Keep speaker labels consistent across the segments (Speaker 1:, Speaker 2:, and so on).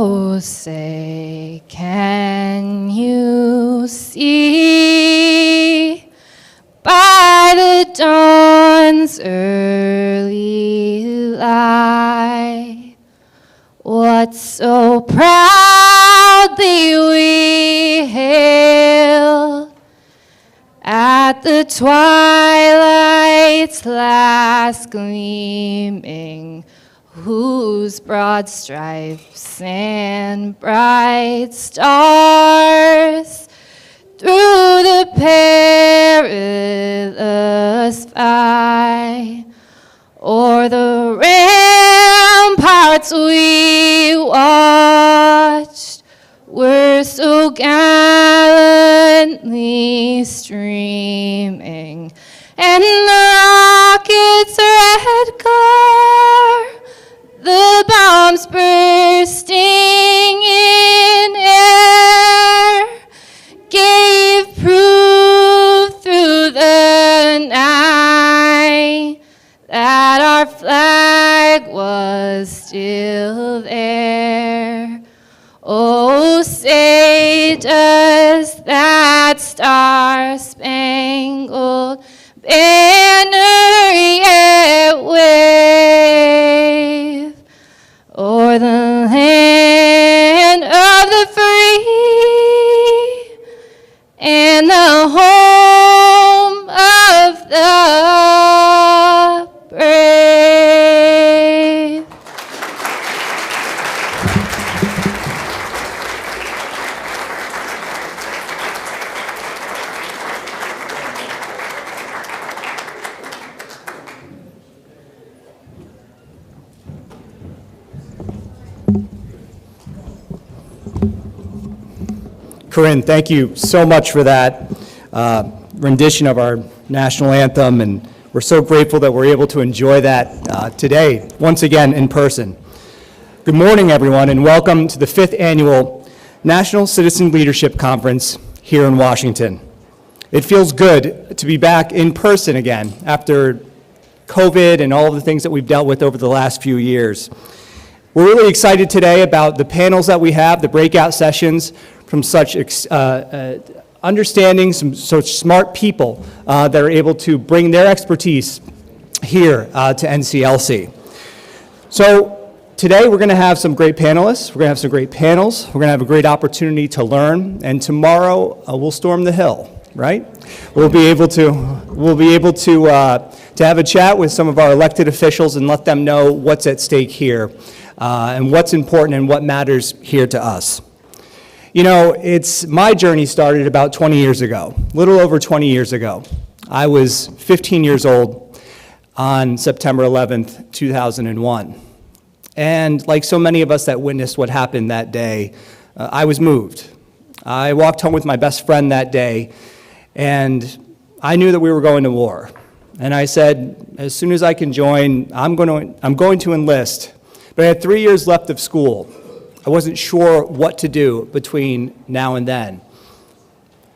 Speaker 1: Oh, say, can you see by the dawn's early light what so proudly we hailed at the twilight's last gleaming, whose broad stripes and bright stars through the perilous fight o'er the ramparts we watched were so gallantly streaming, and the rocket's red glare, the bombs bursting in air, gave proof through the night that our flag was still there. Oh, say does that star-spangled banner yet wave o'er the land of the free and the home of the brave?
Speaker 2: Corinne, thank you so much for that rendition of our national anthem, and we're so grateful that we're able to enjoy that today, once again in person. Good morning, everyone, and welcome to the 5th Annual National Citizen Leadership Conference here in Washington. It feels good to be back in person again after COVID and all of the things that we've dealt with over the last few years. We're really excited today about the panels that we have, the breakout sessions from such understanding, some such smart people that are able to bring their expertise here to NCLC. So today we're going to have some great panelists, we're going to have some great panels, we're going to have a great opportunity to learn, and tomorrow we'll storm the Hill, right? We'll be able to have a chat with some of our elected officials and let them know what's at stake here and what's important and what matters here to us. You know, my journey started about 20 years ago, a little over 20 years ago. I was 15 years old on September 11th, 2001. And like so many of us that witnessed what happened that day, I was moved. I walked home with my best friend that day, and I knew that we were going to war. And I said, as soon as I can join, I'm going to enlist. But I had 3 years left of school. I wasn't sure what to do between now and then.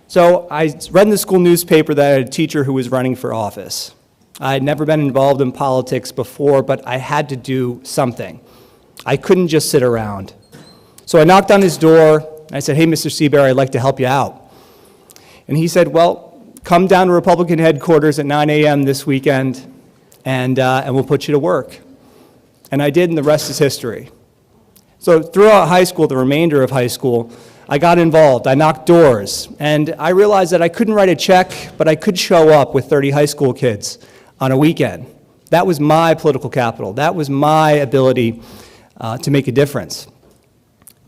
Speaker 2: So I read in the school newspaper that I had a teacher who was running for office. I had never been involved in politics before, but I had to do something. I couldn't just sit around. So I knocked on his door, and I said, "Hey, Mr. Seabury, I'd like to help you out." And he said, "Well, come down to Republican headquarters at 9 a.m. this weekend, and we'll put you to work." And I did, and the rest is history. So throughout high school, the remainder of high school, I got involved. I knocked doors, and I realized that I couldn't write a check, but I could show up with 30 high school kids on a weekend. That was my political capital. That was my ability to make a difference.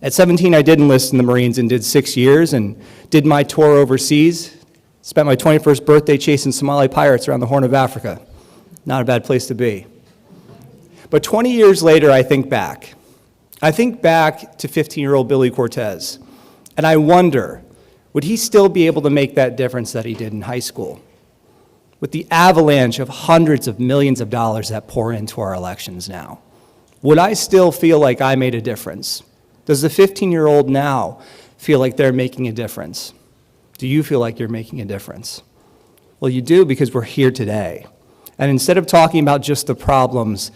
Speaker 2: At 17, I did enlist in the Marines and did 6 years and did my tour overseas. Spent my 21st birthday chasing Somali pirates around the Horn of Africa. Not a bad place to be. But 20 years later, I think back. I think back to 15-year-old Billy Cortez, and I wonder, would he still be able to make that difference that he did in high school? With the avalanche of hundreds of millions of dollars that pour into our elections now, would I still feel like I made a difference? Does the 15-year-old now feel like they're making a difference? Do you feel like you're making a difference? Well, you do, because we're here today. And instead of talking about just the problems,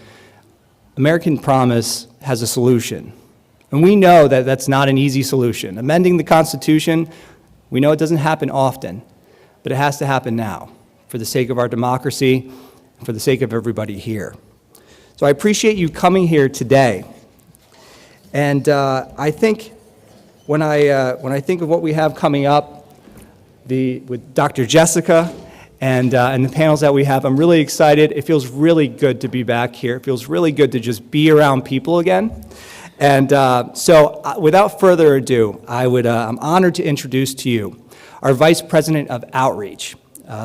Speaker 2: American Promise has a solution. And we know that that's not an easy solution. Amending the Constitution, we know it doesn't happen often, but it has to happen now for the sake of our democracy and for the sake of everybody here. So I appreciate you coming here today. And I think when I think of what we have coming up with Dr. Jessica and the panels that we have, I'm really excited. It feels really good to be back here. It feels really good to just be around people again. And so without further ado, I'm honored to introduce to you our Vice President of Outreach,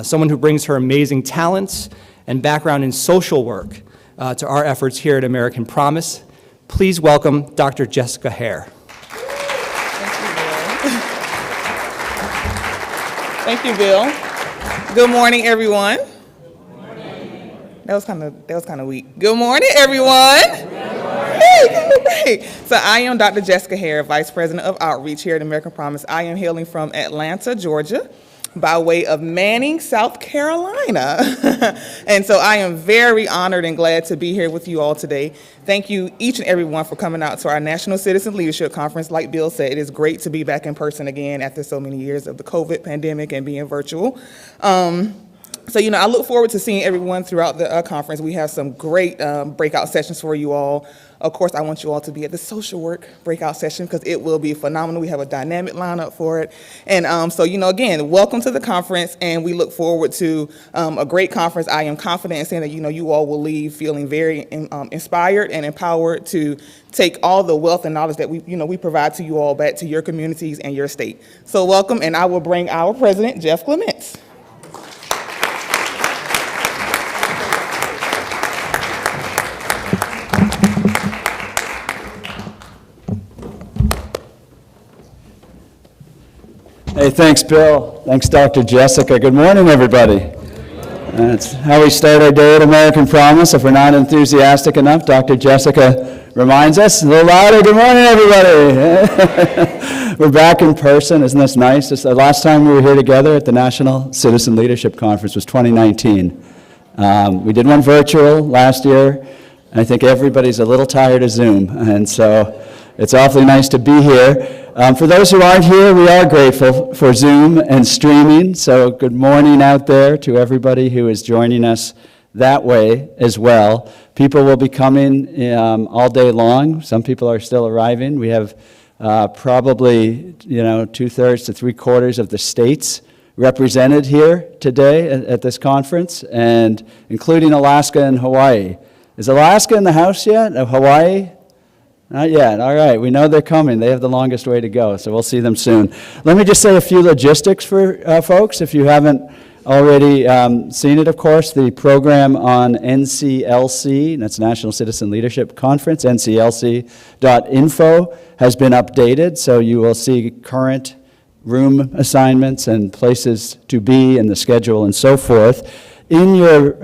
Speaker 2: someone who brings her amazing talents and background in social work to our efforts here at American Promise. Please welcome Dr. Jessica Hare.
Speaker 3: Thank you, Bill. Good morning, everyone. Good morning. That was kind of weak. Good morning, everyone. Hey, so I am Dr. Jessica Hare, Vice President of Outreach here at American Promise. I am hailing from Atlanta, Georgia, by way of Manning, South Carolina. And so I am very honored and glad to be here with you all today. Thank you, each and every one, for coming out to our National Citizen Leadership Conference. Like Bill said, it is great to be back in person again after so many years of the COVID pandemic and being virtual. So, I look forward to seeing everyone throughout the conference. We have some great breakout sessions for you all. Of course, I want you all to be at the social work breakout session because it will be phenomenal. We have a dynamic lineup for it. And so, again, welcome to the conference, and we look forward to a great conference. I am confident in saying that, you all will leave feeling very inspired and empowered to take all the wealth and knowledge that we provide to you all back to your communities and your state. So welcome, and I will bring our president, Jeff Clements.
Speaker 4: Hey, thanks, Bill. Thanks, Dr. Jessica. Good morning, everybody. That's how we start our day at American Promise. If we're not enthusiastic enough, Dr. Jessica reminds us. A little louder. Good morning, everybody. We're back in person. Isn't this nice? The last time we were here together at the National Citizen Leadership Conference was 2019. We did one virtual last year. I think everybody's a little tired of Zoom, and so it's awfully nice to be here. For those who aren't here, we are grateful for Zoom and streaming, so good morning out there to everybody who is joining us that way as well. People will be coming all day long. Some people are still arriving. We have probably 2/3 to 3/4 of the states represented here today at this conference, and including Alaska and Hawaii. Is Alaska in the house yet? Hawaii? Not yet. All right. We know they're coming. They have the longest way to go, so we'll see them soon. Let me just say a few logistics for folks, if you haven't already seen it, of course. The program on NCLC, that's National Citizen Leadership Conference, nclc.info, has been updated, so you will see current room assignments and places to be and the schedule and so forth. In your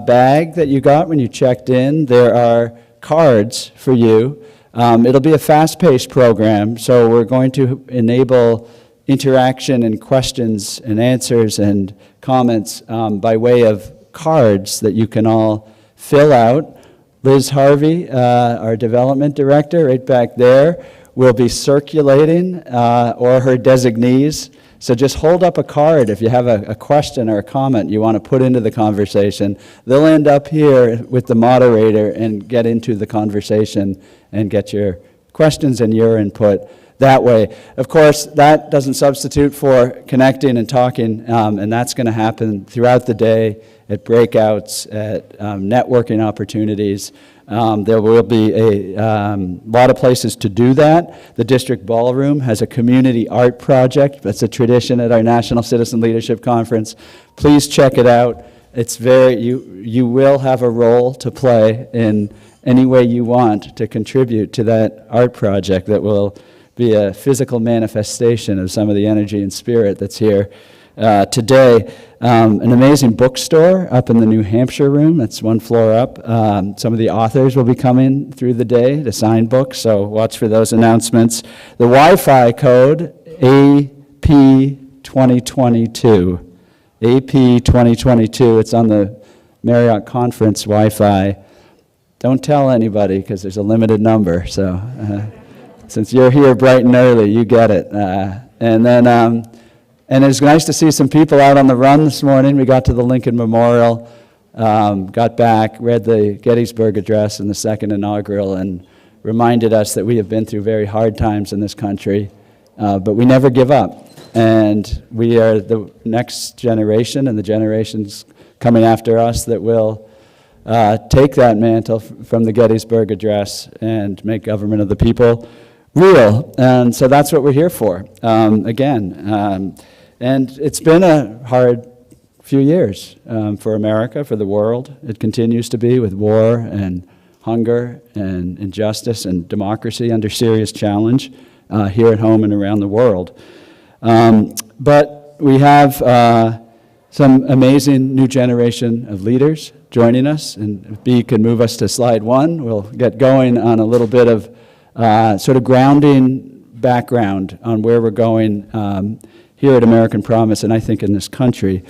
Speaker 4: bag that you got when you checked in, there are cards for you. It'll be a fast-paced program, so we're going to enable interaction and questions and answers and comments by way of cards that you can all fill out. Liz Harvey, our development director, right back there, will be circulating, or her designees. So just hold up a card if you have a question or a comment you want to put into the conversation. They'll end up here with the moderator and get into the conversation and get your questions and your input that way. Of course, that doesn't substitute for connecting and talking, and that's going to happen throughout the day at breakouts, at networking opportunities. There will be a lot of places to do that. The District Ballroom has a community art project. That's a tradition at our National Citizen Leadership Conference. Please check it out. It's you will have a role to play in any way you want to contribute to that art project that will be a physical manifestation of some of the energy and spirit that's here today. An amazing bookstore up in the New Hampshire room. That's one floor up. Some of the authors will be coming through the day to sign books, so watch for those announcements. The Wi-Fi code, AP2022. AP2022. It's on the Marriott Conference Wi-Fi. Don't tell anybody because there's a limited number, so Since you're here bright and early, you get it. And it's nice to see some people out on the run this morning. We got to the Lincoln Memorial, got back, read the Gettysburg Address in the second inaugural, and reminded us that we have been through very hard times in this country, but we never give up. And we are the next generation and the generations coming after us that will take that mantle from the Gettysburg Address and make government of the people real. And so that's what we're here for, again. And it's been a hard few years for America, for the world. It continues to be, with war and hunger and injustice and democracy under serious challenge here at home and around the world. But we have some amazing new generation of leaders joining us, and if B can move us to slide 1, we'll get going on a little bit of sort of grounding background on where we're going here at American Promise, and I think in this country.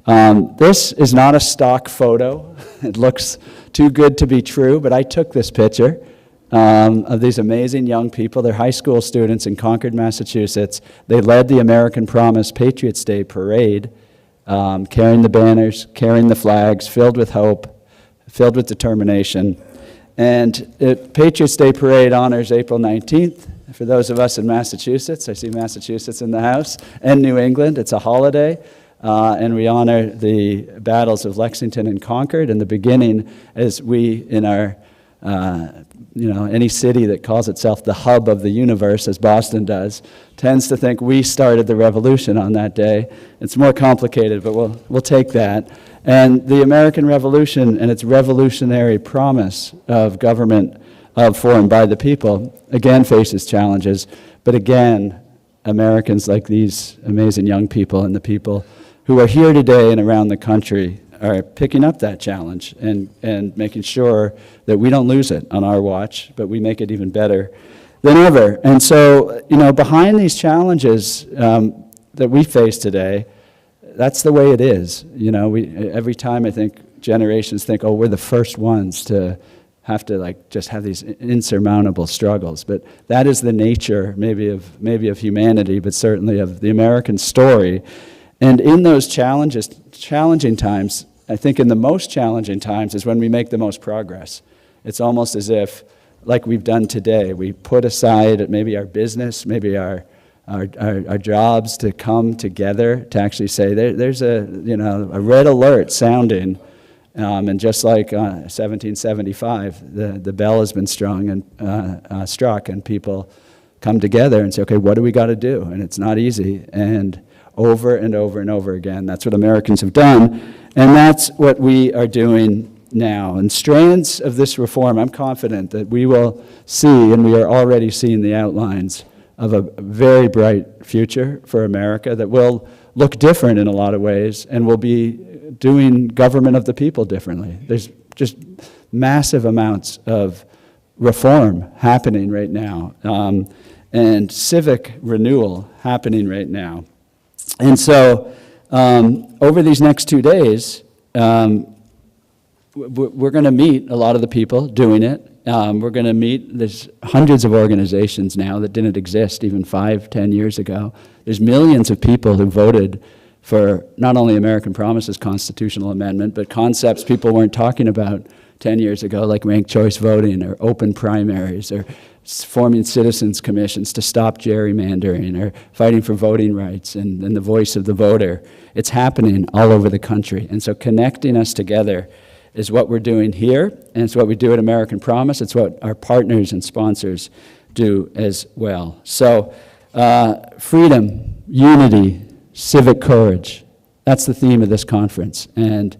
Speaker 4: This is not a stock photo. It looks too good to be true, but I took this picture of these amazing young people. They're high school students in Concord, Massachusetts. They led the American Promise Patriots Day Parade, carrying the banners, carrying the flags, filled with hope, filled with determination. And the Patriots Day Parade honors April 19th. For those of us in Massachusetts, I see Massachusetts in the house, and New England, it's a holiday. And we honor the battles of Lexington and Concord, and the beginning, as we in our, any city that calls itself the hub of the universe, as Boston does, tends to think we started the revolution on that day. It's more complicated, but we'll take that. And the American Revolution and its revolutionary promise of government of, for, and by the people, again faces challenges, but again, Americans like these amazing young people and the people who are here today and around the country are picking up that challenge and making sure that we don't lose it on our watch, but we make it even better than ever. And so, behind these challenges that we face today, that's the way it is. Every time I think generations think, oh, we're the first ones to have to just have these insurmountable struggles. But that is the nature maybe of humanity, but certainly of the American story. And in those challenging times, I think in the most challenging times is when we make the most progress. It's almost as if, like we've done today, we put aside maybe our business, maybe our jobs to come together to actually say there's a red alert sounding. And just like 1775, the bell has been strung and struck, and people come together and say, okay, what do we got to do? And it's not easy. And over and over and over again, that's what Americans have done, and that's what we are doing now. And strands of this reform, I'm confident that we will see, and we are already seeing the outlines of a very bright future for America that will look different in a lot of ways, and will be doing government of the people differently. There's just massive amounts of reform happening right now, and civic renewal happening right now. And so over these next 2 days, we're going to meet a lot of the people doing it. We're going to meet, there's hundreds of organizations now that didn't exist even 5-10 years ago. There's millions of people who voted for not only American Promise's constitutional amendment, but concepts people weren't talking about 10 years ago, like ranked choice voting or open primaries or forming citizens commissions to stop gerrymandering or fighting for voting rights and the voice of the voter. It's happening all over the country. And so connecting us together is what we're doing here, and it's what we do at American Promise. It's what our partners and sponsors do as well. So freedom, unity, civic courage, that's the theme of this conference. And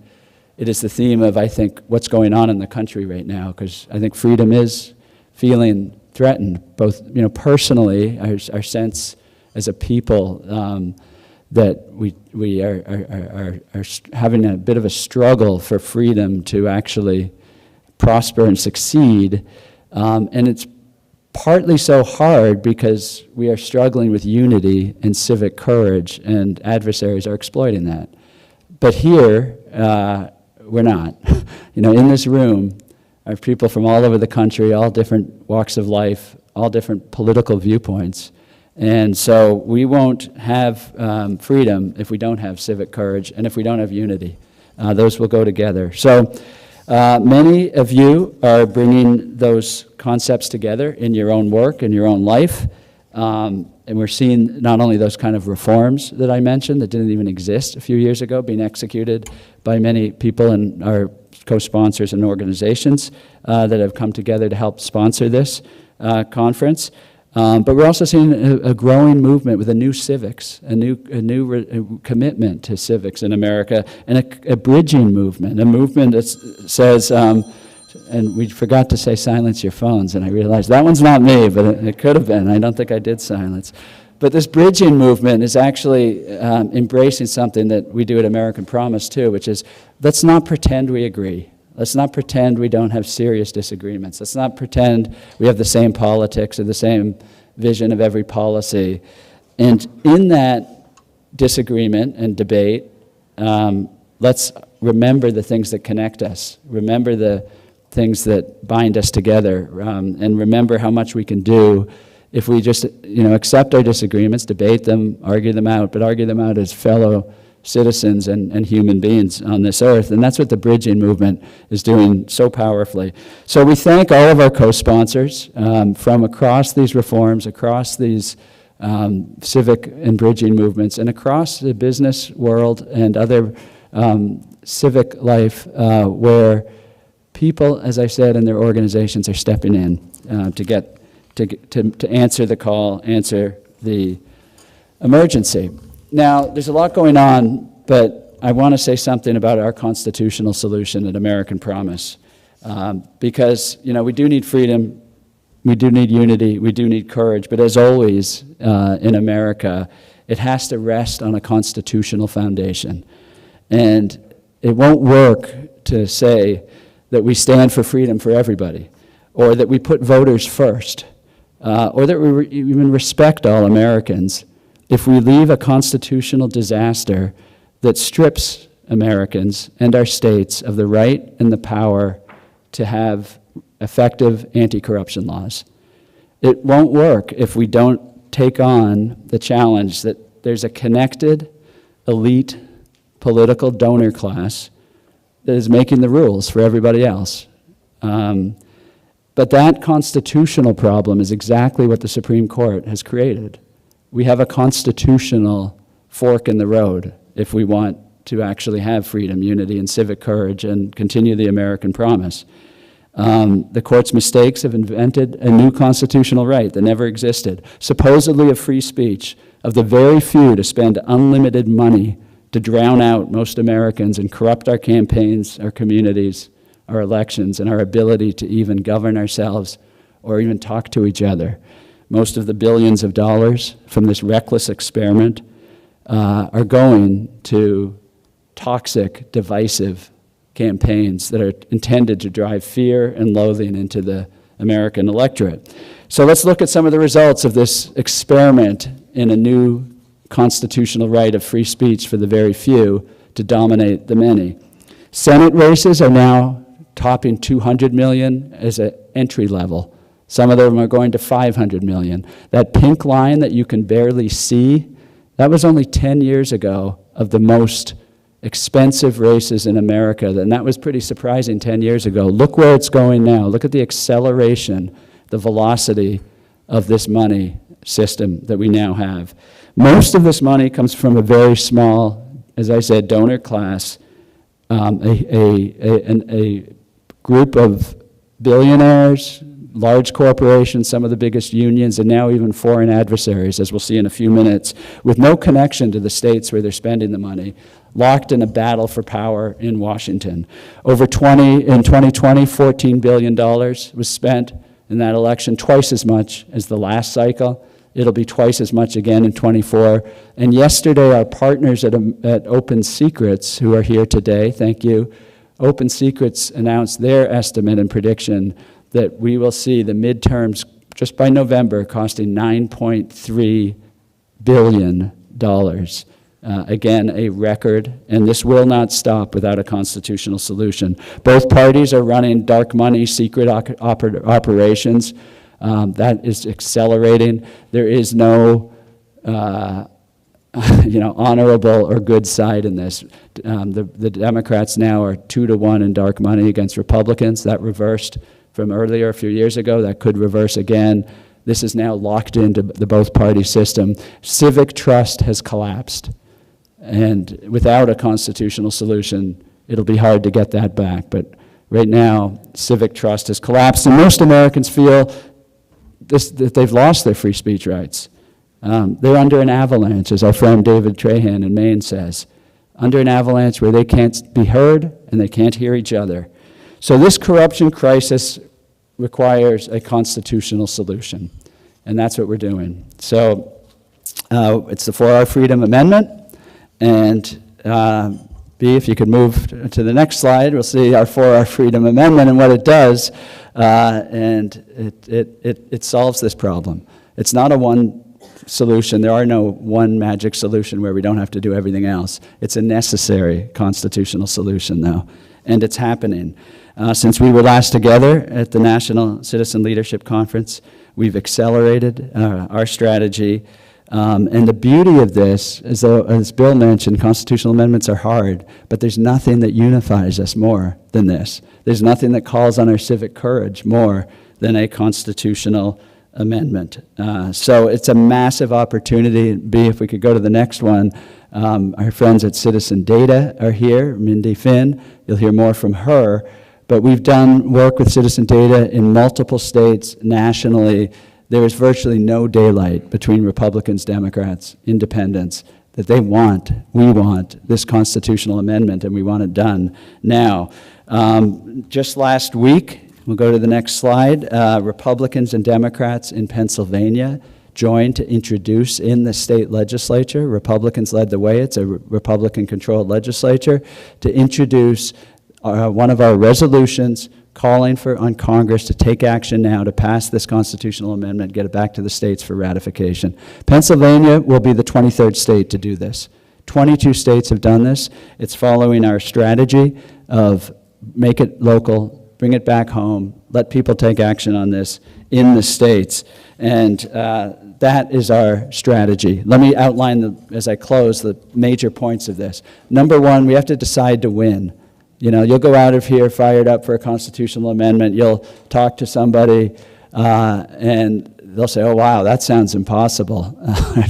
Speaker 4: it is the theme of, I think, what's going on in the country right now, because I think freedom is feeling threatened, both personally, our sense as a people that we are having a bit of a struggle for freedom to actually prosper and succeed. And it's partly so hard because we are struggling with unity and civic courage, and adversaries are exploiting that. But here, we're not. In this room are people from all over the country, all different walks of life, all different political viewpoints. And so we won't have freedom if we don't have civic courage and if we don't have unity. Those will go together. So many of you are bringing those concepts together in your own work, in your own life. And we're seeing not only those kind of reforms that I mentioned that didn't even exist a few years ago being executed by many people and our co-sponsors and organizations that have come together to help sponsor this conference. But we're also seeing a growing movement with a new civics, a new commitment to civics in America, and a bridging movement, a movement that says, and we forgot to say silence your phones, and I realized that one's not me, but it could have been. I don't think I did silence. But this bridging movement is actually embracing something that we do at American Promise too, which is let's not pretend we agree. Let's not pretend we don't have serious disagreements. Let's not pretend we have the same politics or the same vision of every policy. And in that disagreement and debate, let's remember the things that connect us. Remember the things that bind us together, and remember how much we can do if we just, accept our disagreements, debate them, argue them out, but argue them out as fellow citizens and human beings on this earth. And that's what the bridging movement is doing so powerfully. So we thank all of our co-sponsors from across these reforms, across these civic and bridging movements, and across the business world and other civic life where people, as I said, and their organizations are stepping in to answer the call, answer the emergency. Now, there's a lot going on, but I want to say something about our constitutional solution at American Promise. Because, we do need freedom, we do need unity, we do need courage, but as always in America, it has to rest on a constitutional foundation. And it won't work to say that we stand for freedom for everybody, or that we put voters first, or that we even respect all Americans if we leave a constitutional disaster that strips Americans and our states of the right and the power to have effective anti-corruption laws. It won't work if we don't take on the challenge that there's a connected, elite, political donor class that is making the rules for everybody else. But that constitutional problem is exactly what the Supreme Court has created. We have a constitutional fork in the road if we want to actually have freedom, unity, and civic courage and continue the American promise. The court's mistakes have invented a new constitutional right that never existed, supposedly of free speech, of the very few to spend unlimited money to drown out most Americans and corrupt our campaigns, our communities, our elections, and our ability to even govern ourselves or even talk to each other. Most of the billions of dollars from this reckless experiment are going to toxic, divisive campaigns that are intended to drive fear and loathing into the American electorate. So let's look at some of the results of this experiment in a new constitutional right of free speech for the very few to dominate the many. Senate races are now topping 200 million as an entry level. Some of them are going to 500 million. That pink line that you can barely see, that was only 10 years ago of the most expensive races in America, and that was pretty surprising 10 years ago. Look where it's going now. Look at the acceleration, the velocity of this money system that we now have. Most of this money comes from a very small, as I said, donor class, a group of billionaires, large corporations, some of the biggest unions, and now even foreign adversaries, as we'll see in a few minutes, with no connection to the states where they're spending the money, locked in a battle for power in Washington. In 2020, $14 billion was spent in that election, twice as much as the last cycle. It'll be twice as much again in 24. And yesterday, our partners at Open Secrets, who are here today, thank you, Open Secrets announced their estimate and prediction that we will see the midterms just by November costing $9.3 billion. Again, a record, and this will not stop without a constitutional solution. Both parties are running dark money, secret operations That is accelerating. There is no honorable or good side in this. The Democrats now are 2-1 in dark money against Republicans. That reversed from earlier, a few years ago. That could reverse again. This is now locked into the both-party system. Civic trust has collapsed. And without a constitutional solution, it'll be hard to get that back. But right now, civic trust has collapsed, and most Americans feel that they've lost their free speech rights. They're under an avalanche, as our friend David Trahan in Maine says, under an avalanche where they can't be heard and they can't hear each other. So this corruption crisis requires a constitutional solution, and that's what we're doing. So it's the 4-Hour Freedom Amendment, and B, if you could move to the next slide, we'll see our 4-Hour Freedom Amendment and what it does, and it solves this problem. It's not a one solution. There are no one magic solution where we don't have to do everything else. It's a necessary constitutional solution, though, and it's happening. Since we were last together at the National Citizen Leadership Conference, we've accelerated our strategy. And the beauty of this is, as Bill mentioned, constitutional amendments are hard, but there's nothing that unifies us more than this. There's nothing that calls on our civic courage more than a constitutional amendment. So it's a massive opportunity. B, if we could go to the next one, our friends at Citizen Data are here, Mindy Finn. You'll hear more from her. But we've done work with Citizen Data in multiple states nationally. There is virtually no daylight between Republicans, Democrats, independents, that they want, we want this constitutional amendment, and we want it done now. Just last week, we'll go to the next slide, Republicans and Democrats in Pennsylvania joined to introduce in the state legislature, Republicans led the way, it's a Republican-controlled legislature, to introduce one of our resolutions calling on Congress to take action now to pass this constitutional amendment, get it back to the states for ratification. Pennsylvania will be the 23rd state to do this. 22 states have done this. It's following our strategy of make it local, bring it back home, let people take action on this in the states. And that is our strategy. Let me outline, as I close, the major points of this. Number one, we have to decide to win. You know, you'll go out of here fired up for a constitutional amendment. You'll talk to somebody, and they'll say, oh, wow, that sounds impossible.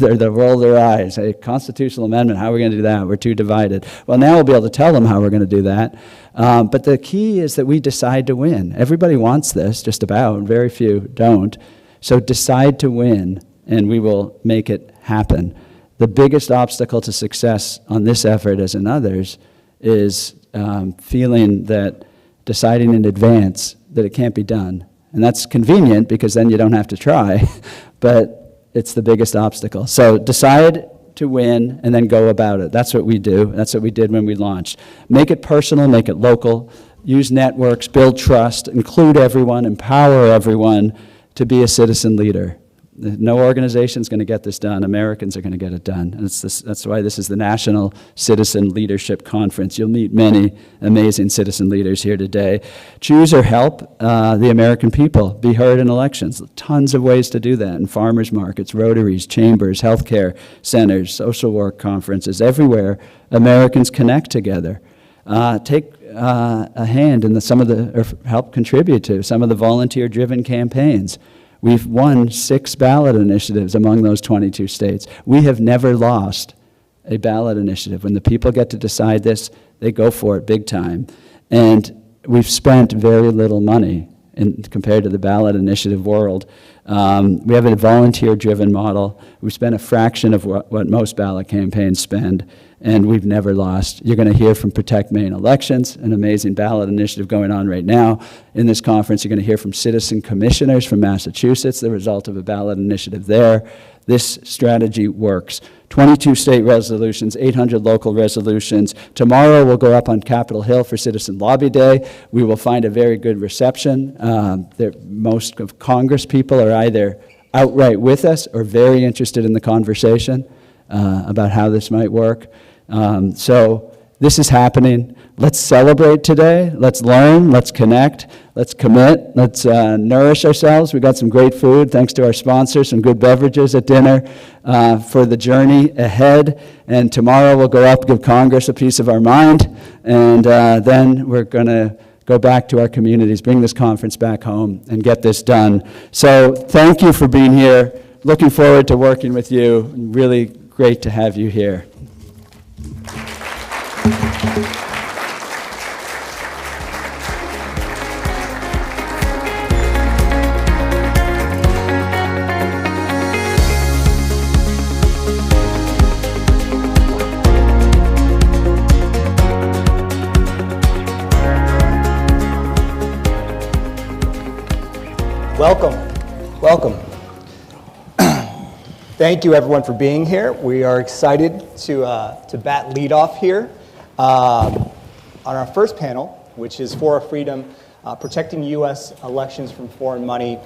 Speaker 4: They'll roll their eyes. A constitutional amendment, how are we going to do that? We're too divided. Well, now we'll be able to tell them how we're going to do that. But the key is that we decide to win. Everybody wants this, just about. Very few don't. So decide to win, and we will make it happen. The biggest obstacle to success on this effort, as in others, is feeling that deciding in advance that it can't be done. And that's convenient because then you don't have to try, but it's the biggest obstacle. So decide to win and then go about it. That's what we do. That's what we did when we launched. Make it personal, make it local, use networks, build trust, include everyone, empower everyone to be a citizen leader. No organization is going to get this done. Americans are going to get it done. And that's why this is the National Citizen Leadership Conference. You'll meet many amazing citizen leaders here today. Choose or help the American people be heard in elections. Tons of ways to do that in farmers markets, rotaries, chambers, healthcare centers, social work conferences. Everywhere Americans connect together. Take a hand in or help contribute to some of the volunteer-driven campaigns. We've won 6 ballot initiatives among those 22 states. We have never lost a ballot initiative. When the people get to decide this, they go for it big time. And we've spent very little money compared to the ballot initiative world. We have a volunteer-driven model. We spend a fraction of what most ballot campaigns spend, and we've never lost. You're going to hear from Protect Maine Elections, an amazing ballot initiative going on right now. In this conference, you're going to hear from citizen commissioners from Massachusetts, the result of a ballot initiative there. This strategy works. 22 state resolutions, 800 local resolutions. Tomorrow we'll go up on Capitol Hill for Citizen Lobby Day. We will find a very good reception. Most of Congress people are either outright with us or very interested in the conversation about how this might work. So this is happening. Let's celebrate today. Let's learn. Let's connect. Let's commit. Let's nourish ourselves. We got some great food, thanks to our sponsors, some good beverages at dinner for the journey ahead. And tomorrow we'll go up, give Congress a piece of our mind, and then we're going to go back to our communities, bring this conference back home, and get this done. So thank you for being here. Looking forward to working with you. Really great to have you here.
Speaker 2: Welcome. Thank you, everyone, for being here. We are excited to bat lead off here on our first panel, which is For Freedom, Protecting U.S. Elections from Foreign Money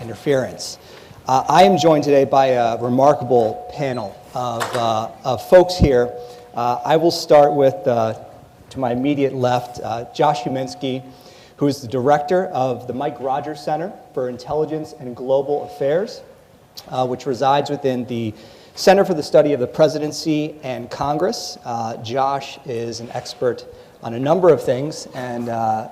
Speaker 2: Interference. I am joined today by a remarkable panel of folks here. I will start with, to my immediate left, Josh Huminski, who is the director of the Mike Rogers Center for Intelligence and Global Affairs, which resides within the Center for the Study of the Presidency and Congress. Josh is an expert on a number of things and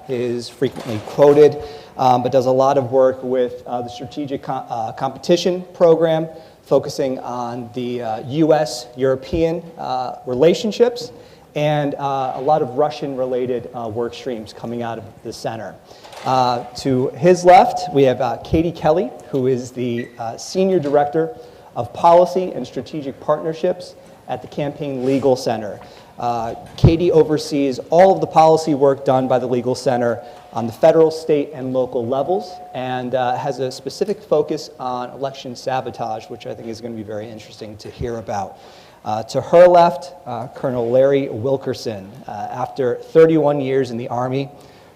Speaker 2: is frequently quoted, but does a lot of work with the Strategic Competition Program, focusing on the U.S.-European relationships, and a lot of Russian-related work streams coming out of the center. To his left, we have Katie Kelly, who is the Senior Director of Policy and Strategic Partnerships at the Campaign Legal Center. Katie oversees all of the policy work done by the Legal Center on the federal, state, and local levels, and has a specific focus on election sabotage, which I think is going to be very interesting to hear about. To her left, Colonel Larry Wilkerson. After 31 years in the Army,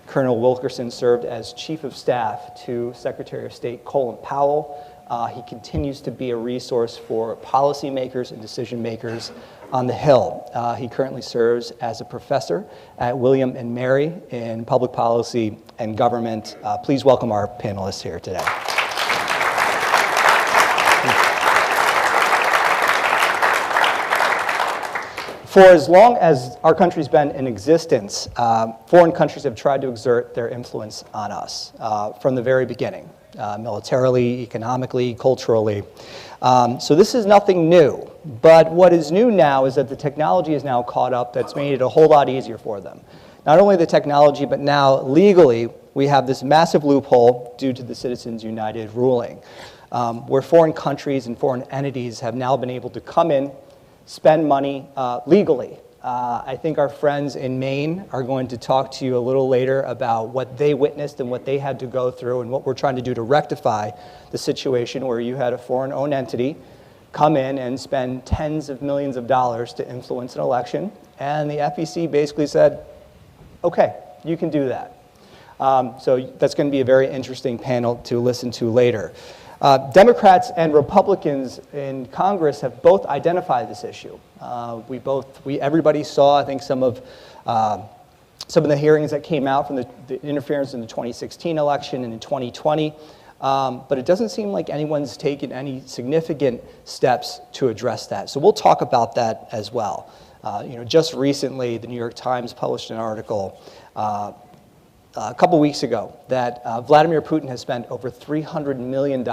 Speaker 2: Colonel Wilkerson served as Chief of Staff to Secretary of State Colin Powell. He continues to be a resource for policymakers and decision makers on the Hill. He currently serves as a professor at William & Mary in public policy and government. Please welcome our panelists here today. For as long as our country's been in existence, foreign countries have tried to exert their influence on us from the very beginning, militarily, economically, culturally. So this is nothing new. But what is new now is that the technology is now caught up that's made it a whole lot easier for them. Not only the technology, but now legally, we have this massive loophole due to the Citizens United ruling, where foreign countries and foreign entities have now been able to come in, spend money legally. I think our friends in Maine are going to talk to you a little later about what they witnessed and what they had to go through and what we're trying to do to rectify the situation where you had a foreign-owned entity come in and spend tens of millions of dollars to influence an election, and the FEC basically said, okay, you can do that. So that's going to be a very interesting panel to listen to later. Democrats and Republicans in Congress have both identified this issue. Everybody saw, I think, some of the hearings that came out from the interference in the 2016 election and in 2020, but it doesn't seem like anyone's taken any significant steps to address that. So we'll talk about that as well. Just recently, the New York Times published an article a couple weeks ago that Vladimir Putin has spent over $300 million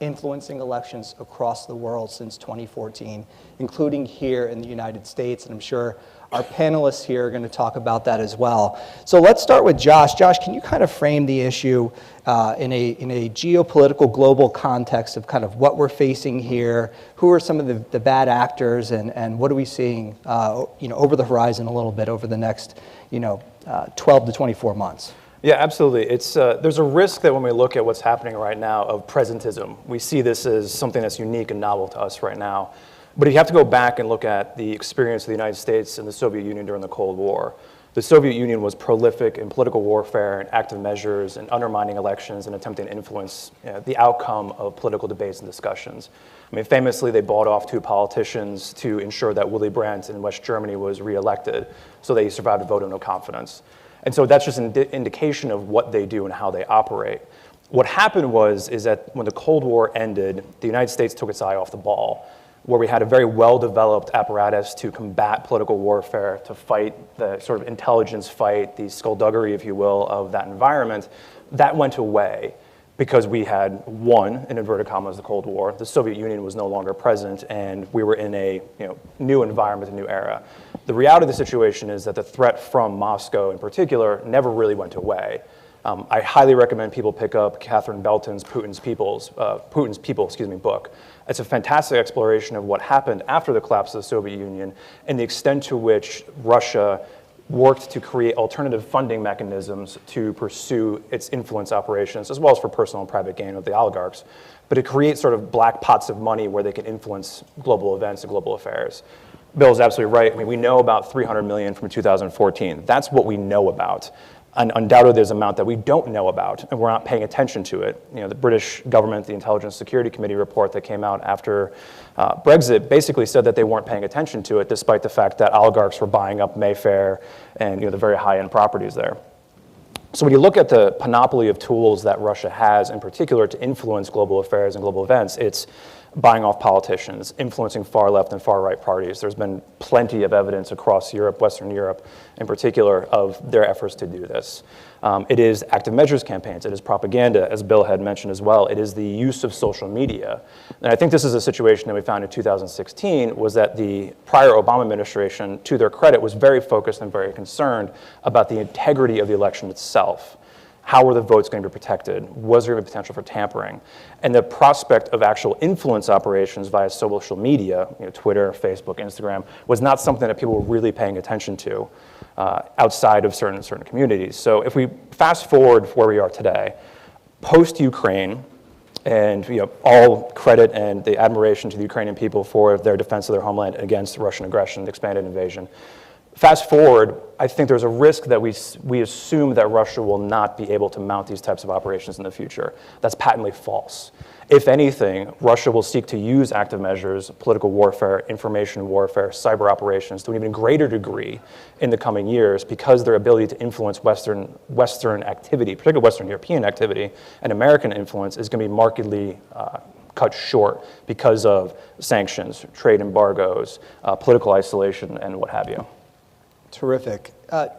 Speaker 2: influencing elections across the world since 2014, including here in the United States, and I'm sure our panelists here are going to talk about that as well. So let's start with Josh. Josh, can you kind of frame the issue in a geopolitical global context of kind of what we're facing here? Who are some of the bad actors, and what are we seeing over the horizon a little bit over the next 12 to 24 months?
Speaker 5: Yeah, absolutely. There's a risk that when we look at what's happening right now of presentism, we see this as something that's unique and novel to us right now. But if you have to go back and look at the experience of the United States and the Soviet Union during the Cold War, the Soviet Union was prolific in political warfare and active measures and undermining elections and attempting to influence the outcome of political debates and discussions. I mean, famously, they bought off 2 politicians to ensure that Willy Brandt in West Germany was reelected, so they survived a vote of no confidence. And so that's just an indication of what they do and how they operate. What happened is that when the Cold War ended, the United States took its eye off the ball, where we had a very well-developed apparatus to combat political warfare, to fight the sort of intelligence fight, the skullduggery, if you will, of that environment. That went away because we had won, in inverted commas, the Cold War. The Soviet Union was no longer present, and we were in a new environment, a new era. The reality of the situation is that the threat from Moscow in particular never really went away. I highly recommend people pick up Catherine Belton's Putin's People, book. It's a fantastic exploration of what happened after the collapse of the Soviet Union and the extent to which Russia worked to create alternative funding mechanisms to pursue its influence operations, as well as for personal and private gain of the oligarchs, but to create sort of black pots of money where they can influence global events and global affairs. Bill is absolutely right. I mean, we know about $300 million from 2014. That's what we know about. And undoubtedly, there's an amount that we don't know about, and we're not paying attention to it. The British government, the Intelligence Security Committee report that came out after Brexit basically said that they weren't paying attention to it, despite the fact that oligarchs were buying up Mayfair and the very high-end properties there. So when you look at the panoply of tools that Russia has, in particular, to influence global affairs and global events, it's buying off politicians, influencing far left and far right parties. There's been plenty of evidence across Europe, Western Europe in particular, of their efforts to do this. It is active measures campaigns. It is propaganda, as Bill had mentioned as well. It is the use of social media. And I think this is a situation that we found in 2016, was that the prior Obama administration, to their credit, was very focused and very concerned about the integrity of the election itself. How were the votes going to be protected? Was there a potential for tampering? And the prospect of actual influence operations via social media, Twitter, Facebook, Instagram, was not something that people were really paying attention to outside of certain communities. So if we fast forward where we are today, post-Ukraine, and all credit and the admiration to the Ukrainian people for their defense of their homeland against Russian aggression, the expanded invasion. Fast forward, I think there's a risk that we assume that Russia will not be able to mount these types of operations in the future. That's patently false. If anything, Russia will seek to use active measures, political warfare, information warfare, cyber operations to an even greater degree in the coming years, because their ability to influence Western activity, particularly Western European activity, and American influence is going to be markedly cut short because of sanctions, trade embargoes, political isolation, and what have you.
Speaker 2: Terrific.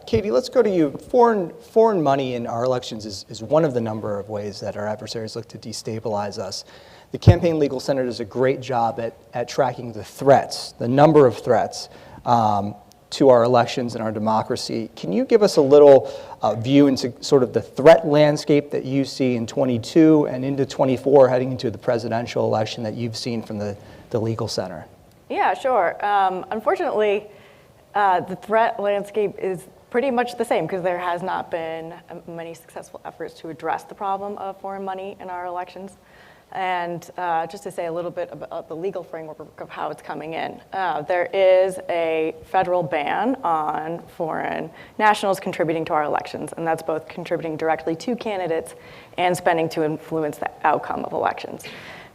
Speaker 2: Katie, let's go to you. Foreign money in our elections is one of the number of ways that our adversaries look to destabilize us. The Campaign Legal Center does a great job at tracking the threats, the number of threats to our elections and our democracy. Can you give us a little view into sort of the threat landscape that you see in 22 and into 24, heading into the presidential election, that you've seen from the Legal Center?
Speaker 6: Yeah, sure. Unfortunately, the threat landscape is pretty much the same, because there has not been many successful efforts to address the problem of foreign money in our elections. And just to say a little bit about the legal framework of how it's coming in, there is a federal ban on foreign nationals contributing to our elections, and that's both contributing directly to candidates and spending to influence the outcome of elections.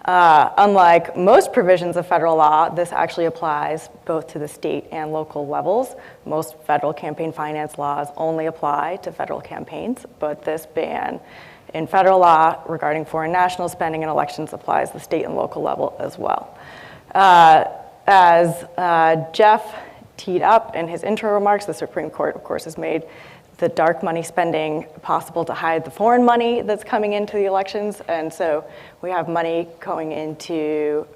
Speaker 6: Unlike most provisions of federal law, this actually applies both to the state and local levels. Most federal campaign finance laws only apply to federal campaigns, but this ban in federal law regarding foreign national spending in elections applies to the state and local level as well. As Jeff teed up in his intro remarks, the Supreme Court, of course, has made the dark money spending possible to hide the foreign money that's coming into the elections. And so we have money going into,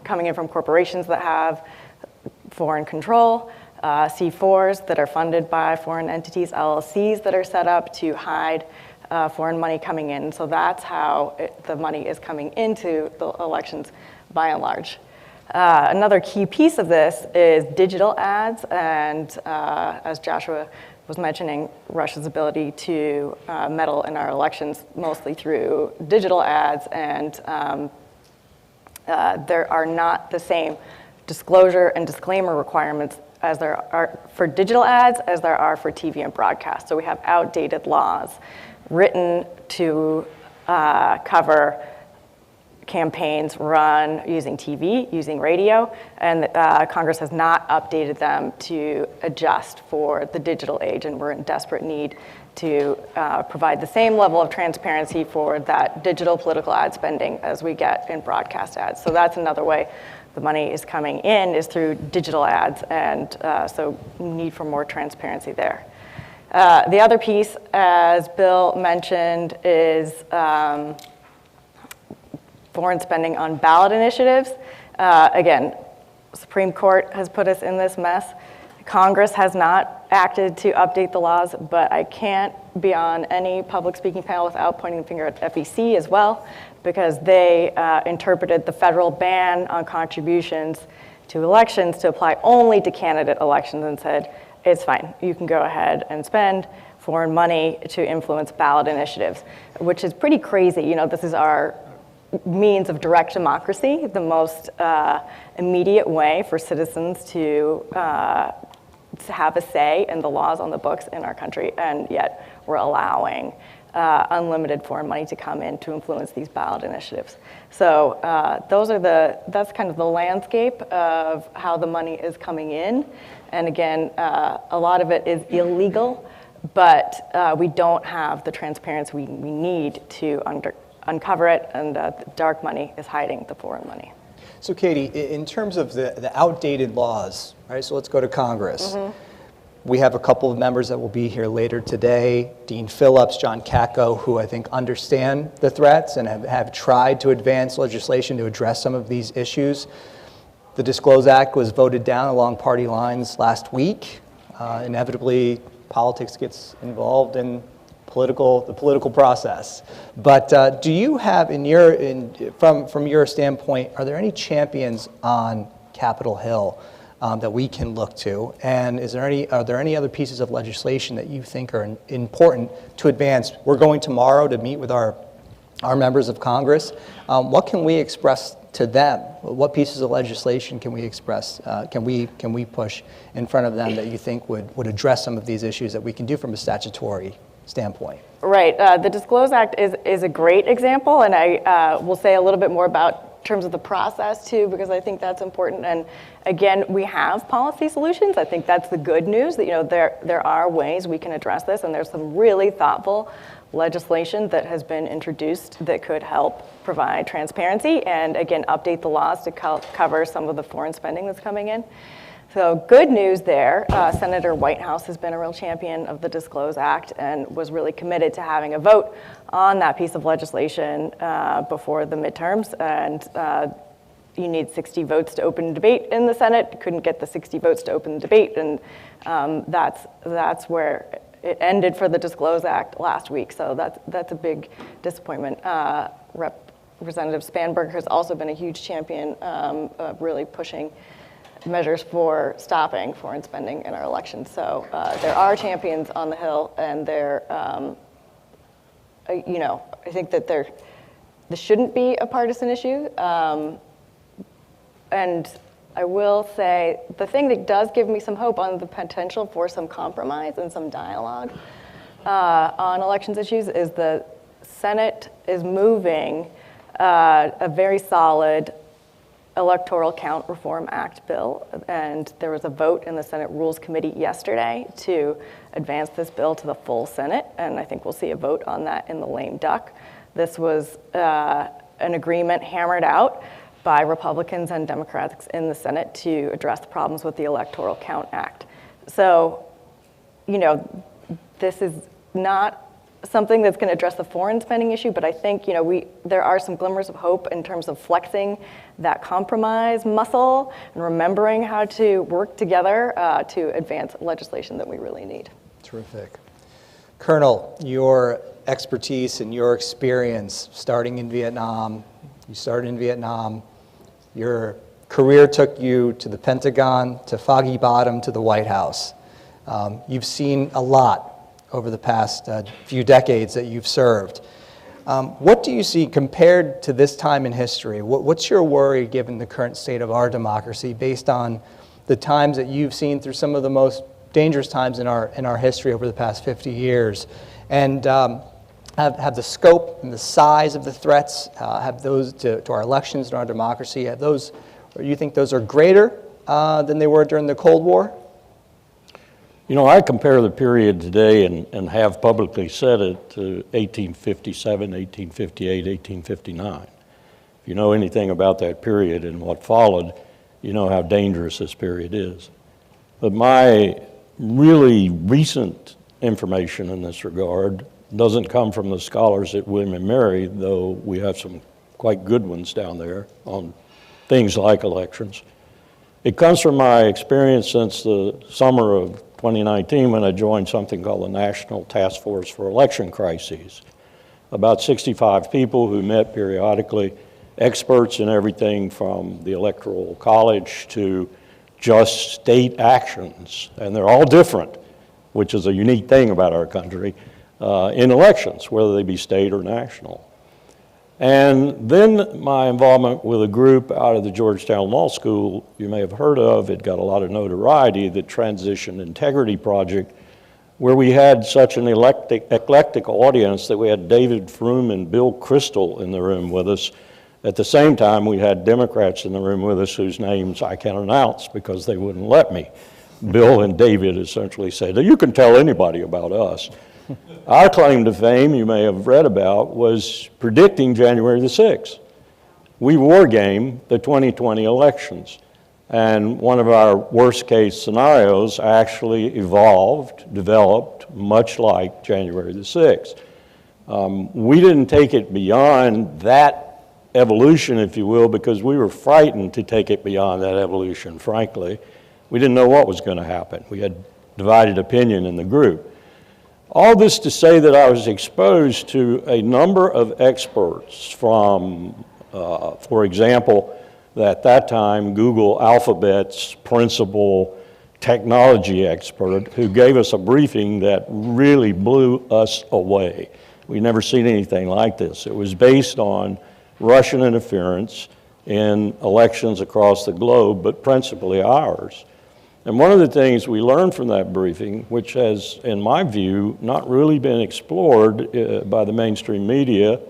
Speaker 6: coming in from corporations that have foreign control, C4s that are funded by foreign entities, LLCs that are set up to hide foreign money coming in. So that's how the money is coming into the elections by and large. Another key piece of this is digital ads, and as Joshua was mentioning, Russia's ability to meddle in our elections mostly through digital ads, and there are not the same disclosure and disclaimer requirements as there are for digital ads as there are for TV and broadcast. So we have outdated laws written to cover campaigns run using TV, using radio, and Congress has not updated them to adjust for the digital age, and we're in desperate need to provide the same level of transparency for that digital political ad spending as we get in broadcast ads. So that's another way the money is coming in, is through digital ads, and so need for more transparency there. The other piece, as Bill mentioned, is foreign spending on ballot initiatives. Again, Supreme Court has put us in this mess. Congress has not acted to update the laws, but I can't be on any public speaking panel without pointing the finger at FEC as well, because they interpreted the federal ban on contributions to elections to apply only to candidate elections and said, it's fine, you can go ahead and spend foreign money to influence ballot initiatives, which is pretty crazy. You know, this is our means of direct democracy, the most immediate way for citizens to have a say in the laws on the books in our country, and yet we're allowing unlimited foreign money to come in to influence these ballot initiatives. So that's kind of the landscape of how the money is coming in. And again, a lot of it is illegal, but we don't have the transparency we need to uncover it, and the dark money is hiding the foreign money.
Speaker 2: So Katie, in terms of the outdated laws, right, so let's go to Congress. We have a couple of members that will be here later today, Dean Phillips, John Katko, who I think understand the threats and have tried to advance legislation to address some of these issues. The Disclose Act was voted down along party lines last week. Inevitably, politics gets involved in the political process. But do you have, from your standpoint, are there any champions on Capitol Hill that we can look to? And are there any other pieces of legislation that you think are important to advance? We're going tomorrow to meet with our members of Congress. What can we express to them? What pieces of legislation can we express, can we push in front of them that you think would address some of these issues that we can do from a statutory standpoint?
Speaker 6: Right. The Disclose Act is a great example, and I will say a little bit more about in terms of the process too, because I think that's important. And again, we have policy solutions. I think that's the good news, that there are ways we can address this, and there's some really thoughtful legislation that has been introduced that could help provide transparency and again update the laws to cover some of the foreign spending that's coming in. So good news there. Senator Whitehouse has been a real champion of the Disclose Act and was really committed to having a vote on that piece of legislation before the midterms. And you need 60 votes to open a debate in the Senate. Couldn't get the 60 votes to open the debate, and that's where it ended for the Disclose Act last week. So that's a big disappointment. Representative Spanberger has also been a huge champion of really pushing measures for stopping foreign spending in our elections. So there are champions on the Hill, and they're, I think that this shouldn't be a partisan issue. And I will say the thing that does give me some hope on the potential for some compromise and some dialogue on elections issues is the Senate is moving a very solid Electoral Count Reform Act bill, and there was a vote in the Senate Rules Committee yesterday to advance this bill to the full Senate, and I think we'll see a vote on that in the lame duck. This was an agreement hammered out by Republicans and Democrats in the Senate to address the problems with the Electoral Count Act. So, this is not something that's going to address the foreign spending issue, but I think there are some glimmers of hope in terms of flexing that compromise muscle and remembering how to work together to advance legislation that we really need.
Speaker 2: Terrific. Colonel, your expertise and your experience starting in Vietnam, you started in Vietnam, your career took you to the Pentagon, to Foggy Bottom, to the White House. You've seen a lot over the past few decades that you've served. What do you see compared to this time in history? What's your worry given the current state of our democracy based on the times that you've seen through some of the most dangerous times in our history over the past 50 years. And have the scope and the size of the threats, have those to our elections and our democracy, have those, or you think those are greater than they were during the Cold War?
Speaker 7: You know, I compare the period today, and have publicly said it, to 1857, 1858, 1859. If you know anything about that period and what followed, you know how dangerous this period is. But my really recent information in this regard doesn't come from the scholars at William & Mary, though we have some quite good ones down there on things like elections. It comes from my experience since the summer of 2019 when I joined something called the National Task Force for Election Crises. About 65 people who met periodically, experts in everything from the Electoral College to just state actions, and they're all different, which is a unique thing about our country, in elections, whether they be state or national. And then my involvement with a group out of the Georgetown Law School, you may have heard of, it got a lot of notoriety, the Transition Integrity Project, where we had such an eclectic audience that we had David Frum and Bill Kristol in the room with us. At the same time, we had Democrats in the room with us whose names I can't announce because they wouldn't let me. Bill and David essentially said, you can tell anybody about us. Our claim to fame, you may have read about, was predicting January the 6th. We wargame the 2020 elections. And one of our worst case scenarios actually evolved, developed, much like January the 6th. We didn't take it beyond that evolution, if you will, because we were frightened to take it beyond that evolution, frankly. We didn't know what was going to happen. We had divided opinion in the group. All this to say that I was exposed to a number of experts from, for example, at that time, Google Alphabet's principal technology expert who gave us a briefing that really blew us away. We'd never seen anything like this. It was based on Russian interference in elections across the globe, but principally ours. And one of the things we learned from that briefing, which has, in my view, not really been explored by the mainstream media,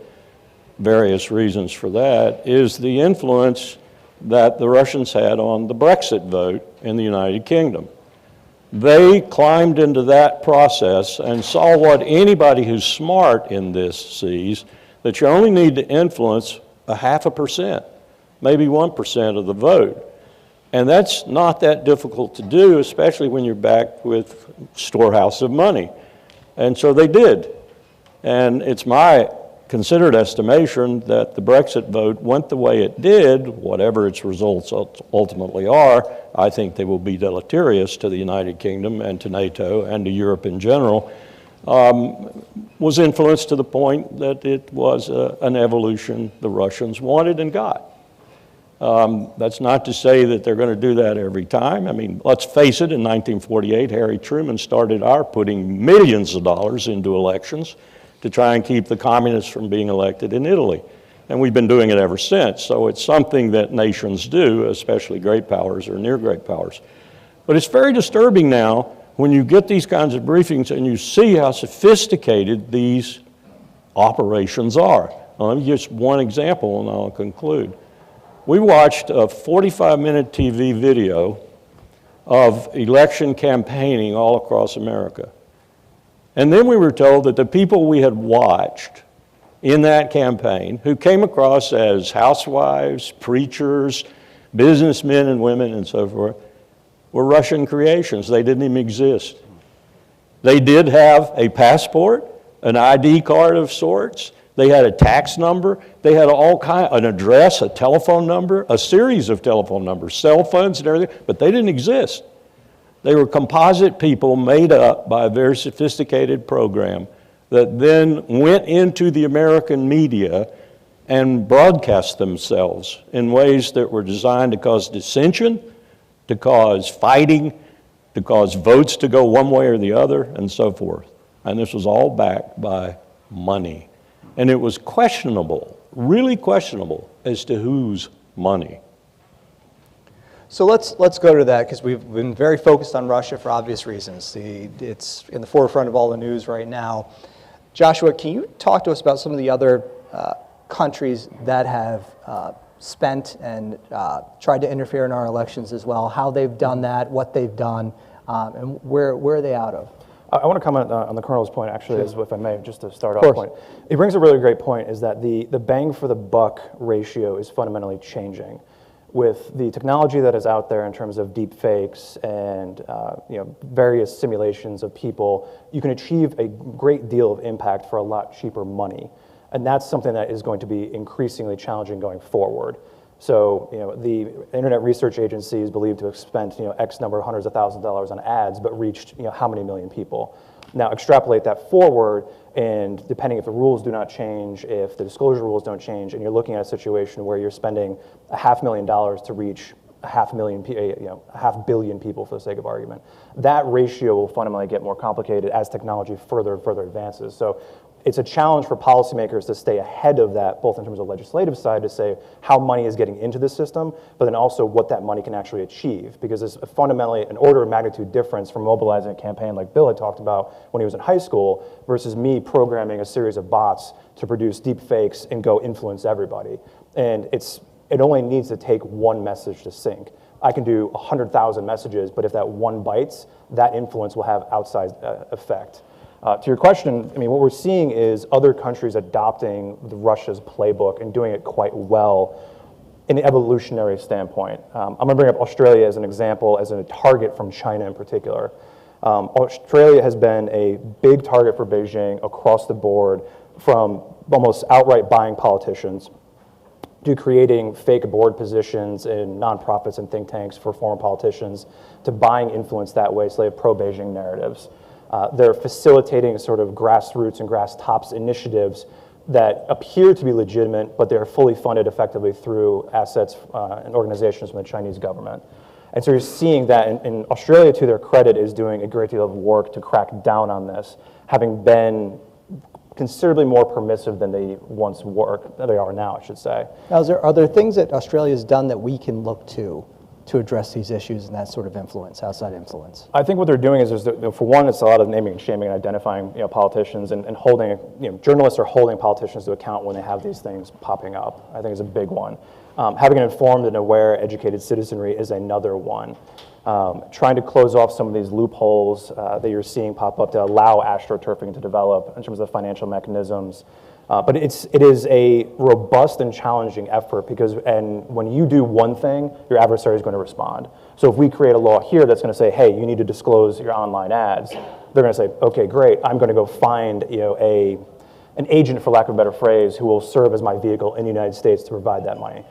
Speaker 7: various reasons for that, is the influence that the Russians had on the Brexit vote in the United Kingdom. They climbed into that process and saw what anybody who's smart in this sees, that you only need to influence 0.5%, maybe 1% of the vote. And that's not that difficult to do, especially when you're backed with storehouse of money. And so they did. And it's my considered estimation that the Brexit vote went the way it did, whatever its results ultimately are. I think they will be deleterious to the United Kingdom and to NATO and to Europe in general, was influenced to the point that it was an evolution the Russians wanted and got. That's not to say that they're going to do that every time. I mean, let's face it, in 1948, Harry Truman started our putting millions of dollars into elections to try and keep the communists from being elected in Italy. And we've been doing it ever since. So it's something that nations do, especially great powers or near great powers. But it's very disturbing now when you get these kinds of briefings and you see how sophisticated these operations are. Now, let me give just one example and I'll conclude. We watched a 45-minute TV video of election campaigning all across America. And then we were told that the people we had watched in that campaign, who came across as housewives, preachers, businessmen and women and so forth, were Russian creations. They didn't even exist. They did have a passport, an ID card of sorts. They had a tax number. They had an address, a telephone number, a series of telephone numbers, cell phones and everything, but they didn't exist. They were composite people made up by a very sophisticated program that then went into the American media and broadcast themselves in ways that were designed to cause dissension, to cause fighting, to cause votes to go one way or the other, and so forth. And this was all backed by money. And it was questionable, really questionable, as to whose money.
Speaker 2: So let's go to that, because we've been very focused on Russia for obvious reasons. It's in the forefront of all the news right now. Joshua, can you talk to us about some of the other countries that have spent and tried to interfere in our elections as well, how they've done that, what they've done, and where are they out of?
Speaker 5: I want to comment on the Colonel's point, actually, if I may, just to start off point. It brings a really great point, is that the bang for the buck ratio is fundamentally changing. With the technology that is out there in terms of deep fakes and various simulations of people, you can achieve a great deal of impact for a lot cheaper money. And that's something that is going to be increasingly challenging going forward. So, the Internet Research Agency is believed to have spent, X number of hundreds of thousands of dollars on ads, but reached, how many million people. Now, extrapolate that forward, and depending if the rules do not change, if the disclosure rules don't change, and you're looking at a situation where you're spending $500,000 to reach a half billion people for the sake of argument, that ratio will fundamentally get more complicated as technology further and further advances. So it's a challenge for policymakers to stay ahead of that, both in terms of legislative side to say how money is getting into the system, but then also what that money can actually achieve. Because there's fundamentally an order of magnitude difference from mobilizing a campaign like Bill had talked about when he was in high school versus me programming a series of bots to produce deep fakes and go influence everybody. And it only needs to take one message to sync. I can do 100,000 messages, but if that one bites, that influence will have outsized effect. To your question, what we're seeing is other countries adopting Russia's playbook and doing it quite well in an evolutionary standpoint. I'm going to bring up Australia as an example, as a target from China in particular. Australia has been a big target for Beijing across the board, from almost outright buying politicians to creating fake board positions in nonprofits and think tanks for foreign politicians, to buying influence that way, so they have pro-Beijing narratives. They're facilitating sort of grassroots and grass tops initiatives that appear to be legitimate, but they're fully funded effectively through assets and organizations from the Chinese government. And so you're seeing that, in Australia, to their credit, is doing a great deal of work to crack down on this, having been considerably more permissive than they once were, than they are now, I should say.
Speaker 2: Now, are there things that Australia's done that we can look to address these issues and that sort of influence, outside influence?
Speaker 5: I think what they're doing is, for one, it's a lot of naming and shaming and identifying politicians and holding, journalists are holding politicians to account when they have these things popping up. I think is a big one. Having an informed and aware, educated citizenry is another one. Trying to close off some of these loopholes that you're seeing pop up to allow astroturfing to develop in terms of financial mechanisms. But it is a robust and challenging effort, because when you do one thing, your adversary is going to respond. So if we create a law here that's going to say, hey, you need to disclose your online ads, they're going to say, okay, great, I'm going to go find an agent, for lack of a better phrase, who will serve as my vehicle in the United States to provide that money.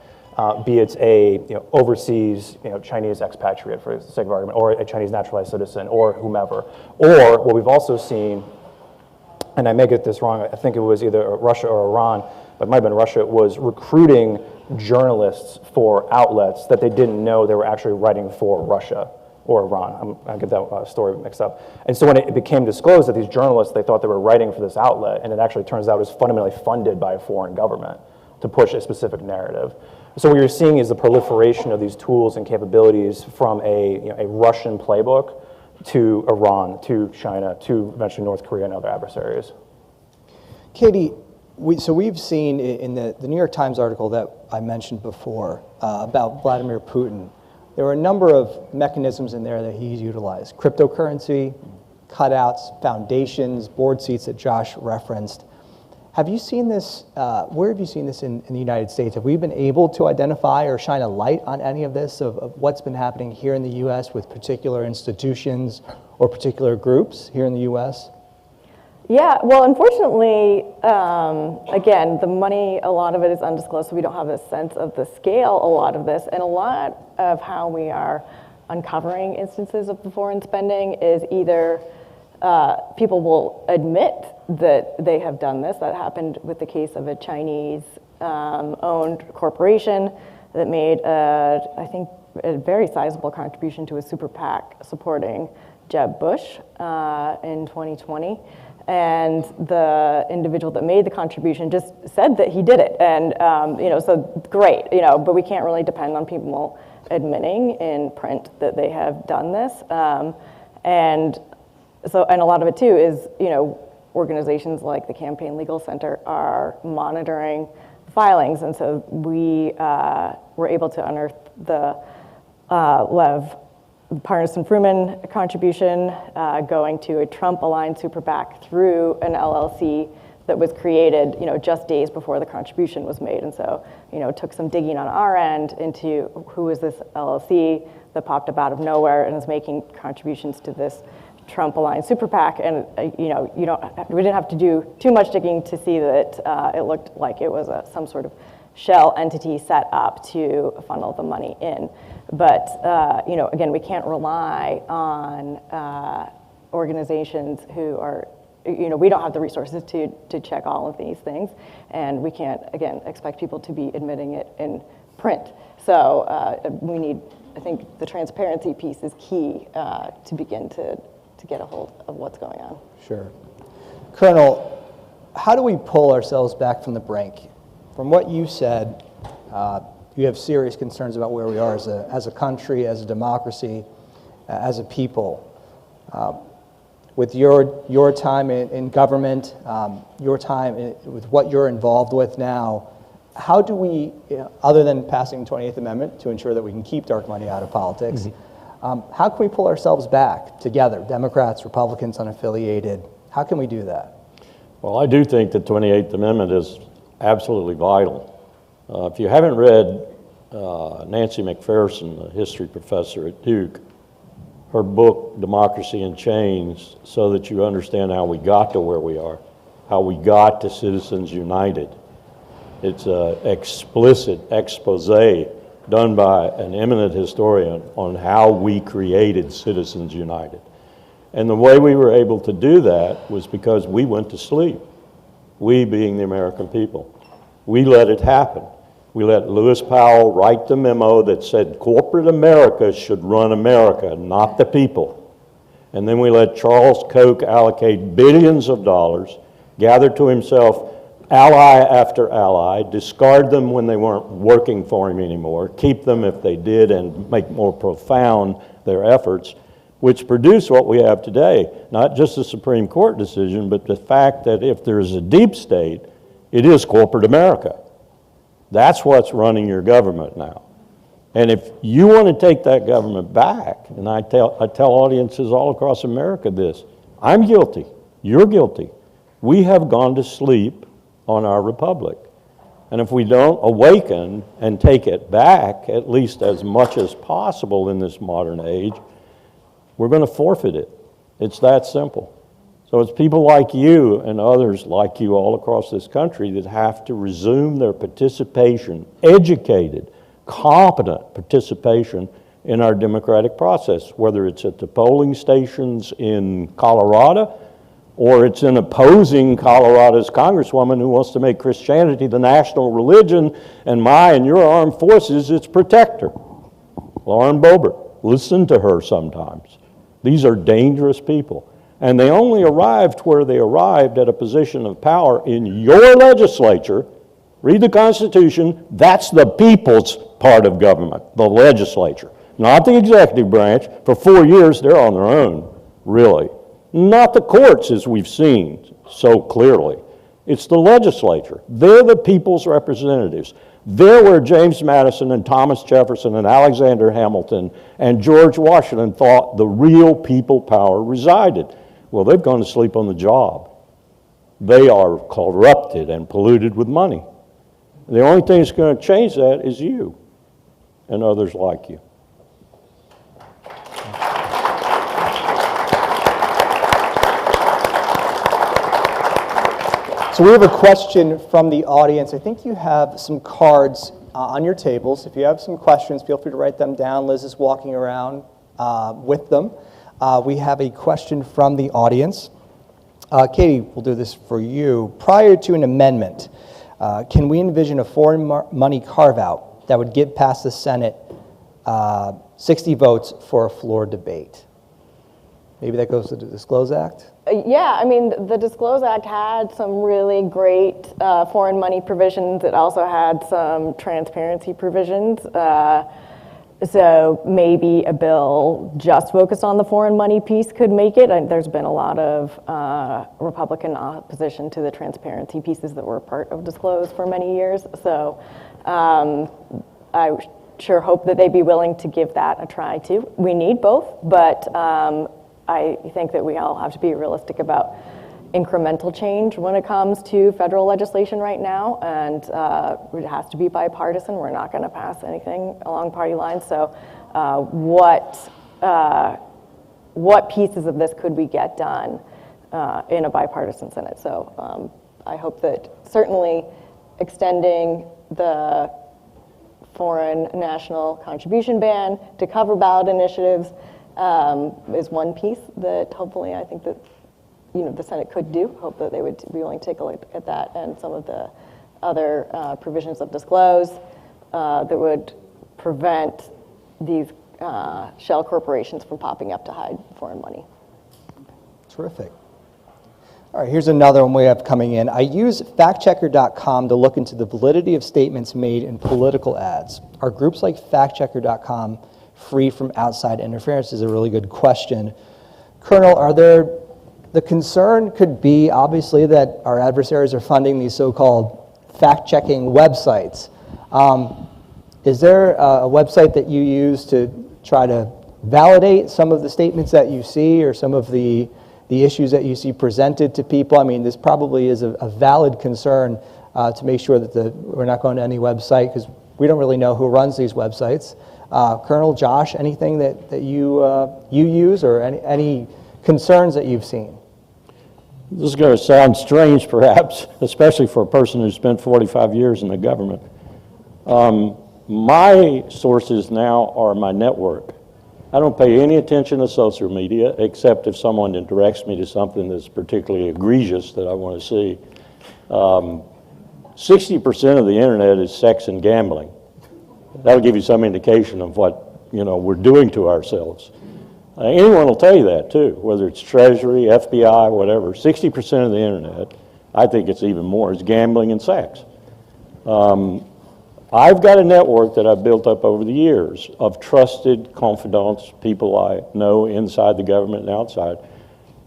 Speaker 5: Be it a overseas Chinese expatriate, for the sake of argument, or a Chinese naturalized citizen, or whomever. Or what we've also seen, and I may get this wrong, I think it was either Russia or Iran, but it might have been Russia, was recruiting journalists for outlets that they didn't know they were actually writing for Russia or Iran. I get that story mixed up. And so when it became disclosed that these journalists, they thought they were writing for this outlet, and it actually turns out it was fundamentally funded by a foreign government to push a specific narrative. So what you're seeing is the proliferation of these tools and capabilities from a Russian playbook to Iran, to China, to eventually North Korea and other adversaries.
Speaker 2: Katie, we've seen in the New York Times article that I mentioned before about Vladimir Putin, there were a number of mechanisms in there that he's utilized. Cryptocurrency, cutouts, foundations, board seats that Josh referenced. Have you seen this, where have you seen this in the United States? Have we been able to identify or shine a light on any of this, of what's been happening here in the U.S. with particular institutions or particular groups here in the U.S.?
Speaker 6: Yeah, well, unfortunately, again, the money, a lot of it is undisclosed, so we don't have a sense of the scale, a lot of this, and a lot of how we are uncovering instances of the foreign spending is either people will admit that they have done this. That happened with the case of a Chinese owned corporation that made, I think, a very sizable contribution to a super PAC supporting Jeb Bush in 2020. And the individual that made the contribution just said that he did it. And, so great, but we can't really depend on people admitting in print that they have done this. And a lot of it too is, organizations like the Campaign Legal Center are monitoring filings. And so we were able to unearth the Lev Partisan Fruman contribution going to a Trump-aligned super PAC through an LLC that was created, just days before the contribution was made. And so, it took some digging on our end into who is this LLC that popped up out of nowhere and is making contributions to this Trump-aligned super PAC. And, we didn't have to do too much digging to see that it looked like it was some sort of shell entity set up to funnel the money in. But, again, we can't rely on organizations who are, we don't have the resources to check all of these things, and we can't, again, expect people to be admitting it in print. So we need, I think the transparency piece is key to begin to get a hold of what's going on.
Speaker 2: Sure. Colonel, how do we pull ourselves back from the brink? From what you said, you have serious concerns about where we are as a country, as a democracy, as a people. With your time in government, your time with what you're involved with now, how do we, other than passing the 28th Amendment to ensure that we can keep dark money out of politics, how can we pull ourselves back together, Democrats, Republicans, unaffiliated? How can we do that?
Speaker 7: Well, I do think the 28th Amendment is absolutely vital. If you haven't read Nancy McPherson, the history professor at Duke, her book, Democracy in Chains, so that you understand how we got to where we are, how we got to Citizens United. It's an explicit expose done by an eminent historian on how we created Citizens United. And the way we were able to do that was because we went to sleep, we being the American people. We let it happen. We let Lewis Powell write the memo that said corporate America should run America, not the people. And then we let Charles Koch allocate billions of dollars, gather to himself ally after ally, discard them when they weren't working for him anymore, keep them if they did, and make more profound their efforts, which produce what we have today. Not just the Supreme Court decision, but the fact that if there's a deep state, it is corporate America. That's what's running your government now. And if you want to take that government back, and I tell audiences all across America this, I'm guilty, you're guilty. We have gone to sleep on our republic. And if we don't awaken and take it back, at least as much as possible in this modern age, we're going to forfeit it. It's that simple. So it's people like you and others like you all across this country that have to resume their participation, educated, competent participation in our democratic process, whether it's at the polling stations in Colorado or it's in opposing Colorado's congresswoman who wants to make Christianity the national religion and my and your armed forces its protector. Lauren Boebert, listen to her sometimes. These are dangerous people. And they only arrived where they arrived at a position of power in your legislature. Read the Constitution. That's the people's part of government, the legislature, not the executive branch. For 4 years, they're on their own, really. Not the courts, as we've seen so clearly. It's the legislature. They're the people's representatives. They're where James Madison and Thomas Jefferson and Alexander Hamilton and George Washington thought the real people power resided. Well, they've gone to sleep on the job. They are corrupted and polluted with money. The only thing that's going to change that is you and others like you.
Speaker 2: So we have a question from the audience. I think you have some cards on your tables. If you have some questions, feel free to write them down. Liz is walking around with them. We have a question from the audience. Katie, we'll do this for you. Prior to an amendment, can we envision a foreign money carve-out that would get past the Senate 60 votes for a floor debate? Maybe that goes to the Disclose Act?
Speaker 6: Yeah, I mean, the Disclose Act had some really great foreign money provisions. It also had some transparency provisions. So maybe a bill just focused on the foreign money piece could make it. And there's been a lot of Republican opposition to the transparency pieces that were part of Disclose for many years. So I sure hope that they'd be willing to give that a try too. We need both, but I think that we all have to be realistic about incremental change when it comes to federal legislation right now, and it has to be bipartisan. We're not going to pass anything along party lines. So what pieces of this could we get done in a bipartisan Senate? So I hope that certainly extending the foreign national contribution ban to cover ballot initiatives is one piece that hopefully I think that the Senate could do. Hope that they would be willing to take a look at that and some of the other provisions of Disclose that would prevent these shell corporations from popping up to hide foreign money.
Speaker 2: Terrific. All right, here's another one we have coming in. I use factchecker.com to look into the validity of statements made in political ads. Are groups like factchecker.com free from outside interference? Is a really good question. Colonel, the concern could be obviously that our adversaries are funding these so-called fact-checking websites. Is there a website that you use to try to validate some of the statements that you see or some of the issues that you see presented to people? I mean, this probably is a valid concern to make sure that we're not going to any website because we don't really know who runs these websites. Colonel Josh, anything that you use or any concerns that you've seen?
Speaker 7: This is going to sound strange, perhaps, especially for a person who spent 45 years in the government. My sources now are my network. I don't pay any attention to social media, except if someone directs me to something that's particularly egregious that I want to see. 60% of the internet is sex and gambling. That'll give you some indication of what we're doing to ourselves. Anyone will tell you that too, whether it's Treasury, FBI, whatever. 60% of the internet, I think it's even more, is gambling and sex. I've got a network that I've built up over the years of trusted confidants, people I know inside the government and outside,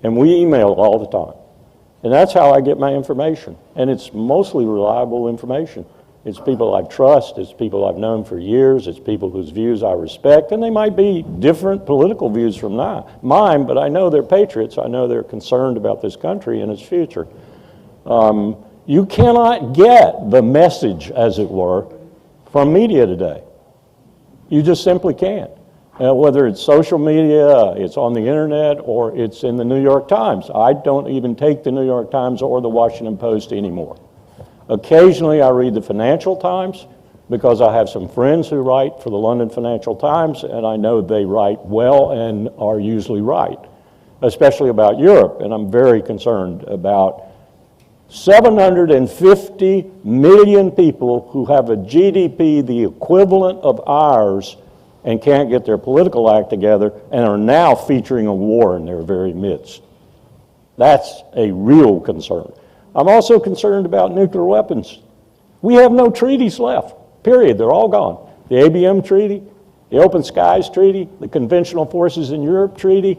Speaker 7: and we email all the time. And that's how I get my information, and it's mostly reliable information. It's people I trust, it's people I've known for years, it's people whose views I respect, and they might be different political views from mine, but I know they're patriots, I know they're concerned about this country and its future. You cannot get the message, as it were, from media today. You just simply can't. Whether it's social media, it's on the internet, or it's in the New York Times. I don't even take the New York Times or the Washington Post anymore. Occasionally I read the Financial Times because I have some friends who write for the London Financial Times, and I know they write well and are usually right, especially about Europe, and I'm very concerned about 750 million people who have a GDP the equivalent of ours and can't get their political act together and are now featuring a war in their very midst. That's a real concern. I'm also concerned about nuclear weapons. We have no treaties left, period. They're all gone. The ABM Treaty, the Open Skies Treaty, the Conventional Forces in Europe Treaty,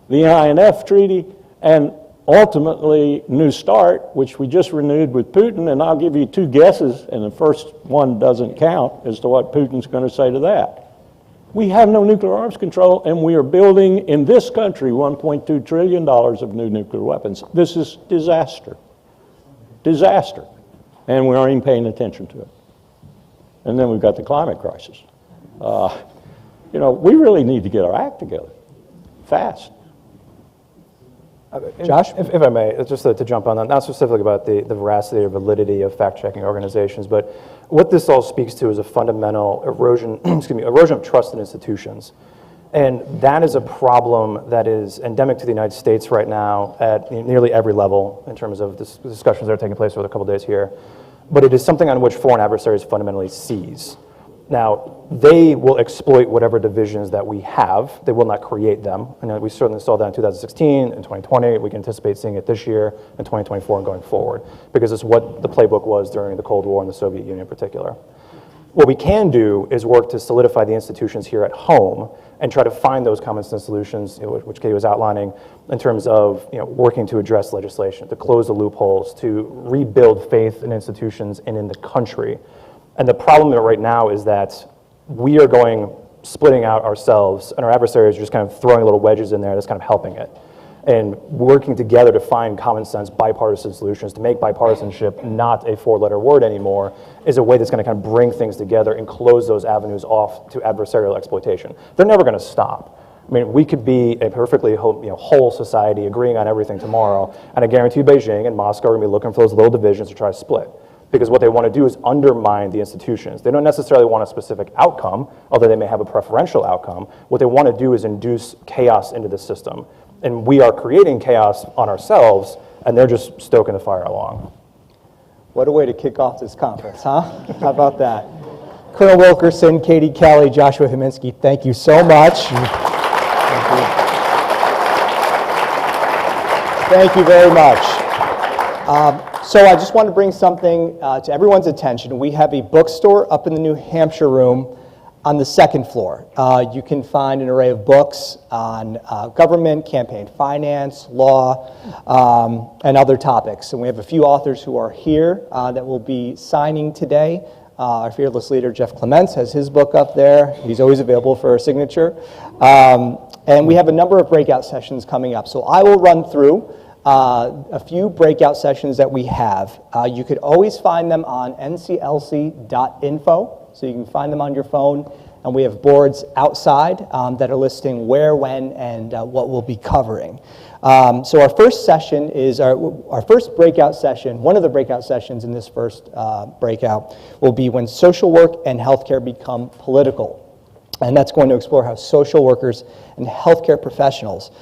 Speaker 7: the INF Treaty, and ultimately New START, which we just renewed with Putin, and I'll give you two guesses, and the first one doesn't count as to what Putin's going to say to that. We have no nuclear arms control, and we are building in this country $1.2 trillion of new nuclear weapons. This is disaster. Disaster. And we aren't even paying attention to it. And then we've got the climate crisis. We really need to get our act together, fast.
Speaker 2: Josh?
Speaker 5: If I may, just to jump on that, not specifically about the veracity or validity of fact-checking organizations, but what this all speaks to is a fundamental erosion of trust in institutions. And that is a problem that is endemic to the United States right now at nearly every level in terms of the discussions that are taking place over the couple of days here. But it is something on which foreign adversaries fundamentally seize. Now, they will exploit whatever divisions that we have. They will not create them. And we certainly saw that in 2016, in 2020. We can anticipate seeing it this year, in 2024, and going forward, because it's what the playbook was during the Cold War and the Soviet Union in particular. What we can do is work to solidify the institutions here at home and try to find those common sense solutions, which Katie was outlining, in terms of working to address legislation, to close the loopholes, to rebuild faith in institutions and in the country. And the problem right now is that we are splitting out ourselves, and our adversaries are just kind of throwing little wedges in there that's kind of helping it. And working together to find common sense bipartisan solutions, to make bipartisanship not a four-letter word anymore, is a way that's going to kind of bring things together and close those avenues off to adversarial exploitation. They're never going to stop. I mean, we could be a perfectly whole society agreeing on everything tomorrow, and I guarantee Beijing and Moscow are going to be looking for those little divisions to try to split. Because what they want to do is undermine the institutions. They don't necessarily want a specific outcome, although they may have a preferential outcome. What they want to do is induce chaos into the system. And we are creating chaos on ourselves, and they're just stoking the fire along.
Speaker 2: What a way to kick off this conference, huh? How about that? Colonel Wilkerson, Katie Kelly, Joshua Himinski, thank you so much. Thank you very much. So I just want to bring something to everyone's attention. We have a bookstore up in the New Hampshire room on the second floor. You can find an array of books on government, campaign finance, law, and other topics. And we have a few authors who are here that will be signing today. Our fearless leader, Jeff Clements, has his book up there. He's always available for a signature. And we have a number of breakout sessions coming up. So I will run through a few breakout sessions that we have. You could always find them on nclc.info. So you can find them on your phone, and we have boards outside that are listing where, when, and what we'll be covering. So our first session is our first breakout session. One of the breakout sessions in this first breakout will be when social work and healthcare become political. And that's going to explore how social workers and healthcare professionals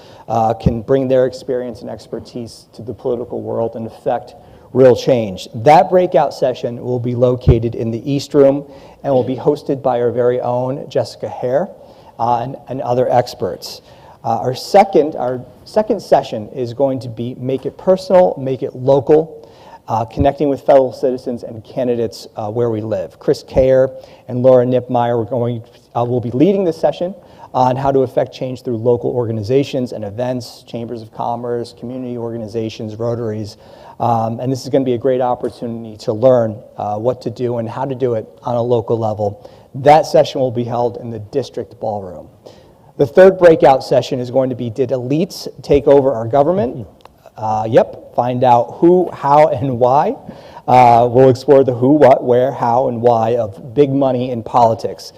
Speaker 2: can bring their experience and expertise to the political world and affect real change. That breakout session will be located in the East Room and will be hosted by our very own Jessica Hare and other experts. Our second session is going to be Make It Personal, Make It Local, connecting with fellow citizens and candidates where we live. Chris Kayer and Laura Nipmeyer will be leading this session on how to affect change through local organizations and events, chambers of commerce, community organizations, Rotaries. And this is going to be a great opportunity to learn what to do and how to do it on a local level. That session will be held in the district ballroom. The third breakout session is going to be Did Elites Take Over Our Government? Find out who, how, and why. We'll explore the who, what, where, how, and why of big money in politics.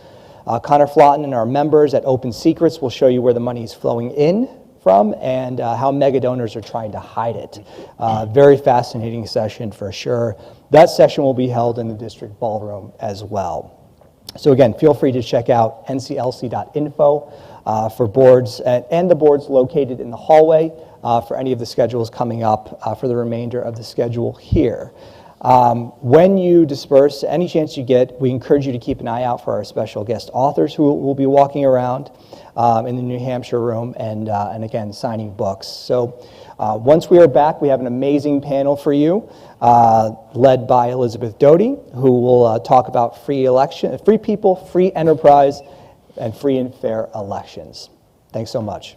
Speaker 2: Connor Flotton and our members at Open Secrets will show you where the money is flowing in from and how mega donors are trying to hide it. Very fascinating session for sure. That session will be held in the district ballroom as well. So again, feel free to check out nclc.info for boards and the boards located in the hallway for any of the schedules coming up for the remainder of the schedule here. When you disperse, any chance you get, we encourage you to keep an eye out for our special guest authors who will be walking around in the New Hampshire room and again, signing books. So once we are back, we have an amazing panel for you, led by Elizabeth Doty, who will talk about free people, free enterprise, and free and fair elections. Thanks so much.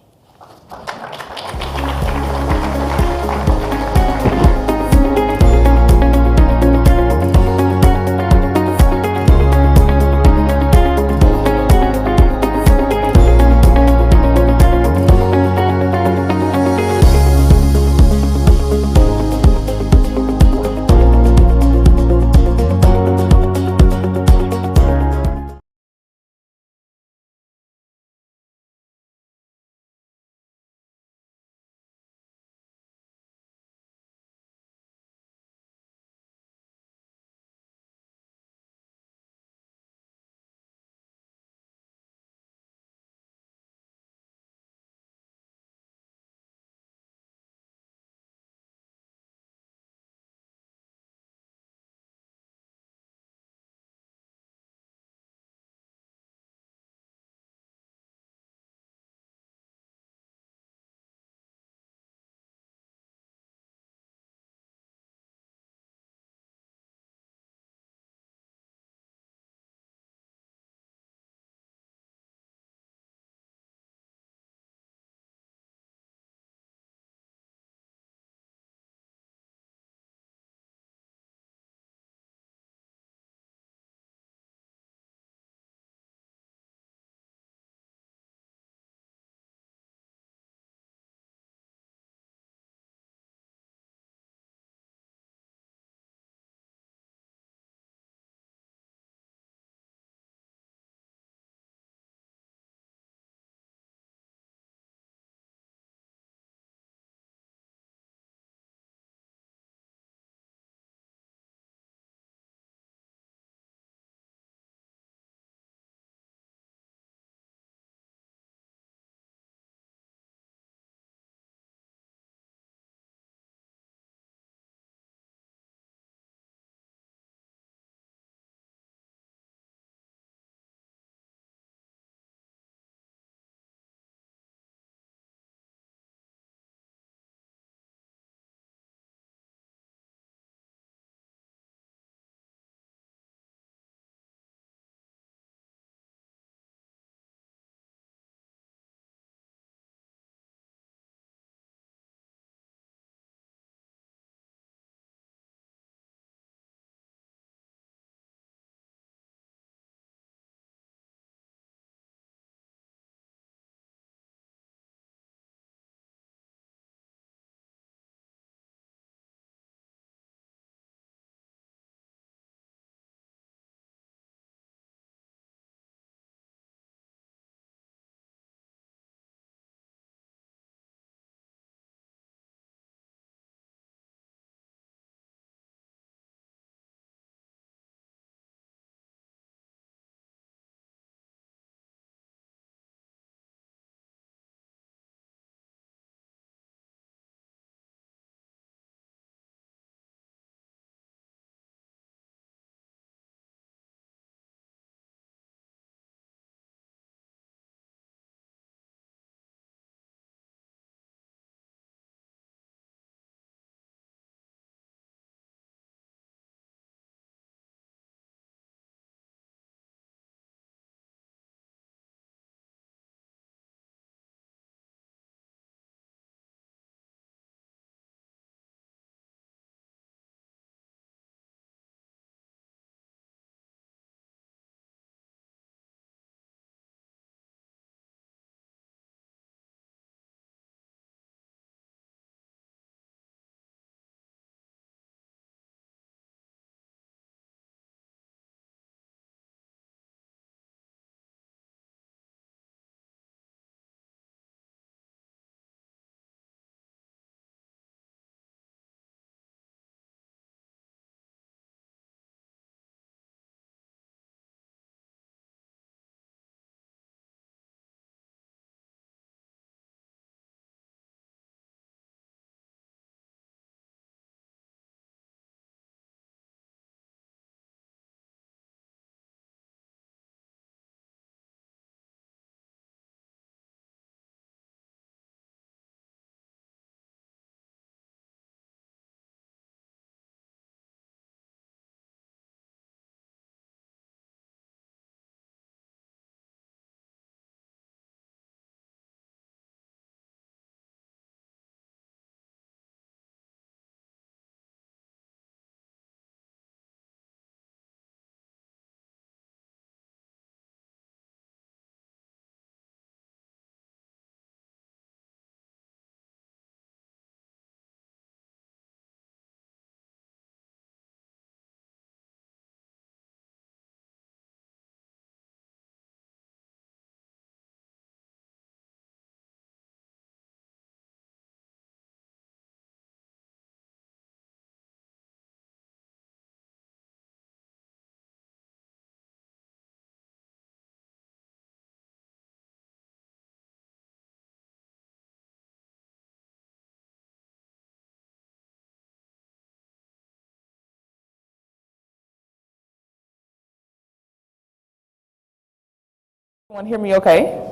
Speaker 3: Everyone hear me okay?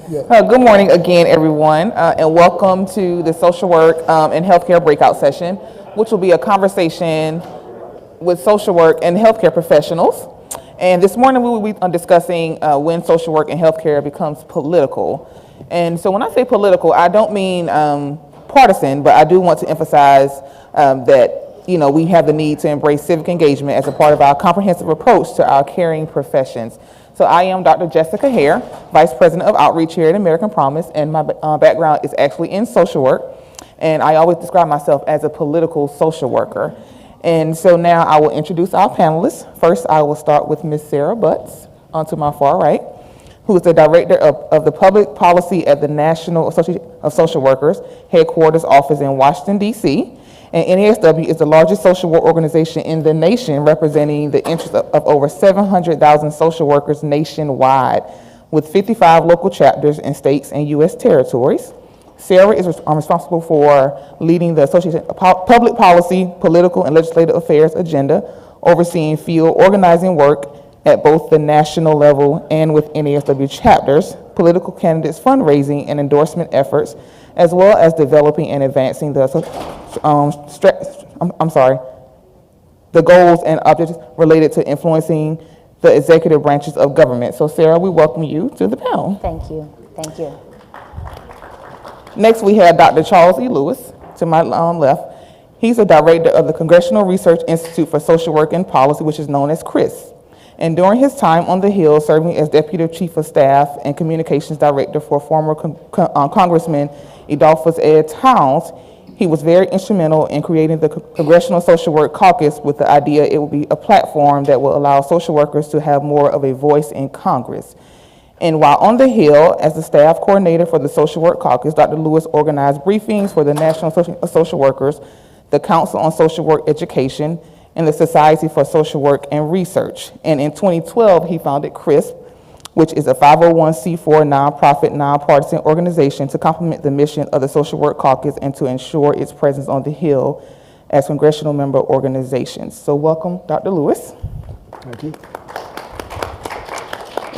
Speaker 3: Good morning again, everyone, and welcome to the social work and healthcare breakout session, which will be a conversation with social work and healthcare professionals. And this morning we will be discussing when social work and healthcare becomes political. And so when I say political, I don't mean partisan, but I do want to emphasize that we have the need to embrace civic engagement as a part of our comprehensive approach to our caring professions. So I am Dr. Jessica Hare, Vice President of Outreach here at American Promise, and my background is actually in social work, and I always describe myself as a political social worker. And so now I will introduce our panelists. First, I will start with Ms. Sarah Butts, onto my far right, who is the Director of the Public Policy at the National Association of Social Workers, headquarters office in Washington, D.C., and NASW is the largest social work organization in the nation, representing the interests of over 700,000 social workers nationwide, with 55 local chapters in states and U.S. territories. Sarah is responsible for leading the Association Public Policy, Political, and Legislative Affairs agenda, overseeing field organizing work at both the national level and with NASW chapters, political candidates fundraising and endorsement efforts, as well as developing and advancing the goals and objectives related to influencing the executive branches of government. So Sarah, we welcome you to the panel.
Speaker 8: Thank you. Thank you.
Speaker 3: Next, we have Dr. Charles E. Lewis, to my left. He's the director of the Congressional Research Institute for Social Work and Policy, which is known as CRIS. And during his time on the Hill, serving as Deputy Chief of Staff and Communications Director for former Congressman Adolphus Ed Towns, he was very instrumental in creating the Congressional Social Work Caucus with the idea it will be a platform that will allow social workers to have more of a voice in Congress. And while on the Hill, as the staff coordinator for the Social Work Caucus, Dr. Lewis organized briefings for the National Association of Social Workers, the Council on Social Work Education, and the Society for Social Work and Research. And in 2012, he founded CRISP, which is a 501c4 nonprofit, nonpartisan organization to complement the mission of the Social Work Caucus and to ensure its presence on the Hill as congressional member organizations. So welcome, Dr. Lewis.
Speaker 2: Thank you.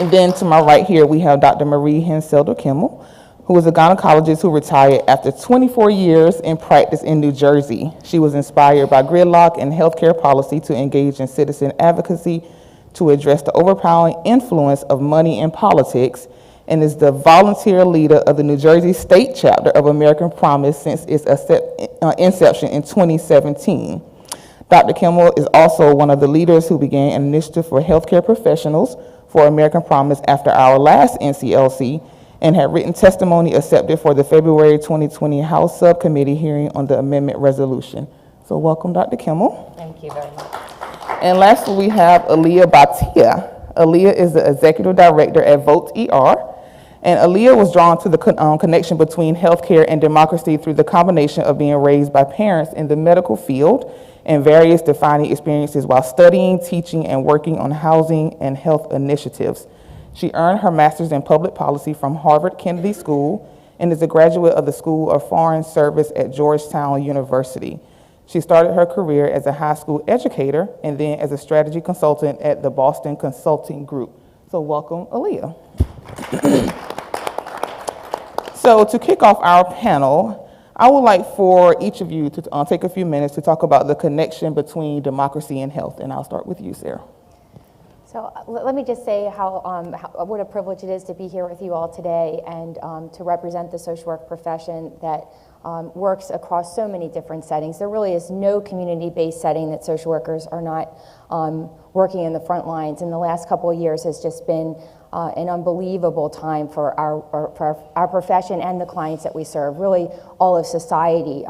Speaker 3: And then to my right here, we have Dr. Marie Henselder-Kimmel, who is a gynecologist who retired after 24 years in practice in New Jersey. She was inspired by gridlock and healthcare policy to engage in citizen advocacy to address the overpowering influence of money in politics, and is the volunteer leader of the New Jersey State Chapter of American Promise since its inception in 2017. Dr. Kimmel is also one of the leaders who began an initiative for healthcare professionals for American Promise after our last NCLC, and had written testimony accepted for the February 2020 House Subcommittee hearing on the amendment resolution. So welcome, Dr. Kimmel.
Speaker 8: Thank you very much.
Speaker 3: And lastly, we have Aaliyah Bhatia. Aaliyah is the Executive Director at Vote ER. And Aaliyah was drawn to the connection between healthcare and democracy through the combination of being raised by parents in the medical field and various defining experiences while studying, teaching, and working on housing and health initiatives. She earned her master's in public policy from Harvard Kennedy School and is a graduate of the School of Foreign Service at Georgetown University. She started her career as a high school educator and then as a strategy consultant at the Boston Consulting Group. So welcome, Aaliyah. So to kick off our panel, I would like for each of you to take a few minutes to talk about the connection between democracy and health. And I'll start with you, Sarah.
Speaker 8: So let me just say what a privilege it is to be here with you all today and to represent the social work profession that works across so many different settings. There really is no community-based setting that social workers are not working in the front lines. And the last couple of years has just been an unbelievable time for our profession and the clients that we serve, really all of society.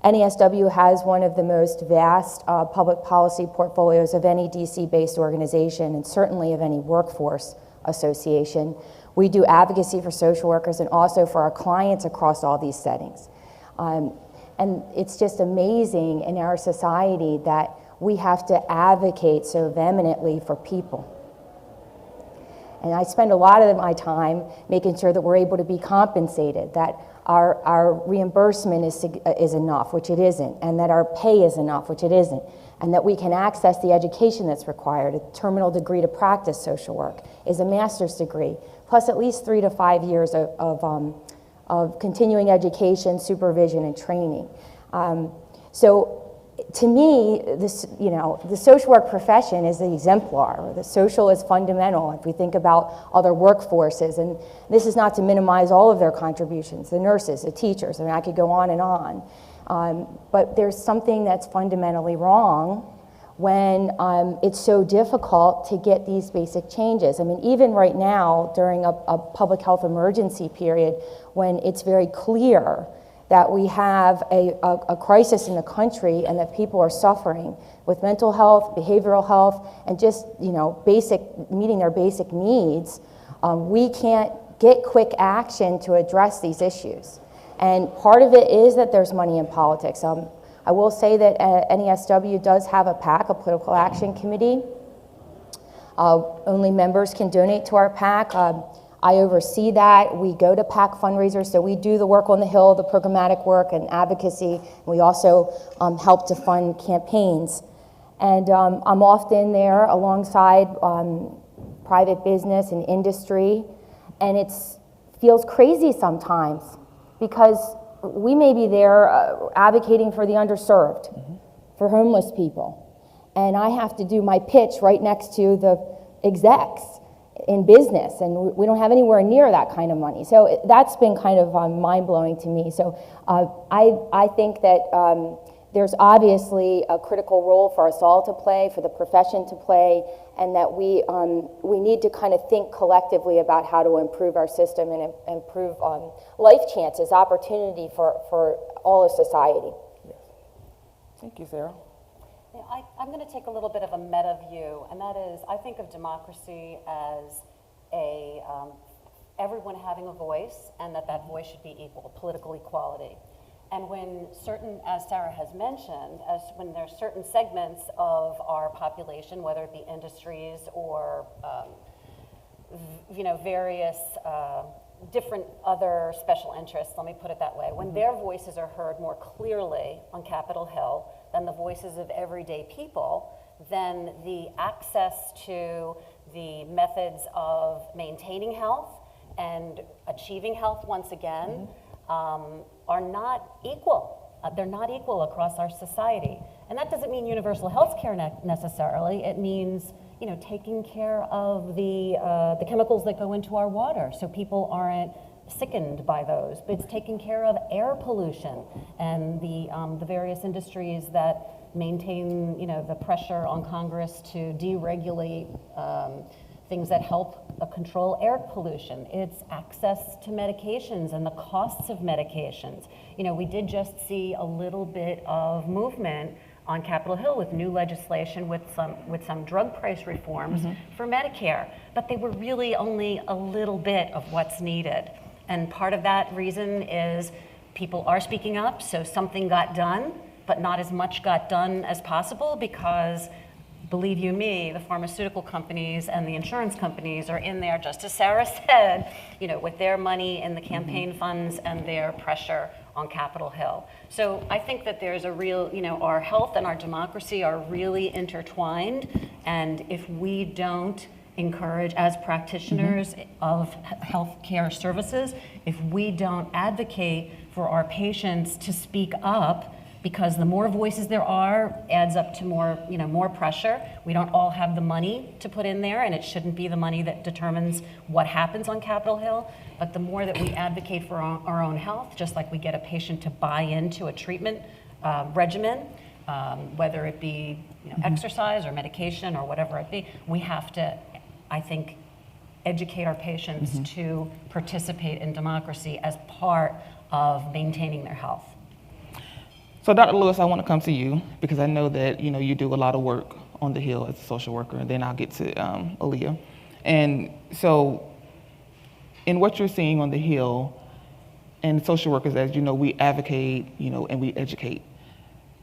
Speaker 8: NASW has one of the most vast public policy portfolios of any DC-based organization, and certainly of any workforce association. We do advocacy for social workers and also for our clients across all these settings. And it's just amazing in our society that we have to advocate so vehemently for people. And I spend a lot of my time making sure that we're able to be compensated, that our reimbursement is enough, which it isn't, and that our pay is enough, which it isn't, and that we can access the education that's required. A terminal degree to practice social work is a master's degree, plus at least 3 to 5 years of continuing education, supervision, and training. So to me, the social work profession is the exemplar. The social is fundamental if we think about other workforces. And this is not to minimize all of their contributions, the nurses, the teachers. I mean, I could go on and on. But there's something that's fundamentally wrong when it's so difficult to get these basic changes. I mean, even right now, during a public health emergency period, when it's very clear that we have a crisis in the country and that people are suffering with mental health, behavioral health, and just meeting their basic needs, we can't get quick action to address these issues. And part of it is that there's money in politics. I will say that NESW does have a PAC, a political action committee. Only members can donate to our PAC. I oversee that. We go to PAC fundraisers, so we do the work on the Hill, the programmatic work and advocacy. We also help to fund campaigns. And I'm often there alongside private business and industry, and it feels crazy sometimes because we may be there advocating for the underserved, for homeless people, and I have to do my pitch right next to the execs in business, and we don't have anywhere near that kind of money. So that's been kind of mind-blowing to me. So I think that there's obviously a critical role for us all to play, for the profession to play, and that we need to kind of think collectively about how to improve our system and improve life chances, opportunity for all of society.
Speaker 3: Thank you, Sarah.
Speaker 9: I'm going to take a little bit of a meta view, and that is, I think of democracy as everyone having a voice, and that voice should be equal, political equality. And when certain, as Sarah has mentioned, when there's certain segments of our population, whether it be industries or various different other special interests, let me put it that way, when their voices are heard more clearly on Capitol Hill than the voices of everyday people, then the access to the methods of maintaining health and achieving health once again are not equal. They're not equal across our society. And that doesn't mean universal health care necessarily. It means taking care of the chemicals that go into our water so people aren't sickened by those. But it's taking care of air pollution and the various industries that maintain the pressure on Congress to deregulate things that help control air pollution. It's access to medications and the costs of medications. We did just see a little bit of movement on Capitol Hill with new legislation with some drug price reforms for Medicare, but they were really only a little bit of what's needed. And part of that reason is people are speaking up, so something got done, but not as much got done as possible because, believe you me, the pharmaceutical companies and the insurance companies are in there, just as Sarah said, with their money in the campaign funds and their pressure on Capitol Hill. So I think that there's a real, our health and our democracy are really intertwined, and if we don't encourage, as practitioners of healthcare services, if we don't advocate for our patients to speak up, because the more voices there are adds up to more pressure. We don't all have the money to put in there, and it shouldn't be the money that determines what happens on Capitol Hill. But the more that we advocate for our own health, just like we get a patient to buy into a treatment regimen, whether it be exercise or medication or whatever it be, we have to, I think, educate our patients to participate in democracy as part of maintaining their health.
Speaker 3: So Dr. Lewis, I want to come to you because I know that you do a lot of work on the Hill as a social worker, and then I'll get to Aaliyah. And so in what you're seeing on the Hill, and social workers, as you know, we advocate, and we educate.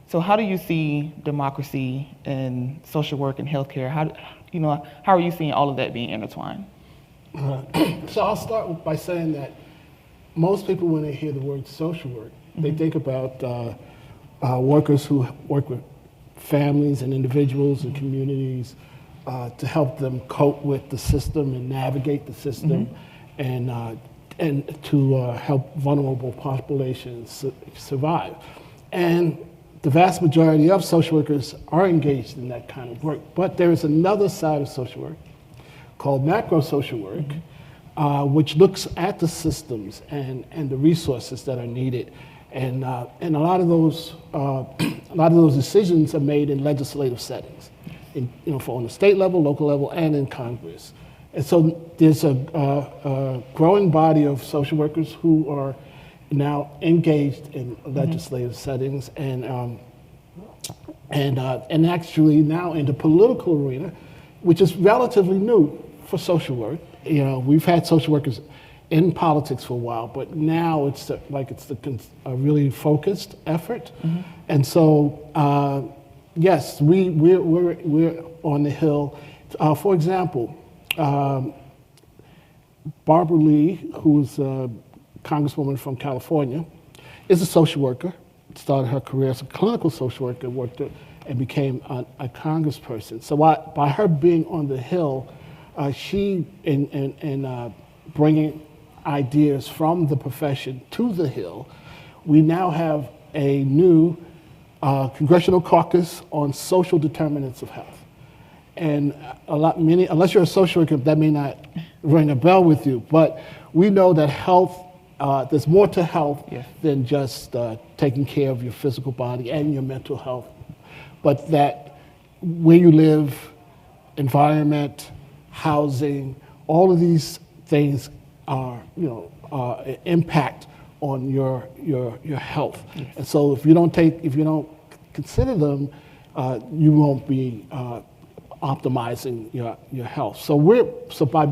Speaker 3: So how do you see democracy and social work and healthcare? How are you seeing all of that being intertwined?
Speaker 10: So I'll start by saying that most people, when they hear the word social work, they think about workers who work with families and individuals and communities to help them cope with the system and navigate the system, and to help vulnerable populations survive. And the vast majority of social workers are engaged in that kind of work. But there is another side of social work called macro social work, which looks at the systems and the resources that are needed. And a lot of those decisions are made in legislative settings, on the state level, local level, and in Congress. And so there's a growing body of social workers who are now engaged in legislative settings and actually now in the political arena, which is relatively new for social work. We've had social workers in politics for a while, but now it's a really focused effort. And so, yes, we're on the Hill. For example, Barbara Lee, who's a congresswoman from California, is a social worker. Started her career as a clinical social worker, worked and became a congressperson. So by her being on the Hill, she in bringing ideas from the profession to the Hill, we now have a new congressional caucus on social determinants of health. And unless you're a social worker, that may not ring a bell with you, but we know that health, there's more to health than just taking care of your physical body and your mental health, but that where you live, environment, housing, all of these things are, impact on your health. And so if you don't consider them, you won't be optimizing your health. So by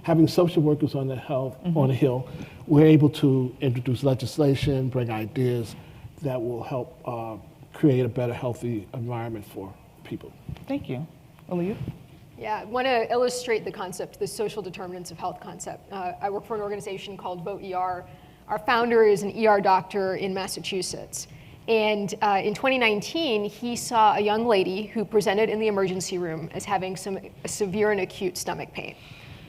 Speaker 10: having social workers on the Hill, we're able to introduce legislation, bring ideas that will help create a better, healthy environment for people.
Speaker 3: Thank you. Aaliyah?
Speaker 11: Yeah, I want to illustrate the concept, the social determinants of health concept. I work for an organization called Vote ER. Our founder is an ER doctor in Massachusetts. And in 2019, he saw a young lady who presented in the emergency room as having some severe and acute stomach pain.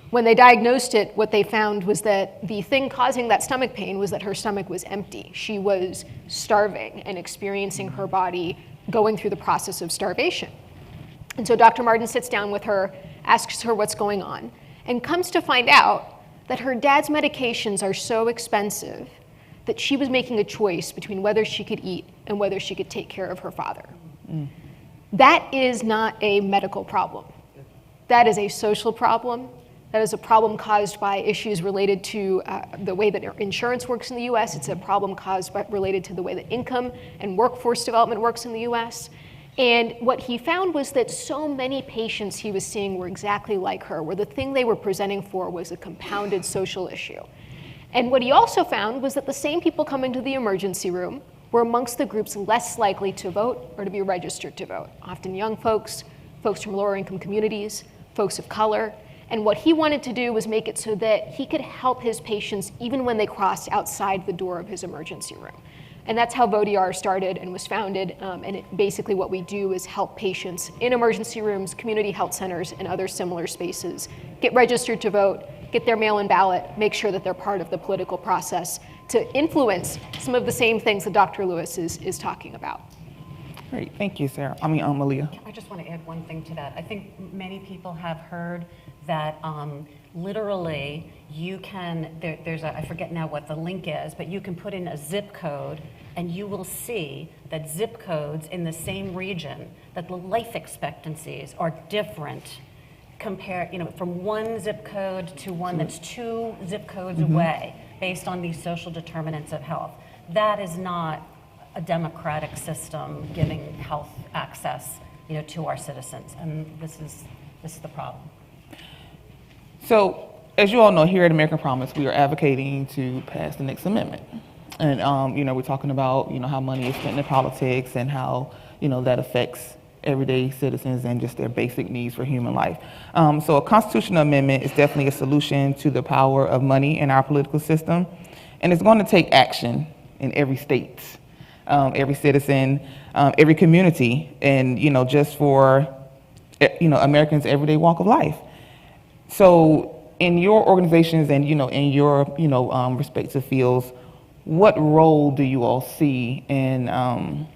Speaker 11: When they diagnosed it, what they found was that the thing causing that stomach pain was that her stomach was empty. She was starving and experiencing her body going through the process of starvation. And so Dr. Martin sits down with her, asks her what's going on, and comes to find out that her dad's medications are so expensive that she was making a choice between whether she could eat and whether she could take care of her father. That is not a medical problem. That is a social problem. That is a problem caused by issues related to the way that insurance works in the US. It's a problem related to the way that income and workforce development works in the US. And what he found was that so many patients he was seeing were exactly like her, where the thing they were presenting for was a compounded social issue. And what he also found was that the same people coming to the emergency room were amongst the groups less likely to vote or to be registered to vote. Often young folks, folks from lower income communities, folks of color. And what he wanted to do was make it so that he could help his patients even when they crossed outside the door of his emergency room. And that's how Vote ER started and was founded. Basically what we do is help patients in emergency rooms, community health centers, and other similar spaces get registered to vote, get their mail-in ballot, make sure that they're part of the political process to influence some of the same things that Dr. Lewis is talking about.
Speaker 3: Great, thank you, Sarah. Malia.
Speaker 9: I just want to add one thing to that. I think many people have heard that literally you can, there's I forget now what the link is, but you can put in a zip code and you will see that zip codes in the same region, that the life expectancies are different from one zip code to one that's 2 zip codes away based on these social determinants of health. That is not a democratic system giving health access to our citizens, and this is the problem.
Speaker 3: So, as you all know, here at American Promise, we are advocating to pass the next amendment. And, we're talking about, how money is spent in politics and how, that affects everyday citizens and just their basic needs for human life. So a constitutional amendment is definitely a solution to the power of money in our political system. And it's going to take action in every state, every citizen, every community, and, just for, Americans' everyday walk of life. So in your organizations and, in your, respective fields, what role do you all see in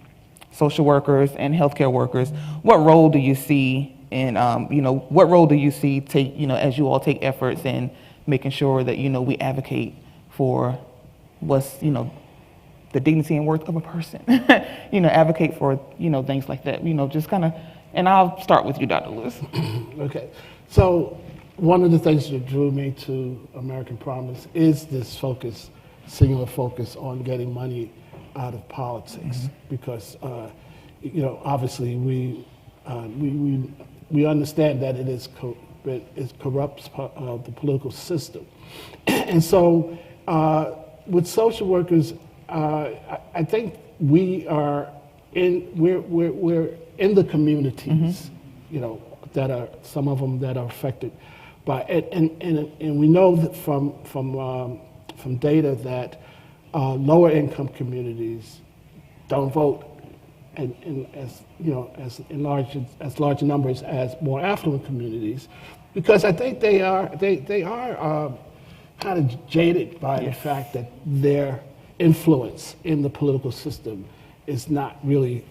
Speaker 3: social workers and healthcare workers? What role do you see in, what role do you see take, as you all take efforts in making sure that, we advocate for what's, the dignity and worth of a person, advocate for, things like that, just kind of, and I'll start with you, Dr. Lewis.
Speaker 10: Okay, so one of the things that drew me to American Promise is this focus, singular focus on getting money out of politics, because, obviously we understand that it corrupts the political system. And so with social workers, I think we're in the communities, that are, some of them that are affected by it, and we know that from data that lower income communities don't vote as large numbers as more affluent communities, because I think they are kind of jaded by the fact that their influence in the political system is not really,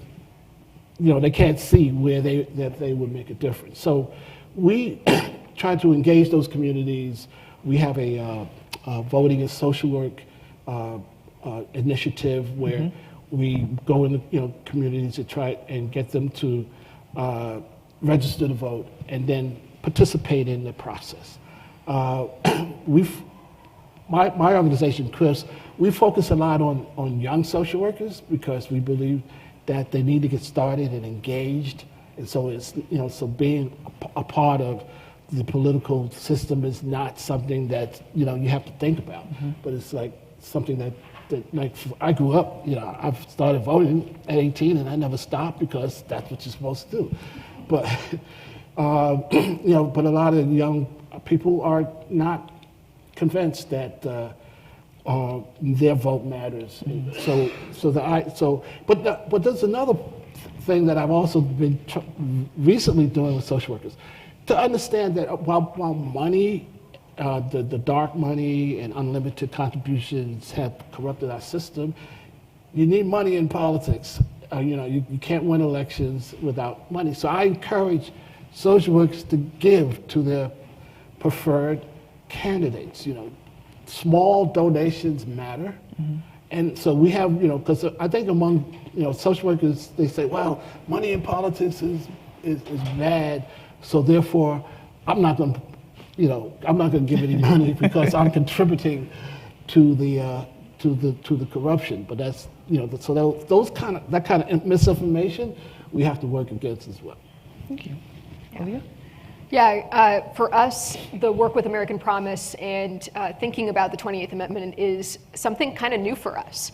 Speaker 10: they can't see where that they would make a difference. So we try to engage those communities. We have a voting and social work initiative where we go into communities to try and get them to register to vote and then participate in the process. My organization, Chris, we focus a lot on young social workers because we believe that they need to get started and engaged, and so it's so being a part of the political system is not something that you have to think about, but it's like something that like I grew up, I've started voting at 18 and I never stopped because that's what you're supposed to do, but but a lot of young people are not convinced that their vote matters. But there's another thing that I've also been recently doing with social workers, to understand that while money, the dark money and unlimited contributions have corrupted our system, you need money in politics. You can't win elections without money. So I encourage social workers to give to their preferred candidates. Small donations matter. And so we have, because I think among, social workers, they say, well, money in politics is bad, so therefore I'm not going to, I'm not going to give any money because I'm contributing to the corruption. But that's, so that kind of misinformation we have to work against as well.
Speaker 3: Thank you. Olivia?
Speaker 11: Yeah, for us, the work with American Promise and thinking about the 28th Amendment is something kind of new for us.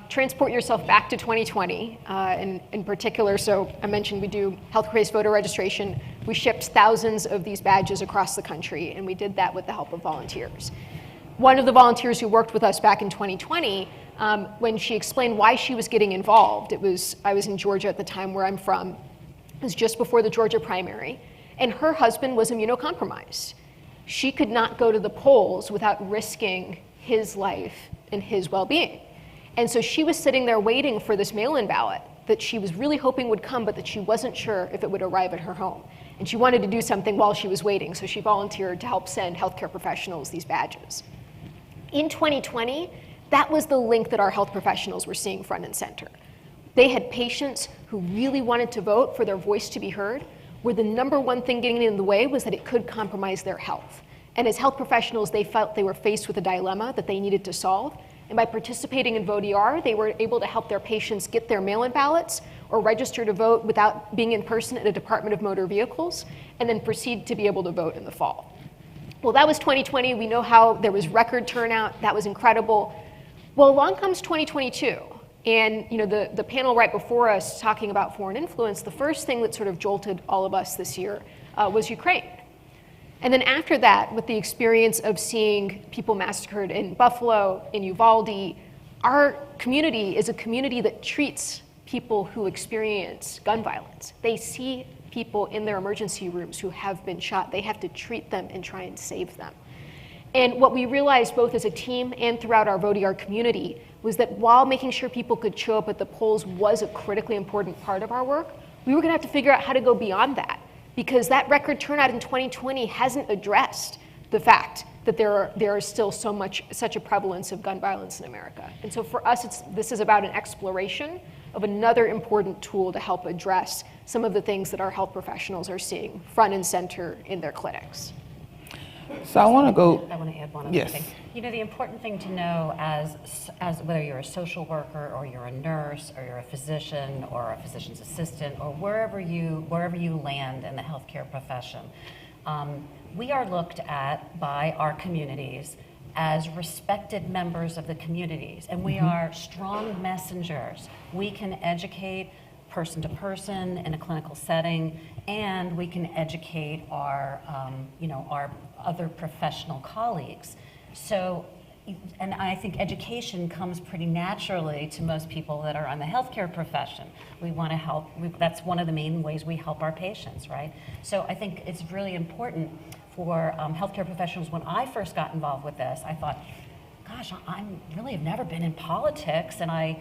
Speaker 11: Transport yourself back to 2020, and in particular, so I mentioned we do health-based voter registration. We shipped thousands of these badges across the country, and we did that with the help of volunteers. One of the volunteers who worked with us back in 2020, when she explained why she was getting involved, I was in Georgia at the time, where I'm from. It was just before the Georgia primary. And her husband was immunocompromised. She could not go to the polls without risking his life and his well-being. And so she was sitting there waiting for this mail-in ballot that she was really hoping would come, but that she wasn't sure if it would arrive at her home. And she wanted to do something while she was waiting, so she volunteered to help send healthcare professionals these badges. In 2020, that was the link that our health professionals were seeing front and center. They had patients who really wanted to vote for their voice to be heard, where the number one thing getting in the way was that it could compromise their health. And as health professionals, they felt they were faced with a dilemma that they needed to solve. And by participating in VoteER, they were able to help their patients get their mail-in ballots or register to vote without being in person at a Department of Motor Vehicles, and then proceed to be able to vote in the fall. Well, that was 2020. We know how there was record turnout. That was incredible. Well, along comes 2022. And the panel right before us talking about foreign influence, the first thing that sort of jolted all of us this year was Ukraine. And then after that, with the experience of seeing people massacred in Buffalo, in Uvalde, our community is a community that treats people who experience gun violence. They see people in their emergency rooms who have been shot. They have to treat them and try and save them. And what we realized both as a team and throughout our VOTER community was that while making sure people could show up at the polls was a critically important part of our work, we were gonna have to figure out how to go beyond that, because that record turnout in 2020 hasn't addressed the fact that there is still such a prevalence of gun violence in America. And so for us, this is about an exploration of another important tool to help address some of the things that our health professionals are seeing front and center in their clinics.
Speaker 3: So I want to
Speaker 9: add one other thing. You know, the important thing to know as whether you're a social worker or you're a nurse or you're a physician or a physician's assistant or wherever you land in the healthcare profession, we are looked at by our communities as respected members of the communities, and we are strong messengers. We can educate person to person in a clinical setting, and we can educate our other professional colleagues. So, and I think education comes pretty naturally to most people that are in the healthcare profession. We want to help, that's one of the main ways we help our patients, right? So I think it's really important for healthcare professionals. When I first got involved with this, I thought, gosh, I really have never been in politics, and who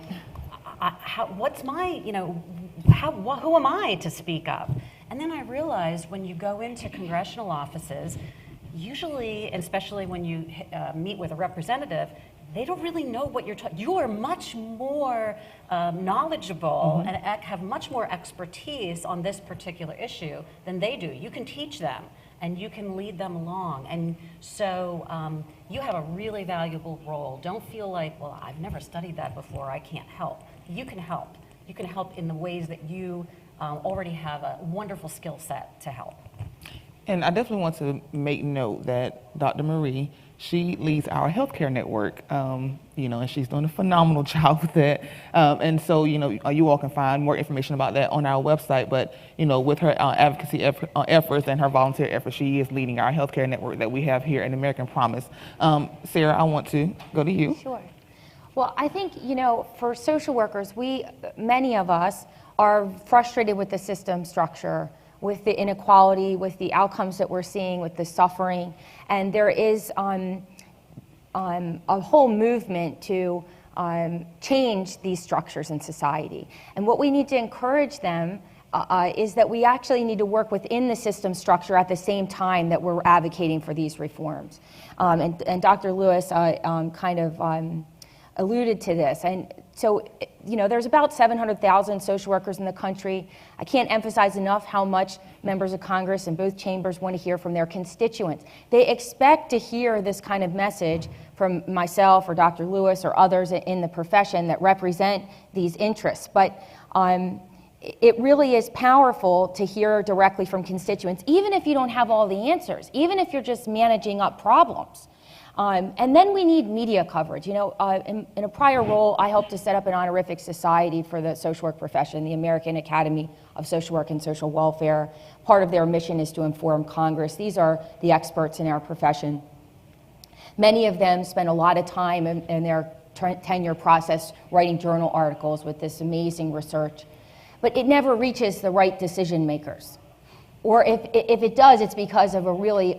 Speaker 9: am I to speak up? And then I realized when you go into congressional offices, usually, especially when you meet with a representative, they don't really know what you're talking. You are much more knowledgeable and have much more expertise on this particular issue than they do. You can teach them and you can lead them along. And so you have a really valuable role. Don't feel like, well, I've never studied that before, I can't help. You can help. You can help in the ways that you already have a wonderful skill set to help.
Speaker 3: And I definitely want to make note that Dr. Marie, she leads our healthcare network, and she's doing a phenomenal job with that. And so, you all can find more information about that on our website. But, with her advocacy efforts and her volunteer efforts, she is leading our healthcare network that we have here in American Promise. Sarah, I want to go to you.
Speaker 8: Sure. Well, I think, for social workers, many of us are frustrated with the system structure, with the inequality, with the outcomes that we're seeing, with the suffering. And there is a whole movement to change these structures in society. And what we need to encourage them is that we actually need to work within the system structure at the same time that we're advocating for these reforms. And Dr. Lewis kind of alluded to this. And so, there's about 700,000 social workers in the country. I can't emphasize enough how much members of Congress in both chambers want to hear from their constituents. They expect to hear this kind of message from myself or Dr. Lewis or others in the profession that represent these interests. But it really is powerful to hear directly from constituents, even if you don't have all the answers, even if you're just managing up problems. And then we need media coverage. In a prior role, I helped to set up an honorific society for the social work profession, the American Academy of Social Work and Social Welfare. Part of their mission is to inform Congress. These are the experts in our profession. Many of them spend a lot of time in their tenure process writing journal articles with this amazing research. But it never reaches the right decision makers. Or if it does, it's because of a really,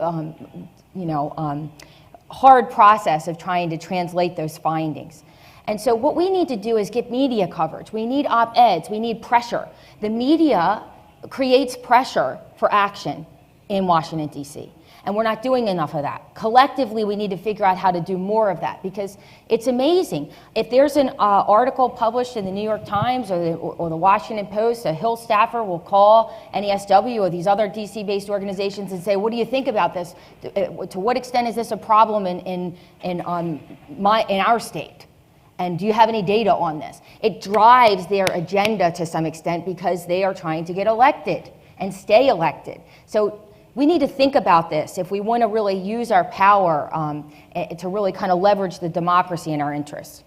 Speaker 8: hard process of trying to translate those findings. And so what we need to do is get media coverage. We need op-eds, we need pressure. The media creates pressure for action in Washington, D.C. And we're not doing enough of that. Collectively, we need to figure out how to do more of that, because it's amazing. If there's an article published in the New York Times or the Washington Post, a Hill staffer will call NESW or these other DC-based organizations and say, what do you think about this? To what extent is this a problem in our state? And do you have any data on this? It drives their agenda to some extent because they are trying to get elected and stay elected. So we need to think about this if we want to really use our power to really kind of leverage the democracy in our interests.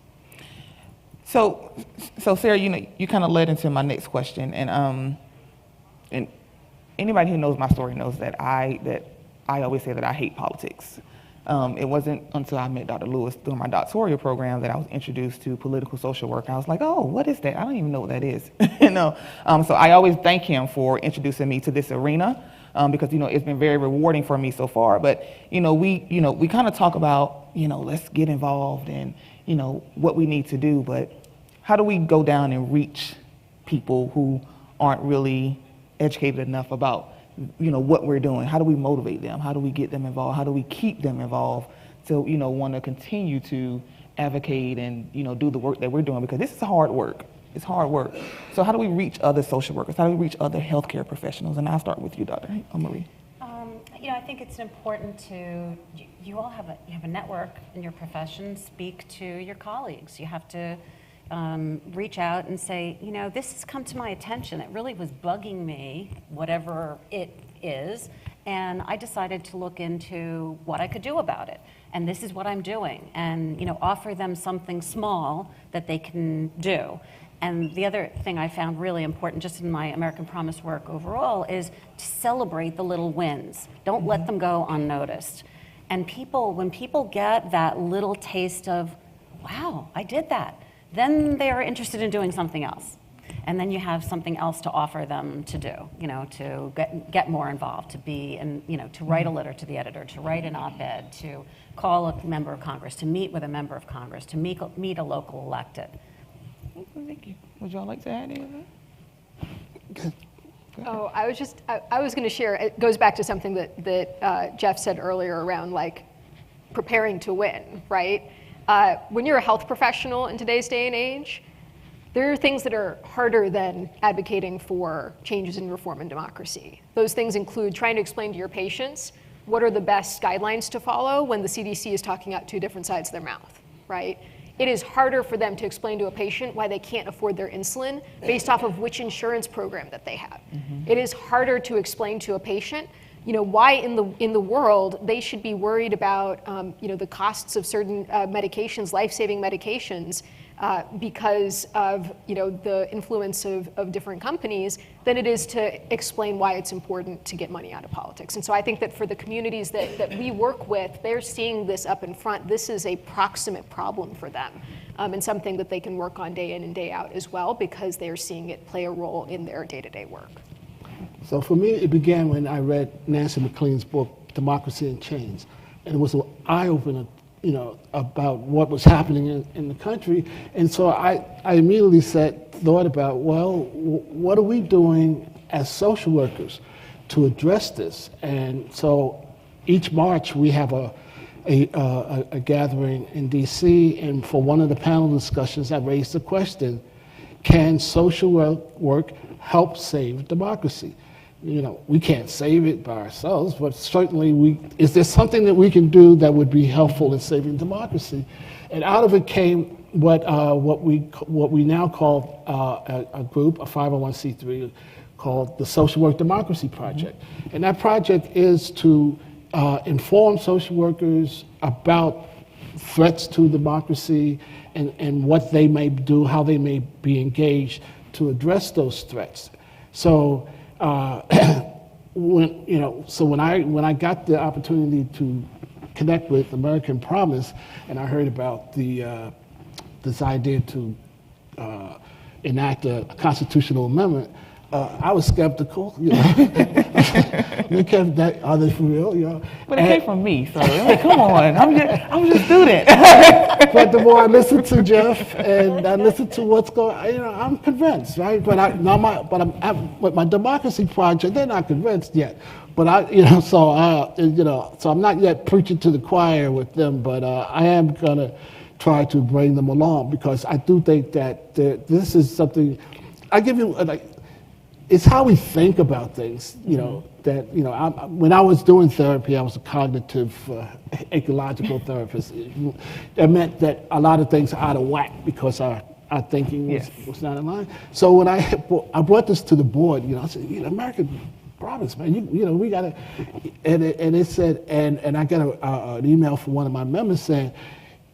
Speaker 3: So Sarah, you kind of led into my next question, and anybody who knows my story knows that I always say that I hate politics. It wasn't until I met Dr. Lewis during my doctoral program that I was introduced to political social work. I was like, oh, what is that? I don't even know what that is. So I always thank him for introducing me to this arena because it's been very rewarding for me so far. But we kind of talk about let's get involved and what we need to do, but how do we go down and reach people who aren't really educated enough about what we're doing? How do we motivate them? How do we get them involved? How do we keep them involved to want to continue to advocate and do the work that we're doing, because this is hard work. It's hard work. So how do we reach other social workers? How do we reach other healthcare professionals? And I'll start with you, Dr. Marie.
Speaker 9: I think it's important to, you all have a network in your profession. Speak to your colleagues. You have to reach out and say, this has come to my attention. It really was bugging me, whatever it is, and I decided to look into what I could do about it. And this is what I'm doing. And offer them something small that they can do. And the other thing I found really important, just in my American Promise work overall, is to celebrate the little wins. Don't let them go unnoticed. And when people get that little taste of, wow, I did that, then they're interested in doing something else. And then you have something else to offer them to do, to get more involved, to be, and to write a letter to the editor, to write an op-ed, to call a member of Congress, to meet with a member of Congress, to meet a local elected.
Speaker 3: Thank you. Would y'all like to add anything?
Speaker 11: Oh, I was going to share, it goes back to something that Jeff said earlier around preparing to win, right? When you're a health professional in today's day and age, there are things that are harder than advocating for changes in reform and democracy. Those things include trying to explain to your patients what are the best guidelines to follow when the CDC is talking out two different sides of their mouth, right? It is harder for them to explain to a patient why they can't afford their insulin based off of which insurance program that they have. Mm-hmm. It is harder to explain to a patient why in the world they should be worried about the costs of certain medications, life-saving medications, because of the influence of different companies, than it is to explain why it's important to get money out of politics. And so I think that for the communities that we work with, they're seeing this up in front. This is a proximate problem for them, and something that they can work on day in and day out as well, because they're seeing it play a role in their day-to-day work.
Speaker 10: So for me, it began when I read Nancy MacLean's book, Democracy in Chains. And it was an eye-opener, about what was happening in the country. And so I immediately thought about, well, what are we doing as social workers to address this? And so each March we have a gathering in D.C., and for one of the panel discussions, I raised the question, can social work help save democracy? We can't save it by ourselves, but certainly is there something that we can do that would be helpful in saving democracy? And out of it came what we now call a group, a 501c3, called the Social Work Democracy Project. And that project is to inform social workers about threats to democracy and what they may do, how they may be engaged to address those threats. So when I got the opportunity to connect with American Promise, and I heard about this idea to enact a constitutional amendment, I was skeptical. Are they for real?
Speaker 3: But it came from me, so come on, I'm just a student.
Speaker 10: But the more I listen to Jeff and I listen to what's going on, I'm convinced, right? But my democracy project, they're not convinced yet. But so I'm not yet preaching to the choir with them, but I am gonna try to bring them along, because I do think that this is something. I give you it's how we think about things, when I was doing therapy, I was a cognitive ecological therapist. It meant that a lot of things are out of whack because our thinking was not in line. So when I brought this to the board, I said, American Promise, man, we gotta, and it said, and I got an email from one of my members saying,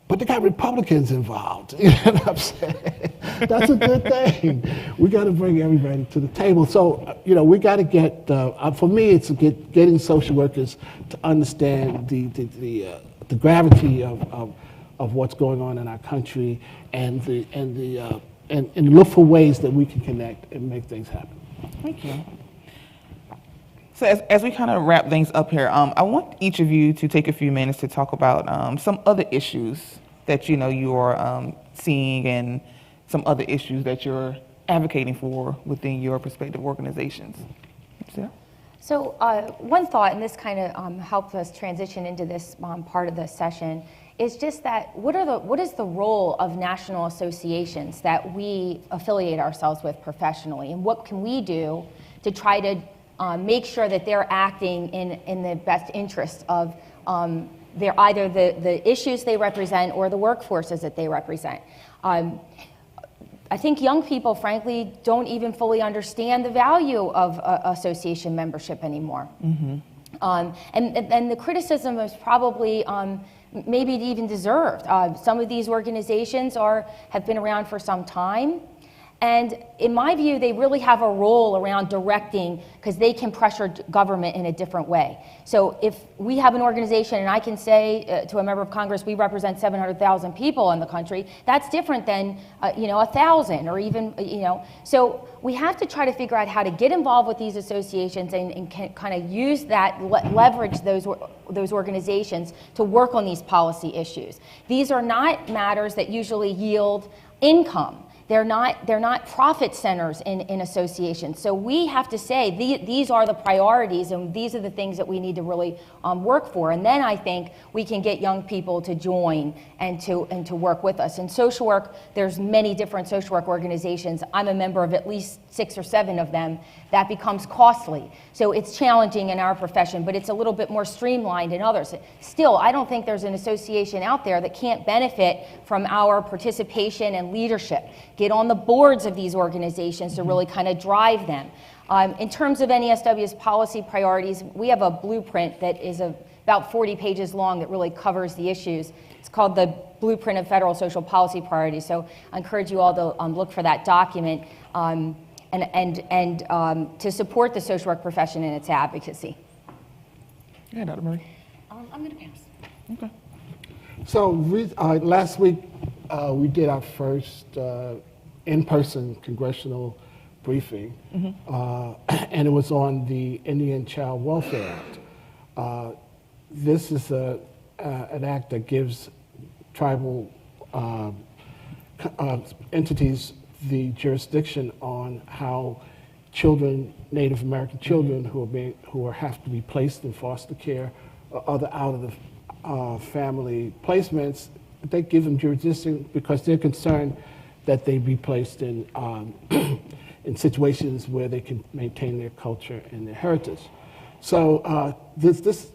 Speaker 10: but they got Republicans involved. You know what I'm saying? That's a good thing. We got to bring everybody to the table. So, we got to get, for me, it's getting social workers to understand the gravity of what's going on in our country and look for ways that we can connect and make things happen.
Speaker 3: Thank you. So as we kind of wrap things up here, I want each of you to take a few minutes to talk about some other issues that you are seeing and some other issues that you're advocating for within your respective organizations. Sarah?
Speaker 8: So one thought, and this kind of helped us transition into this part of the session, is just that what is the role of national associations that we affiliate ourselves with professionally, and what can we do to try to make sure that they're acting in the best interest of either the issues they represent or the workforces that they represent. I think young people, frankly, don't even fully understand the value of association membership anymore. Mm-hmm. And the criticism is probably maybe even deserved. Some of these organizations have been around for some time. And in my view, they really have a role around directing because they can pressure government in a different way. So if we have an organization and I can say to a member of Congress, we represent 700,000 people in the country, that's different than 1,000 or even, So we have to try to figure out how to get involved with these associations and kind of use that, leverage those organizations to work on these policy issues. These are not matters that usually yield income. They're not profit centers in associations. So we have to say these are the priorities and these are the things that we need to really work for. And then I think we can get young people to join and to work with us. In social work, there's many different social work organizations. I'm a member of at least 6 or 7 of them. That becomes costly. So it's challenging in our profession, but it's a little bit more streamlined in others. Still, I don't think there's an association out there that can't benefit from our participation and leadership. Get on the boards of these organizations to really kind of drive them. In terms of NESW's policy priorities, we have a blueprint that is about 40 pages long that really covers the issues. It's called the Blueprint of Federal Social Policy Priorities. So I encourage you all to look for that document and to support the social work profession in its advocacy.
Speaker 3: Yeah, Dr. Murray.
Speaker 9: I'm going to pass.
Speaker 3: Okay.
Speaker 10: So last week, we did our first in-person congressional briefing, and it was on the Indian Child Welfare Act. This is an act that gives tribal entities the jurisdiction on how children, Native American children who have to be placed in foster care or other out of the family placements, they give them jurisdiction because they're concerned that they be placed in in situations where they can maintain their culture and their heritage. So this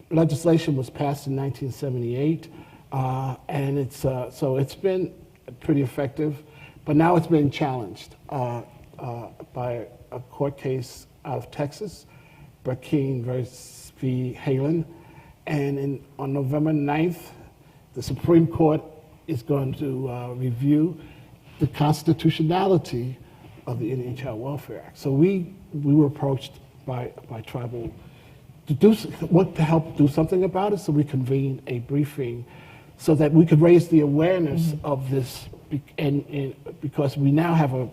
Speaker 10: legislation was passed in 1978, and it's been pretty effective, but now it's being challenged by a court case out of Texas, Burkeen versus v. Halen, and on November 9th, the Supreme Court is going to review the constitutionality of the Indian Child Welfare Act. So we were approached by tribal to help do something about it. So we convened a briefing so that we could raise the awareness of this, and because we now have a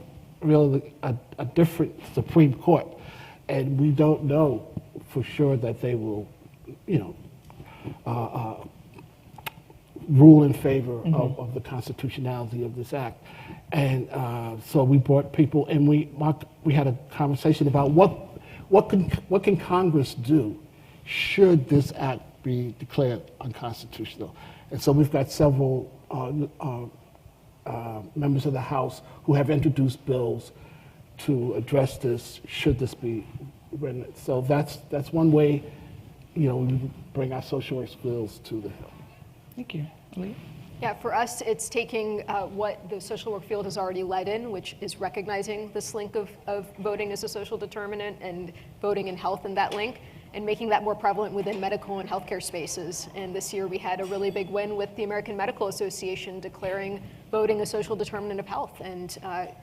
Speaker 10: different Supreme Court, and we don't know for sure that they will, rule in favor of the constitutionality of this act. And so we brought people, and we had a conversation about what can Congress do should this act be declared unconstitutional. And so we've got several members of the House who have introduced bills to address this should this be written. So that's one way, we bring our social work skills to the Hill.
Speaker 3: Thank you. Leah?
Speaker 11: Yeah, for us, it's taking what the social work field has already led in, which is recognizing this link of voting as a social determinant and voting and health and that link, and making that more prevalent within medical and healthcare spaces. And this year we had a really big win with the American Medical Association declaring voting a social determinant of health and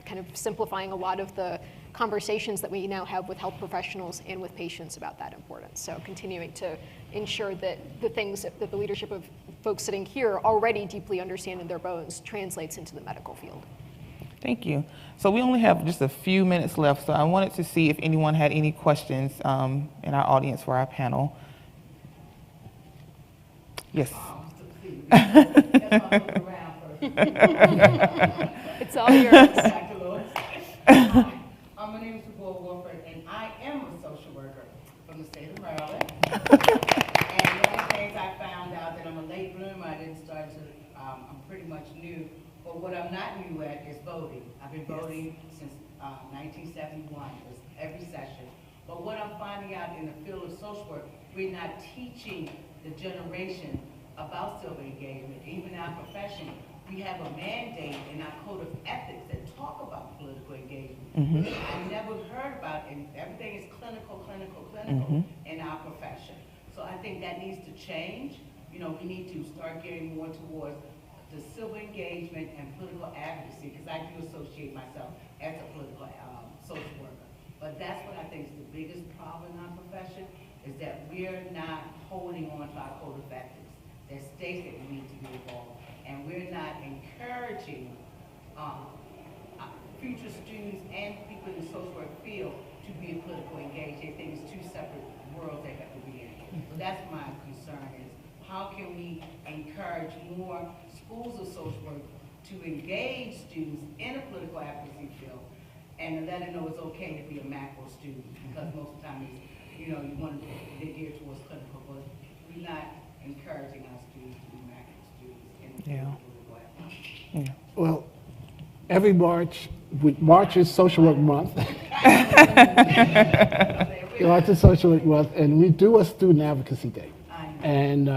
Speaker 11: kind of simplifying a lot of the conversations that we now have with health professionals and with patients about that importance. So continuing to ensure that the things that the leadership of folks sitting here already deeply understand in their bones translates into the medical field.
Speaker 3: Thank you. So we only have just a few minutes left, so I wanted to see if anyone had any questions in our audience for our panel. Yes.
Speaker 11: It's all yours.
Speaker 12: My name is Warford, and I am a social worker from the state of Maryland. And one of the things I found out that I'm a late bloomer, I didn't start to, I'm pretty much new. But what I'm not new at is voting. I've been voting since 1971, it was every session. But what I'm finding out in the field of social work, we're not teaching the generation about civic engagement. Even our profession, we have a mandate in our code of ethics that talk about political engagement. I never heard about it, and everything is clinical in our profession. So I think that needs to change. You know, we need to start getting more towards the civil engagement and political advocacy, because I do associate myself as a political social worker. But that's what I think is the biggest problem in our profession, is that we're not holding on to our code of ethics that states that we need to be involved, and we're not encouraging future students and people in the social work field to be politically engaged. They think it's two separate worlds they have to be in. So that's my concern is, how can we encourage more schools of social work to engage students in a political advocacy field and let them know it's okay to be a macro student, because most of the time it's, you know, you want to be geared towards clinical, but we're not encouraging our students to be macro students in the political advocacy.
Speaker 10: Well, every March is Social Work Month. March is Social Work Month, and we do a Student Advocacy Day. And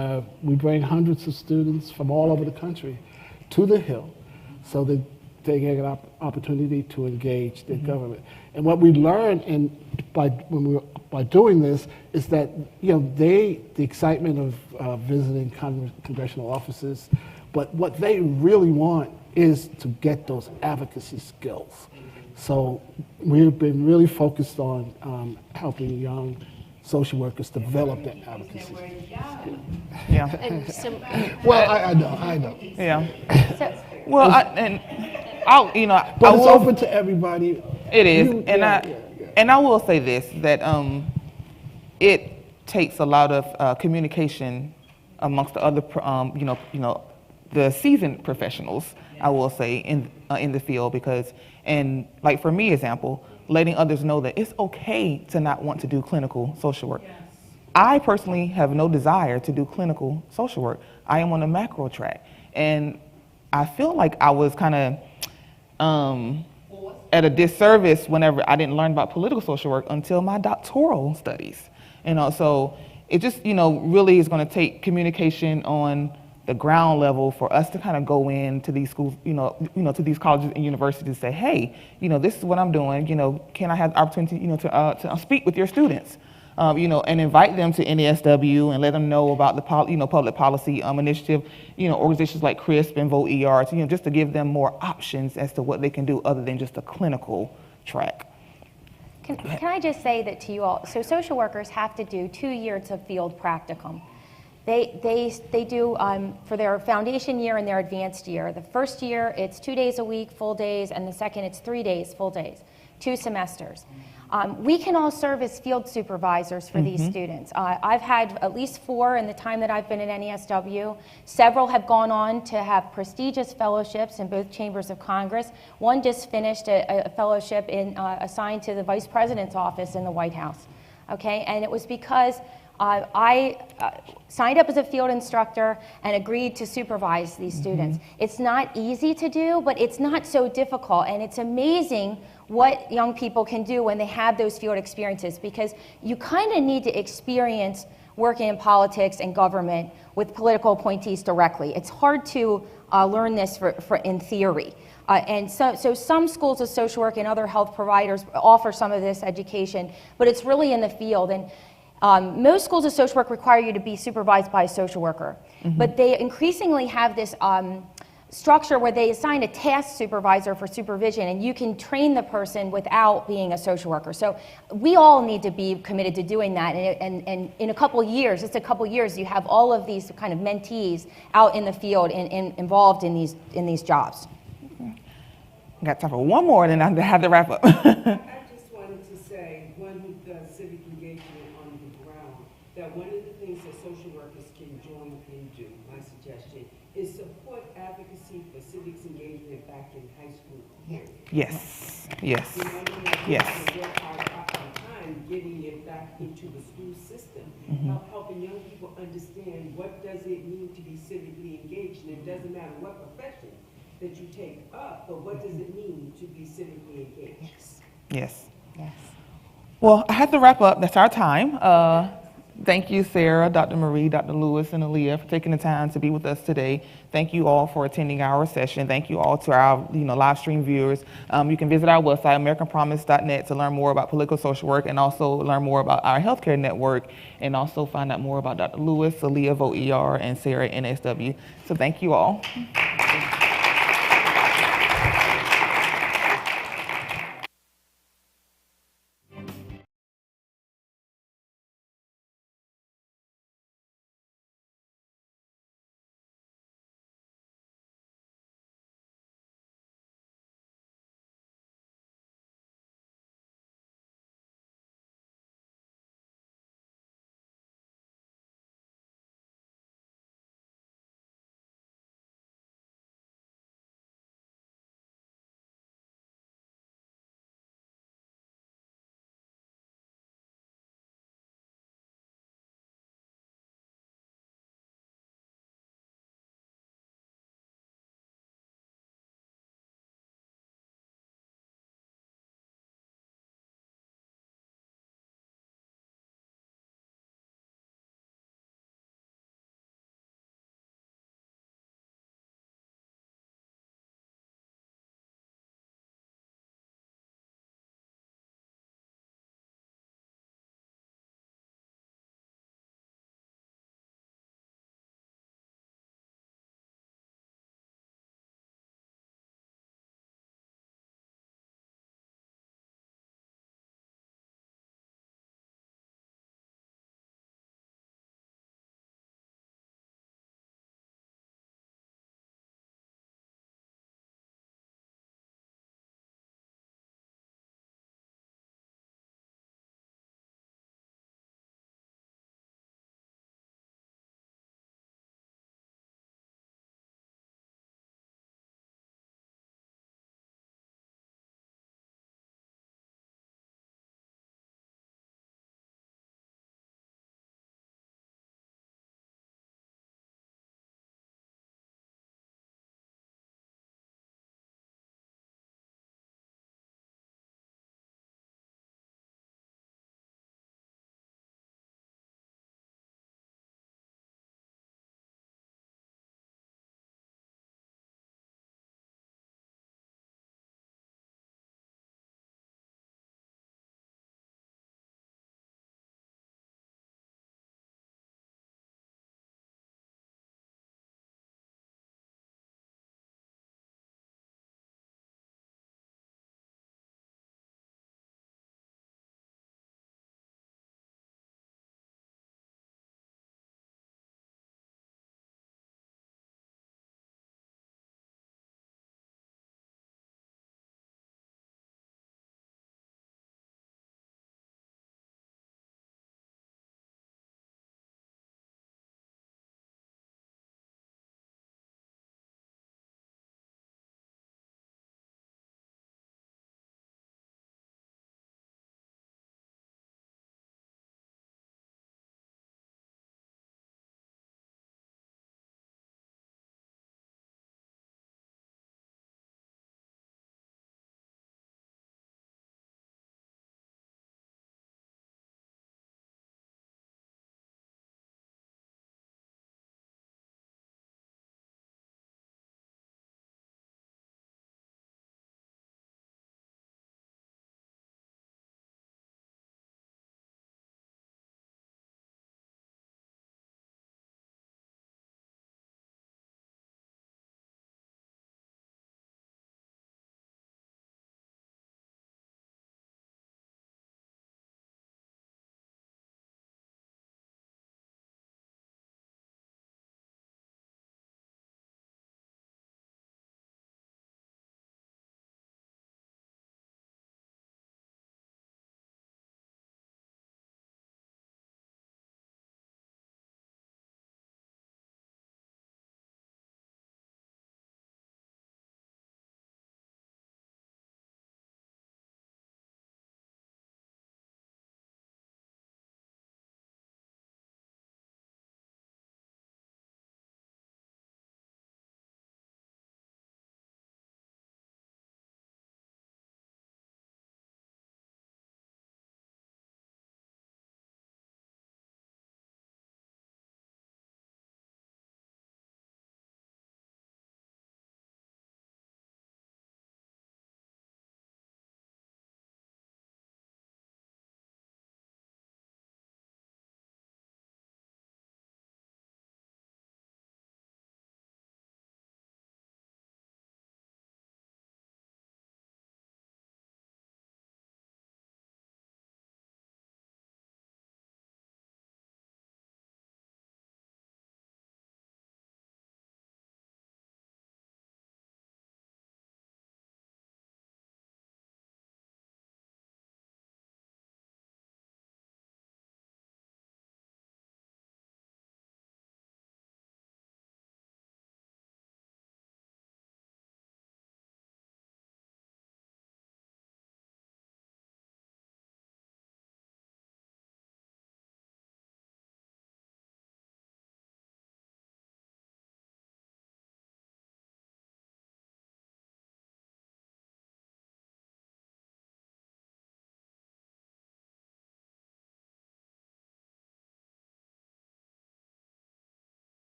Speaker 10: we bring hundreds of students from all over the country to the Hill so that they get an opportunity to engage the government. And what we learned by doing this is that, you know, the excitement of visiting congressional offices, but what they really want is to get those advocacy skills. So we've been really focused on helping young social workers develop that advocacy. Well, I know.
Speaker 3: Yeah.
Speaker 8: So,
Speaker 10: But it's open to everybody.
Speaker 3: It is, and I will say this, that it takes a lot of communication amongst the other, the seasoned professionals, I will say, in the field, because, and like for me, example, letting others know that it's okay to not want to do clinical social work. Yes. I personally have no desire to do clinical social work. I am on a macro track, and I feel like I was kind of at a disservice whenever I didn't learn about political social work until my doctoral studies. So it just, really is going to take communication on the ground level for us to kind of go into these schools, to these colleges and universities, say, hey, this is what I'm doing. Can I have the opportunity, to speak with your students, and invite them to NASW and let them know about the public policy initiative, organizations like CRISP and Vote ER, just to give them more options as to what they can do other than just a clinical track.
Speaker 8: Can I just say that to you all? So social workers have to do 2 years of field practicum. They do for their foundation year and their advanced year. The first year, it's 2 days a week, full days, and the second, it's 3 days, full days, 2 semesters. We can all serve as field supervisors for these students. I've had at least 4 in the time that I've been at NASW. Several have gone on to have prestigious fellowships in both chambers of Congress. One just finished a fellowship assigned to the Vice President's office in the White House. Okay, and it was because I signed up as a field instructor and agreed to supervise these students. It's not easy to do, but it's not so difficult, and it's amazing what young people can do when they have those field experiences, because you kind of need to experience working in politics and government with political appointees directly. It's hard to learn this in theory. And so some schools of social work and other health providers offer some of this education, but it's really in the field. And Most schools of social work require you to be supervised by a social worker, but they increasingly have this structure where they assign a task supervisor for supervision, and you can train the person without being a social worker. So we all need to be committed to doing that, and in a couple years, just a couple years, you have all of these kind of mentees out in the field and involved in these jobs.
Speaker 3: I got time for one more, and then I have to wrap up.
Speaker 12: I just wanted to say, one who does civic engagement on the ground, that one of the things that social workers can join and do, my suggestion, is support advocacy for civics engagement back in high school.
Speaker 3: Yes, yes,
Speaker 12: You know what I mean?
Speaker 3: yes.
Speaker 12: We work our time getting it back into the school system, helping young people understand what does it mean to be civically engaged, and it doesn't matter what profession that you take up, but what does it mean to be civically engaged?
Speaker 3: Yes.
Speaker 8: Yes.
Speaker 3: Well, I have to wrap up. That's our time. Thank you, Sarah, Dr. Marie, Dr. Lewis, and Aaliyah for taking the time to be with us today. Thank you all for attending our session. Thank you all to our live stream viewers. You can visit our website, AmericanPromise.net, to learn more about political social work and also learn more about our healthcare network and also find out more about Dr. Lewis, Aaliyah, Vote ER, and Sarah, NSW. So thank you all.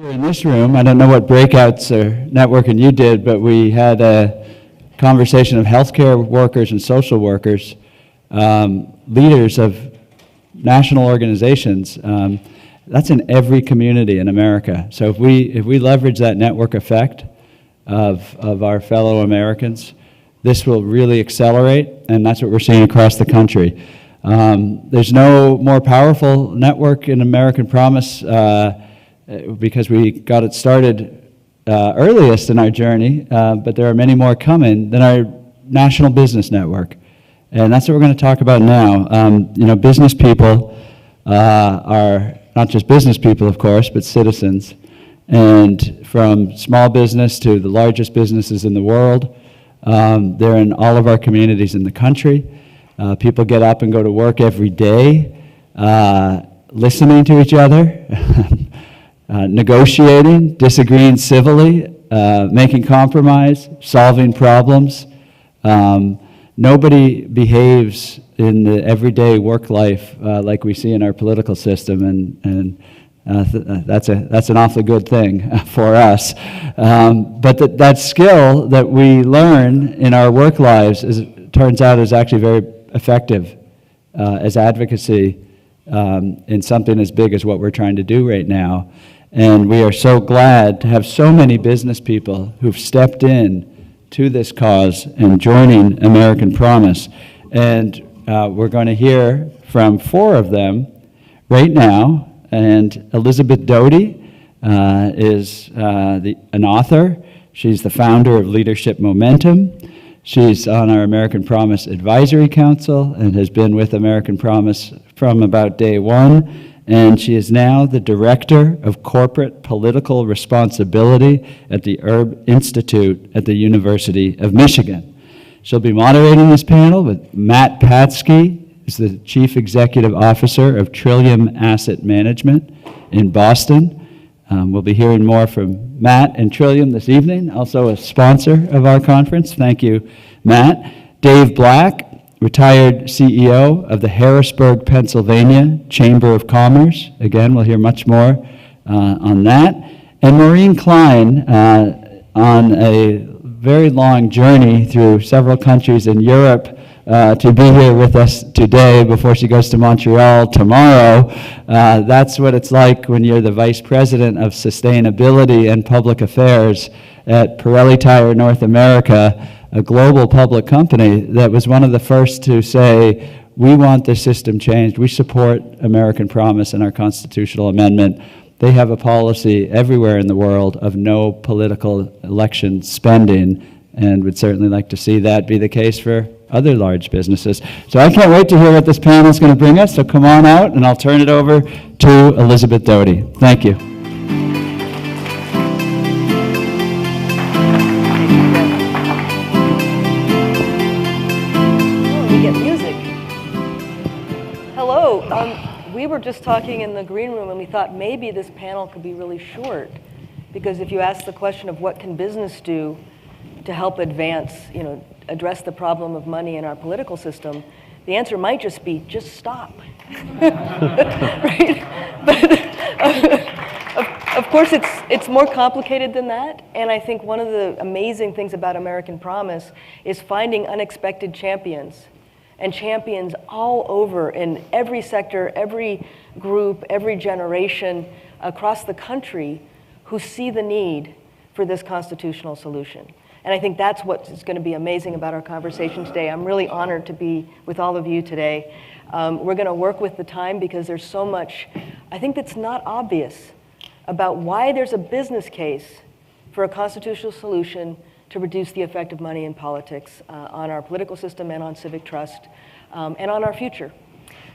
Speaker 4: In this room, I don't know what breakouts or networking you did, but we had a conversation of healthcare workers and social workers, leaders of national organizations. That's in every community in America. So if we leverage that network effect of our fellow Americans, this will really accelerate, and that's what we're seeing across the country. There's no more powerful network in American Promise because we got it started earliest in our journey, but there are many more coming than our national business network. And that's what we're going to talk about now. Business people are not just business people, of course, but citizens. And from small business to the largest businesses in the world, they're in all of our communities in the country. People get up and go to work every day, listening to each other, negotiating, disagreeing civilly, making compromise, solving problems. Nobody behaves in the everyday work life like we see in our political system, and that's an awfully good thing for us. But that skill that we learn in our work lives turns out is actually very effective as advocacy in something as big as what we're trying to do right now. And we are so glad to have so many business people who've stepped in to this cause and joining American Promise. And we're going to hear from 4 of them right now. And Elizabeth Doty is an author. She's the founder of Leadership Momentum. She's on our American Promise Advisory Council and has been with American Promise from about day one. And she is now the Director of Corporate Political Responsibility at the Herb Institute at the University of Michigan. She'll be moderating this panel with Matt Patsky, who's the Chief Executive Officer of Trillium Asset Management in Boston. We'll be hearing more from Matt and Trillium this evening, also a sponsor of our conference. Thank you, Matt. Dave Black, retired CEO of the Harrisburg, Pennsylvania Chamber of Commerce. Again, we'll hear much more on that. And Maureen Klein, on a very long journey through several countries in Europe to be here with us today before she goes to Montreal tomorrow. That's what it's like when you're the Vice President of Sustainability and Public Affairs at Pirelli Tire North America, a global public company that was one of the first to say, we want the system changed. We support American Promise and our constitutional amendment. They have a policy everywhere in the world of no political election spending, and would certainly like to see that be the case for other large businesses. So I can't wait to hear what this panel is going to bring us, so come on out, and I'll turn it over to Elizabeth Doty. Thank you.
Speaker 13: We were just talking in the green room and we thought maybe this panel could be really short, because if you ask the question of what can business do to help advance, address the problem of money in our political system, the answer might just be, just stop. Right? But of course it's more complicated than that, and I think one of the amazing things about American Promise is finding unexpected champions. And champions all over in every sector, every group, every generation across the country who see the need for this constitutional solution. And I think that's what is going to be amazing about our conversation today. I'm really honored to be with all of you today. We're going to work with the time because there's so much, I think, that's not obvious about why there's a business case for a constitutional solution to reduce the effect of money in politics on our political system and on civic trust and on our future.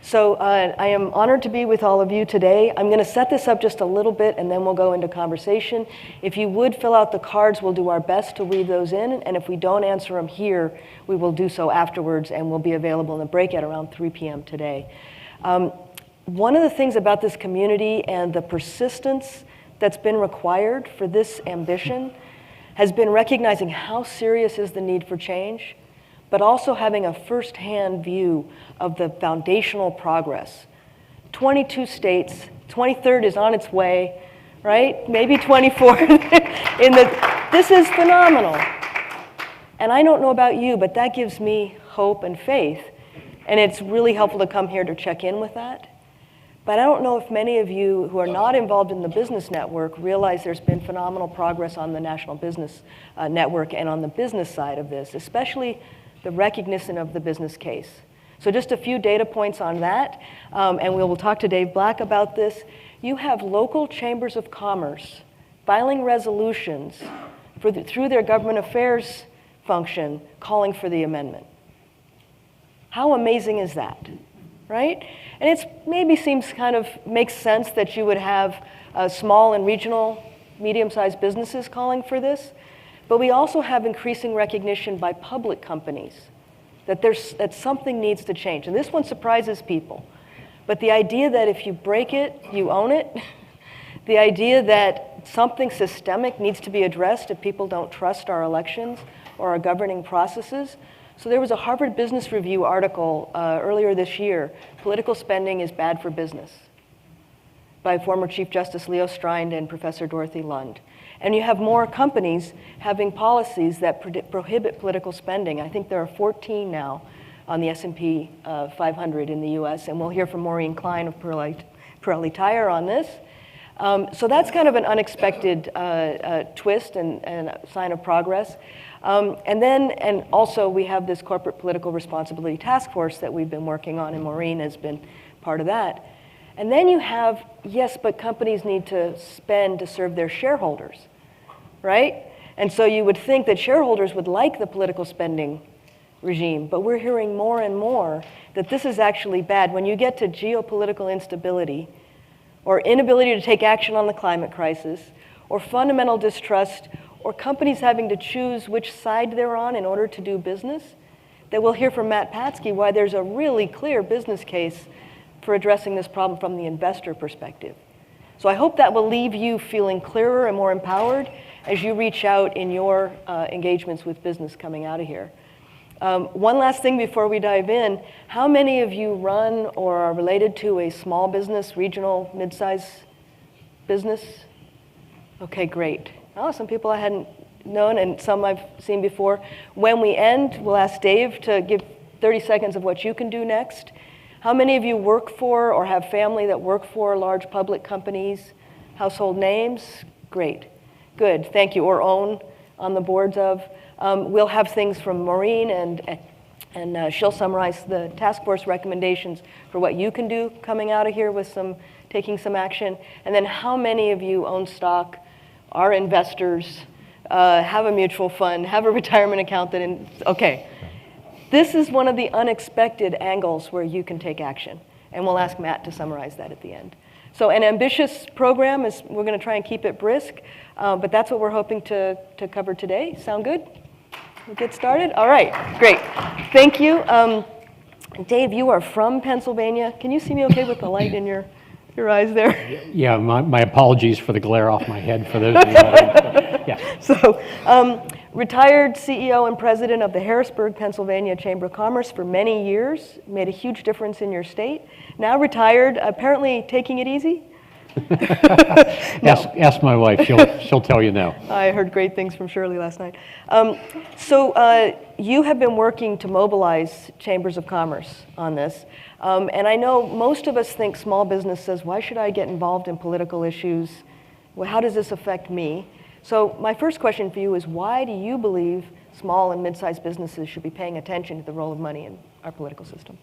Speaker 13: So I am honored to be with all of you today. I'm going to set this up just a little bit and then we'll go into conversation. If you would fill out the cards, we'll do our best to weave those in, and if we don't answer them here, we will do so afterwards, and we'll be available in the break at around 3 p.m. today. One of the things about this community and the persistence that's been required for this ambition has been recognizing how serious is the need for change, but also having a firsthand view of the foundational progress. 22 states, 23rd is on its way, right? Maybe 24th. This is phenomenal. And I don't know about you, but that gives me hope and faith. And it's really helpful to come here to check in with that. But I don't know if many of you who are not involved in the business network realize there's been phenomenal progress on the National Business Network and on the business side of this, especially the recognition of the business case. So just a few data points on that, and we will talk to Dave Black about this. You have local chambers of commerce filing resolutions through their government affairs function calling for the amendment. How amazing is that, right? And it maybe makes sense that you would have small and regional, medium-sized businesses calling for this, but we also have increasing recognition by public companies that something needs to change. And this one surprises people, but the idea that if you break it, you own it, the idea that something systemic needs to be addressed if people don't trust our elections or our governing processes. So there was a Harvard Business Review article earlier this year, Political Spending is Bad for Business, by former Chief Justice Leo Strand and Professor Dorothy Lund. And you have more companies having policies that prohibit political spending. I think there are 14 now on the S&P 500 in the US, and we'll hear from Maureen Klein of Pirelli Tire on this. So that's kind of an unexpected twist and a sign of progress. And also we have this corporate political responsibility task force that we've been working on, and Maureen has been part of that. And then you have, yes, but companies need to spend to serve their shareholders, right? And so you would think that shareholders would like the political spending regime, but we're hearing more and more that this is actually bad. When you get to geopolitical instability, or inability to take action on the climate crisis, or fundamental distrust, or companies having to choose which side they're on in order to do business, that we'll hear from Matt Patsky why there's a really clear business case for addressing this problem from the investor perspective. So I hope that will leave you feeling clearer and more empowered as you reach out in your engagements with business coming out of here. One last thing before we dive in, how many of you run or are related to a small business, regional, mid-size business? Okay, great. Oh, some people I hadn't known and some I've seen before. When we end, we'll ask Dave to give 30 seconds of what you can do next. How many of you work for or have family that work for large public companies? Household names? Great. Good, thank you. Or own on the boards of. We'll have things from Maureen and she'll summarize the task force recommendations for what you can do coming out of here with taking some action. And then how many of you own stock, are investors, have a mutual fund, have a retirement account okay. This is one of the unexpected angles where you can take action. And we'll ask Matt to summarize that at the end. So an ambitious program, we're going to try and keep it brisk, but that's what we're hoping to cover today. Sound good? We'll get started? All right, great. Thank you. Dave, you are from Pennsylvania. Can you see me okay with the light in your eyes there?
Speaker 14: Yeah, my apologies for the glare off my head for those of you that yeah.
Speaker 13: So, retired CEO and president of the Harrisburg, Pennsylvania Chamber of Commerce for many years, made a huge difference in your state. Now retired, apparently taking it easy?
Speaker 14: No. Ask my wife, she'll tell you no.
Speaker 13: I heard great things from Shirley last night. So you have been working to mobilize chambers of commerce on this. And I know most of us think small business says, why should I get involved in political issues? Well, how does this affect me? So my first question for you is, why do you believe small and mid-sized businesses should be paying attention to the role of money in our political system?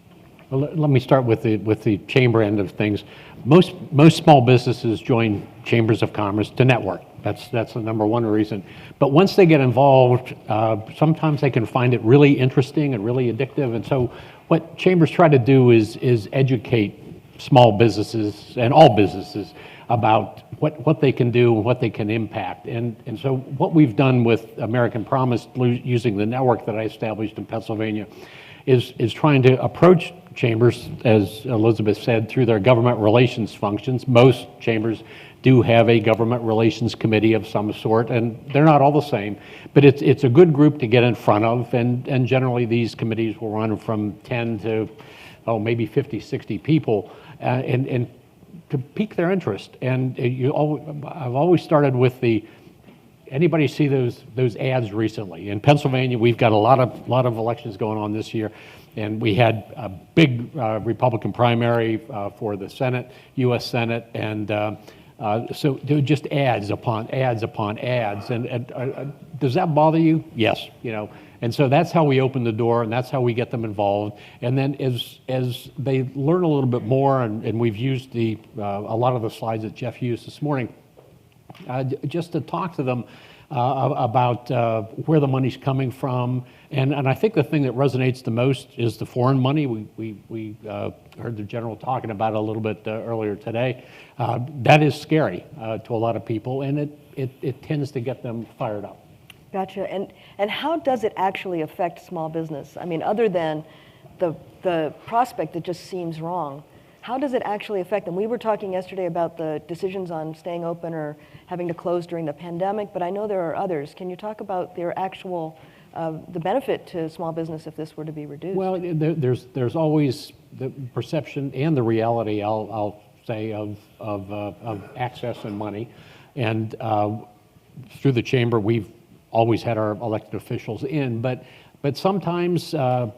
Speaker 14: Well, let me start with the chamber end of things. Most small businesses join chambers of commerce to network. That's the number one reason. But once they get involved, sometimes they can find it really interesting and really addictive. And so what chambers try to do is educate small businesses and all businesses about what they can do and what they can impact. And so what we've done with American Promise, using the network that I established in Pennsylvania, is trying to approach chambers, as Elizabeth said, through their government relations functions. Most chambers do have a government relations committee of some sort, and they're not all the same, but it's a good group to get in front of, and generally these committees will run from 10 to maybe 50, 60 people, and pique their interest. And I've always started with anybody see those ads recently? In Pennsylvania, we've got a lot of elections going on this year, and we had a big Republican primary for the Senate, U.S. Senate, and so there were just ads upon ads upon ads. And does that bother you? Yes, And so that's how we open the door, and that's how we get them involved. And then as they learn a little bit more, and we've used a lot of the slides that Jeff used this morning, just to talk to them about where the money's coming from. And I think the thing that resonates the most is the foreign money. We heard the general talking about it a little bit earlier today. That is scary to a lot of people, and it tends to get them fired up.
Speaker 13: Gotcha. And how does it actually affect small business? I mean, other than the prospect that just seems wrong, how does it actually affect them? We were talking yesterday about the decisions on staying open or having to close during the pandemic, but I know there are others. Can you talk about their actual, the benefit to small business if this were to be reduced?
Speaker 14: Well, there's always the perception and the reality, I'll say, of access and money. And through the chamber, we've always had our elected officials in, but sometimes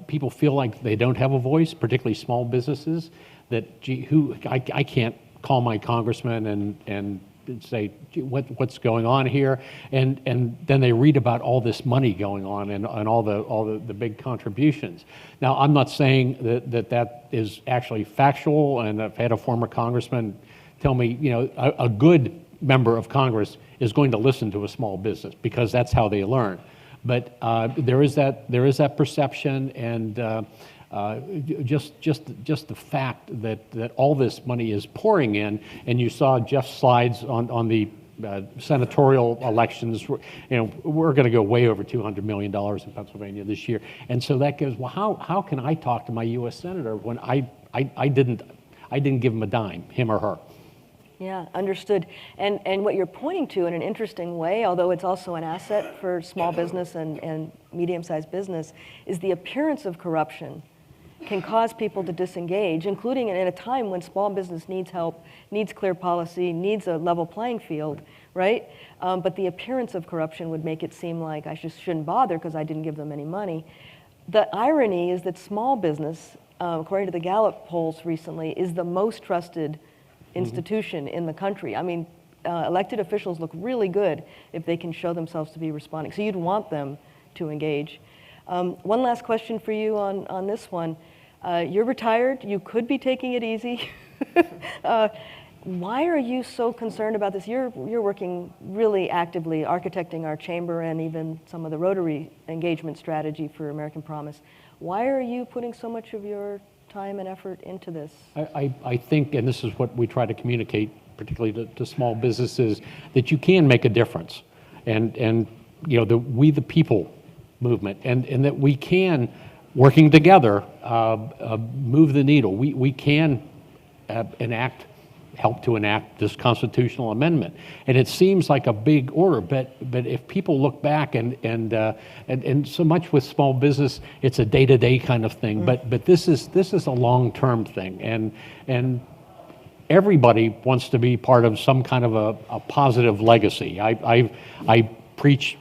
Speaker 14: people feel like they don't have a voice, particularly small businesses, that, gee, I can't call my congressman and say, gee, what's going on here? And then they read about all this money going on and all the big contributions. Now, I'm not saying that is actually factual, and I've had a former congressman tell me, a good member of Congress is going to listen to a small business because that's how they learn. But there is that perception, and just the fact that all this money is pouring in, and you saw Jeff's slides on the senatorial elections. We're going to go way over $200 million in Pennsylvania this year, and so that goes. Well, how can I talk to my U.S. senator when I didn't give him a dime, him or her?
Speaker 13: Yeah, understood. And what you're pointing to in an interesting way, although it's also an asset for small business and medium-sized business, is the appearance of corruption can cause people to disengage, including in a time when small business needs help, needs clear policy, needs a level playing field, right? But the appearance of corruption would make it seem like I just shouldn't bother because I didn't give them any money. The irony is that small business, according to the Gallup polls recently, is the most trusted institution in the country. I mean, elected officials look really good if they can show themselves to be responding. So you'd want them to engage. One last question for you on this one. You're retired. You could be taking it easy. Why are you so concerned about this? You're working really actively architecting our chamber and even some of the Rotary engagement strategy for American Promise. Why are you putting so much of your time and effort into this?
Speaker 14: I think, and this is what we try to communicate, particularly to small businesses, that you can make a difference, and the We the People movement, and that we can, working together, move the needle. We can help to enact this constitutional amendment, and it seems like a big order, but if people look back and so much with small business, it's a day-to-day kind of thing, but this is a long-term thing, and everybody wants to be part of some kind of a positive legacy. I preach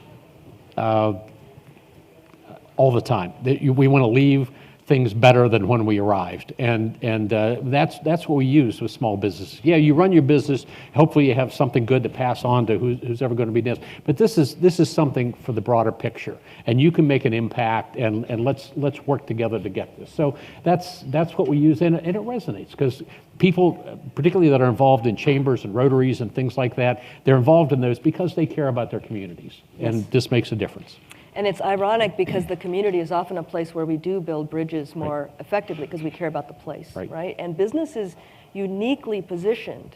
Speaker 14: all the time that we want to leave things better than when we arrived, and that's what we use with small businesses. Yeah, you run your business. Hopefully, you have something good to pass on to who's ever going to be next. But this is something for the broader picture, and you can make an impact. And let's work together to get this. So that's what we use, and it resonates because people, particularly that are involved in chambers and Rotaries and things like that, they're involved in those because they care about their communities, and this makes a difference.
Speaker 13: And it's ironic because the community is often a place where we do build bridges more effectively because we care about the place, right? And business is uniquely positioned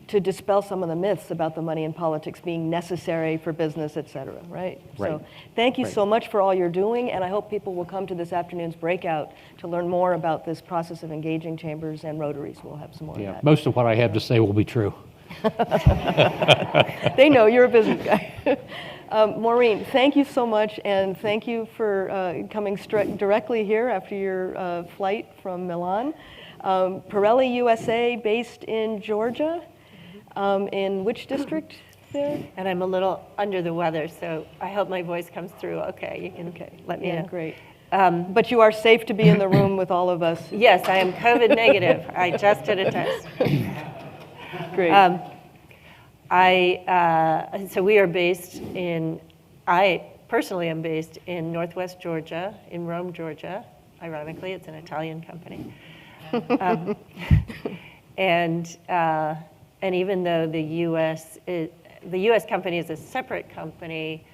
Speaker 13: to dispel some of the myths about the money in politics being necessary for business, et cetera, right? So thank you so much for all you're doing, and I hope people will come to this afternoon's breakout to learn more about this process of engaging chambers and Rotaries. We'll have some more of that.
Speaker 14: Most of what I have to say will be true.
Speaker 13: They know you're a business guy. Maureen, thank you so much, and thank you for coming directly here after your flight from Milan. Pirelli USA, based in Georgia. In which district there?
Speaker 15: And I'm a little under the weather, so I hope my voice comes through okay. You can let me know.
Speaker 13: Great. But you are safe to be in the room with all of us.
Speaker 15: Yes, I am COVID negative. I just did a test.
Speaker 13: Great.
Speaker 15: So we are based in, I personally am based in Northwest Georgia, in Rome, Georgia. Ironically, it's an Italian company. And even though the U.S. company is a separate company,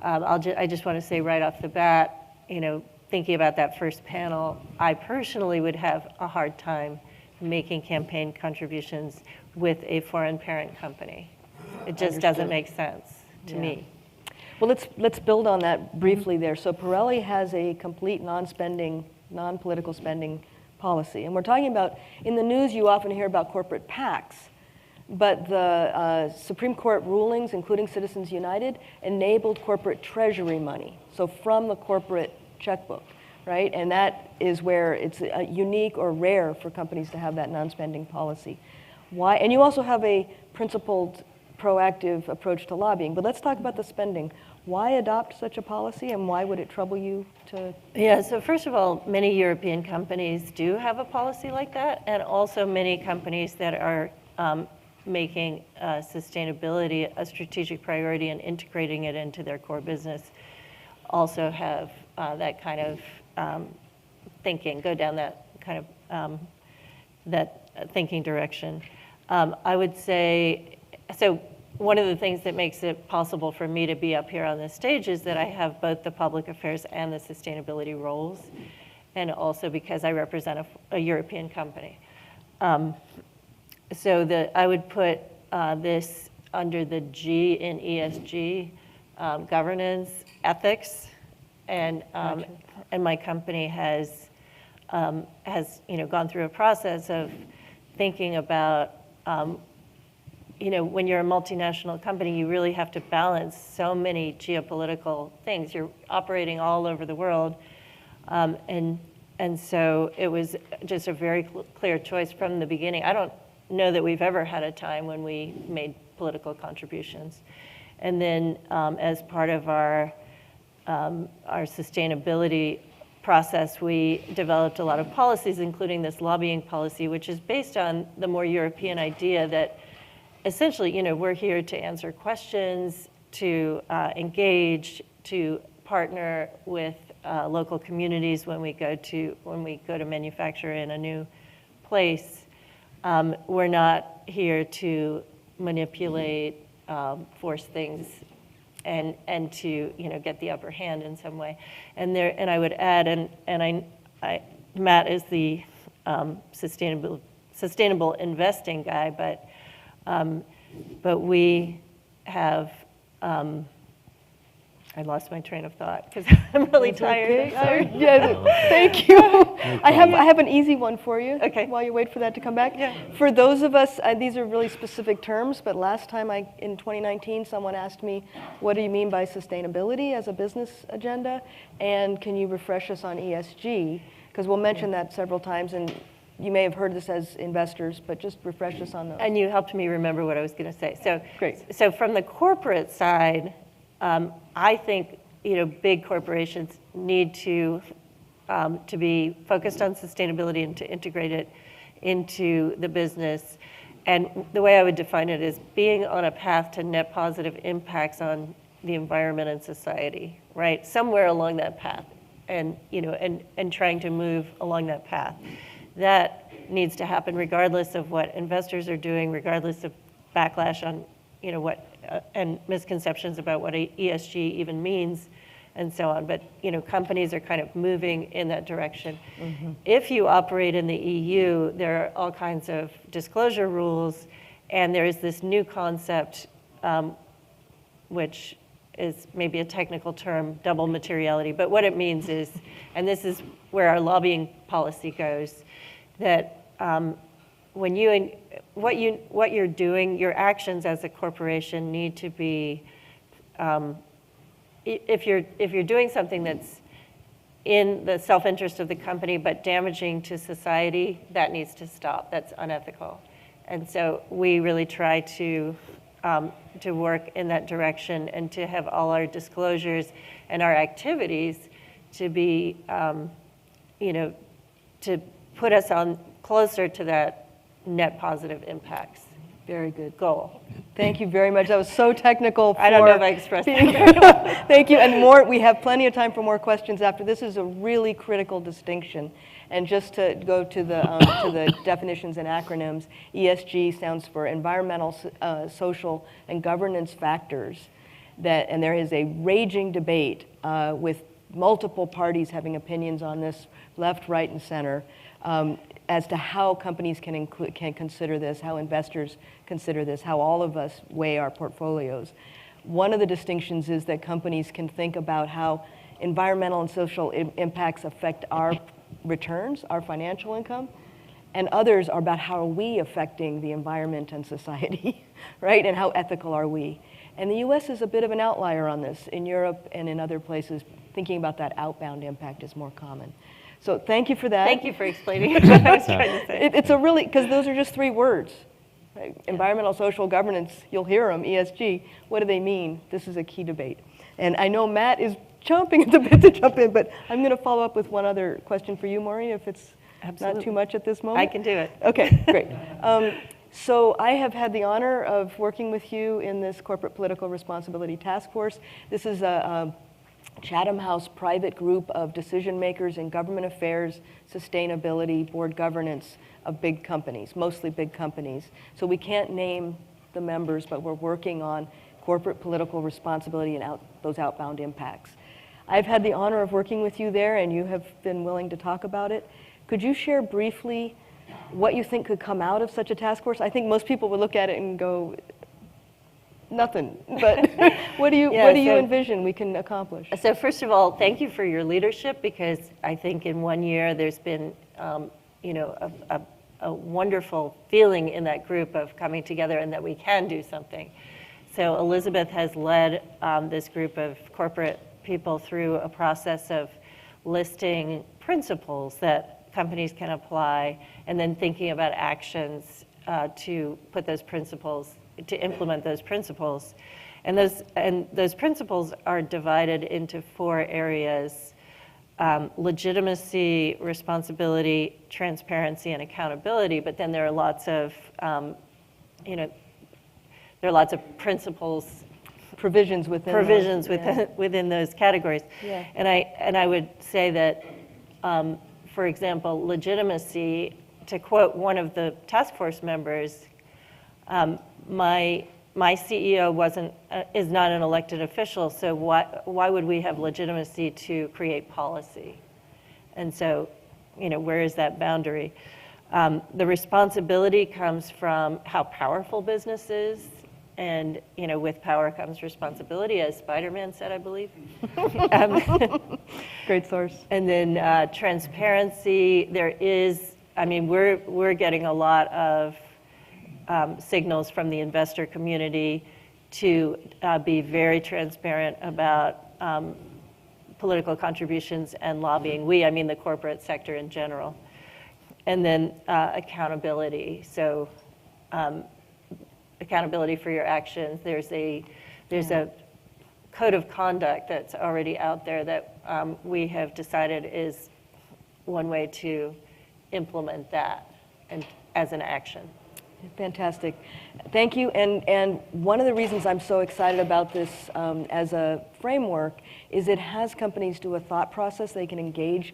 Speaker 15: I just want to say right off the bat, thinking about that first panel, I personally would have a hard time making campaign contributions with a foreign parent company. It just doesn't make sense to me.
Speaker 13: Well, let's build on that briefly there. So Pirelli has a complete non-political spending policy. And we're talking about, in the news you often hear about corporate PACs, but the Supreme Court rulings, including Citizens United, enabled corporate treasury money, so from the corporate checkbook, right? And that is where it's unique or rare for companies to have that non-spending policy. Why? And you also have a principled, proactive approach to lobbying, but let's talk about the spending. Why adopt such a policy, and why would it trouble you to?
Speaker 15: Yeah, so first of all, many European companies do have a policy like that, and also many companies that are making sustainability a strategic priority and integrating it into their core business also have that kind of thinking, go down that kind of that thinking direction. I would say, so one of the things that makes it possible for me to be up here on this stage is that I have both the public affairs and the sustainability roles, and also because I represent a European company. So I would put this under the G in ESG, governance, ethics, and my company has gone through a process of thinking about when you're a multinational company, you really have to balance so many geopolitical things. You're operating all over the world, and so it was just a very clear choice from the beginning. I don't know that we've ever had a time when we made political contributions. And then as part of our sustainability process, we developed a lot of policies, including this lobbying policy, which is based on the more European idea that essentially, we're here to answer questions, to engage, to partner with local communities when we go to manufacture in a new place. We're not here to manipulate, force things, and to get the upper hand in some way. And I would add, and Matt is the sustainable investing guy, but we have. I lost my train of thought because I'm really tired.
Speaker 13: Thank you. I have an easy one for you. Okay. While you wait for that to come back. Yeah. For those of us, these are really specific terms, but last time in 2019, someone asked me, what do you mean by sustainability as a business agenda? And can you refresh us on ESG? Because we'll mention that several times, and you may have heard this as investors, but just refresh us on those.
Speaker 15: And you helped me remember what I was going to say. So great. So from the corporate side, I think big corporations need to be focused on sustainability and to integrate it into the business. And the way I would define it is being on a path to net positive impacts on the environment and society, right? Somewhere along that path, and trying to move along that path. That needs to happen regardless of what investors are doing, regardless of backlash on what and misconceptions about what ESG even means, and so on. But companies are kind of moving in that direction. Mm-hmm. If you operate in the EU, there are all kinds of disclosure rules, and there is this new concept, which is maybe a technical term, double materiality. But what it means is, and this is where our lobbying policy goes, that what you're doing, your actions as a corporation need to be, if you're doing something that's in the self-interest of the company, but damaging to society, that needs to stop. That's unethical. And so we really try to work in that direction and to have all our disclosures and our activities to be, to put us on closer to that net positive impacts.
Speaker 13: Very good.
Speaker 15: Goal.
Speaker 13: Thank you very much. That was so technical.
Speaker 15: I don't know if I expressed that very well.
Speaker 13: Thank you. And more, we have plenty of time for more questions after. This is a really critical distinction. And just to go to the definitions and acronyms, ESG stands for environmental, social, and governance factors. And there is a raging debate with multiple parties having opinions on this, left, right, and center, as to how companies can consider this, how investors consider this, how all of us weigh our portfolios. One of the distinctions is that companies can think about how environmental and social impacts affect our returns, our financial income, and others are about how are we affecting the environment and society, right? And how ethical are we? And the US is a bit of an outlier on this. In Europe and in other places, thinking about that outbound impact is more common. So thank you for that.
Speaker 15: Thank you for explaining what I was trying to say.
Speaker 13: It's a really, because those are just 3 words. Right? Environmental, social, governance, you'll hear them, ESG. What do they mean? This is a key debate. And I know Matt is chomping at the bit to jump in, but I'm going to follow up with one other question for you, Maureen, if it's not too much at this moment.
Speaker 15: I can do it.
Speaker 13: Okay, great. So I have had the honor of working with you in this Corporate Political Responsibility Task Force. This is a Chatham House private group of decision makers in government affairs, sustainability, board governance of big companies, mostly big companies. So we can't name the members, but we're working on corporate political responsibility and those outbound impacts. I've had the honor of working with you there, and you have been willing to talk about it. Could you share briefly what you think could come out of such a task force? I think most people would look at it and go, nothing. But what do you envision we can accomplish?
Speaker 15: So first of all, thank you for your leadership, because I think in 1 year there's been a wonderful feeling in that group of coming together and that we can do something. So Elizabeth has led this group of corporate people through a process of listing principles that companies can apply, and then thinking about actions to put those principles, to implement those principles. And those principles are divided into 4 areas: legitimacy, responsibility, transparency, and accountability. But then there are lots of, there are lots of principles,
Speaker 13: provisions
Speaker 15: within those categories.
Speaker 13: Yeah.
Speaker 15: And I would say that, for example, legitimacy, to quote one of the task force members, my CEO is not an elected official, so why would we have legitimacy to create policy? And so, where is that boundary? The responsibility comes from how powerful business is, and with power comes responsibility, as Spider-Man said, I believe.
Speaker 13: Great source.
Speaker 15: And then transparency. We're getting a lot of signals from the investor community to be very transparent about political contributions and lobbying. I mean the corporate sector in general. And then accountability. So accountability for your actions. There's a code of conduct that's already out there that we have decided is one way to implement that and as an action.
Speaker 13: Fantastic. Thank you. And one of the reasons I'm so excited about this as a framework is it has companies do a thought process. They can engage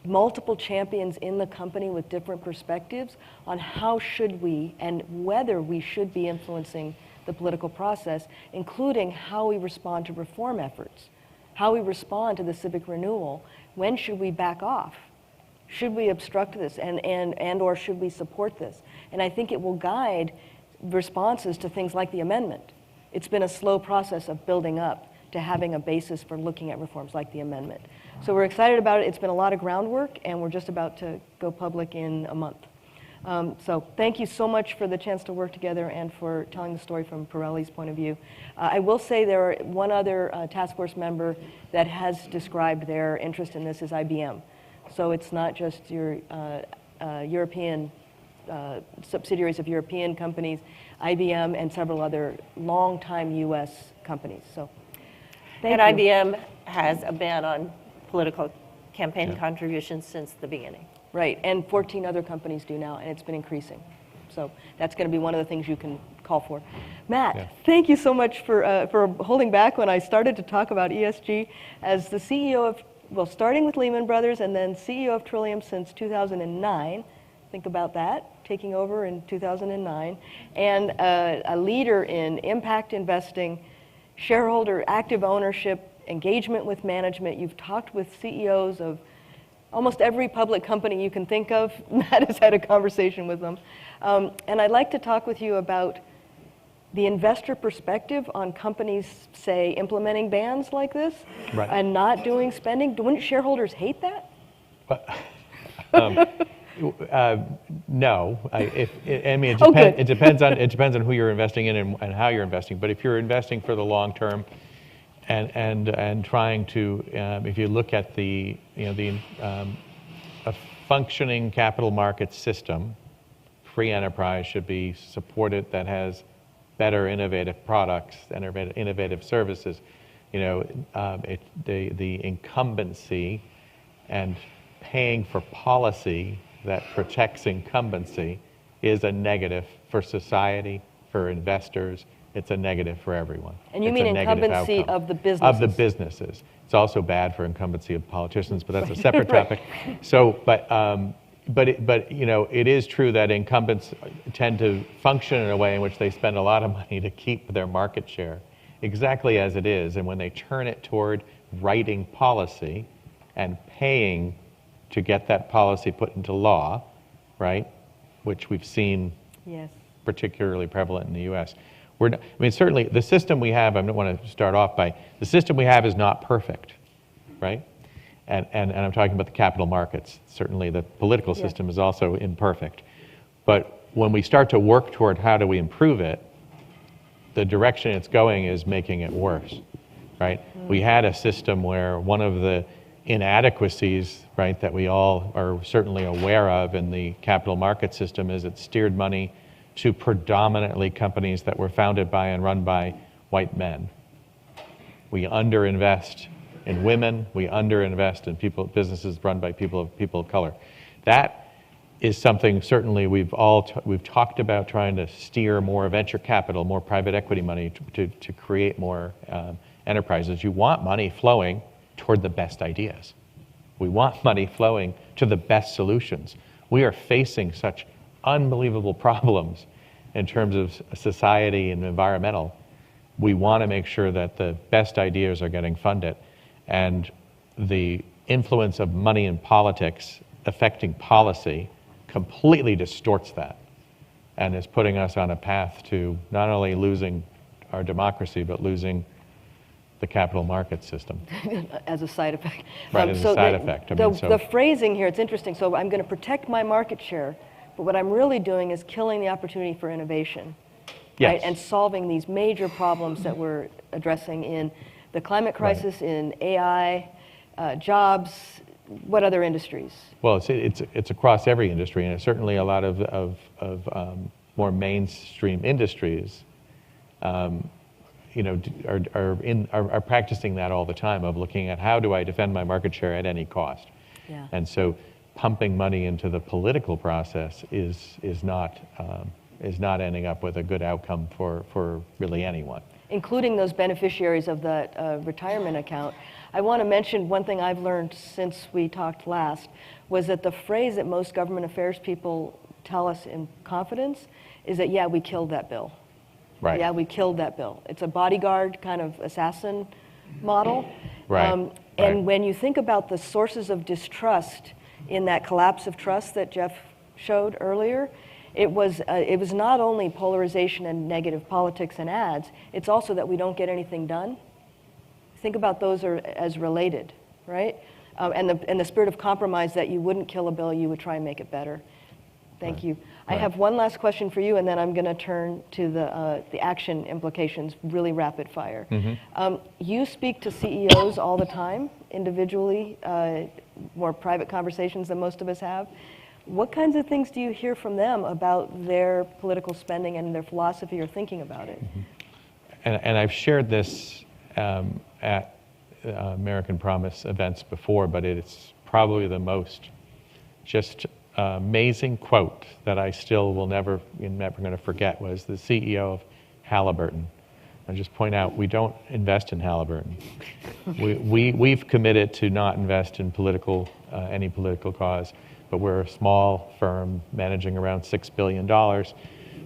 Speaker 13: multiple champions in the company with different perspectives on how should we and whether we should be influencing the political process, including how we respond to reform efforts, how we respond to the civic renewal. When should we back off? Should we obstruct this and or should we support this? And I think it will guide responses to things like the amendment. It's been a slow process of building up to having a basis for looking at reforms like the amendment. So we're excited about it. It's been a lot of groundwork, and we're just about to go public in a month. So thank you so much for the chance to work together and for telling the story from Pirelli's point of view. I will say there are one other task force member that has described their interest in this is IBM. So it's not just your European subsidiaries of European companies, IBM and several other longtime U.S. companies. So thank
Speaker 15: and
Speaker 13: you.
Speaker 15: IBM has a ban on political campaign contributions since the beginning.
Speaker 13: Right, and 14 other companies do now, and it's been increasing. So that's going to be one of the things you can call for. Matt, thank you so much for holding back when I started to talk about ESG. As the CEO of, well, starting with Lehman Brothers and then CEO of Trillium since 2009, think about that, taking over in 2009, and a leader in impact investing, shareholder active ownership, engagement with management. You've talked with CEOs of almost every public company you can think of. Matt has had a conversation with them. And I'd like to talk with you about the investor perspective on companies, say, implementing bans like this and not doing spending. Wouldn't shareholders hate that?
Speaker 16: No. It depends on who you're investing in and how you're investing. But if you're investing for the long term, and trying to, if you look at a functioning capital market system, free enterprise should be supported that has better innovative products and innovative services. The incumbency and paying for policy that protects incumbency is a negative for society, for investors. It's a negative for everyone.
Speaker 13: And you mean incumbency of the businesses?
Speaker 16: Of the businesses. It's also bad for incumbency of politicians, but that's a separate topic. So, but it is true that incumbents tend to function in a way in which they spend a lot of money to keep their market share exactly as it is. And when they turn it toward writing policy and paying to get that policy put into law, right, which we've seen particularly prevalent in the U.S., certainly the system we have, I don't want to start off by, the system we have is not perfect, right? And I'm talking about the capital markets. Certainly the political system is also imperfect. But when we start to work toward how do we improve it, the direction it's going is making it worse, right? We had a system where one of the inadequacies, right, that we all are certainly aware of in the capital market system is it steered money to predominantly companies that were founded by and run by white men. We underinvest in women. We underinvest in businesses run by people of color. That is something certainly we've talked about, trying to steer more venture capital, more private equity money to create more enterprises. You want money flowing toward the best ideas. We want money flowing to the best solutions. We are facing such unbelievable problems in terms of society and environmental. We want to make sure that the best ideas are getting funded, and the influence of money in politics affecting policy completely distorts that and is putting us on a path to not only losing our democracy but losing the capital market system.
Speaker 13: As a side effect.
Speaker 16: Right, as a side effect.
Speaker 13: The phrasing here, it's interesting. So I'm going to protect my market share, but what I'm really doing is killing the opportunity for innovation, right? And solving these major problems that we're addressing in the climate crisis, in AI, jobs. What other industries?
Speaker 16: Well, it's across every industry, and it's certainly a lot of more mainstream industries are practicing that all the time, of looking at how do I defend my market share at any cost. And so pumping money into the political process is not ending up with a good outcome for really anyone.
Speaker 13: Including those beneficiaries of that retirement account. I want to mention one thing I've learned since we talked last was that the phrase that most government affairs people tell us in confidence is that, we killed that bill.
Speaker 16: Right.
Speaker 13: Yeah, we killed that bill. It's a bodyguard kind of assassin model. And when you think about the sources of distrust in that collapse of trust that Jeff showed earlier, it was not only polarization and negative politics and ads, it's also that we don't get anything done. Think about those as related, right? And the spirit of compromise, that you wouldn't kill a bill, you would try and make it better. Thank you. I have one last question for you, and then I'm going to turn to the action implications, really rapid fire. You speak to CEOs all the time, individually, more private conversations than most of us have. What kinds of things do you hear from them about their political spending and their philosophy or thinking about it?
Speaker 16: And I've shared this at American Promise events before, but it's probably the most just amazing quote that I still will never going to forget was the CEO of Halliburton. I'll just point out, we don't invest in Halliburton. We've committed to not invest in any political cause, but we're a small firm managing around $6 billion.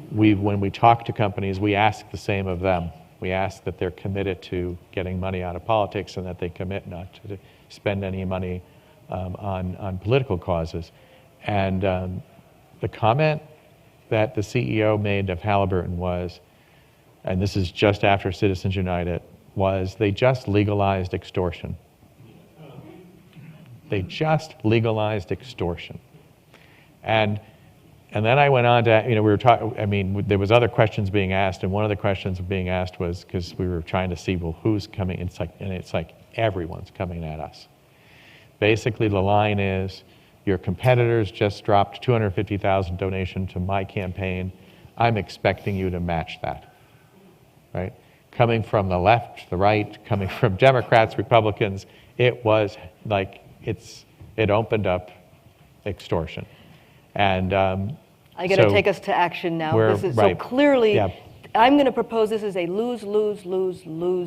Speaker 16: When we talk to companies, we ask the same of them. We ask that they're committed to getting money out of politics and that they commit not to spend any money on political causes. And the comment that the CEO made of Halliburton was, and this is just after Citizens United, was they just legalized extortion. They just legalized extortion. And then I went on to, we were talking, there was other questions being asked, and one of the questions being asked was, because we were trying to see, well, who's coming? It's like everyone's coming at us. Basically, the line is, your competitors just dropped $250,000 donation to my campaign. I'm expecting you to match that, right? Coming from the left, the right, coming from Democrats, Republicans, it was like, it opened up extortion. And
Speaker 13: I got to take us to action now. So clearly, I'm going to propose this is a lose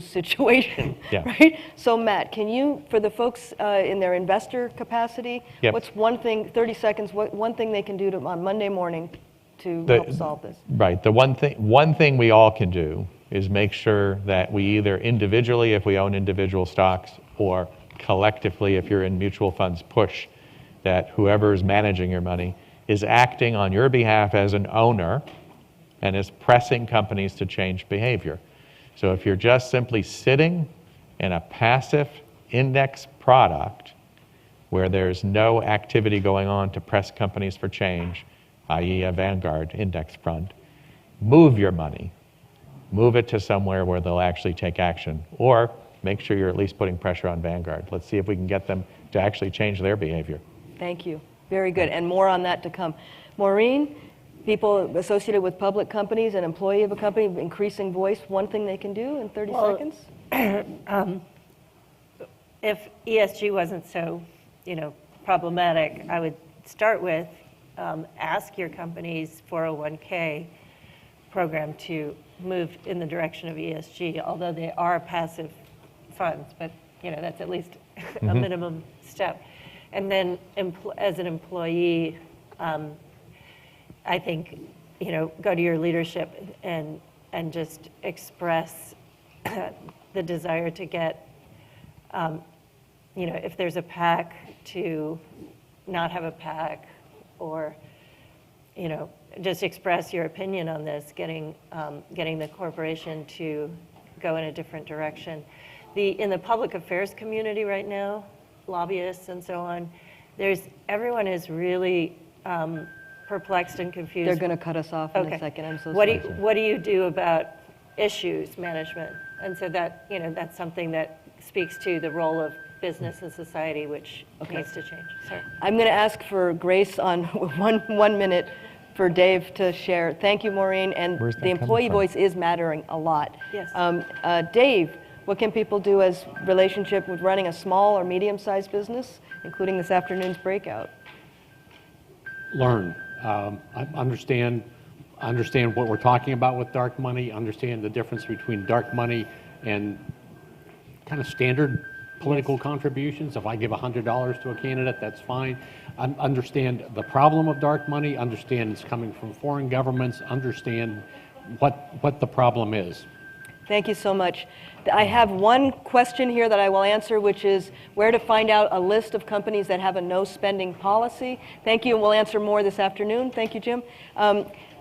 Speaker 13: situation, right? So Matt, can you, for the folks in their investor capacity, what's one thing, 30 seconds, one thing they can do on Monday morning to help solve this?
Speaker 16: Right, the one thing we all can do is make sure that we either individually, if we own individual stocks, or collectively, if you're in mutual funds, push that whoever is managing your money is acting on your behalf as an owner and is pressing companies to change behavior. So if you're just simply sitting in a passive index product where there's no activity going on to press companies for change, i.e. a Vanguard index fund, move your money. Move it to somewhere where they'll actually take action, or make sure you're at least putting pressure on Vanguard. Let's see if we can get them to actually change their behavior.
Speaker 13: Thank you. Very good. And more on that to come. Maureen, people associated with public companies, an employee of a company, increasing voice, one thing they can do in 30 seconds?
Speaker 15: If ESG wasn't so, problematic, I would start with ask your company's 401k program to move in the direction of ESG, although they are passive funds, but that's at least a minimum step. And then as an employee, I think, go to your leadership and just express the desire to get, if there's a PAC, to not have a PAC, or, just express your opinion on this, getting the corporation to go in a different direction. In the public affairs community right now, lobbyists and so on, everyone is really perplexed and confused.
Speaker 13: They're going to cut us off in a second. I'm so
Speaker 15: sorry.
Speaker 13: sorry.
Speaker 15: What do you do about issues management? And so that that's something that speaks to the role of business and society, which needs to change. Sorry.
Speaker 13: I'm going to ask for grace on one minute for Dave to share. Thank you, Maureen. And the employee voice is mattering a lot.
Speaker 15: Yes.
Speaker 13: Dave, what can people do as relationship with running a small or medium-sized business, including this afternoon's breakout?
Speaker 14: Learn. Understand what we're talking about with dark money, understand the difference between dark money and kind of standard political contributions. If I give $100 to a candidate, that's fine. Understand the problem of dark money, understand it's coming from foreign governments, understand what the problem is.
Speaker 13: Thank you so much. I have one question here that I will answer, which is where to find out a list of companies that have a no spending policy. Thank you, and we'll answer more this afternoon. Thank you, Jim.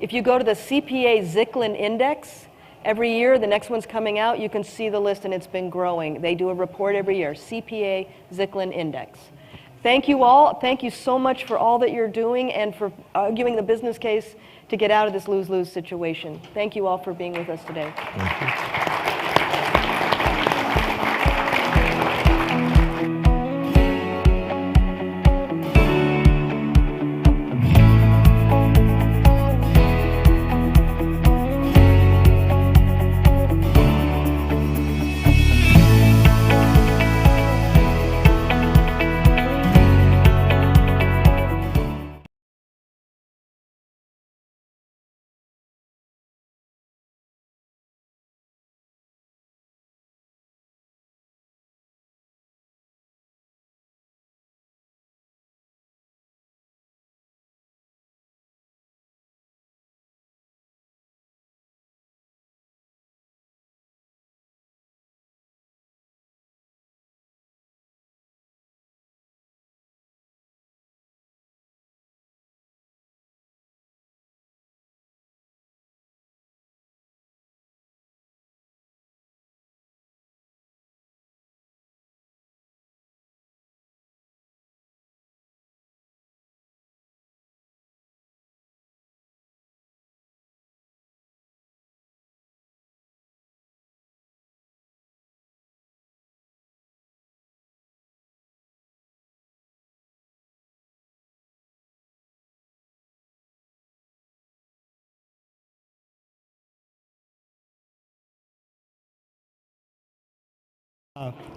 Speaker 13: If you go to the CPA Zicklin Index, every year, the next one's coming out, you can see the list, and it's been growing. They do a report every year, CPA Zicklin Index. Thank you all. Thank you so much for all that you're doing and for arguing the business case to get out of this lose-lose situation. Thank you all for being with us today.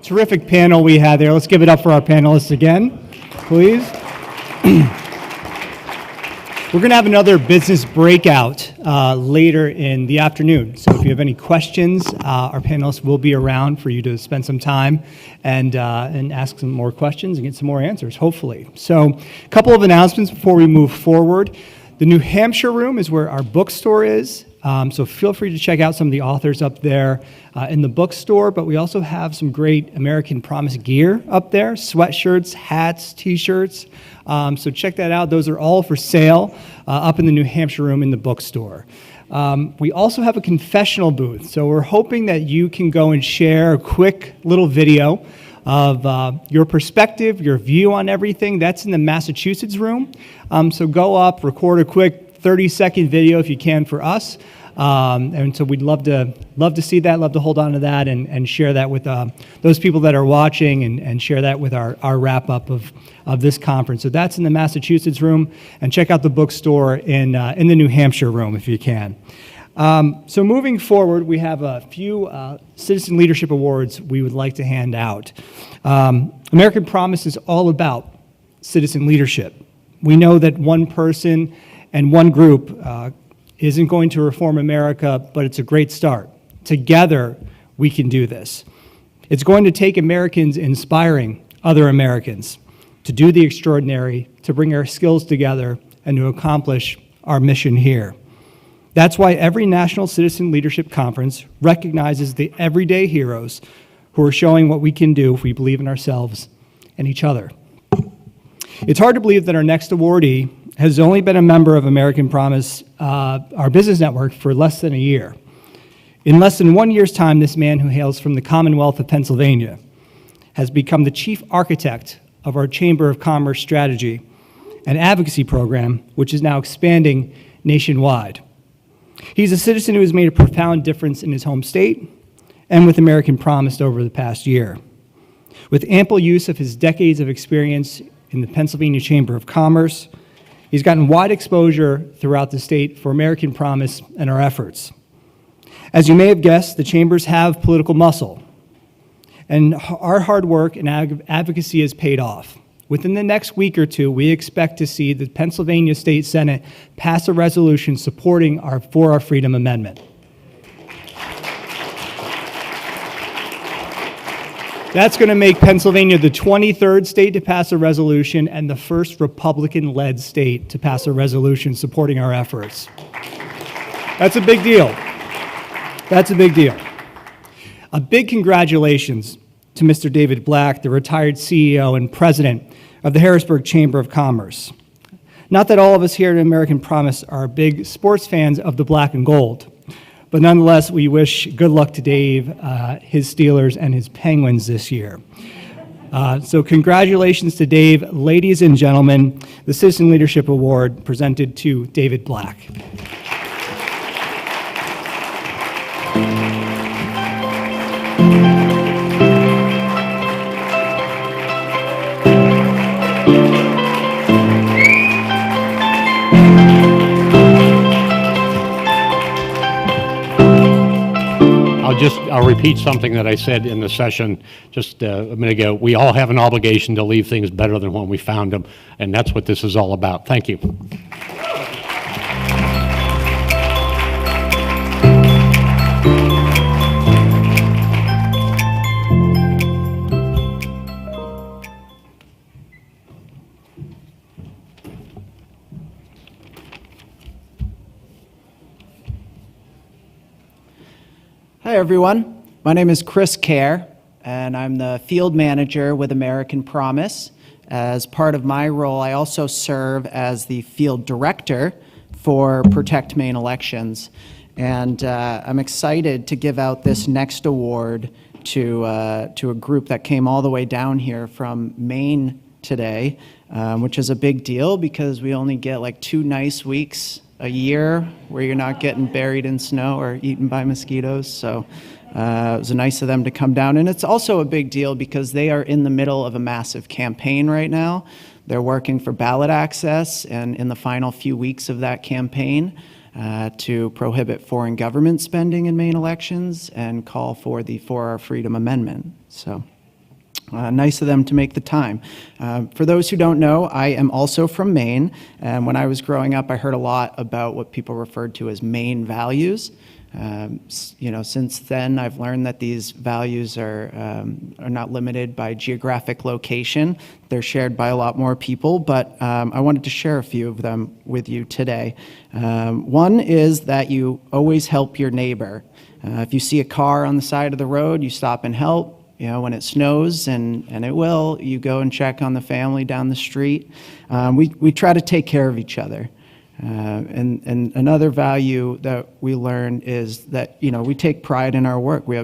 Speaker 2: Terrific panel we had there. Let's give it up for our panelists again, please. We're going to have another business breakout later in the afternoon. So if you have any questions, our panelists will be around for you to spend some time and ask some more questions and get some more answers, hopefully. So a couple of announcements before we move forward. The New Hampshire room is where our bookstore is. So feel free to check out some of the authors up there in the bookstore, but we also have some great American Promise gear up there, sweatshirts, hats, t-shirts. So check that out. Those are all for sale up in the New Hampshire room in the bookstore. We also have a confessional booth, so we're hoping that you can go and share a quick little video of your perspective, your view on everything. That's in the Massachusetts room. So go up, record a quick 30-second video if you can for us. And so we'd love to see that, love to hold on to that and share that with those people that are watching and share that with our wrap-up of this conference. So that's in the Massachusetts room, and check out the bookstore in the New Hampshire room if you can. So moving forward, we have a few Citizen Leadership Awards we would like to hand out. American Promise is all about citizen leadership. We know that one person and one group isn't going to reform America, but it's a great start. Together, we can do this. It's going to take Americans inspiring other Americans to do the extraordinary, to bring our skills together, and to accomplish our mission here. That's why every National Citizen Leadership Conference recognizes the everyday heroes who are showing what we can do if we believe in ourselves and each other. It's hard to believe that our next awardee has only been a member of American Promise, our business network, for less than a year. In less than 1 year's time, this man who hails from the Commonwealth of Pennsylvania has become the chief architect of our Chamber of Commerce strategy and advocacy program, which is now expanding nationwide. He's a citizen who has made a profound difference in his home state and with American Promise over the past year. With ample use of his decades of experience in the Pennsylvania Chamber of Commerce, he's gotten wide exposure throughout the state for American Promise and our efforts. As you may have guessed, the chambers have political muscle, and our hard work and advocacy has paid off. Within the next week or two, we expect to see the Pennsylvania State Senate pass a resolution supporting our For Our Freedom Amendment. That's going to make Pennsylvania the 23rd state to pass a resolution and the first Republican-led state to pass a resolution supporting our efforts. That's a big deal. That's a big deal. A big congratulations to Mr. David Black, the retired CEO and president of the Harrisburg Chamber of Commerce. Not that all of us here at American Promise are big sports fans of the black and gold, but nonetheless, we wish good luck to Dave, his Steelers, and his Penguins this year. So congratulations to Dave. Ladies and gentlemen, the Citizen Leadership Award presented to David Black.
Speaker 14: I'll repeat something that I said in the session just a minute ago. We all have an obligation to leave things better than when we found them, and that's what this is all about. Thank you.
Speaker 17: Hi, everyone. My name is Chris Kerr, and I'm the field manager with American Promise. As part of my role, I also serve as the field director for Protect Maine Elections. And I'm excited to give out this next award to a group that came all the way down here from Maine today, which is a big deal because we only get like 2 nice weeks a year where you're not getting buried in snow or eaten by mosquitoes. So it was nice of them to come down. And it's also a big deal because they are in the middle of a massive campaign right now. They're working for ballot access and in the final few weeks of that campaign to prohibit foreign government spending in Maine elections and call for the For Our Freedom Amendment. So nice of them to make the time. For those who don't know, I am also from Maine, and when I was growing up, I heard a lot about what people referred to as Maine values. Since then, I've learned that these values are not limited by geographic location. They're shared by a lot more people, but I wanted to share a few of them with you today. One is that you always help your neighbor. If you see a car on the side of the road, you stop and help. When it snows, and it will, you go and check on the family down the street. We try to take care of each other. And another value that we learn is that, we take pride in our work. We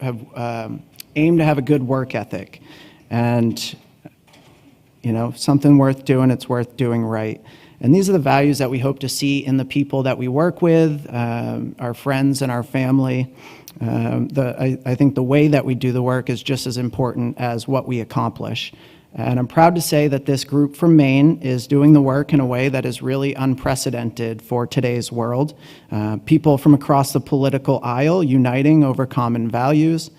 Speaker 17: have aimed to have a good work ethic. And, something worth doing, it's worth doing right. And these are the values that we hope to see in the people that we work with, our friends and our family. I think the way that we do the work is just as important as what we accomplish. And I'm proud to say that this group from Maine is doing the work in a way that is really unprecedented for today's world. People from across the political aisle uniting over common values,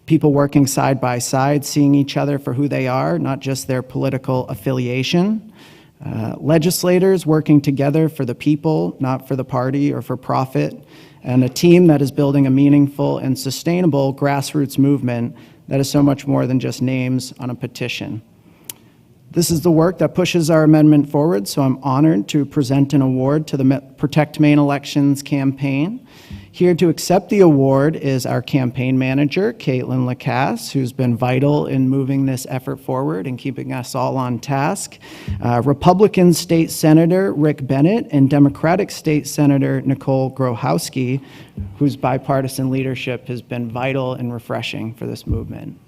Speaker 17: people working side by side, seeing each other for who they are, not just their political affiliation. Legislators working together for the people, not for the party or for profit, and a team that is building a meaningful and sustainable grassroots movement that is so much more than just names on a petition. This is the work that pushes our amendment forward, so I'm honored to present an award to the Protect Maine Elections campaign. Here to accept the award is our campaign manager, Caitlin Lacasse, who's been vital in moving this effort forward and keeping us all on task. Republican State Senator Rick Bennett and Democratic State Senator Nicole Grohowski, whose bipartisan leadership has been vital and refreshing for this movement.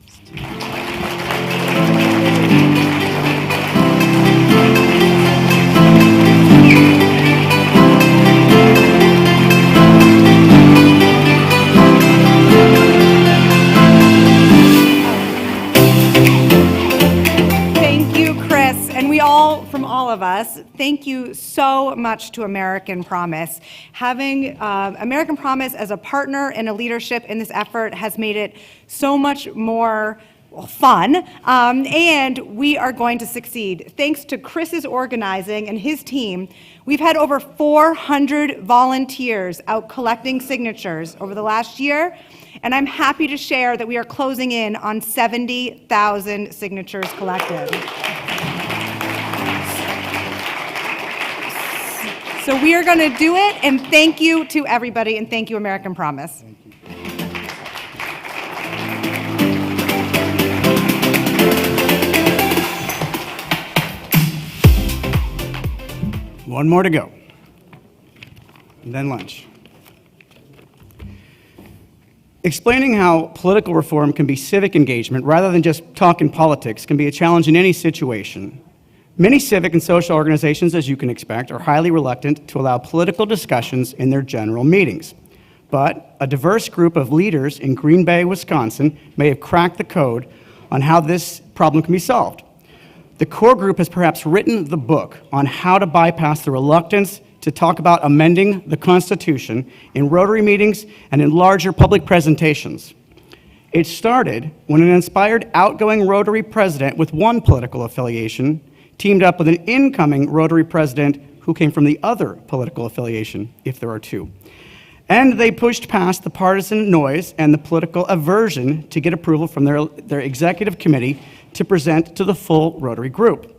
Speaker 18: From all of us, thank you so much to American Promise. Having American Promise as a partner and a leadership in this effort has made it so much more fun, and we are going to succeed. Thanks to Chris's organizing and his team, we've had over 400 volunteers out collecting signatures over the last year, and I'm happy to share that we are closing in on 70,000 signatures collected. So we are going to do it, and thank you to everybody, and thank you, American Promise.
Speaker 19: One more to go, and then lunch. Explaining how political reform can be civic engagement rather than just talking politics can be a challenge in any situation. Many civic and social organizations, as you can expect, are highly reluctant to allow political discussions in their general meetings. But a diverse group of leaders in Green Bay, Wisconsin, may have cracked the code on how this problem can be solved. The core group has perhaps written the book on how to bypass the reluctance to talk about amending the Constitution in Rotary meetings and in larger public presentations. It started when an inspired outgoing Rotary president with one political affiliation teamed up with an incoming Rotary president who came from the other political affiliation, if there are two. And they pushed past the partisan noise and the political aversion to get approval from their executive committee to present to the full Rotary group.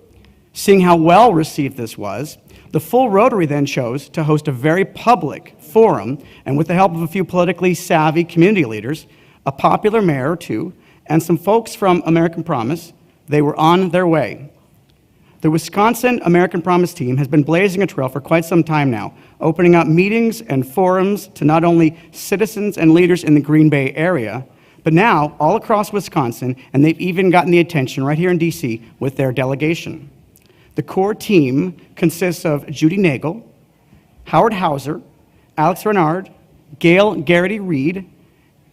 Speaker 19: Seeing how well received this was, the full Rotary then chose to host a very public forum, and with the help of a few politically savvy community leaders, a popular mayor or two, and some folks from American Promise, they were on their way. The Wisconsin American Promise team has been blazing a trail for quite some time now, opening up meetings and forums to not only citizens and leaders in the Green Bay area, but now all across Wisconsin, and they've even gotten the attention right here in D.C. with their delegation. The core team consists of Judy Nagel, Howard Hauser, Alex Renard, Gail Garrity-Reed,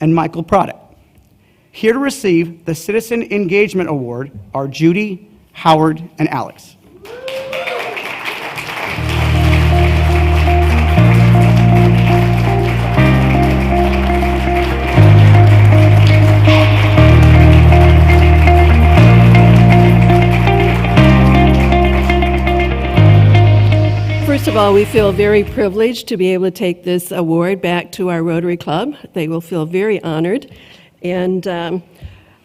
Speaker 19: and Michael Product. Here to receive the Citizen Engagement Award are Judy, Howard, and Alex.
Speaker 20: First of all, we feel very privileged to be able to take this award back to our Rotary Club. They will feel very honored. And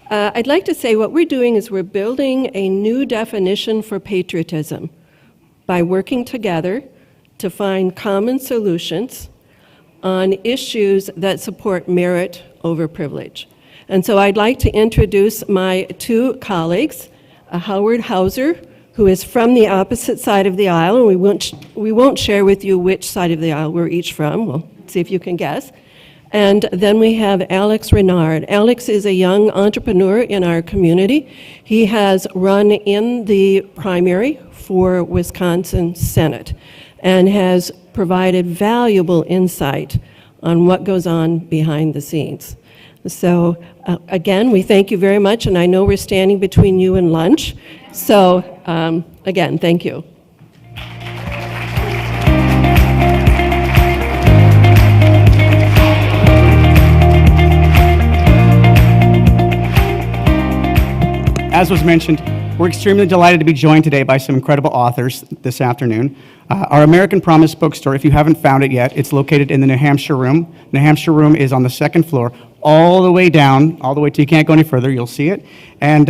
Speaker 20: I'd like to say what we're doing is we're building a new definition for patriotism by working together to find common solutions on issues that support merit over privilege. And so I'd like to introduce my two colleagues, Howard Hauser, who is from the opposite side of the aisle, and we won't share with you which side of the aisle we're each from. We'll see if you can guess. And then we have Alex Renard. Alex is a young entrepreneur in our community. He has run in the primary for Wisconsin Senate and has provided valuable insight on what goes on behind the scenes. So again, we thank you very much, and I know we're standing between you and lunch. So again, thank you.
Speaker 19: As was mentioned, we're extremely delighted to be joined today by some incredible authors this afternoon. Our American Promise bookstore, if you haven't found it yet, it's located in the New Hampshire room. New Hampshire room is on the second floor, all the way down, all the way till you can't go any further, you'll see it. And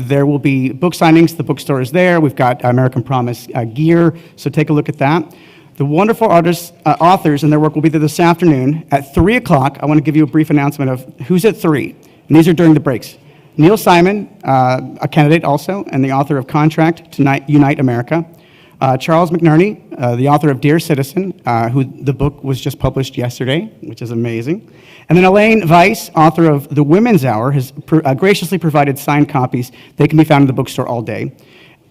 Speaker 19: there will be book signings, the bookstore is there. We've got American Promise gear, so take a look at that. The wonderful authors and their work will be there this afternoon at 3 o'clock. I want to give you a brief announcement of who's at 3, and these are during the breaks. Neil Simon, a candidate also, and the author of Contract to Unite America. Charles McNerney, the author of Dear Citizen, who the book was just published yesterday, which is amazing. And then Elaine Weiss, author of The Women's Hour, has graciously provided signed copies. They can be found in the bookstore all day.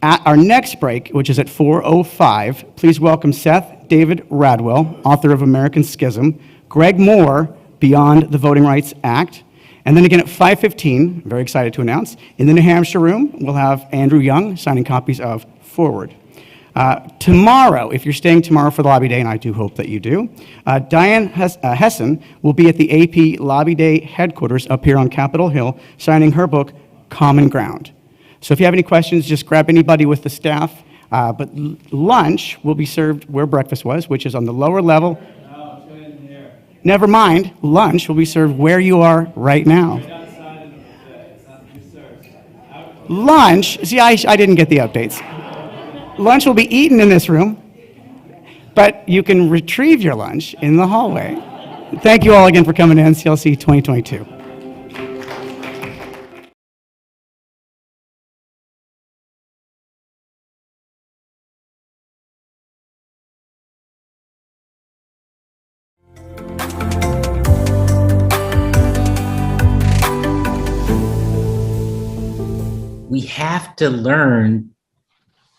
Speaker 19: At our next break, which is at 4:05, please welcome Seth David Radwell, author of American Schism, Greg Moore, Beyond the Voting Rights Act, and then again at 5:15, very excited to announce, in the New Hampshire room, we'll have Andrew Young signing copies of Forward. Tomorrow, if you're staying tomorrow for the Lobby Day, and I do hope that you do, Diane Hessen will be at the AP Lobby Day headquarters up here on Capitol Hill, signing her book, Common Ground. So if you have any questions, just grab anybody with the staff. But lunch will be served where breakfast was, which is on the lower level. Never mind, lunch will be served where you are right now. Lunch, see, I didn't get the updates. Lunch will be eaten in this room, but you can retrieve your lunch in the hallway. Thank you all again for coming to NCLC 2022.
Speaker 21: we have to learn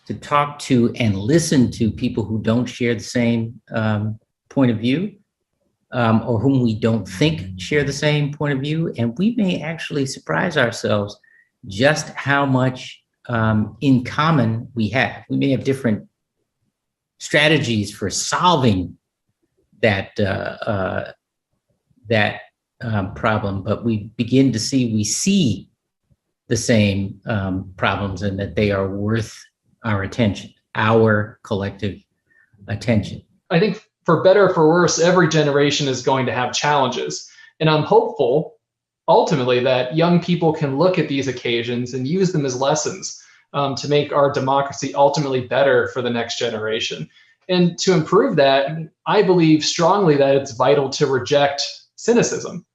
Speaker 21: to talk to and listen to people who don't share the same point of view, or whom we don't think share the same point of view. And we may actually surprise ourselves just how much in common we have. We may have different strategies for solving that problem, but we begin to see the same problems, and that they are worth our attention, our collective attention.
Speaker 22: I think for better or for worse, every generation is going to have challenges. And I'm hopeful, ultimately, that young people can look at these occasions and use them as lessons to make our democracy ultimately better for the next generation. And to improve that, I believe strongly that it's vital to reject cynicism.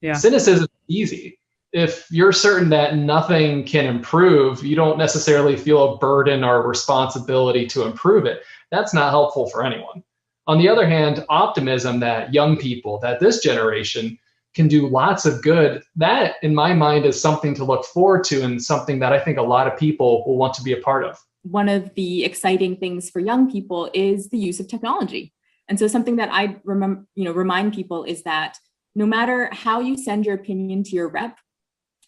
Speaker 23: Yeah.
Speaker 22: Cynicism is easy. If you're certain that nothing can improve, you don't necessarily feel a burden or a responsibility to improve it. That's not helpful for anyone. On the other hand, optimism that young people, that this generation can do lots of good, that in my mind is something to look forward to, and something that I think a lot of people will want to be a part of.
Speaker 24: One of the exciting things for young people is the use of technology. And so something that I remind people is that no matter how you send your opinion to your rep,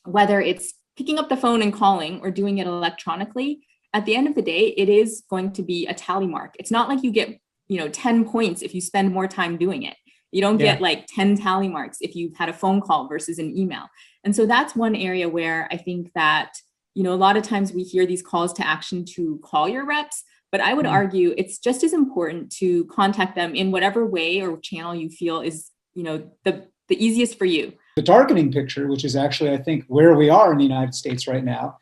Speaker 24: whether it's picking up the phone and calling or doing it electronically, at the end of the day, it is going to be a tally mark. It's not like you get 10 points if you spend more time doing it. You don't get like 10 tally marks if you've had a phone call versus an email. And so that's one area where I think that, a lot of times we hear these calls to action to call your reps, but I would argue it's just as important to contact them in whatever way or channel you feel is, the easiest for you.
Speaker 25: The darkening picture, which is actually, I think, where we are in the United States right now,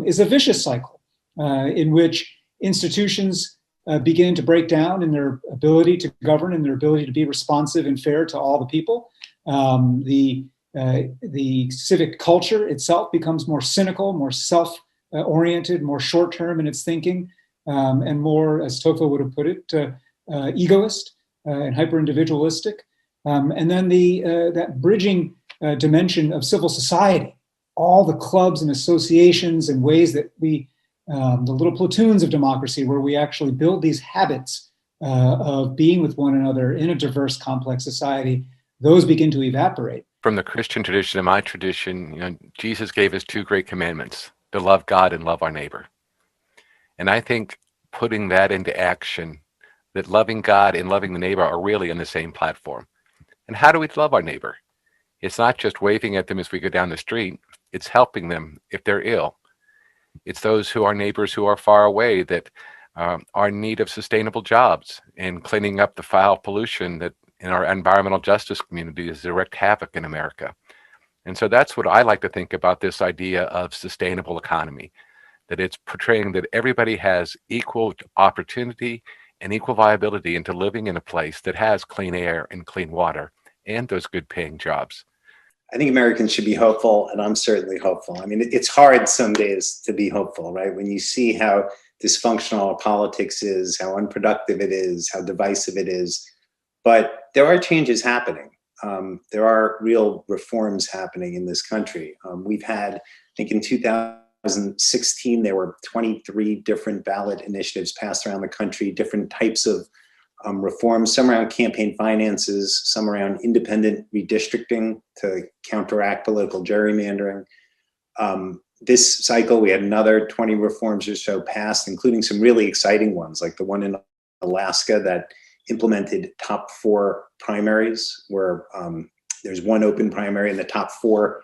Speaker 25: is a vicious cycle in which institutions begin to break down in their ability to govern and their ability to be responsive and fair to all the people. The civic culture itself becomes more cynical, more self-oriented, more short-term in its thinking, and more, as Tocqueville would have put it, egoist and hyper-individualistic. And then that bridging dimension of civil society, all the clubs and associations and ways that we, the little platoons of democracy where we actually build these habits of being with one another in a diverse, complex society, those begin to evaporate.
Speaker 26: From the Christian tradition and my tradition, Jesus gave us two great commandments: to love God and love our neighbor. And I think putting that into action, that loving God and loving the neighbor are really on the same platform. And how do we love our neighbor? It's not just waving at them as we go down the street. It's helping them if they're ill. It's those who are neighbors who are far away that are in need of sustainable jobs and cleaning up the foul pollution that in our environmental justice community is direct havoc in America. And so that's what I like to think about this idea of sustainable economy, that it's portraying that everybody has equal opportunity and equal viability into living in a place that has clean air and clean water and those good paying jobs.
Speaker 27: I think Americans should be hopeful, and I'm certainly hopeful. I mean, it's hard some days to be hopeful, right? When you see how dysfunctional our politics is, how unproductive it is, how divisive it is. But there are changes happening. There are real reforms happening in this country. We've had, I think in 2016, there were 23 different ballot initiatives passed around the country, different types of reforms, some around campaign finances, some around independent redistricting to counteract political gerrymandering. This cycle, we had another 20 reforms or so passed, including some really exciting ones, like the one in Alaska that implemented top 4 primaries, where there's one open primary and the top 4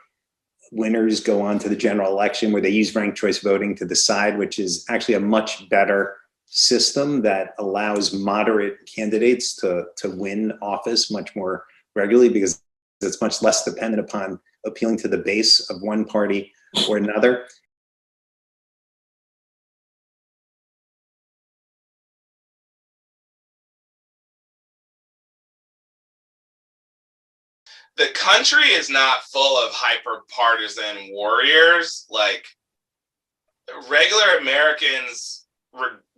Speaker 27: winners go on to the general election, where they use ranked choice voting to decide, which is actually a much better system that allows moderate candidates to win office much more regularly, because it's much less dependent upon appealing to the base of one party or another.
Speaker 28: The country is not full of hyper-partisan warriors. Like, regular Americans,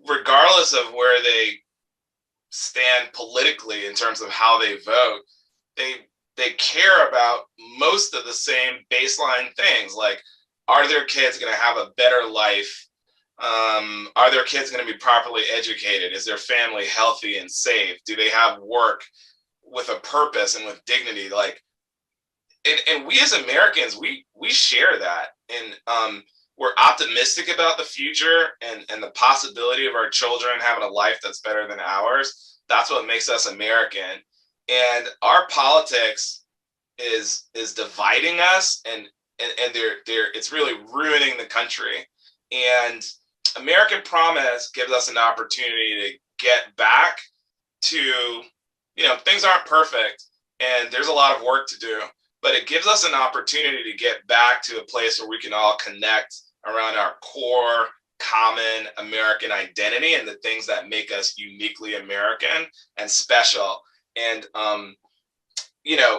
Speaker 28: regardless of where they stand politically in terms of how they vote, they care about most of the same baseline things, like are their kids going to have a better life? Are their kids going to be properly educated? Is their family healthy and safe? Do they have work with a purpose and with dignity? Like, and we as Americans, we share that, and we're optimistic about the future and the possibility of our children having a life that's better than ours. That's what makes us American. And our politics is dividing us, and it's really ruining the country. And American Promise gives us an opportunity to get back to, things aren't perfect and there's a lot of work to do, but it gives us an opportunity to get back to a place where we can all connect around our core common American identity and the things that make us uniquely American and special. And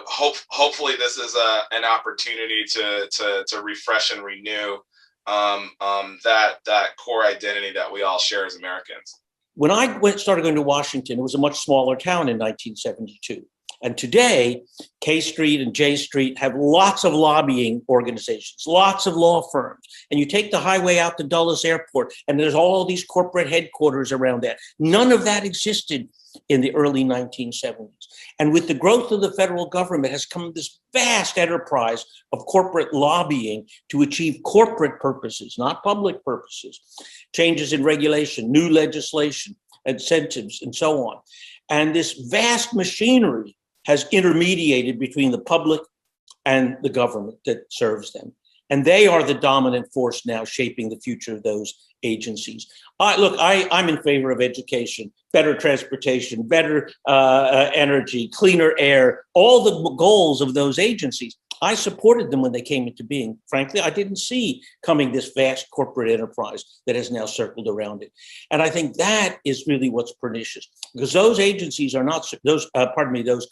Speaker 28: hopefully this is an opportunity to refresh and renew that core identity that we all share as Americans.
Speaker 1: When I started going to Washington, it was a much smaller town in 1972. And today, K Street and J Street have lots of lobbying organizations, lots of law firms. And you take the highway out to Dulles Airport, and there's all these corporate headquarters around that. None of that existed in the early 1970s. And with the growth of the federal government has come this vast enterprise of corporate lobbying to achieve corporate purposes, not public purposes, changes in regulation, new legislation, incentives, and so on. And this vast machinery has intermediated between the public and the government that serves them. And they are the dominant force now shaping the future of those agencies. I'm in favor of education, better transportation, better energy, cleaner air, all the goals of those agencies. I supported them when they came into being. Frankly, I didn't see coming this vast corporate enterprise that has now circled around it. And I think that is really what's pernicious, because those agencies are not, those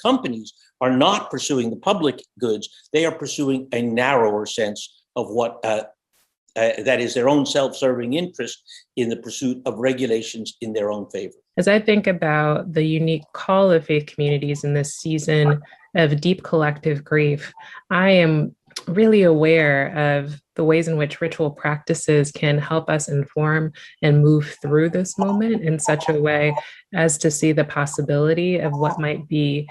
Speaker 1: companies are not pursuing the public goods. They are pursuing a narrower sense of what that is their own self-serving interest in the pursuit of regulations in their own favor.
Speaker 5: As I think about the unique call of faith communities in this season of deep collective grief, I am really aware of the ways in which ritual practices can help us inform and move through this moment in such a way as to see the possibility of what might be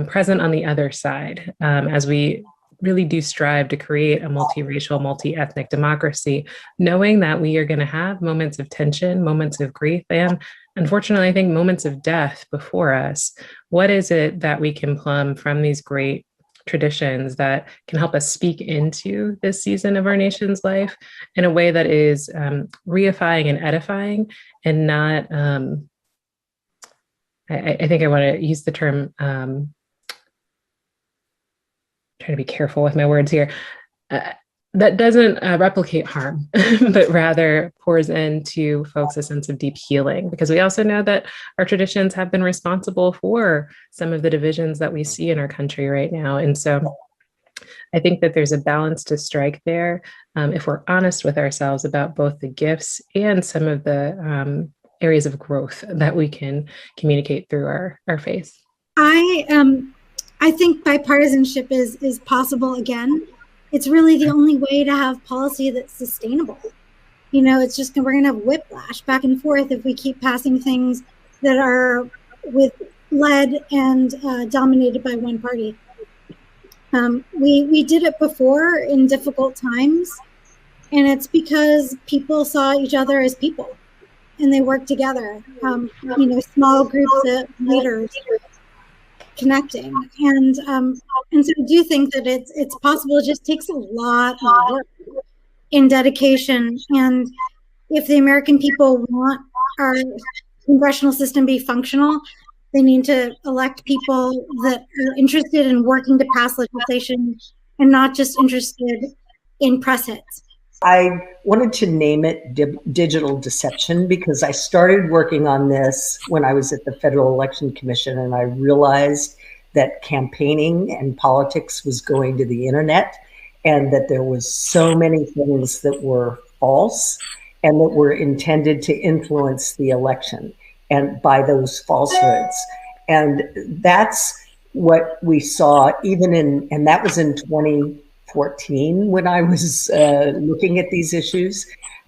Speaker 5: present on the other side as we really do strive to create a multiracial, multi-ethnic democracy, knowing that we are going to have moments of tension, moments of grief, and unfortunately, I think moments of death before us. What is it that we can plumb from these great traditions that can help us speak into this season of our nation's life in a way that is reifying and edifying, and not, I think I want to use the term, trying to be careful with my words here, that doesn't replicate harm, but rather pours into folks a sense of deep healing. Because we also know that our traditions have been responsible for some of the divisions that we see in our country right now. And so I think that there's a balance to strike there if we're honest with ourselves about both the gifts and some of the areas of growth that we can communicate through our faith.
Speaker 6: I think bipartisanship is possible again. It's really the only way to have policy that's sustainable. It's just, we're going to have whiplash back and forth if we keep passing things that are led and dominated by one party. We did it before in difficult times, and it's because people saw each other as people and they worked together. Small groups of leaders connecting, and so I do think that it's possible. It just takes a lot of work and dedication, and if the American people want our congressional system to be functional, they need to elect people that are interested in working to pass legislation and not just interested in press hits.
Speaker 7: I wanted to name it digital deception because I started working on this when I was at the Federal Election Commission, and I realized that campaigning and politics was going to the internet, and that there was so many things that were false and that were intended to influence the election and by those falsehoods. And that's what we saw even and that was in 14 when I was looking at these issues.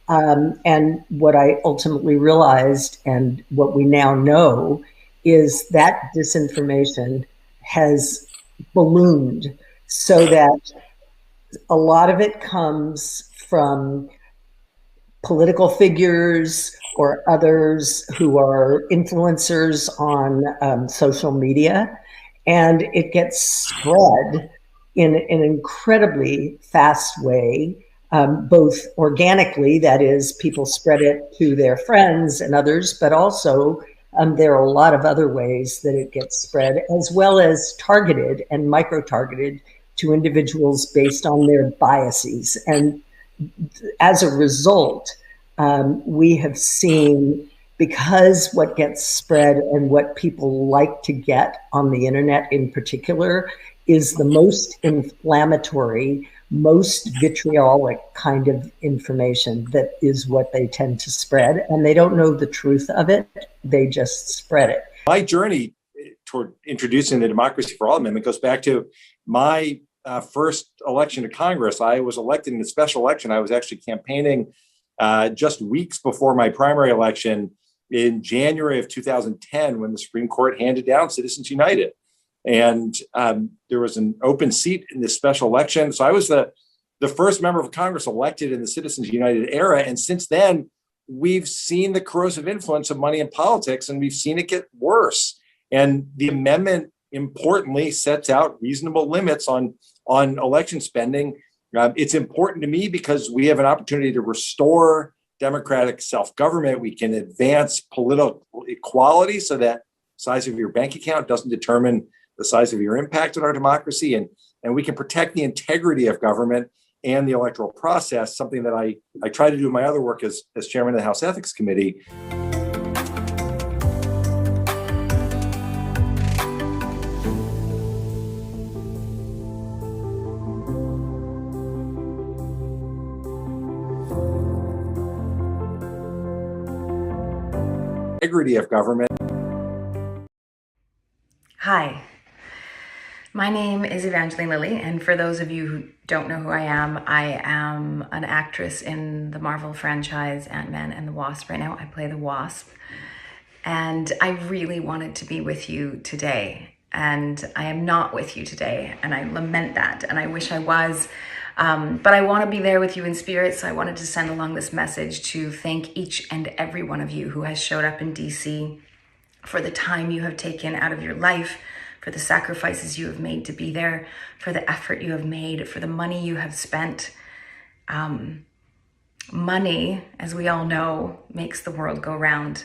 Speaker 7: And what I ultimately realized, and what we now know, is that disinformation has ballooned so that a lot of it comes from political figures or others who are influencers on social media, and it gets spread in an incredibly fast way, both organically, that is, people spread it to their friends and others, but also there are a lot of other ways that it gets spread, as well as targeted and micro-targeted to individuals based on their biases. And as a result, we have seen, because what gets spread and what people like to get on the internet in particular is the most inflammatory, most vitriolic kind of information, that is what they tend to spread. And they don't know the truth of it, they just spread it.
Speaker 3: My journey toward introducing the Democracy for All Amendment goes back to my first election to Congress. I was elected in a special election. I was actually campaigning just weeks before my primary election in January of 2010, when the Supreme Court handed down Citizens United. And there was an open seat in this special election. So I was the first member of Congress elected in the Citizens United era. And since then, we've seen the corrosive influence of money in politics, and we've seen it get worse. And the amendment, importantly, sets out reasonable limits on election spending. It's important to me because we have an opportunity to restore democratic self-government. We can advance political equality so that size of your bank account doesn't determine the size of your impact on our democracy. And we can protect the integrity of government and the electoral process, something that I try to do in my other work as chairman of the House Ethics Committee. Integrity of government.
Speaker 4: Hi, my name is Evangeline Lilly, and for those of you who don't know who I am an actress in the Marvel franchise Ant-Man and the Wasp. Right now I play the Wasp, and I really wanted to be with you today, and I am not with you today, and I lament that, and I wish I was. But I want to be there with you in spirit, so I wanted to send along this message to thank each and every one of you who has showed up in DC, for the time you have taken out of your life, for the sacrifices you have made to be there, for the effort you have made, for the money you have spent. Money, as we all know, makes the world go round.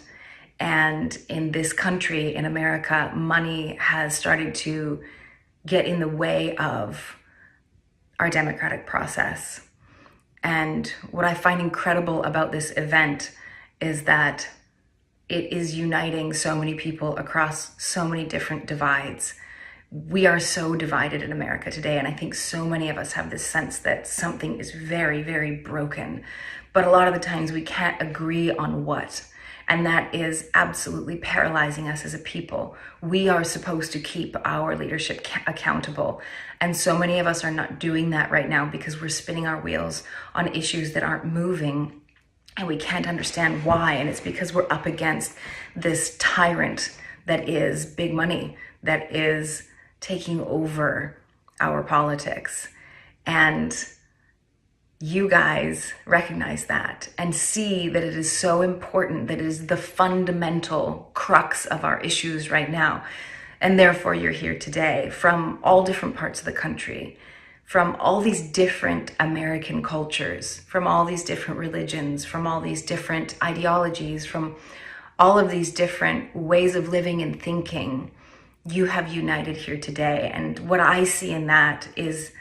Speaker 4: And in this country, in America, money has started to get in the way of our democratic process. And what I find incredible about this event is that it is uniting so many people across so many different divides. We are so divided in America today, and I think so many of us have this sense that something is very, very broken. But a lot of the times we can't agree on what. And that is absolutely paralyzing us as a people. We are supposed to keep our leadership accountable. And so many of us are not doing that right now because we're spinning our wheels on issues that aren't moving, and we can't understand why. And it's because we're up against this tyrant that is big money, that is taking over our politics. And you guys recognize that and see that it is so important, that it is the fundamental crux of our issues right now. And therefore you're here today from all different parts of the country, from all these different American cultures, from all these different religions, from all these different ideologies, from all of these different ways of living and thinking. You have united here today. And what I see in that is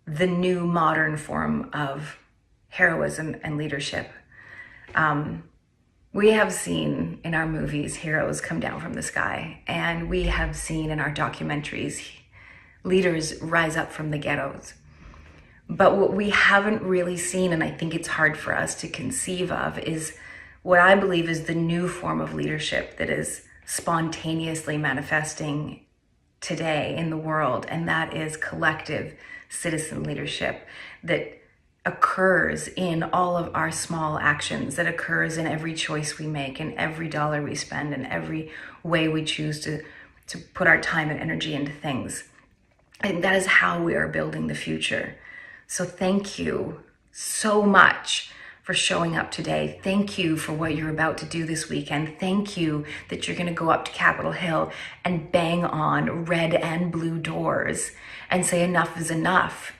Speaker 4: the new modern form of heroism and leadership. We have seen in our movies heroes come down from the sky, and we have seen in our documentaries leaders rise up from the ghettos. But what we haven't really seen, and I think it's hard for us to conceive of, is what I believe is the new form of leadership that is spontaneously manifesting today in the world, and that is collective citizen leadership that occurs in all of our small actions, that occurs in every choice we make, in every dollar we spend, in every way we choose to put our time and energy into things. And that is how we are building the future. So thank you so much for showing up today. Thank you for what you're about to do this weekend. Thank you that you're going to go up to Capitol Hill and bang on red and blue doors and say enough is enough.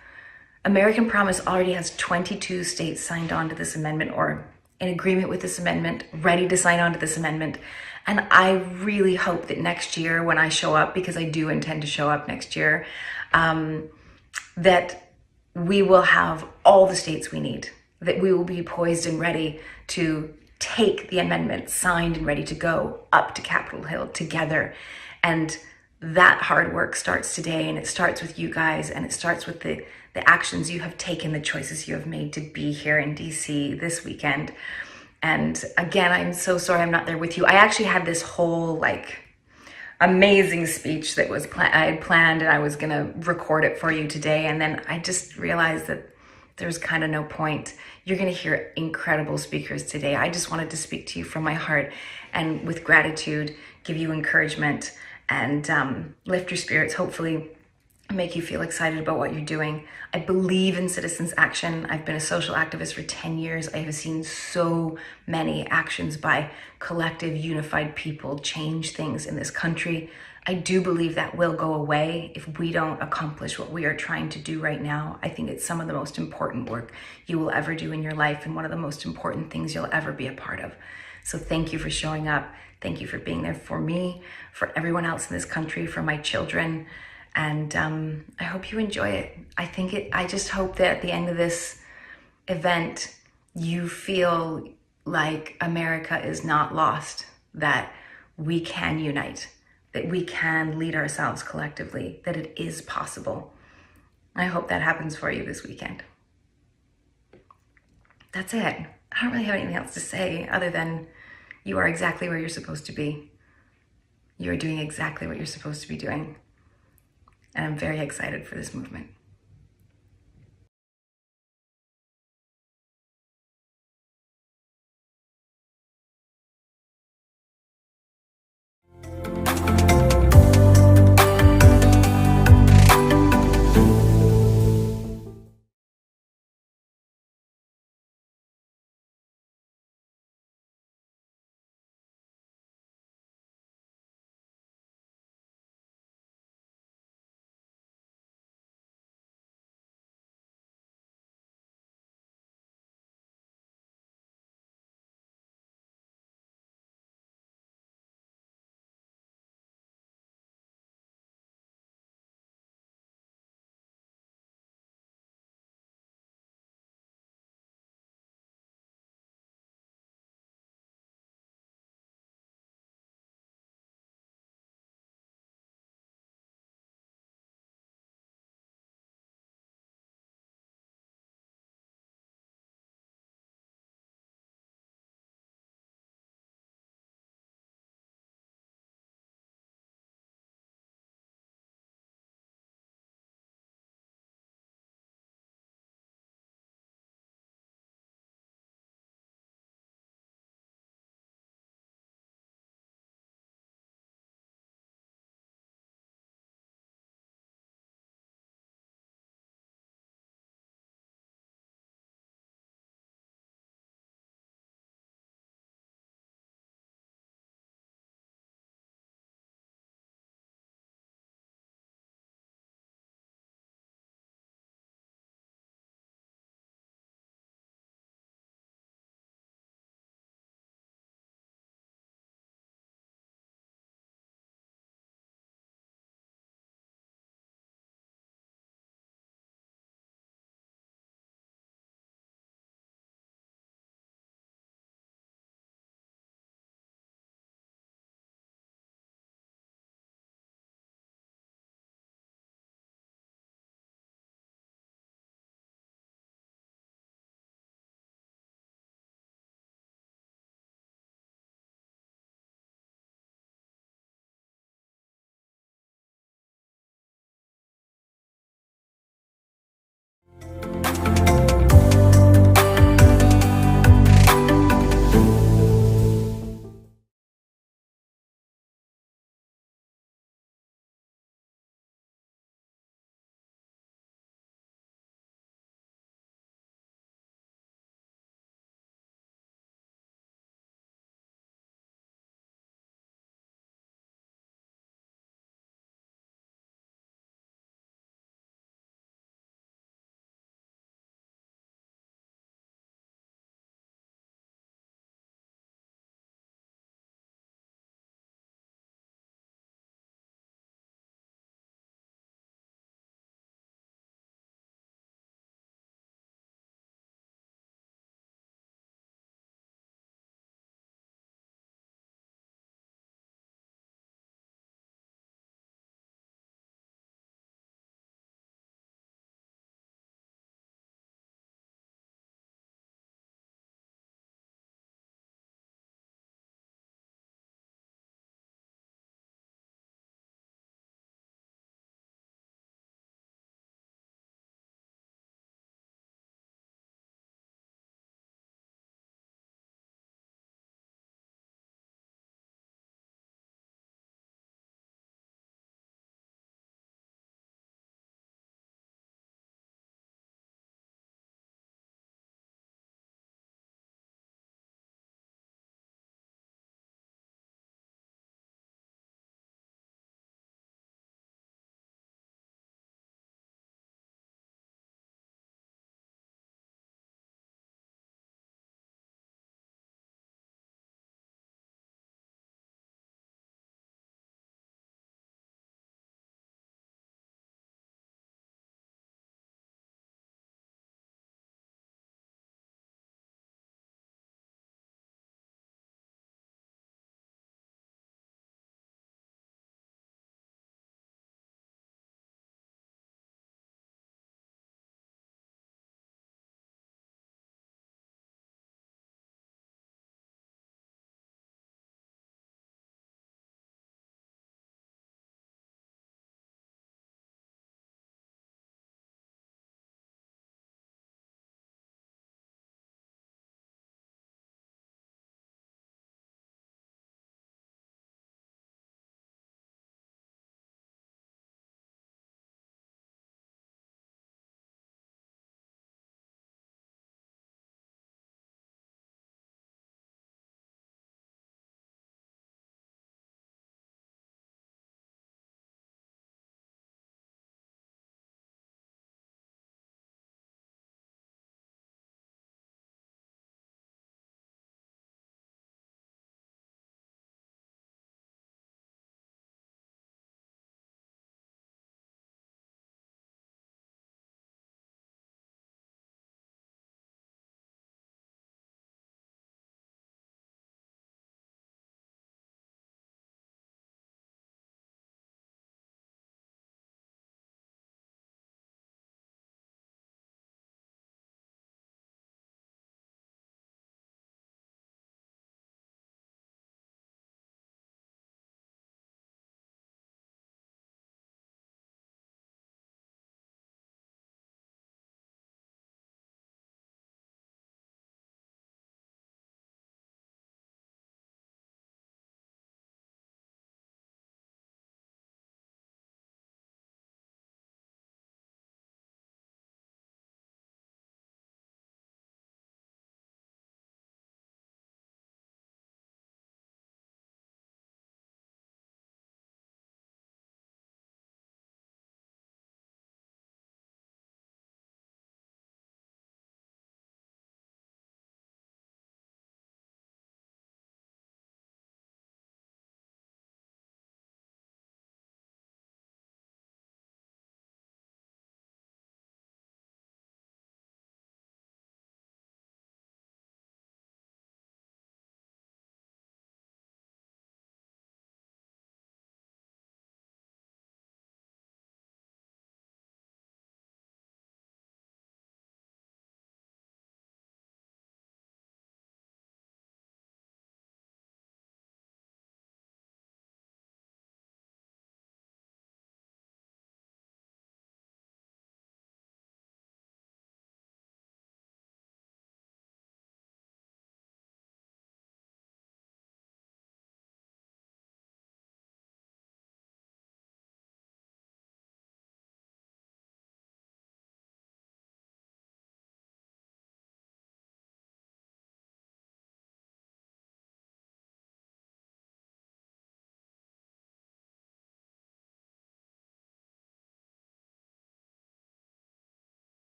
Speaker 4: American Promise already has 22 states signed on to this amendment or in agreement with this amendment, ready to sign on to this amendment. And I really hope that next year when I show up, because I do intend to show up next year, that we will have all the states we need, that we will be poised and ready to take the amendment signed and ready to go up to Capitol Hill together. And that hard work starts today, and it starts with you guys, and it starts with the actions you have taken, the choices you have made to be here in DC this weekend. And again, I'm so sorry I'm not there with you. I actually had this whole amazing speech that I had planned, and I was gonna record it for you today. And then I just realized that there's kind of no point. You're gonna hear incredible speakers today. I just wanted to speak to you from my heart and with gratitude, give you encouragement and lift your spirits, hopefully make you feel excited about what you're doing. I believe in citizens' action. I've been a social activist for 10 years. I have seen so many actions by collective, unified people change things in this country. I do believe that will go away if we don't accomplish what we are trying to do right now. I think it's some of the most important work you will ever do in your life and one of the most important things you'll ever be a part of. So thank you for showing up. Thank you for being there for me, for everyone else in this country, for my children. And I hope you enjoy it. I just hope that at the end of this event, you feel like America is not lost, that we can unite, that we can lead ourselves collectively, that it is possible. I hope that happens for you this weekend. That's it. I don't really have anything else to say other than you are exactly where you're supposed to be. You are doing exactly what you're supposed to be doing. And I'm very excited for this movement.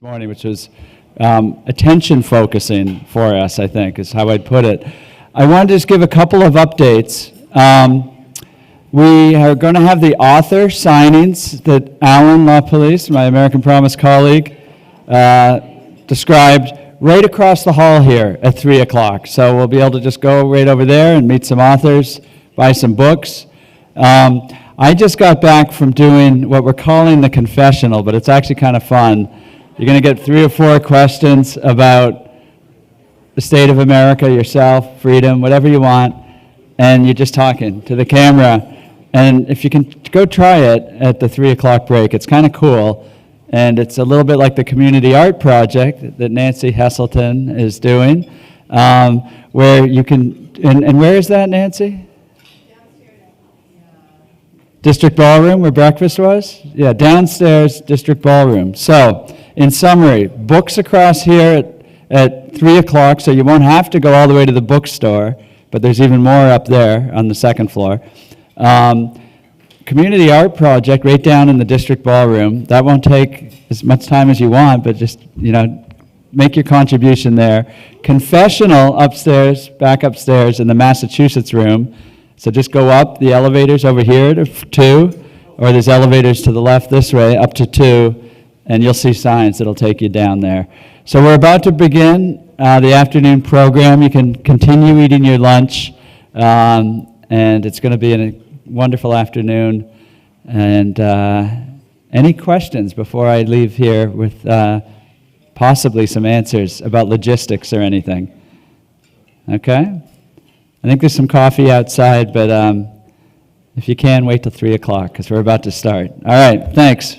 Speaker 19: morning, which was attention focusing for us, I think, is how I'd put it. I wanted to just give a couple of updates. We are going to have the author signings that Alan LaPolice, my American Promise colleague, described right across the hall here at 3 o'clock. So we'll be able to just go right over there and meet some authors, buy some books. I just got back from doing what we're calling the confessional, but it's actually kind of fun. You're going to get 3 or 4 questions about the state of America, yourself, freedom, whatever you want, and you're just talking to the camera. And if you can go try it at the 3 o'clock break, it's kind of cool. And it's a little bit like the community art project that Nancy Heselton is doing, where you can, and where is that, Nancy? District Ballroom, where breakfast was? Yeah, downstairs, District Ballroom. So, in summary, books across here at 3 o'clock, so you won't have to go all the way to the bookstore, but there's even more up there on the second floor. Community art project right down in the District Ballroom. That won't take as much time as you want, but just, make your contribution there. Confessional upstairs, back upstairs in the Massachusetts room. So just go up the elevators over here to 2, or there's elevators to the left this way, up to 2, and you'll see signs that'll take you down there. So we're about to begin the afternoon program. You can continue eating your lunch, and it's going to be a wonderful afternoon. And any questions before I leave here with possibly some answers about logistics or anything? Okay? I think there's some coffee outside, but if you can, wait till 3 o'clock, because we're about to start. All right, thanks.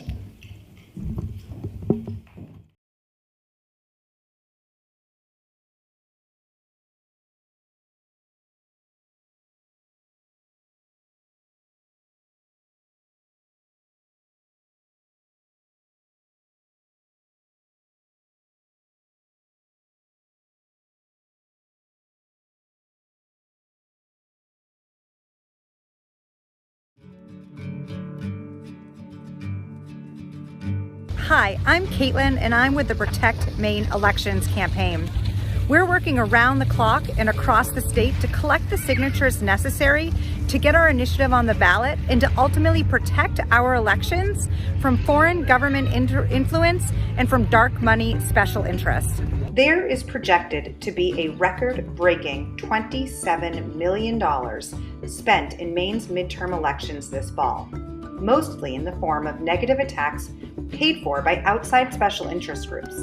Speaker 8: Hi, I'm Caitlin, and I'm with the Protect Maine Elections campaign. We're working around the clock and across the state to collect the signatures necessary to get our initiative on the ballot and to ultimately protect our elections from foreign government influence and from dark money special interests. There is projected to be a record-breaking $27 million spent in Maine's midterm elections this fall, mostly in the form of negative attacks paid for by outside special interest groups.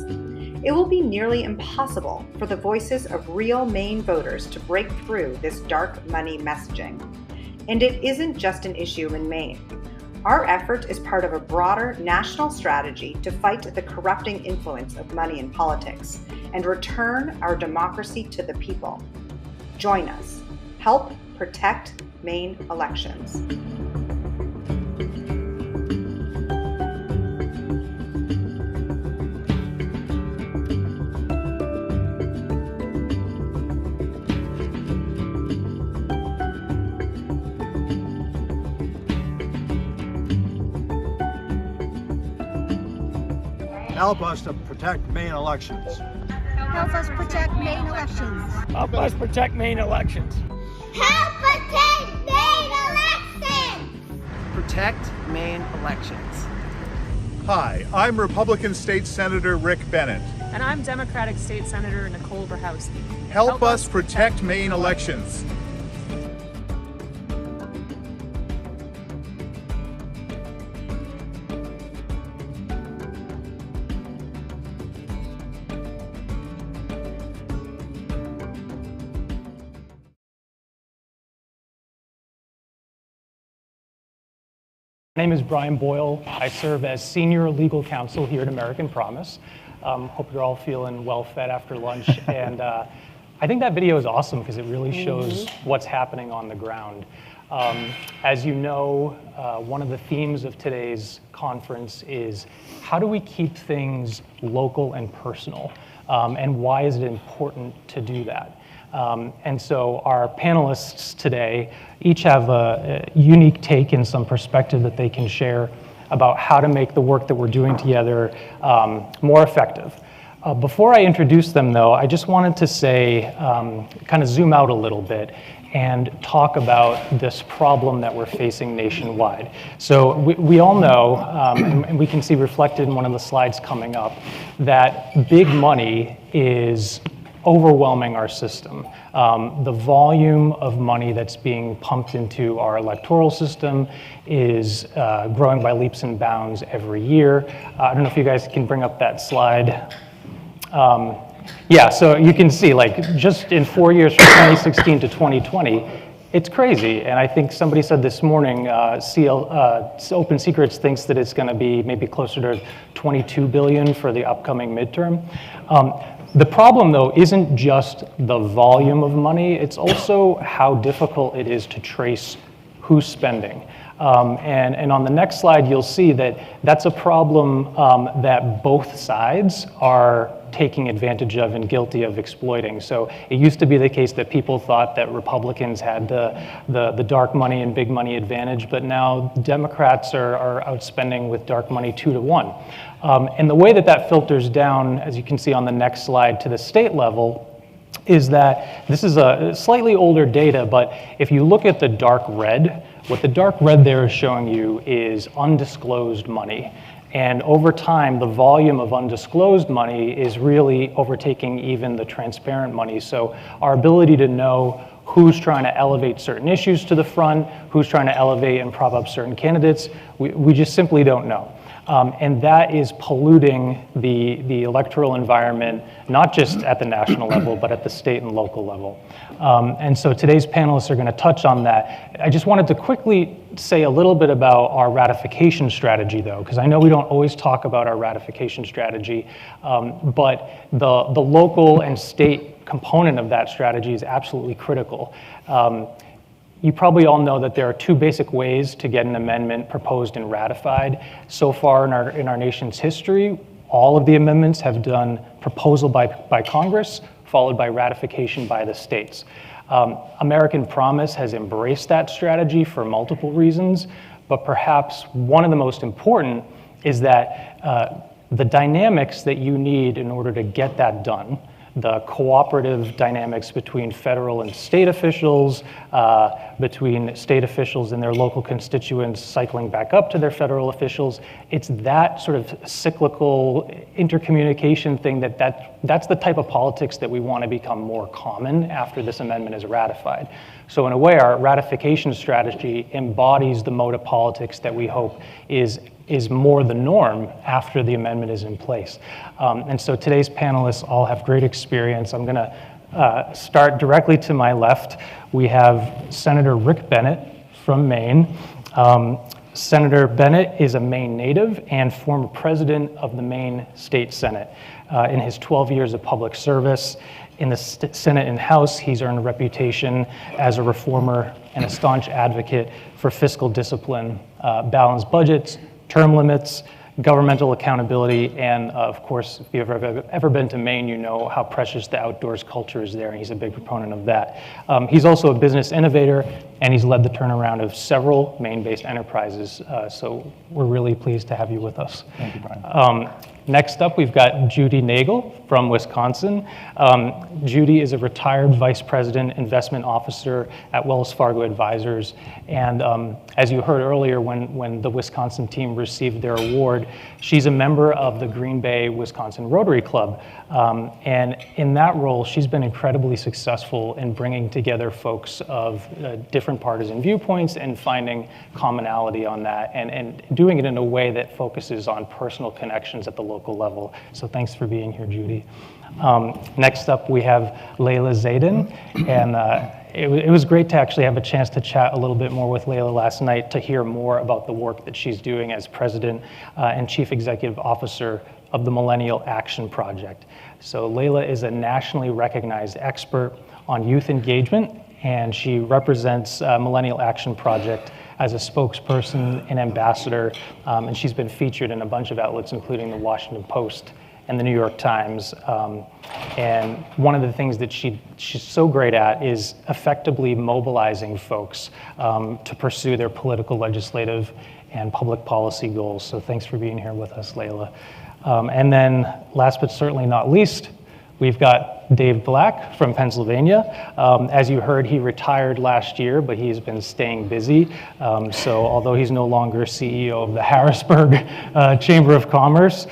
Speaker 8: It will be nearly impossible for the voices of real Maine voters to break through this dark money messaging. And it isn't just an issue in Maine. Our effort is part of a broader national strategy to fight the corrupting influence of money in politics and return our democracy to the people. Join us. Help protect Maine elections.
Speaker 9: Help us to protect Maine elections.
Speaker 10: Help us protect Maine elections.
Speaker 9: Help us protect Maine elections.
Speaker 10: Help protect Maine elections.
Speaker 11: Protect Maine elections.
Speaker 12: Hi, I'm Republican State Senator Rick Bennett.
Speaker 15: And I'm Democratic State Senator Nicole Brahowski.
Speaker 12: Help us protect Maine elections.
Speaker 16: My name is Brian Boyle. I serve as Senior Legal Counsel here at American Promise. Hope you're all feeling well fed after lunch. And I think that video is awesome because it really shows what's happening on the ground. As you know, one of the themes of today's conference is how do we keep things local and personal? And why is it important to do that? And so our panelists today each have a unique take and some perspective that they can share about how to make the work that we're doing together more effective. Before I introduce them, though, I just wanted to say, kind of zoom out a little bit and talk about this problem that we're facing nationwide. So we all know, and we can see reflected in one of the slides coming up, that big money is overwhelming our system. The volume of money that's being pumped into our electoral system is growing by leaps and bounds every year. I don't know if you guys can bring up that slide. Yeah, so you can see, like, just in 4 years from 2016 to 2020, it's crazy. And I think somebody said this morning, Open Secrets thinks that it's going to be maybe closer to 22 billion for the upcoming midterm. The problem, though, isn't just the volume of money, it's also how difficult it is to trace who's spending. And on the next slide, you'll see that that's a problem that both sides are taking advantage of and guilty of exploiting. So it used to be the case that people thought that Republicans had the dark money and big money advantage, but now Democrats are outspending with dark money 2 to 1. And the way that that filters down, as you can see on the next slide, to the state level, is that this is a slightly older data, but if you look at the dark red, what the dark red there is showing you is undisclosed money. And over time, the volume of undisclosed money is really overtaking even the transparent money. So our ability to know who's trying to elevate certain issues to the front, who's trying to elevate and prop up certain candidates, we just simply don't know. And that is polluting the electoral environment, not just at the national level, but at the state and local level. And so today's panelists are going to touch on that. I just wanted to quickly say a little bit about our ratification strategy, though, because I know we don't always talk about our ratification strategy, but the local and state component of that strategy is absolutely critical. You probably all know that there are 2 basic ways to get an amendment proposed and ratified. So far in our nation's history, all of the amendments have done proposal by Congress, followed by ratification by the states. American Promise has embraced that strategy for multiple reasons, but perhaps one of the most important is that the dynamics that you need in order to get that done, the cooperative dynamics between federal and state officials, between state officials and their local constituents cycling back up to their federal officials. It's that sort of cyclical intercommunication thing that's the type of politics that we want to become more common after this amendment is ratified. So in a way, our ratification strategy embodies the mode of politics that we hope is more the norm after the amendment is in place. And so today's panelists all have great experience. I'm going to start directly to my left. We have Senator Rick Bennett from Maine. Senator Bennett is a Maine native and former president of the Maine State Senate. In his 12 years of public service in the Senate and House, he's earned a reputation as a reformer and a staunch advocate for fiscal discipline, balanced budgets, term limits, governmental accountability, and of course, if you've ever been to Maine, you know how precious the outdoors culture is there, and he's a big proponent of that. He's also a business innovator, and he's led the turnaround of several Maine-based enterprises, so we're really pleased to have you with us.
Speaker 2: Thank you, Brian.
Speaker 16: Next up, we've got Judy Nagel from Wisconsin. Judy is a retired vice president investment officer at Wells Fargo Advisors. And as you heard earlier, when the Wisconsin team received their award, she's a member of the Green Bay, Wisconsin Rotary Club. And in that role, she's been incredibly successful in bringing together folks of different partisan viewpoints and finding commonality on that, and doing it in a way that focuses on personal connections at the local level. So thanks for being here, Judy. Next up, we have Layla Zayden, and it was great to actually have a chance to chat a little bit more with Layla last night to hear more about the work that she's doing as president and chief executive officer of the Millennial Action Project. So Layla is a nationally recognized expert on youth engagement, and she represents Millennial Action Project as a spokesperson and ambassador, and she's been featured in a bunch of outlets, including the Washington Post and the New York Times. And one of the things that she's so great at is effectively mobilizing folks to pursue their political, legislative, and public policy goals. So thanks for being here with us, Layla. And then last but certainly not least, we've got Dave Black from Pennsylvania. As you heard, he retired last year, but he's been staying busy. So although he's no longer CEO of the Harrisburg Chamber of Commerce,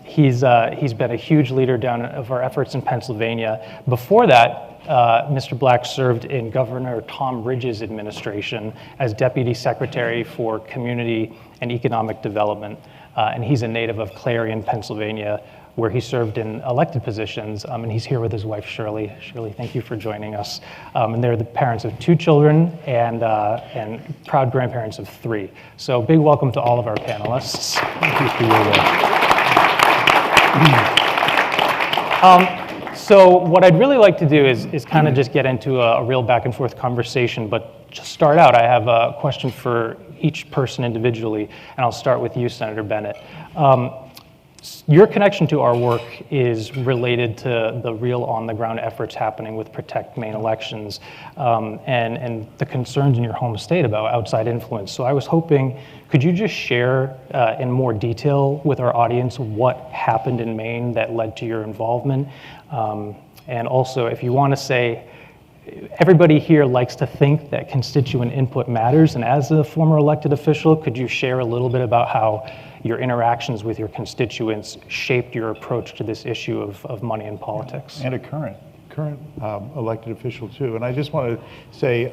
Speaker 16: he's been a huge leader of our efforts in Pennsylvania. Before that, Mr. Black served in Governor Tom Ridge's administration as Deputy Secretary for Community and Economic Development. And he's a native of Clarion, Pennsylvania, where he served in elected positions, and he's here with his wife, Shirley. Shirley, thank you for joining us. And they're the parents of 2 children and proud grandparents of 3. So big welcome to all of our panelists. Thank you for your work. So what I'd really like to do is kind of just get into a real back and forth conversation, but to start out, I have a question for each person individually, and I'll start with you, Senator Bennett. Your connection to our work is related to the real on-the-ground efforts happening with Protect Maine elections and the concerns in your home state about outside influence. So I was hoping, could you just share in more detail with our audience what happened in Maine that led to your involvement? And also, if you want to say, everybody here likes to think that constituent input matters, and as a former elected official, could you share a little bit about how your interactions with your constituents shaped your approach to this issue of money in politics?
Speaker 2: And a current elected official too. And I just want to say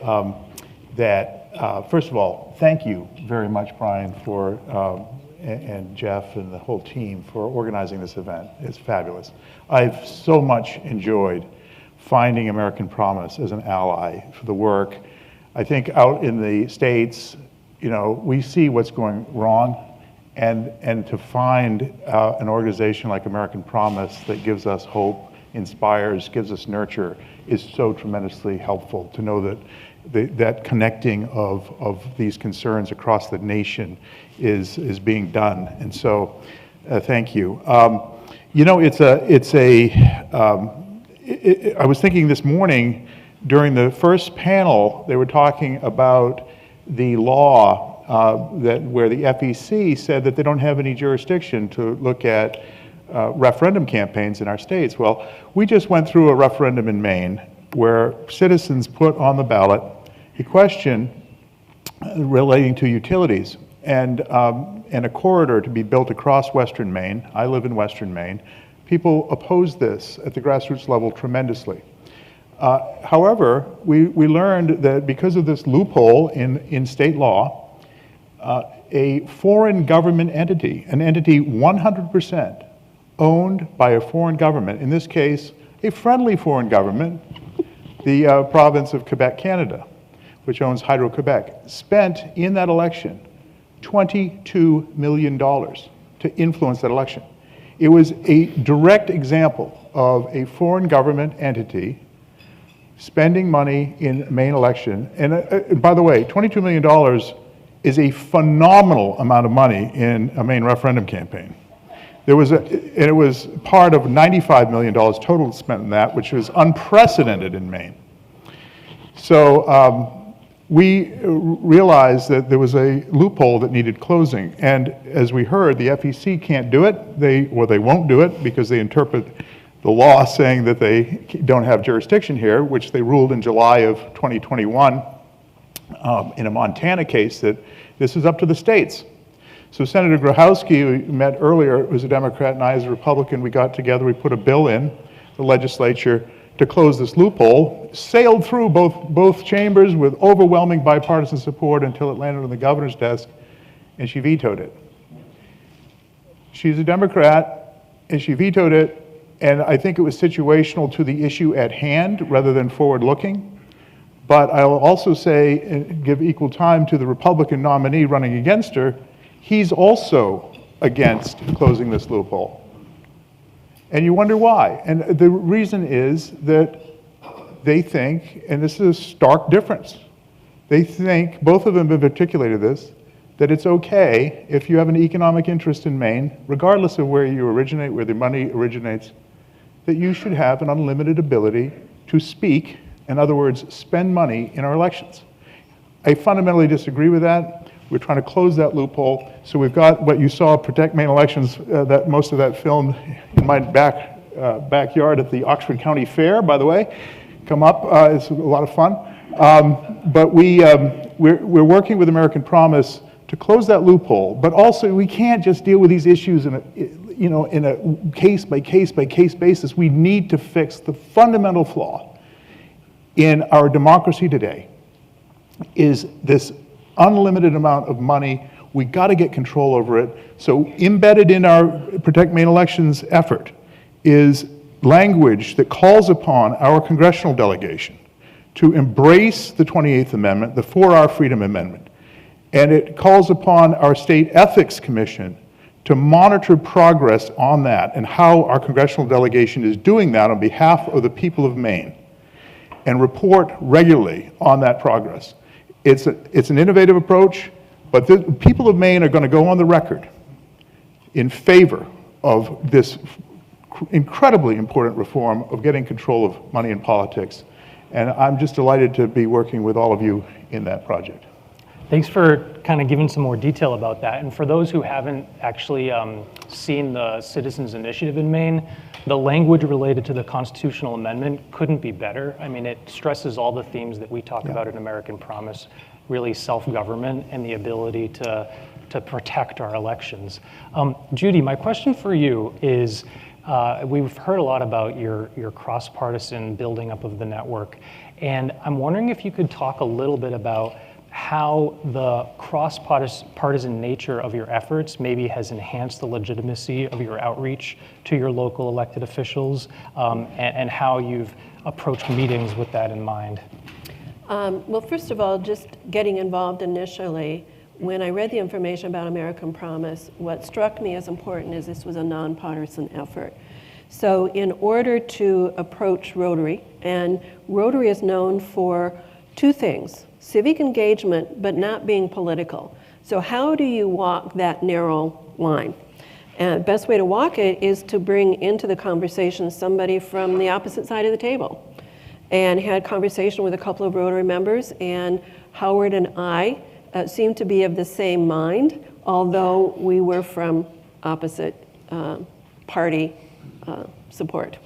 Speaker 2: that, first of all, thank you very much, Brian, for and Jeff and the whole team for organizing this event. It's fabulous. I've so much enjoyed finding American Promise as an ally for the work. I think out in the States, we see what's going wrong, and to find an organization like American Promise that gives us hope, inspires, gives us nurture is so tremendously helpful to know that that connecting of these concerns across the nation is being done. And so thank you. I was thinking this morning during the first panel, they were talking about the law where the FEC said that they don't have any jurisdiction to look at referendum campaigns in our states. Well, we just went through a referendum in Maine where citizens put on the ballot a question relating to utilities and a corridor to be built across Western Maine. I live in Western Maine. People opposed this at the grassroots level tremendously. However, we learned that because of this loophole in state law, a foreign government entity, an entity 100% owned by a foreign government, in this case, a friendly foreign government, the province of Quebec, Canada, which owns Hydro-Quebec, spent in that election $22 million to influence that election. It was a direct example of a foreign government entity spending money in a Maine election. And by the way, $22 million is a phenomenal amount of money in a Maine referendum campaign. It was part of $95 million total spent in that, which was unprecedented in Maine. So we realized that there was a loophole that needed closing. And as we heard, the FEC can't do it. They won't do it because they interpret the law saying that they don't have jurisdiction here, which they ruled in July of 2021 in a Montana case that this is up to the states. So Senator Grochowski, who we met earlier, was a Democrat, and I as a Republican, we got together, we put a bill in the legislature to close this loophole, sailed through both chambers with overwhelming bipartisan support until it landed on the governor's desk, and she vetoed it. She's a Democrat, and she vetoed it, and I think it was situational to the issue at hand rather than forward-looking. But I'll also say, and give equal time to the Republican nominee running against her, he's also against closing this loophole. And you wonder why. And the reason is that they think, and this is a stark difference, they think, both of them have articulated this, that it's okay if you have an economic interest in Maine, regardless of where you originate, where the money originates, that you should have an unlimited ability to speak, in other words, spend money in our elections. I fundamentally disagree with that. We're trying to close that loophole. So we've got what you saw, Protect Maine Elections, that most of that filmed in my backyard at the Oxford County Fair, by the way. Come up, it's a lot of fun. But we're working with American Promise to close that loophole. But also, we can't just deal with these issues in a case by case by case basis. We need to fix the fundamental flaw in our democracy today. Is this unlimited amount of money? We got to get control over it. So embedded in our Protect Maine Elections effort is language that calls upon our congressional delegation to embrace the 28th Amendment, the 4-Hour Freedom Amendment. And it calls upon our State Ethics Commission to monitor progress on that and how our congressional delegation is doing that on behalf of the people of Maine and report regularly on that progress. It's an innovative approach, but the people of Maine are going to go on the record in favor of this incredibly important reform of getting control of money in politics. And I'm just delighted to be working with all of you in that project.
Speaker 16: Thanks for kind of giving some more detail about that. And for those who haven't actually seen the Citizens Initiative in Maine, the language related to the constitutional amendment couldn't be better. I mean, it stresses all the themes that we talk about in American Promise, really self-government and the ability to protect our elections. Judy, my question for you is, we've heard a lot about your cross-partisan building up of the network, and I'm wondering if you could talk a little bit about how the cross-partisan nature of your efforts maybe has enhanced the legitimacy of your outreach to your local elected officials, and how you've approached meetings with that in mind.
Speaker 13: Well, first of all, just getting involved initially, when I read the information about American Promise, what struck me as important is this was a nonpartisan effort. So in order to approach Rotary, and Rotary is known for two things: civic engagement, but not being political. So how do you walk that narrow line? And the best way to walk it is to bring into the conversation somebody from the opposite side of the table. And had a conversation with a couple of Rotary members, and Howard and I seemed to be of the same mind, although we were from opposite party support.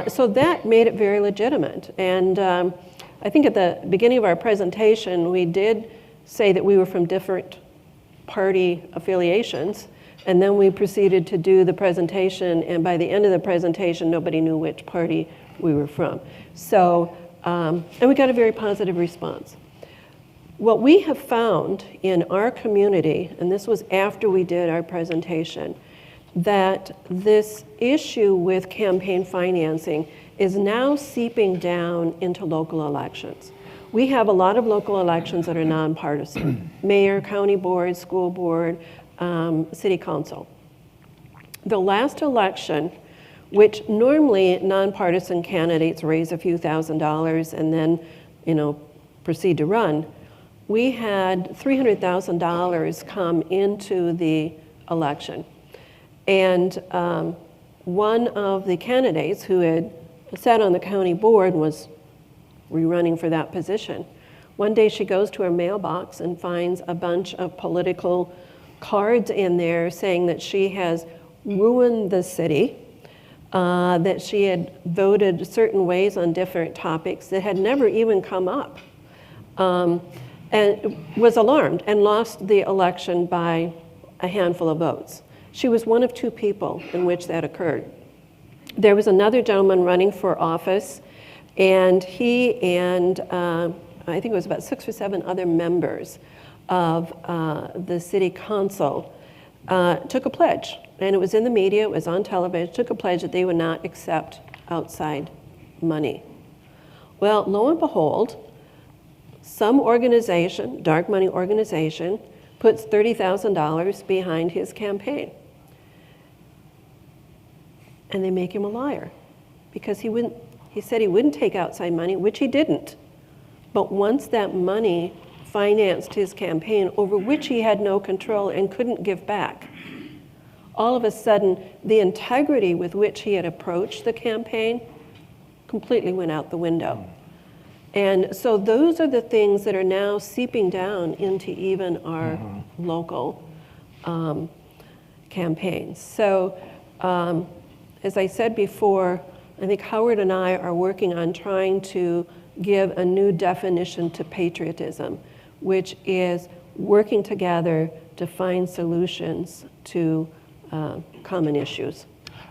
Speaker 13: So that made it very legitimate. And I think at the beginning of our presentation, we did say that we were from different party affiliations, and then we proceeded to do the presentation, and by the end of the presentation, nobody knew which party we were from. So, and we got a very positive response. What we have found in our community, and this was after we did our presentation, that this issue with campaign financing is now seeping down into local elections. We have a lot of local elections that are nonpartisan: mayor, county board, school board, city council. The last election, which normally nonpartisan candidates raise a few $1,000s and then, proceed to run, we had $300,000 come into the election. And one of the candidates who had sat on the county board was rerunning for that position. One day she goes to her mailbox and finds a bunch of political cards in there saying that she has ruined the city, that she had voted certain ways on different topics that had never even come up, and was alarmed and lost the election by a handful of votes. She was one of two people in which that occurred. There was another gentleman running for office, and he and I think it was about 6 or 7 other members of the city council took a pledge, and it was in the media, it was on television, took a pledge that they would not accept outside money. Well, lo and behold, some organization, dark money organization, puts $30,000 behind his campaign. And they make him a liar because he said he wouldn't take outside money, which he didn't. But once that money financed his campaign, over which he had no control and couldn't give back, all of a sudden, the integrity with which he had approached the campaign completely went out the window. And so those are the things that are now seeping down into even our local campaigns. So as I said before, I think Howard and I are working on trying to give a new definition to patriotism, which is working together to find solutions to common issues.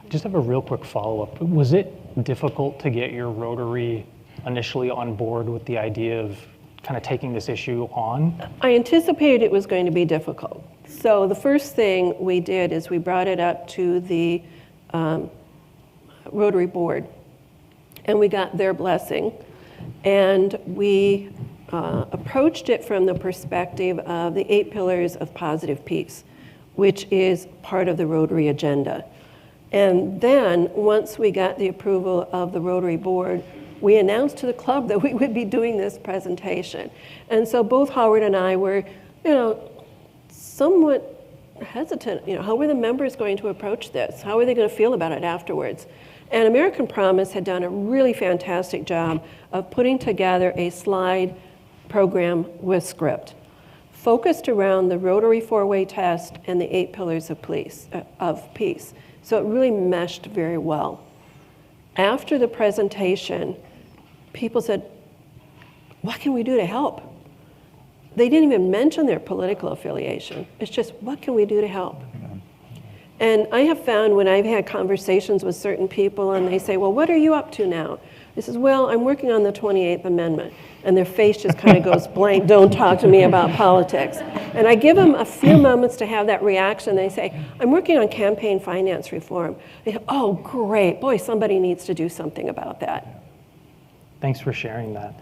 Speaker 16: Just have a real quick follow-up. Was it difficult to get your Rotary initially on board with the idea of kind of taking this issue on?
Speaker 13: I anticipated it was going to be difficult. So the first thing we did is we brought it up to the Rotary Board, and we got their blessing. And we approached it from the perspective of the 8 pillars of positive peace, which is part of the Rotary agenda. And then once we got the approval of the Rotary Board, we announced to the club that we would be doing this presentation. And so both Howard and I were, somewhat hesitant. How were the members going to approach this? How are they going to feel about it afterwards? And American Promise had done a really fantastic job of putting together a slide program with script, focused around the Rotary 4-way test and the 8 pillars of peace. So it really meshed very well. After the presentation, people said, what can we do to help? They didn't even mention their political affiliation. It's just, what can we do to help? And I have found when I've had conversations with certain people and they say, well, what are you up to now? I says, well, I'm working on the 28th Amendment. And their face just kind of goes blank, don't talk to me about politics. And I give them a few moments to have that reaction. They say, I'm working on campaign finance reform. They say, oh, great, boy, somebody needs to do something about that.
Speaker 16: Thanks for sharing that.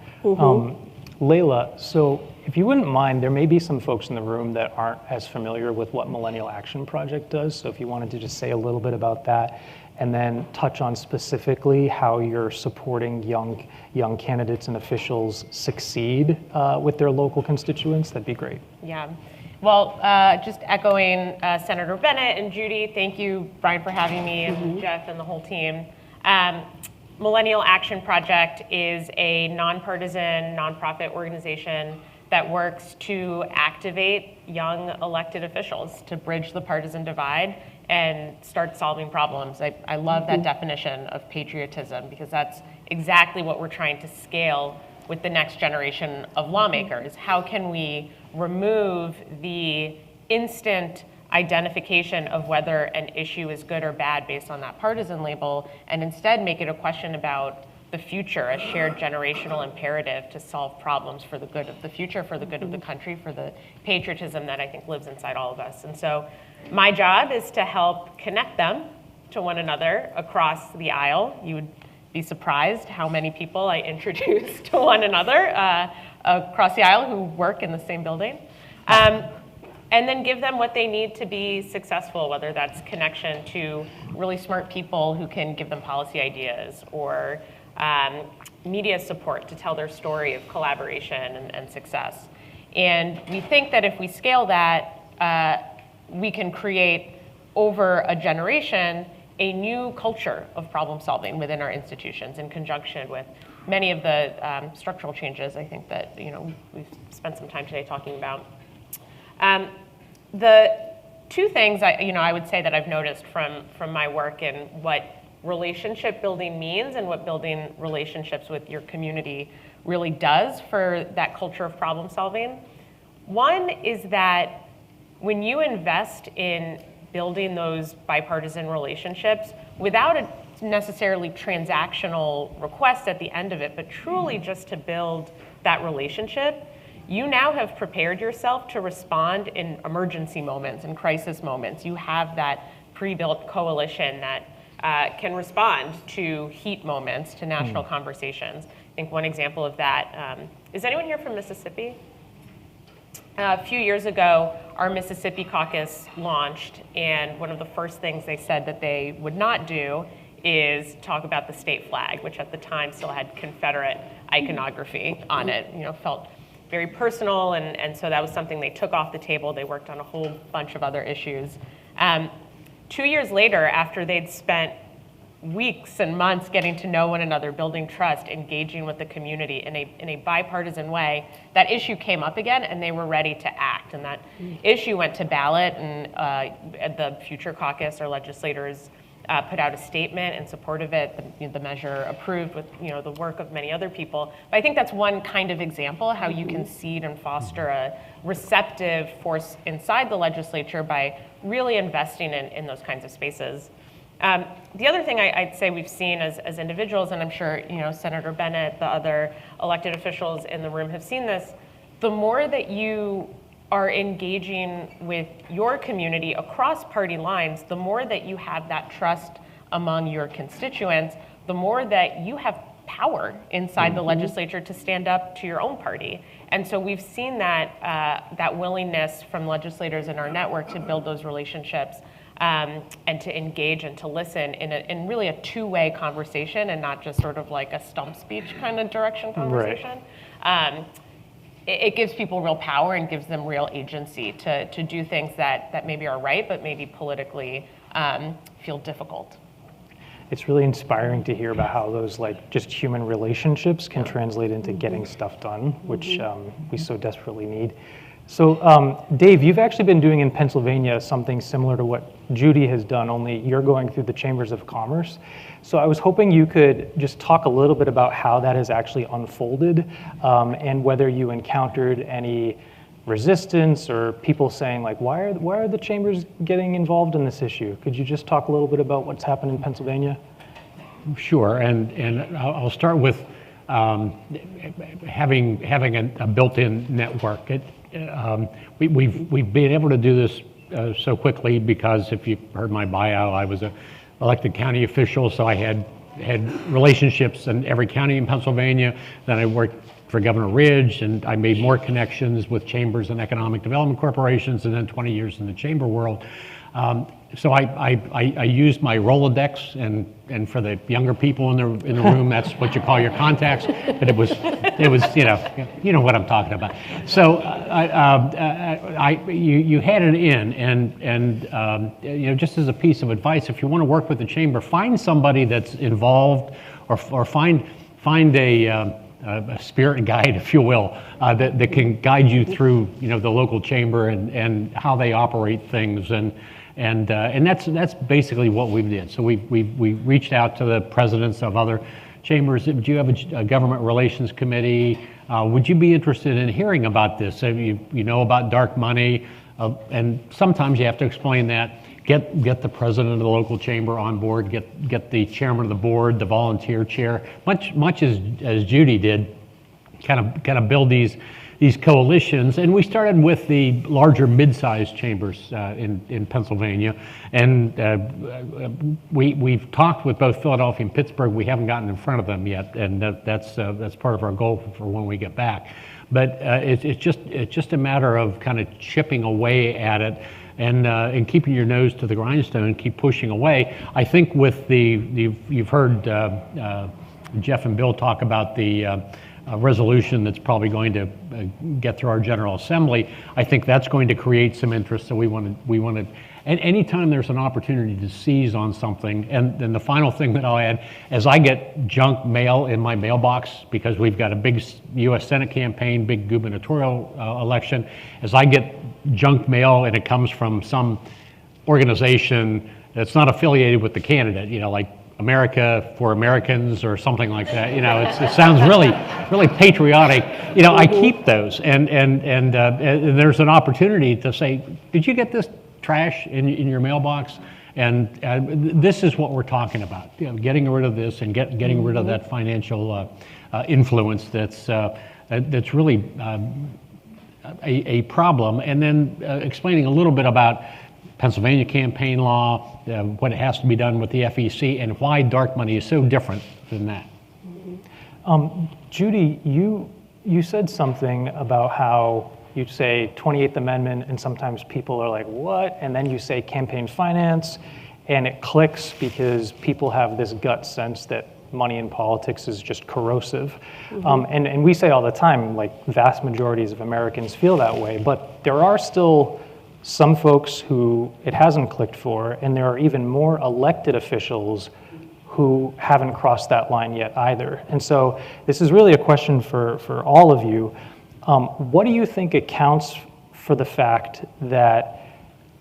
Speaker 16: Layla, so if you wouldn't mind, there may be some folks in the room that aren't as familiar with what Millennial Action Project does. So if you wanted to just say a little bit about that, and then touch on specifically how you're supporting young candidates and officials succeed with their local constituents, that'd be great.
Speaker 14: Yeah. Well, just echoing Senator Bennett and Judy, thank you, Brian, for having me, and Jeff and the whole team. Millennial Action Project is a nonpartisan, nonprofit organization that works to activate young elected officials to bridge the partisan divide and start solving problems. I love that definition of patriotism, because that's exactly what we're trying to scale with the next generation of lawmakers. How can we remove the instant identification of whether an issue is good or bad based on that partisan label, and instead make it a question about the future, a shared generational imperative to solve problems for the good of the future, for the good of the country, for the patriotism that I think lives inside all of us. And so my job is to help connect them to one another across the aisle. You would be surprised how many people I introduce to one another across the aisle who work in the same building. And then give them what they need to be successful, whether that's connection to really smart people who can give them policy ideas, or media support to tell their story of collaboration and success. And we think that if we scale that, we can create over a generation a new culture of problem solving within our institutions, in conjunction with many of the structural changes I think that we've spent some time today talking about. The two things I would say that I've noticed from my work and what relationship building means, and what building relationships with your community really does for that culture of problem solving. One is that when you invest in building those bipartisan relationships without a necessarily transactional request at the end of it, but truly just to build that relationship, you now have prepared yourself to respond in emergency moments and crisis moments. You have that pre-built coalition that can respond to heat moments, to national conversations. I think one example of that, is anyone here from Mississippi? A few years ago, our Mississippi caucus launched, and one of the first things they said that they would not do is talk about the state flag, which at the time still had Confederate iconography on it. Felt very personal, and so that was something they took off the table. They worked on a whole bunch of other issues. 2 years later, after they'd spent weeks and months getting to know one another, building trust, engaging with the community in a bipartisan way, that issue came up again and they were ready to act. And that issue went to ballot, and the Future Caucus, our legislators, put out a statement in support of it. The measure approved with the work of many other people. But I think that's one kind of example how you can seed and foster a receptive force inside the legislature by really investing in those kinds of spaces. The other thing I'd say we've seen as individuals, and I'm sure Senator Bennett, the other elected officials in the room have seen this, the more that you are engaging with your community across party lines, the more that you have that trust among your constituents, the more that you have power inside the legislature to stand up to your own party. And so we've seen that willingness from legislators in our network to build those relationships and to engage and to listen in really a two-way conversation, and not just sort of like a stump speech kind of direction conversation. Right. It gives people real power and gives them real agency to do things that maybe are right, but maybe politically feel difficult.
Speaker 16: It's really inspiring to hear about how those just human relationships can translate into getting stuff done, which we so desperately need. So Dave, you've actually been doing in Pennsylvania something similar to what Judy has done, only you're going through the chambers of commerce. So I was hoping you could just talk a little bit about how that has actually unfolded, and whether you encountered any resistance or people saying why are the chambers getting involved in this issue? Could you just talk a little bit about what's happened in Pennsylvania?
Speaker 17: Sure, and I'll start with having a built-in network. We've been able to do this so quickly because, if you heard my bio, I was an elected county official, so I had relationships in every county in Pennsylvania. Then I worked for Governor Ridge, and I made more connections with chambers and economic development corporations, and then 20 years in the chamber world. So I used my Rolodex, and for the younger people in the room, that's what you call your contacts. But it was you know what I'm talking about. So you had it in, and just as a piece of advice, if you want to work with the chamber, find somebody that's involved, or find a spirit guide, if you will, that can guide you through the local chamber and how they operate things, and that's basically what we did. So we reached out to the presidents of other chambers. Do you have a government relations committee? Would you be interested in hearing about this? You know about dark money, and sometimes you have to explain that. Get the president of the local chamber on board. Get the chairman of the board, the volunteer chair. Much as Judy did, kind of build these coalitions. And we started with the larger mid-sized chambers in Pennsylvania, and we've talked with both Philadelphia and Pittsburgh. We haven't gotten in front of them yet, and that's part of our goal for when we get back. But it's just a matter of kind of chipping away at it. And keeping your nose to the grindstone and keep pushing away. I think with you've heard Jeff and Bill talk about the resolution that's probably going to get through our General Assembly. I think that's going to create some interest. So we want to, and anytime there's an opportunity to seize on something, and then the final thing that I'll add, as I get junk mail in my mailbox, because we've got a big U.S. Senate campaign, big gubernatorial election, as I get junk mail and it comes from some organization that's not affiliated with the candidate, like America for Americans or something like that. It sounds really patriotic. I keep those, and there's an opportunity to say, did you get this trash in your mailbox? And this is what we're talking about. Getting rid of this and getting rid of that financial influence that's really a problem, and then explaining a little bit about Pennsylvania campaign law, what has to be done with the FEC, and why dark money is so different than that.
Speaker 16: Judy, you said something about how you say 28th Amendment, and sometimes people are like, what? And then you say campaign finance, and it clicks because people have this gut sense that money in politics is just corrosive. And we say all the time, vast majorities of Americans feel that way, but there are still some folks who it hasn't clicked for, and there are even more elected officials who haven't crossed that line yet either. And so this is really a question for all of you. What do you think accounts for the fact that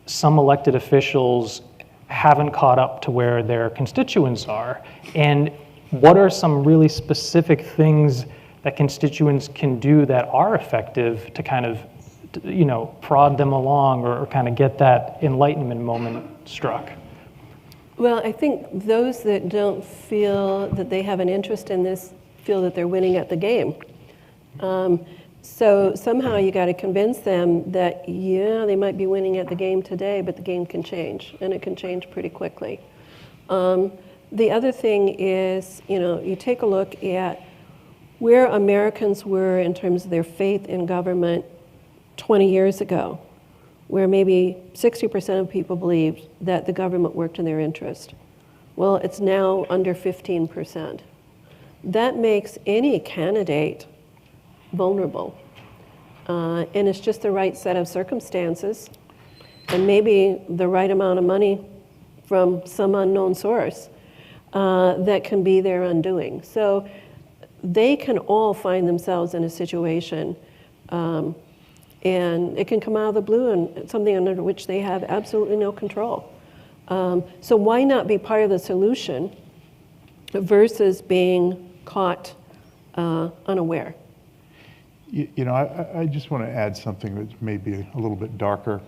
Speaker 16: some elected officials haven't caught up to where their constituents are? And what are some really specific things that constituents can do that are effective to kind of, prod them along or kind of get that enlightenment moment struck?
Speaker 13: Well, I think those that don't feel that they have an interest in this feel that they're winning at the game. So somehow you got to convince them that, yeah, they might be winning at the game today, but the game can change, and it can change pretty quickly. The other thing is, you take a look at where Americans were in terms of their faith in government 20 years ago, where maybe 60% of people believed that the government worked in their interest. Well, it's now under 15%. That makes any candidate vulnerable. And it's just the right set of circumstances and maybe the right amount of money from some unknown source that can be their undoing. So they can all find themselves in a situation and it can come out of the blue and something under which they have absolutely no control. So why not be part of the solution versus being caught unaware?
Speaker 2: I just want to add something that may be a little bit darker.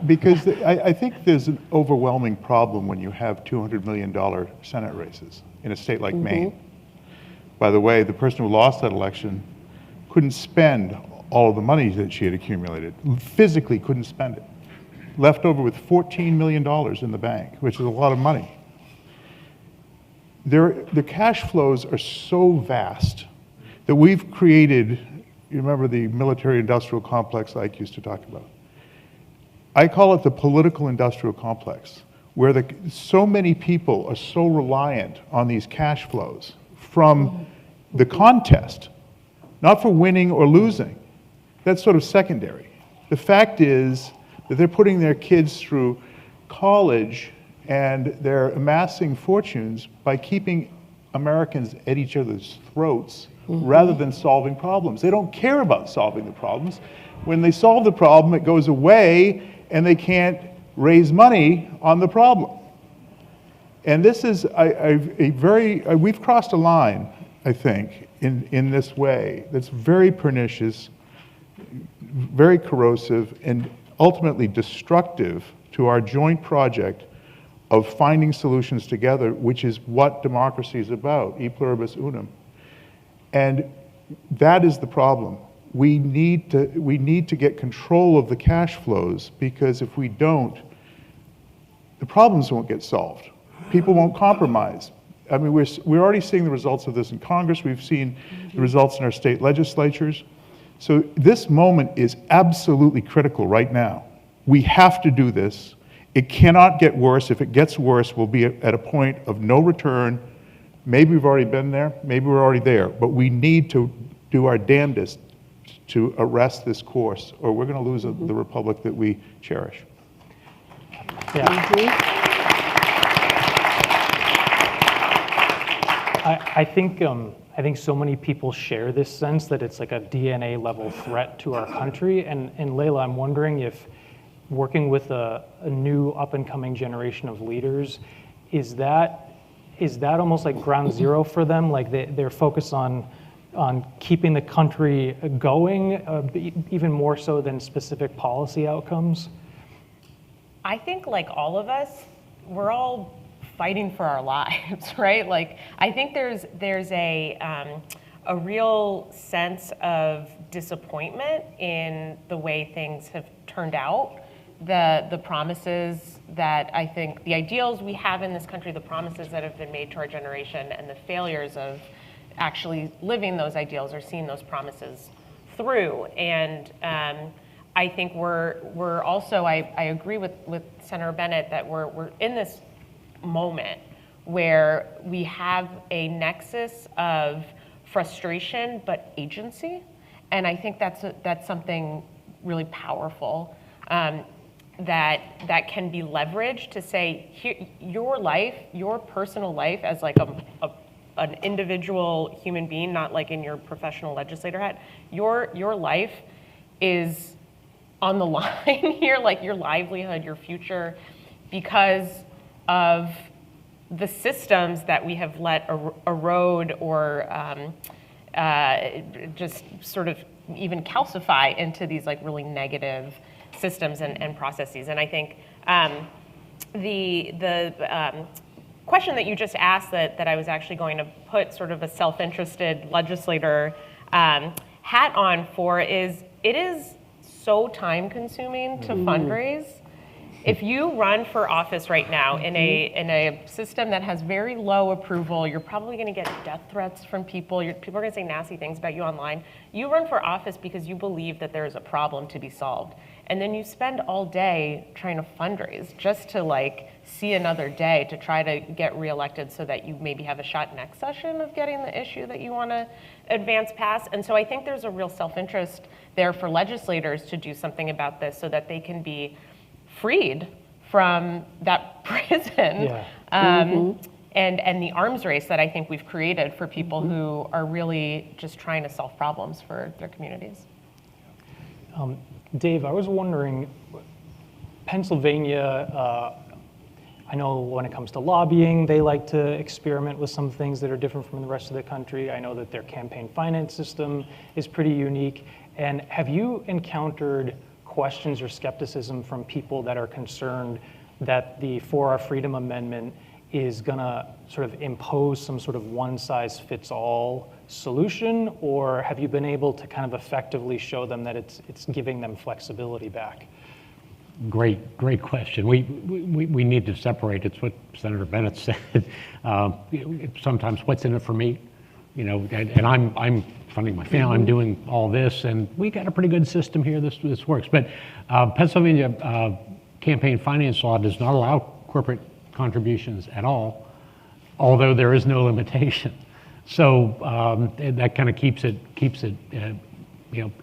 Speaker 2: Because I think there's an overwhelming problem when you have $200 million Senate races in a state like Maine. By the way, the person who lost that election couldn't spend all of the money that she had accumulated, physically couldn't spend it. Left over with $14 million in the bank, which is a lot of money. The cash flows are so vast that we've created, you remember the military-industrial complex Ike used to talk about? I call it the political industrial complex, where so many people are so reliant on these cash flows from the contest, not for winning or losing. That's sort of secondary. The fact is that they're putting their kids through college and they're amassing fortunes by keeping Americans at each other's throats rather than solving problems. They don't care about solving the problems. When they solve the problem, it goes away and they can't raise money on the problem. And this is we've crossed a line, I think, in this way that's very pernicious, very corrosive, and ultimately destructive to our joint project of finding solutions together, which is what democracy is about, e pluribus unum. And that is the problem. We need to get control of the cash flows, because if we don't, the problems won't get solved. People won't compromise. I mean, we're already seeing the results of this in Congress. We've seen the results in our state legislatures. So this moment is absolutely critical right now. We have to do this. It cannot get worse. If it gets worse, we'll be at a point of no return. Maybe we've already been there, maybe we're already there, but we need to do our damnedest to arrest this course, or we're going to lose the republic that we cherish.
Speaker 16: Yeah. I think so many people share this sense that it's like a DNA level threat to our country. And Layla, I'm wondering if working with a new up and coming generation of leaders, is that almost like ground zero for them? Like they're focused on keeping the country going, even more so than specific policy outcomes?
Speaker 14: I think, like all of us, we're all fighting for our lives, right? Like, I think there's a real sense of disappointment in the way things have turned out. The promises that I think, the ideals we have in this country, the promises that have been made to our generation, and the failures of actually living those ideals or seeing those promises through. And I think we're also, I agree with Senator Bennett that we're in this moment where we have a nexus of frustration but agency, and I think that's something really powerful. that can be leveraged to say, here, your life, your personal life as like an individual human being, not like in your professional legislator hat, your life is on the line here, like your livelihood, your future, because of the systems that we have let erode or just sort of even calcify into these like really negative systems and processes. And I think the question that you just asked that I was actually going to put sort of a self-interested legislator hat on for is, it is so time consuming to fundraise. If you run for office right now in a system that has very low approval, you're probably going to get death threats from people. People are going to say nasty things about you online. You run for office because you believe that there is a problem to be solved. And then you spend all day trying to fundraise just to like see another day to try to get reelected so that you maybe have a shot next session of getting the issue that you want to advance past. And so I think there's a real self-interest there for legislators to do something about this so that they can be freed from that prison and the arms race that I think we've created for people who are really just trying to solve problems for their communities.
Speaker 16: Dave, I was wondering, Pennsylvania, I know when it comes to lobbying, they like to experiment with some things that are different from the rest of the country. I know that their campaign finance system is pretty unique. And have you encountered questions or skepticism from people that are concerned that the For Our Freedom Amendment is gonna sort of impose some sort of one-size-fits-all solution, or have you been able to kind of effectively show them that it's giving them flexibility back?
Speaker 17: Great question. We need to separate. It's what Senator Bennett said. Sometimes what's in it for me, you know, and I'm funding my family, I'm doing all this, and we got a pretty good system here. This works. But Pennsylvania campaign finance law does not allow corporate contributions at all, although there is no limitation. So that kind of keeps it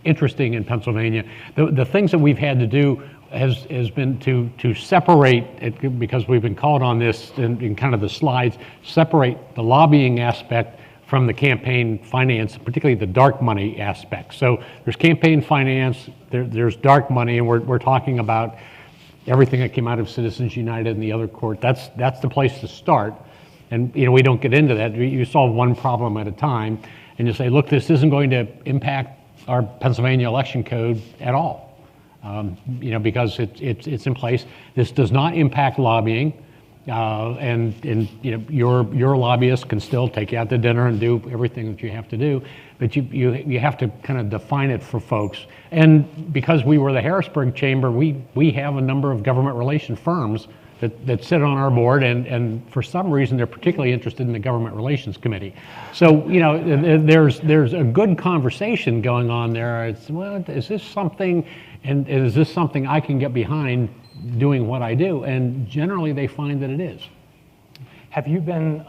Speaker 17: interesting in Pennsylvania. The things that we've had to do has been to separate it, because we've been called on this in kind of the slides, separate the lobbying aspect from the campaign finance, particularly the dark money aspect. So there's campaign finance, there's dark money, and we're talking about everything that came out of Citizens United and the other court. That's the place to start. And we don't get into that. You solve one problem at a time, and you say, look, this isn't going to impact our Pennsylvania election code at all. Because it's in place. This does not impact lobbying, and your lobbyist can still take you out to dinner and do everything that you have to do, but you have to kind of define it for folks. And because we were the Harrisburg Chamber, we have a number of government relation firms that sit on our board, and for some reason they're particularly interested in the Government Relations Committee. So there's a good conversation going on there. It's, well, is this something? And is this something I can get behind doing what I do? And generally they find that it is.
Speaker 16: Have you been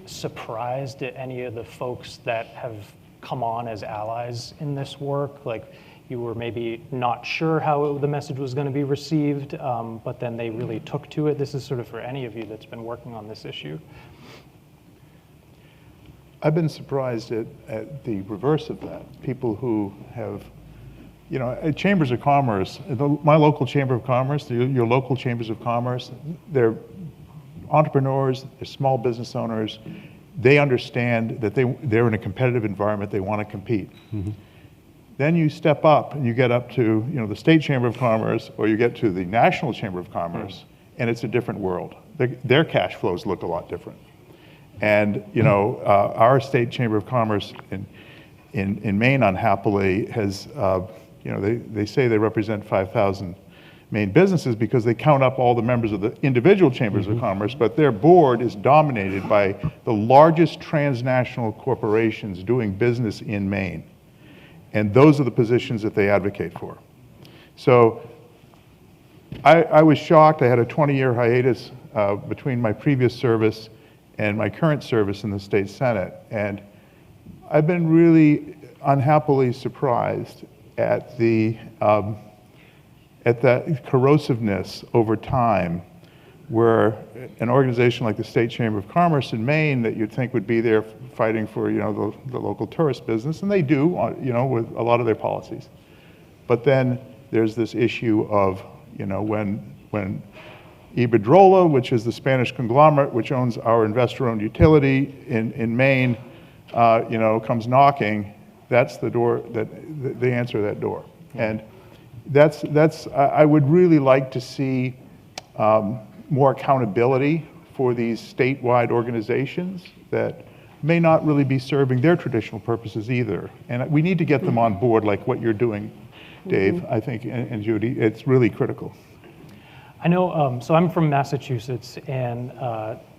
Speaker 16: surprised at any of the folks that have come on as allies in this work? Like you were maybe not sure how the message was going to be received, but then they really took to it. This is sort of for any of you that's been working on this issue.
Speaker 2: I've been surprised at the reverse of that. People who have, chambers of commerce, my local chamber of commerce, your local chambers of commerce, they're entrepreneurs, they're small business owners. They understand that they're in a competitive environment, they want to compete. Mm-hmm. Then you step up and you get up to the state chamber of commerce, or you get to the national chamber of commerce, and it's a different world. Their cash flows look a lot different. And our state chamber of commerce in Maine, unhappily, has they say they represent 5,000 Maine businesses because they count up all the members of the individual chambers of commerce, but their board is dominated by the largest transnational corporations doing business in Maine. And those are the positions that they advocate for. So I was shocked. I had a 20-year hiatus between my previous service and my current service in the state Senate. And I've been really unhappily surprised at the at that corrosiveness over time, where an organization like the State Chamber of Commerce in Maine that you'd think would be there fighting for, you know, the local tourist business, and they do, you know, with a lot of their policies. But then there's this issue of, you know, when Iberdrola, which is the Spanish conglomerate which owns our investor-owned utility in Maine, you know, comes knocking, that's the door that they answer that door. And I would really like to see more accountability for these statewide organizations that may not really be serving their traditional purposes either. And we need to get them on board like what you're doing, Dave, I think, and Judy. It's really critical.
Speaker 16: I know, so I'm from Massachusetts, and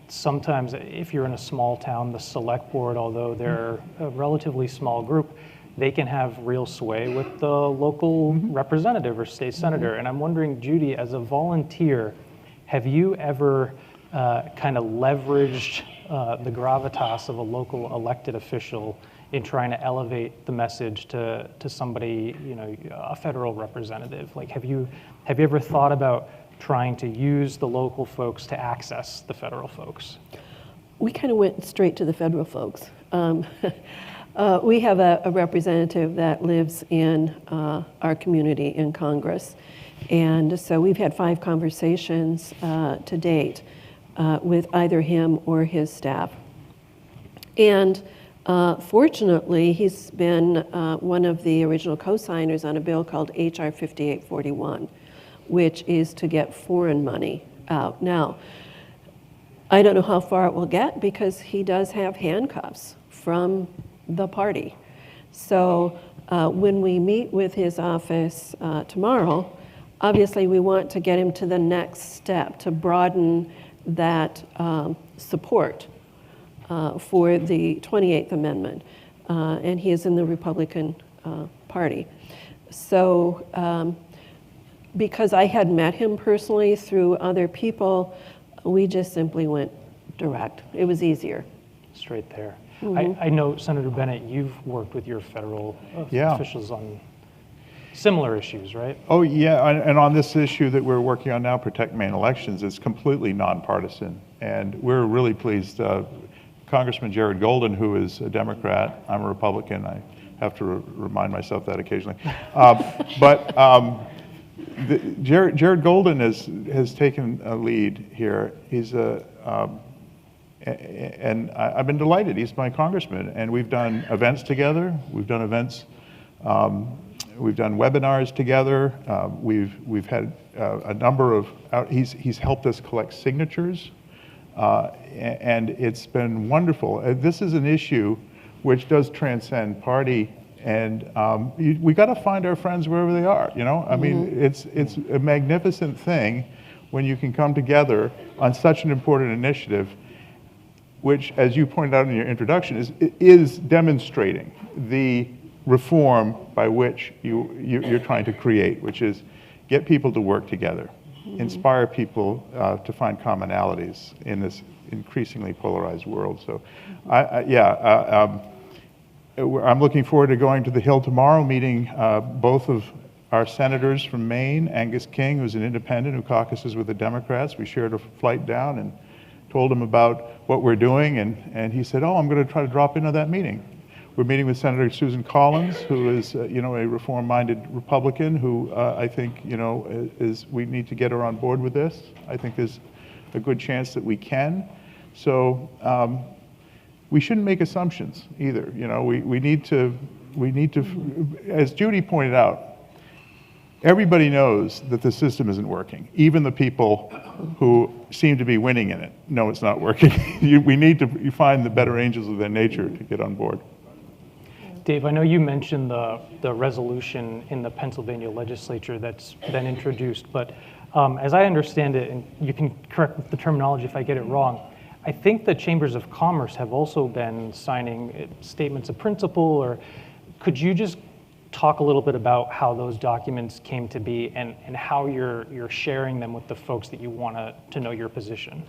Speaker 16: sometimes if you're in a small town, the select board, although they're a relatively small group, they can have real sway with the local representative or state senator. And I'm wondering, Judy, as a volunteer, have you ever kind of leveraged the gravitas of a local elected official in trying to elevate the message to somebody, you know, a federal representative? Like, have you ever thought about trying to use the local folks to access the federal folks?
Speaker 13: We kind of went straight to the federal folks. We have a representative that lives in our community in Congress. And so we've had 5 conversations to date with either him or his staff. And fortunately, he's been one of the original co-signers on a bill called H.R. 5841, which is to get foreign money out. Now, I don't know how far it will get because he does have handcuffs from the party. So when we meet with his office tomorrow, obviously we want to get him to the next step to broaden that support for the 28th Amendment. And he is in the Republican Party. So because I had met him personally through other people, we just simply went direct. It was easier.
Speaker 16: Straight there. I know, Senator Bennett, you've worked with your federal officials on similar issues, right?
Speaker 2: Oh, yeah, and on this issue that we're working on now, Protect Maine Elections, it's completely nonpartisan. And we're really pleased. Congressman Jared Golden, who is a Democrat, I'm a Republican, I have to remind myself that occasionally. Jared Golden has taken a lead here. He's and I've been delighted. He's my congressman, and we've done events together. We've done events. We've done webinars together. We've had a number of. He's helped us collect signatures, and it's been wonderful. This is an issue which does transcend party, and we got to find our friends wherever they are. You know, I mean, it's a magnificent thing when you can come together on such an important initiative, which, as you pointed out in your introduction, is demonstrating the reform by which you're trying to create, which is get people to work together, inspire people to find commonalities in this increasingly polarized world. So, I'm looking forward to going to the Hill tomorrow, meeting both of our senators from Maine, Angus King, who's an independent who caucuses with the Democrats. We shared a flight down and told him about what we're doing, and he said, "Oh, I'm going to try to drop into that meeting." We're meeting with Senator Susan Collins, who is, a reform-minded Republican, who I think, we need to get her on board with this. I think there's a good chance that we can. So we shouldn't make assumptions either. We need to, as Judy pointed out, everybody knows that the system isn't working. Even the people who seem to be winning in it know it's not working. We need to find the better angels of their nature to get on board.
Speaker 16: Dave, I know you mentioned the resolution in the Pennsylvania legislature that's been introduced, but as I understand it, and you can correct the terminology if I get it wrong, I think the chambers of commerce have also been signing statements of principle, or could you just talk a little bit about how those documents came to be and how you're sharing them with the folks that you want to know your position?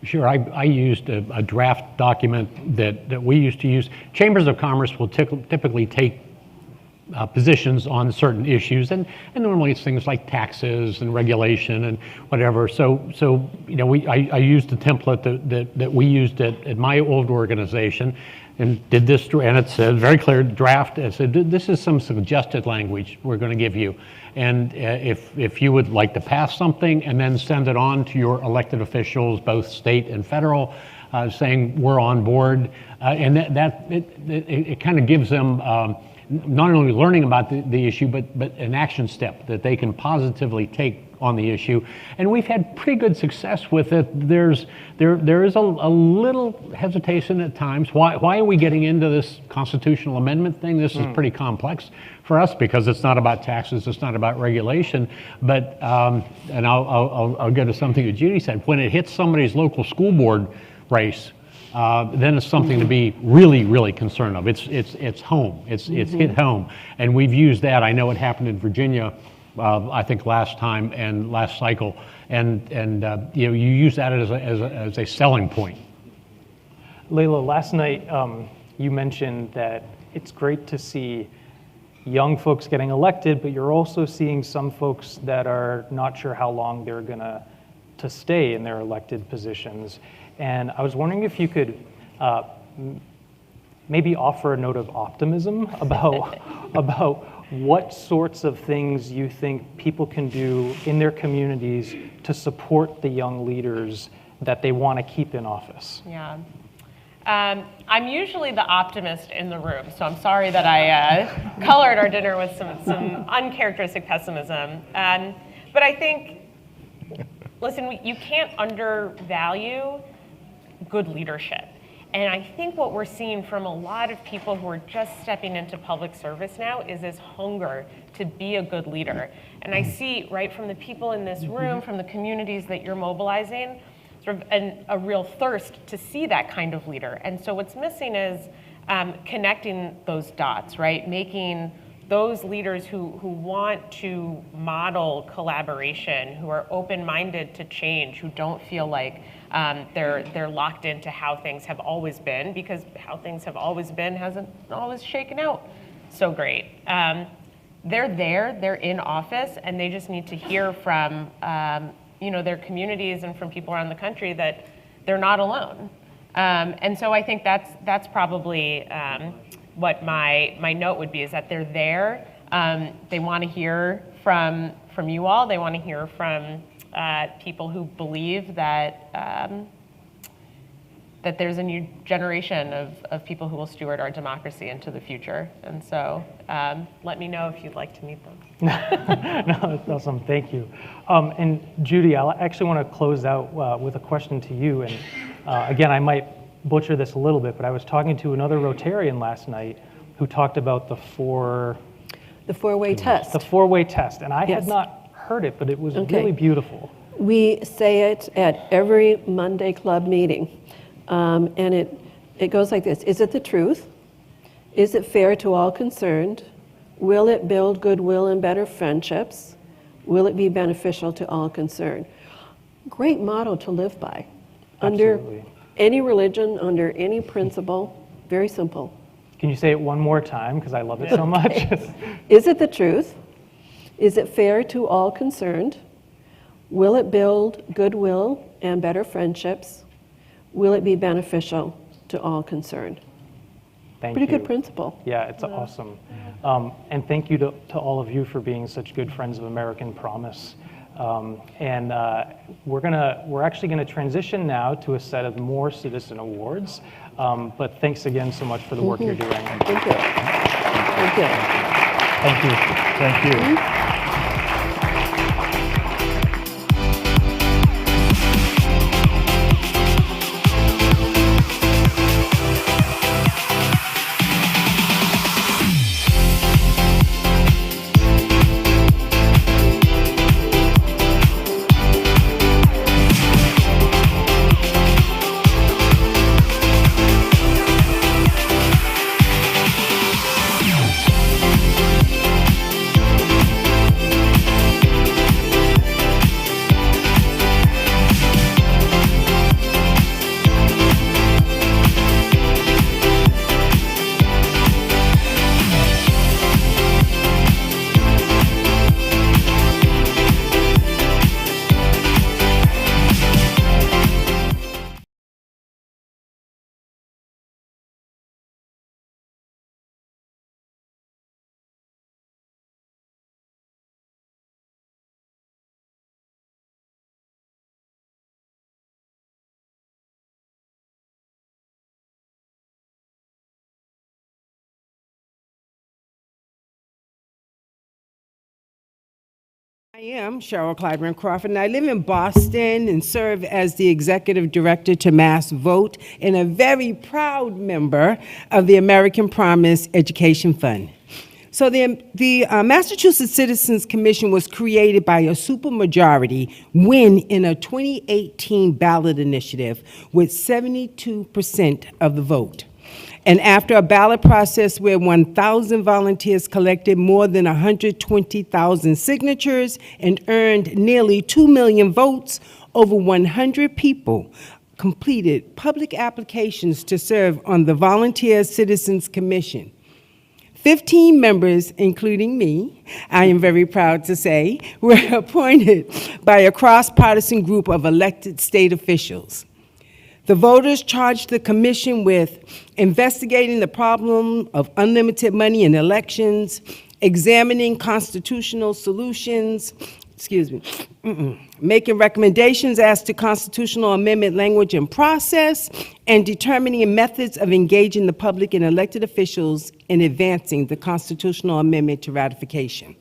Speaker 17: Sure, I used a draft document that we used to use. Chambers of Commerce will typically take positions on certain issues, and normally it's things like taxes and regulation and whatever. So you know, I used the template that we used at my old organization, and did this, and it said very clear draft. It said this is some suggested language we're going to give you, and if you would like to pass something and then send it on to your elected officials, both state and federal, saying we're on board, and it kind of gives them. Not only learning about the issue, but an action step that they can positively take on the issue. And we've had pretty good success with it. There is a little hesitation at times. Why are we getting into this constitutional amendment thing? This is pretty complex for us because it's not about taxes, it's not about regulation. But, and I'll get to something that Judy said, when it hits somebody's local school board race, then it's something to be really, really concerned of. It's home. It's hit home, and we've used that. I know it happened in Virginia, I think last time and last cycle, and you know, you use that as a selling point.
Speaker 16: Layla, last night you mentioned that it's great to see young folks getting elected, but you're also seeing some folks that are not sure how long they're gonna to stay in their elected positions. And I was wondering if you could maybe offer a note of optimism about what sorts of things you think people can do in their communities to support the young leaders that they want to keep in office.
Speaker 14: Yeah. I'm usually the optimist in the room, so I'm sorry that I colored our dinner with some uncharacteristic pessimism. But I think, listen, you can't undervalue good leadership. And I think what we're seeing from a lot of people who are just stepping into public service now is this hunger to be a good leader. And I see right from the people in this room, from the communities that you're mobilizing, sort of a real thirst to see that kind of leader. And so what's missing is connecting those dots, right? Making those leaders who want to model collaboration, who are open-minded to change, who don't feel like they're locked into how things have always been, because how things have always been hasn't always shaken out so great. They're in office, and they just need to hear from their communities and from people around the country that they're not alone. And so I think that's probably what my note would be, is that they're there. They want to hear from you all. They want to hear from people who believe that that there's a new generation of people who will steward our democracy into the future. And so let me know if you'd like to meet them.
Speaker 16: No, that's awesome. Thank you. And Judy, I actually want to close out with a question to you. And again, I might butcher this a little bit, but I was talking to another Rotarian last night who talked about the four-way test. The four-way test. And I had not heard it, but it was really beautiful.
Speaker 13: We say it at every Monday club meeting. And it goes like this. Is it the truth? Is it fair to all concerned? Will it build goodwill and better friendships? Will it be beneficial to all concerned? Great motto to live by.
Speaker 16: Absolutely.
Speaker 13: Under any religion, under any principle, very simple.
Speaker 16: Can you say it one more time, because I love it so much?
Speaker 13: Is it the truth? Is it fair to all concerned? Will it build goodwill and better friendships? Will it be beneficial to all concerned?
Speaker 16: Thank
Speaker 13: you. Pretty good principle.
Speaker 16: Yeah, it's awesome. And thank you to all of you for being such good friends of American Promise. And we're actually gonna transition now to a set of more citizen awards. But thanks again so much for the work you're doing.
Speaker 13: Thank you. Thank you.
Speaker 2: Thank you. Thank you.
Speaker 18: I am Cheryl Clyburn Crawford, and I live in Boston and serve as the Executive Director to Mass Vote and a very proud member of the American Promise Education Fund. So the Massachusetts Citizens Commission was created by a supermajority win in a 2018 ballot initiative with 72% of the vote. And after a ballot process where 1,000 volunteers collected more than 120,000 signatures and earned nearly 2 million votes, over 100 people completed public applications to serve on the Volunteer Citizens Commission. 15 members, including me, I am very proud to say, were appointed by a cross-partisan group of elected state officials. The voters charged the commission with investigating the problem of unlimited money in elections, examining constitutional solutions, making recommendations as to constitutional amendment language and process, and determining methods of engaging the public and elected officials in advancing the constitutional amendment to ratification.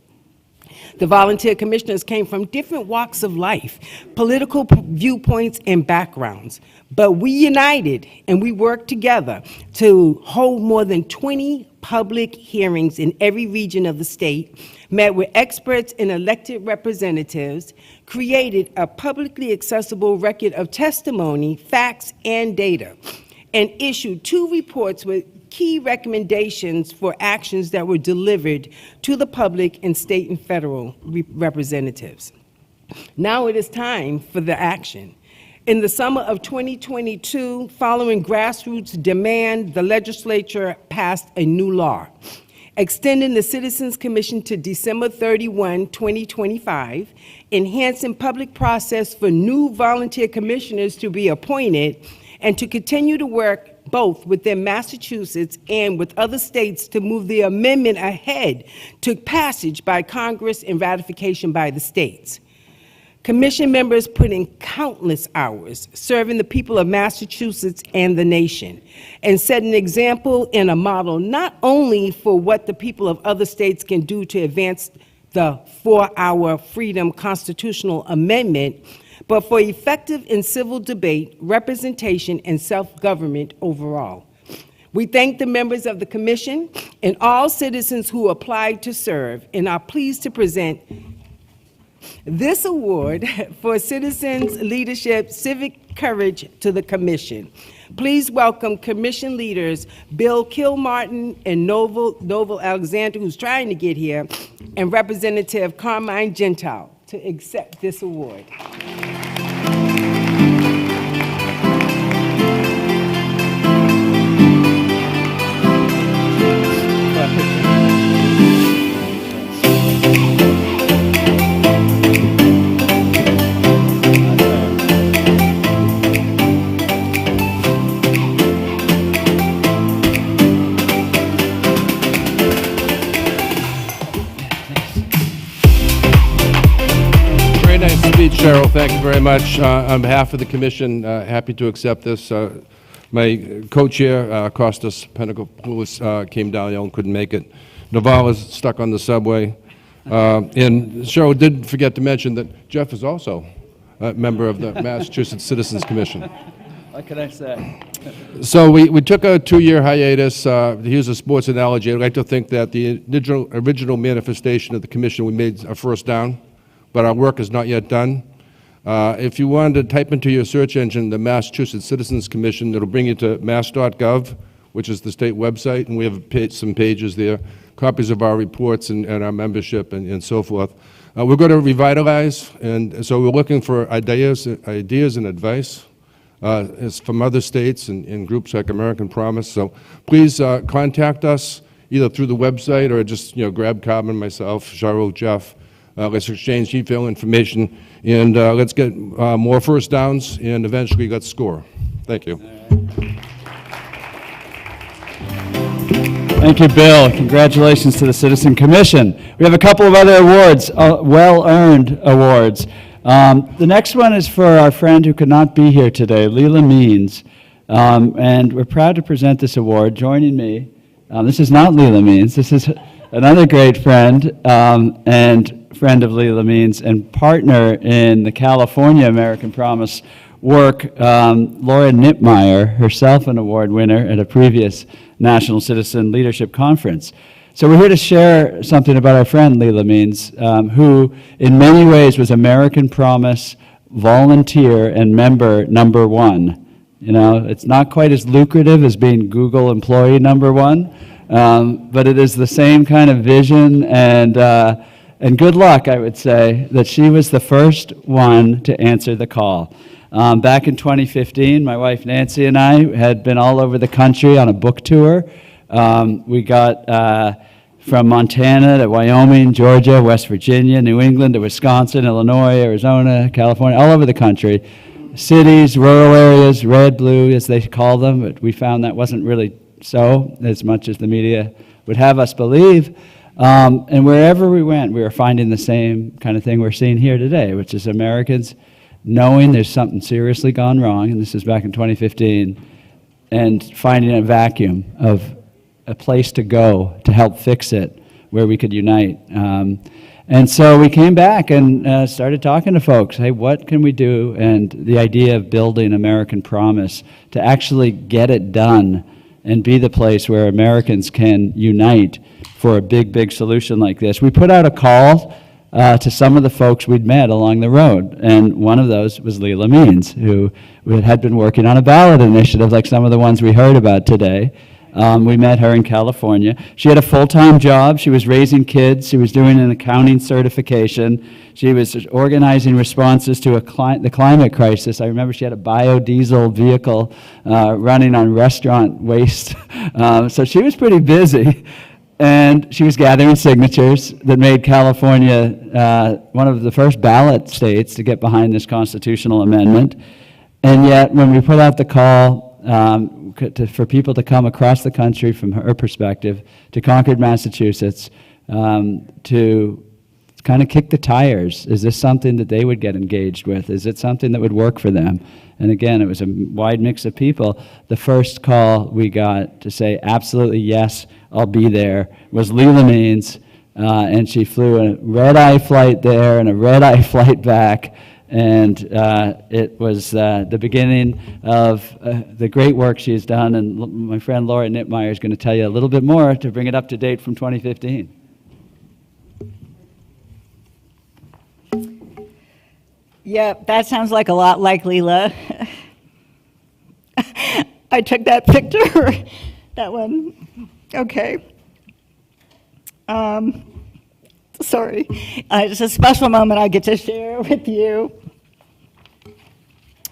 Speaker 18: The volunteer commissioners came from different walks of life, political viewpoints, and backgrounds. But we united and we worked together to hold more than 20 public hearings in every region of the state, met with experts and elected representatives, created a publicly accessible record of testimony, facts, and data, and issued 2 reports with key recommendations for actions that were delivered to the public and state and federal representatives. Now it is time for the action. In the summer of 2022, following grassroots demand, the legislature passed a new law, extending the Citizens Commission to December 31, 2025, enhancing public process for new volunteer commissioners to be appointed, and to continue to work both within Massachusetts and with other states to move the amendment ahead to passage by Congress and ratification by the states. Commission members put in countless hours serving the people of Massachusetts and the nation, and set an example and a model not only for what the people of other states can do to advance the 4-hour freedom constitutional amendment, but for effective and civil debate, representation, and self-government overall. We thank the members of the commission and all citizens who applied to serve, and are pleased to present this award for citizens' leadership, civic courage to the commission. Please welcome commission leaders Bill Kilmartin and Novel Alexander, who's trying to get here, and Representative Carmine Gentile to accept this award.
Speaker 20: Cheryl, thank you very much. On behalf of the commission, happy to accept this. My co-chair, Kostas Penagopoulos, came down and couldn't make it. Naval is stuck on the subway. And Cheryl did forget to mention that Jeff is also a member of the Massachusetts Citizens Commission.
Speaker 21: What can I say?
Speaker 20: So we took a 2-year hiatus. To use a sports analogy, I'd like to think that the original manifestation of the commission, we made a first down, but our work is not yet done. If you wanted to type into your search engine the Massachusetts Citizens Commission, it'll bring you to mass.gov, which is the state website, and we have some pages there, copies of our reports and our membership and so forth. We're going to revitalize, and so we're looking for ideas and advice from other states and groups like American Promise. So please contact us either through the website or just grab Carmen, myself, Cheryl, Jeff. Let's exchange email information, and let's get more first downs, and eventually let's score. Thank you.
Speaker 21: Thank you, Bill. Congratulations to the Citizen Commission. We have a couple of other awards, well-earned awards. The next one is for our friend who could not be here today, Leela Means, and we're proud to present this award. Joining me, this is not Leela Means, this is another great friend, and friend of Leila Means and partner in the California American Promise work, Laura Nittmeyer, herself an award winner at a previous National Citizen Leadership Conference. So we're here to share something about our friend Leila Means, who in many ways was American Promise volunteer and member number one. You know, it's not quite as lucrative as being Google employee number one, but it is the same kind of vision and good luck, I would say, that she was the first one to answer the call. Back in 2015, my wife Nancy and I had been all over the country on a book tour. We got from Montana to Wyoming, Georgia, West Virginia, New England to Wisconsin, Illinois, Arizona, California, all over the country. Cities, rural areas, red, blue, as they call them, but we found that wasn't really so, as much as the media would have us believe. And wherever we went, we were finding the same kind of thing we're seeing here today, which is Americans knowing there's something seriously gone wrong, and this is back in 2015, and finding a vacuum of a place to go to help fix it, where we could unite. And so we came back and started talking to folks. Hey, what can we do? And the idea of building American Promise to actually get it done and be the place where Americans can unite for a big, big solution like this. We put out a call to some of the folks we'd met along the road, and one of those was Leila Means, who had been working on a ballot initiative like some of the ones we heard about today. We met her in California. She had a full-time job. She was raising kids. She was doing an accounting certification. She was organizing responses to the climate crisis. I remember she had a biodiesel vehicle running on restaurant waste. So she was pretty busy. And she was gathering signatures that made California one of the first ballot states to get behind this constitutional amendment. And yet, when we put out the call for people to come across the country from her perspective to Concord, Massachusetts, to kind of kick the tires. Is this something that they would get engaged with? Is it something that would work for them? And again, it was a wide mix of people. The first call we got to say, absolutely, yes, I'll be there, was Leila Means, and she flew a red-eye flight there and a red-eye flight back. And it was the beginning of the great work she has done. And my friend Laura Nittmeyer is going to tell you a little bit more to bring it up to date from 2015.
Speaker 1: Yeah, that sounds like a lot like Leila. I took that picture, that one. Okay. Sorry. It's a special moment I get to share with you.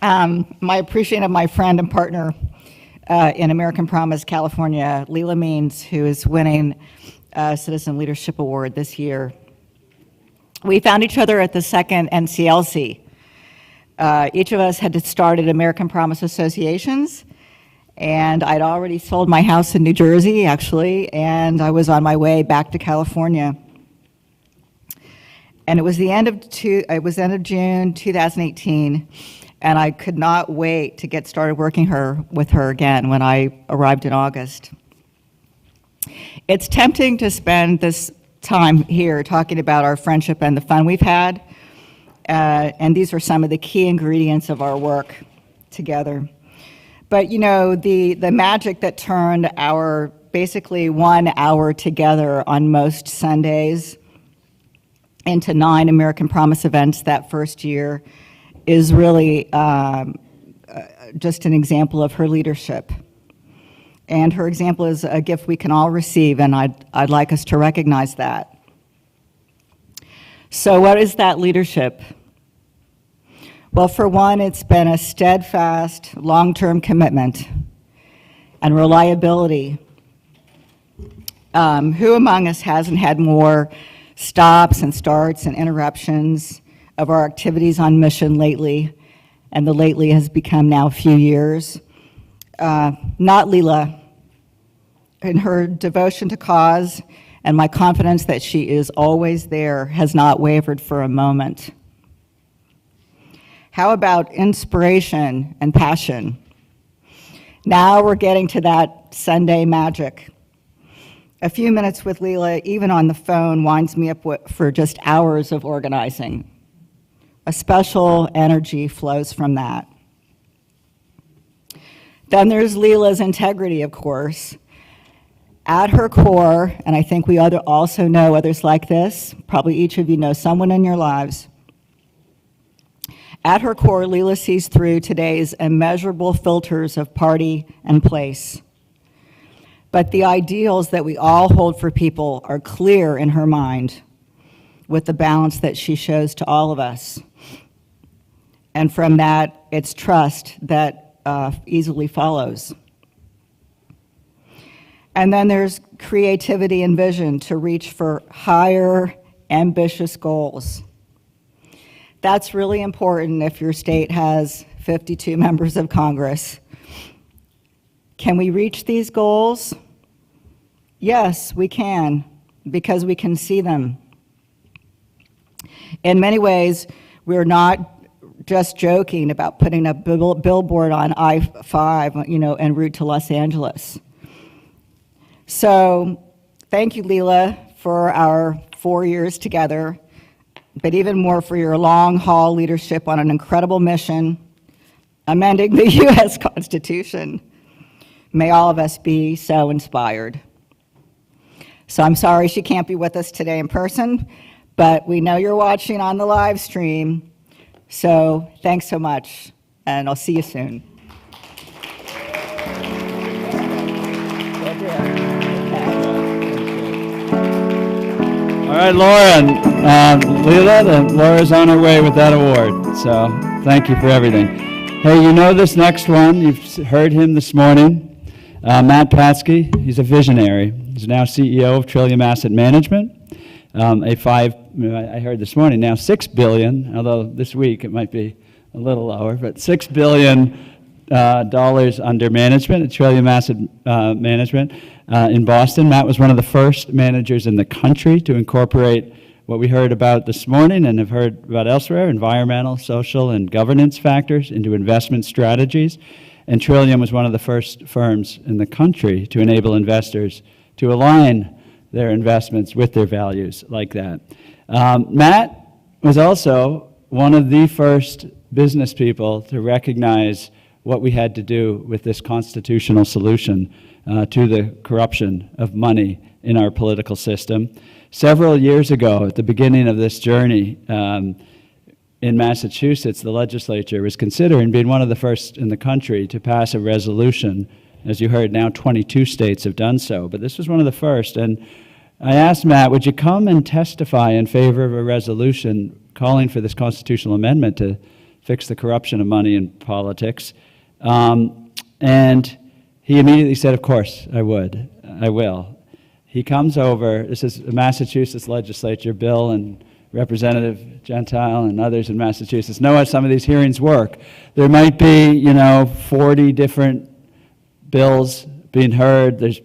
Speaker 1: My appreciation of my friend and partner in American Promise, California, Leila Means, who is winning a Citizen Leadership Award this year. We found each other at the second NCLC. Each of us had started American Promise associations, and I'd already sold my house in New Jersey, actually, and I was on my way back to California. And it was the end of June 2018, and I could not wait to get started working with her again when I arrived in August. It's tempting to spend this time here talking about our friendship and the fun we've had, and these are some of the key ingredients of our work together. But you know, the magic that turned our basically 1 hour together on most Sundays into 9 American Promise events that first year is really just an example of her leadership. And her example is a gift we can all receive, and I'd like us to recognize that. So what is that leadership? Well, for one, it's been a steadfast, long-term commitment and reliability. Who among us hasn't had more stops and starts and interruptions of our activities on mission lately? And the lately has become now a few years. Not Leila. In her devotion to cause and my confidence that she is always there has not wavered for a moment. How about inspiration and passion? Now we're getting to that Sunday magic. A few minutes with Leela, even on the phone, winds me up for just hours of organizing. A special energy flows from that. Then there's Leela's integrity, of course. At her core, and I think we also know others like this, probably each of you know someone in your lives. At her core, Leela sees through today's immeasurable filters of party and place. But the ideals that we all hold for people are clear in her mind with the balance that she shows to all of us. And from that, it's trust that easily follows. And then there's creativity and vision to reach for higher, ambitious goals. That's really important if your state has 52 members of Congress. Can we reach these goals? Yes, we can, because we can see them. In many ways, we're not just joking about putting a billboard on I-5, en route to Los Angeles. So thank you, Leela, for our 4 years together, but even more for your long-haul leadership on an incredible mission, amending the U.S. Constitution. May all of us be so inspired. So I'm sorry she can't be with us today in person, but we know you're watching on the live stream. So thanks so much, and I'll see you soon.
Speaker 21: All right, Laura, Leela, Laura's on her way with that award, so thank you for everything. Hey, you know this next one, you've heard him this morning, Matt Patsky. He's a visionary. He's now CEO of Trillium Asset Management, I heard this morning, now $6 billion, although this week it might be a little lower, but $6 billion under management at Trillium Asset Management in Boston. Matt was one of the first managers in the country to incorporate what we heard about this morning and have heard about elsewhere, environmental, social, and governance factors into investment strategies. And Trillium was one of the first firms in the country to enable investors to align their investments with their values like that. Matt was also one of the first business people to recognize what we had to do with this constitutional solution to the corruption of money in our political system. Several years ago, at the beginning of this journey, in Massachusetts, the legislature was considering being one of the first in the country to pass a resolution. As you heard, now 22 states have done so, but this was one of the first. And I asked Matt, would you come and testify in favor of a resolution calling for this constitutional amendment to fix the corruption of money in politics? And he immediately said, of course, I will. He comes over, this is a Massachusetts legislature, Bill and Representative Gentile and others in Massachusetts know how some of these hearings work. There might be, 40 different bills being heard. There's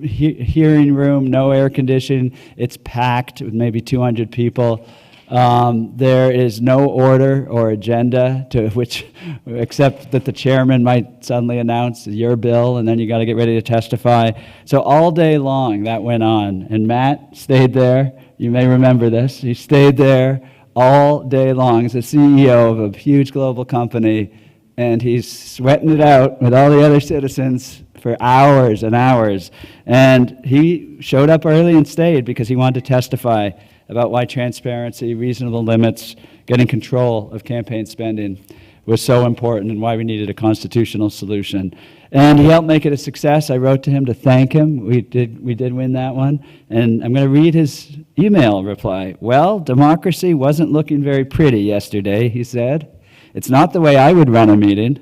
Speaker 21: hearing room, no air conditioning. It's packed with maybe 200 people. There is no order or agenda to which, except that the chairman might suddenly announce your bill, and then you got to get ready to testify. So all day long that went on, and Matt stayed there. You may remember this. He stayed there all day long as the CEO of a huge global company, and he's sweating it out with all the other citizens for hours and hours. And he showed up early and stayed because he wanted to testify about why transparency, reasonable limits, getting control of campaign spending was so important and why we needed a constitutional solution. And he helped make it a success. I wrote to him to thank him. We did win that one. And I'm going to read his email reply. Well, democracy wasn't looking very pretty yesterday, he said. It's not the way I would run a meeting,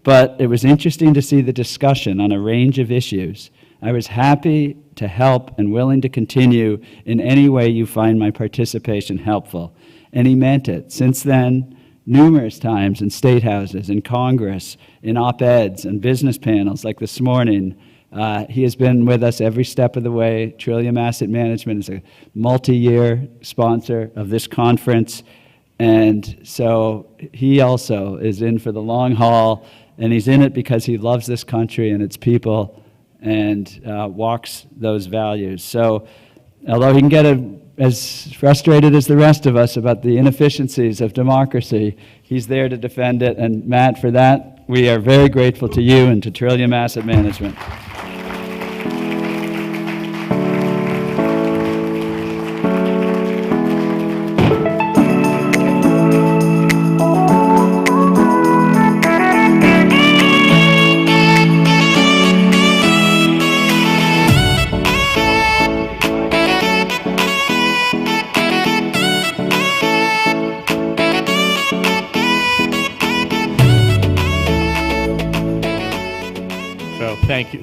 Speaker 21: but it was interesting to see the discussion on a range of issues. I was happy to help and willing to continue in any way you find my participation helpful. And he meant it. Since then, numerous times in state houses, in Congress, in op-eds and business panels like this morning, he has been with us every step of the way. Trillium Asset Management is a multi-year sponsor of this conference. And so he also is in for the long haul, and he's in it because he loves this country and its people, and walks those values. So although he can get as frustrated as the rest of us about the inefficiencies of democracy, he's there to defend it. And Matt, for that, we are very grateful to you and to Trillium Asset Management.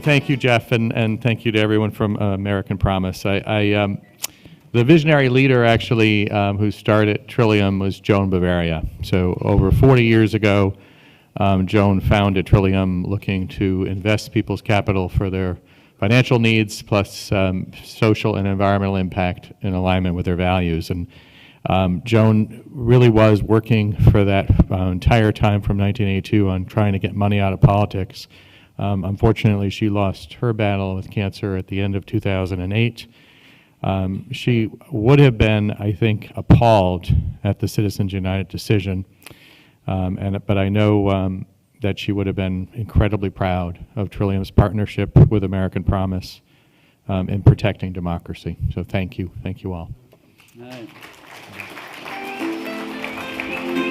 Speaker 2: Thank you, Jeff, and thank you to everyone from American Promise. The visionary leader actually who started Trillium was Joan Bavaria. So over 40 years ago, Joan founded Trillium looking to invest people's capital for their financial needs plus social and environmental impact in alignment with their values. And Joan really was working for that entire time from 1982 on trying to get money out of politics. Unfortunately, she lost her battle with cancer at the end of 2008. She would have been, I think, appalled at the Citizens United decision, but I know that she would have been incredibly proud of Trillium's partnership with American Promise in protecting democracy. So thank you all.
Speaker 21: All right.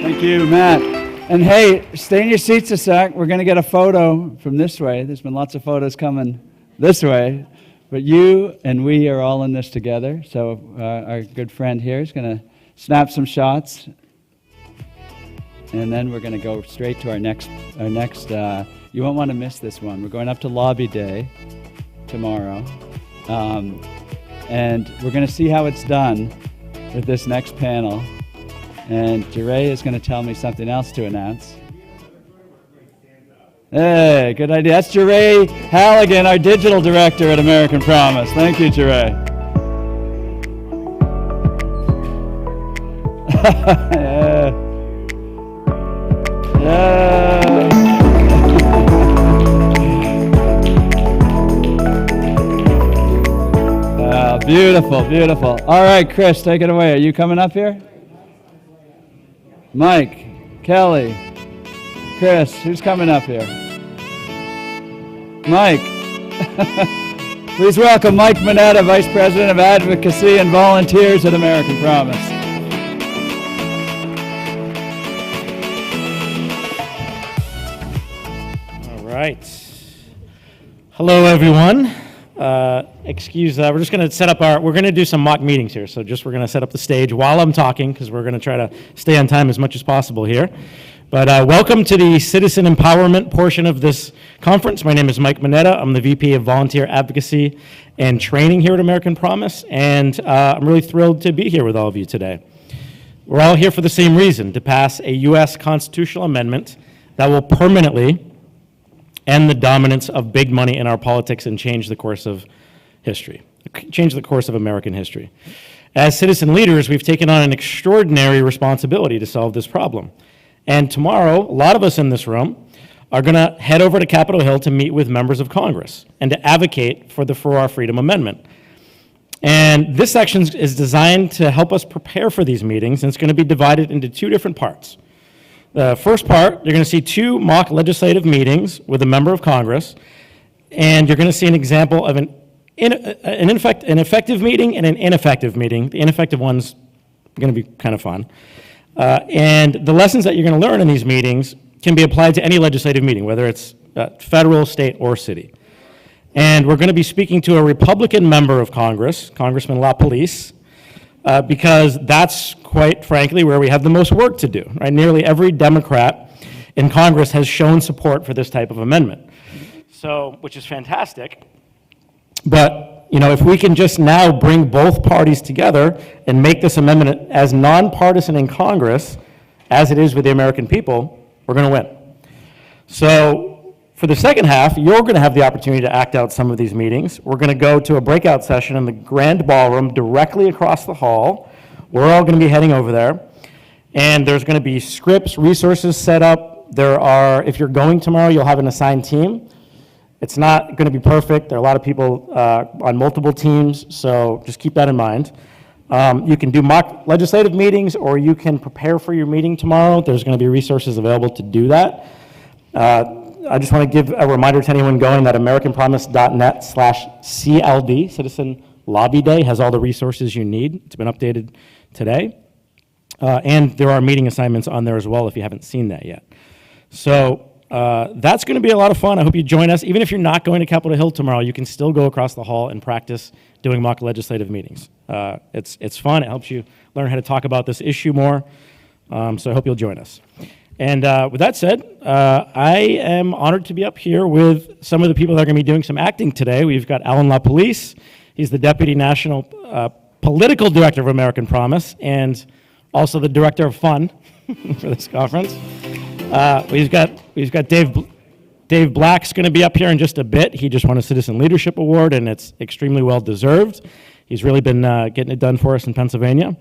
Speaker 21: Thank you, Matt. And hey, stay in your seats a sec. We're going to get a photo from this way. There's been lots of photos coming this way. But you and we are all in this together. So our good friend here is going to snap some shots. And then we're going to go straight to our next, you won't want to miss this one. We're going up to Lobby Day tomorrow. And we're going to see how it's done with this next panel. And Jeray is going to tell me something else to announce. Hey, good idea. That's Jeray Halligan, our digital director at American Promise. Thank you, Jeray. Beautiful, beautiful. All right, Chris, take it away. Are you coming up here? Mike, Kelly, Chris, who's coming up here? Mike. Please welcome Mike Mineta, Vice President of Advocacy and Volunteers at American Promise.
Speaker 5: All right. Hello, everyone. Excuse that. We're just going to set up we're going to do some mock meetings here. So we're going to set up the stage while I'm talking because we're going to try to stay on time as much as possible here. But welcome to the citizen empowerment portion of this conference. My name is Mike Mineta. I'm the VP of Volunteer Advocacy and Training here at American Promise. And I'm really thrilled to be here with all of you today. We're all here for the same reason, to pass a U.S. constitutional amendment that will permanently end the dominance of big money in our politics and change the course of history, change the course of American history. As citizen leaders, we've taken on an extraordinary responsibility to solve this problem. And tomorrow, a lot of us in this room are going to head over to Capitol Hill to meet with members of Congress and to advocate for the For Our Freedom Amendment. And this section is designed to help us prepare for these meetings, and it's going to be divided into two different parts. The first part, you're going to see two mock legislative meetings with a member of Congress, and you're going to see an example of an effective meeting and an ineffective meeting. The ineffective one's going to be kind of fun. And the lessons that you're going to learn in these meetings can be applied to any legislative meeting, whether it's federal, state, or city. And we're going to be speaking to a Republican member of Congress, Congressman LaPolice, because that's, quite frankly, where we have the most work to do. Right? Nearly every Democrat in Congress has shown support for this type of amendment, which is fantastic. But if we can just now bring both parties together and make this amendment as nonpartisan in Congress as it is with the American people, we're going to win. So for the second half, you're going to have the opportunity to act out some of these meetings. We're going to go to a breakout session in the grand ballroom directly across the hall. We're all going to be heading over there. And there's going to be scripts, resources set up. If you're going tomorrow, you'll have an assigned team. It's not going to be perfect. There are a lot of people on multiple teams, so just keep that in mind. You can do mock legislative meetings, or you can prepare for your meeting tomorrow. There's going to be resources available to do that. I just want to give a reminder to anyone going that americanpromise.net/CLD, Citizen Lobby Day, has all the resources you need. It's been updated today. And there are meeting assignments on there as well if you haven't seen that yet. So that's going to be a lot of fun. I hope you join us. Even if you're not going to Capitol Hill tomorrow, you can still go across the hall and practice doing mock legislative meetings. It's fun. It helps you learn how to talk about this issue more. So I hope you'll join us. And with that said, I am honored to be up here with some of the people that are going to be doing some acting today. We've got Alan LaPolice. He's the Deputy National Political Director of American Promise and also the Director of Fun for this conference. We've got Dave Black's going to be up here in just a bit. He just won a Citizen Leadership Award, and it's extremely well deserved. He's really been getting it done for us in Pennsylvania.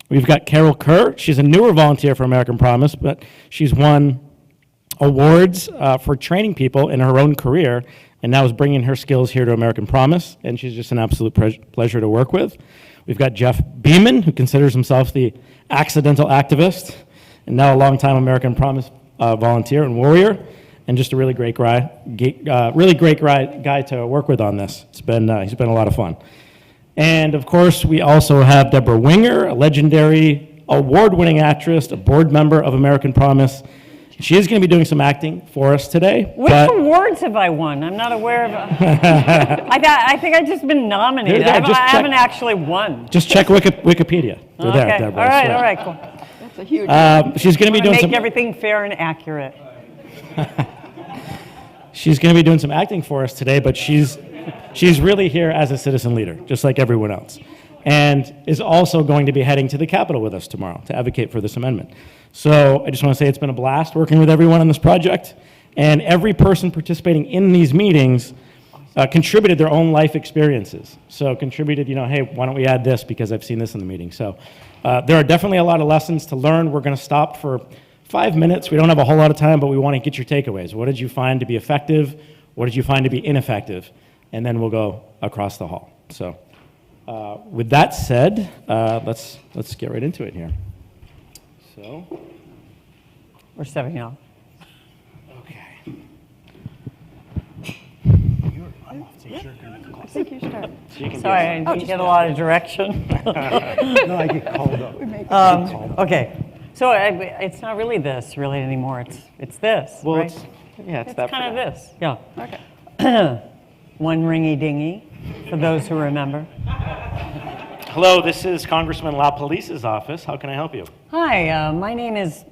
Speaker 5: We've got Carol Kerr. She's a newer volunteer for American Promise, but she's won awards for training people in her own career, and now is bringing her skills here to American Promise, and she's just an absolute pleasure to work with. We've got Jeff Beeman, who considers himself the accidental activist, and now a longtime American Promise volunteer and warrior, and just a really great guy to work with on this. He's been a lot of fun. And of course, we also have Deborah Winger, a legendary award-winning actress, a board member of American Promise. She is going to be doing some acting for us today.
Speaker 6: Which awards have I won? I'm not aware of. I think I've just been nominated. I haven't actually won.
Speaker 5: Just check Wikipedia. They're
Speaker 6: okay.
Speaker 5: there, Deborah.
Speaker 6: All right, cool.
Speaker 18: That's a huge.
Speaker 5: She's going to be doing
Speaker 6: make everything fair and accurate.
Speaker 5: She's going to be doing some acting for us today, but she's really here as a citizen leader, just like everyone else, and is also going to be heading to the Capitol with us tomorrow to advocate for this amendment. So I just want to say it's been a blast working with everyone on this project, and every person participating in these meetings contributed their own life experiences. So contributed, hey, why don't we add this because I've seen this in the meeting. So there are definitely a lot of lessons to learn. We're going to stop for 5 minutes. We don't have a whole lot of time, but we want to get your takeaways. What did you find to be effective? What did you find to be ineffective? And then we'll go across the hall. So with that said, let's get right into it here. So
Speaker 6: we're stepping out.
Speaker 5: Okay.
Speaker 6: I think you start.
Speaker 5: So
Speaker 6: sorry, I didn't get a lot of direction.
Speaker 9: No, I get called up.
Speaker 6: Okay, so it's not really this anymore. It's this.
Speaker 5: Well,
Speaker 6: right?
Speaker 5: it's
Speaker 6: that kind of this. Yeah. Okay. One ringy dingy, for those who remember.
Speaker 5: Hello, this is Congressman LaPolice's office. How can I help you?
Speaker 6: Hi, my name is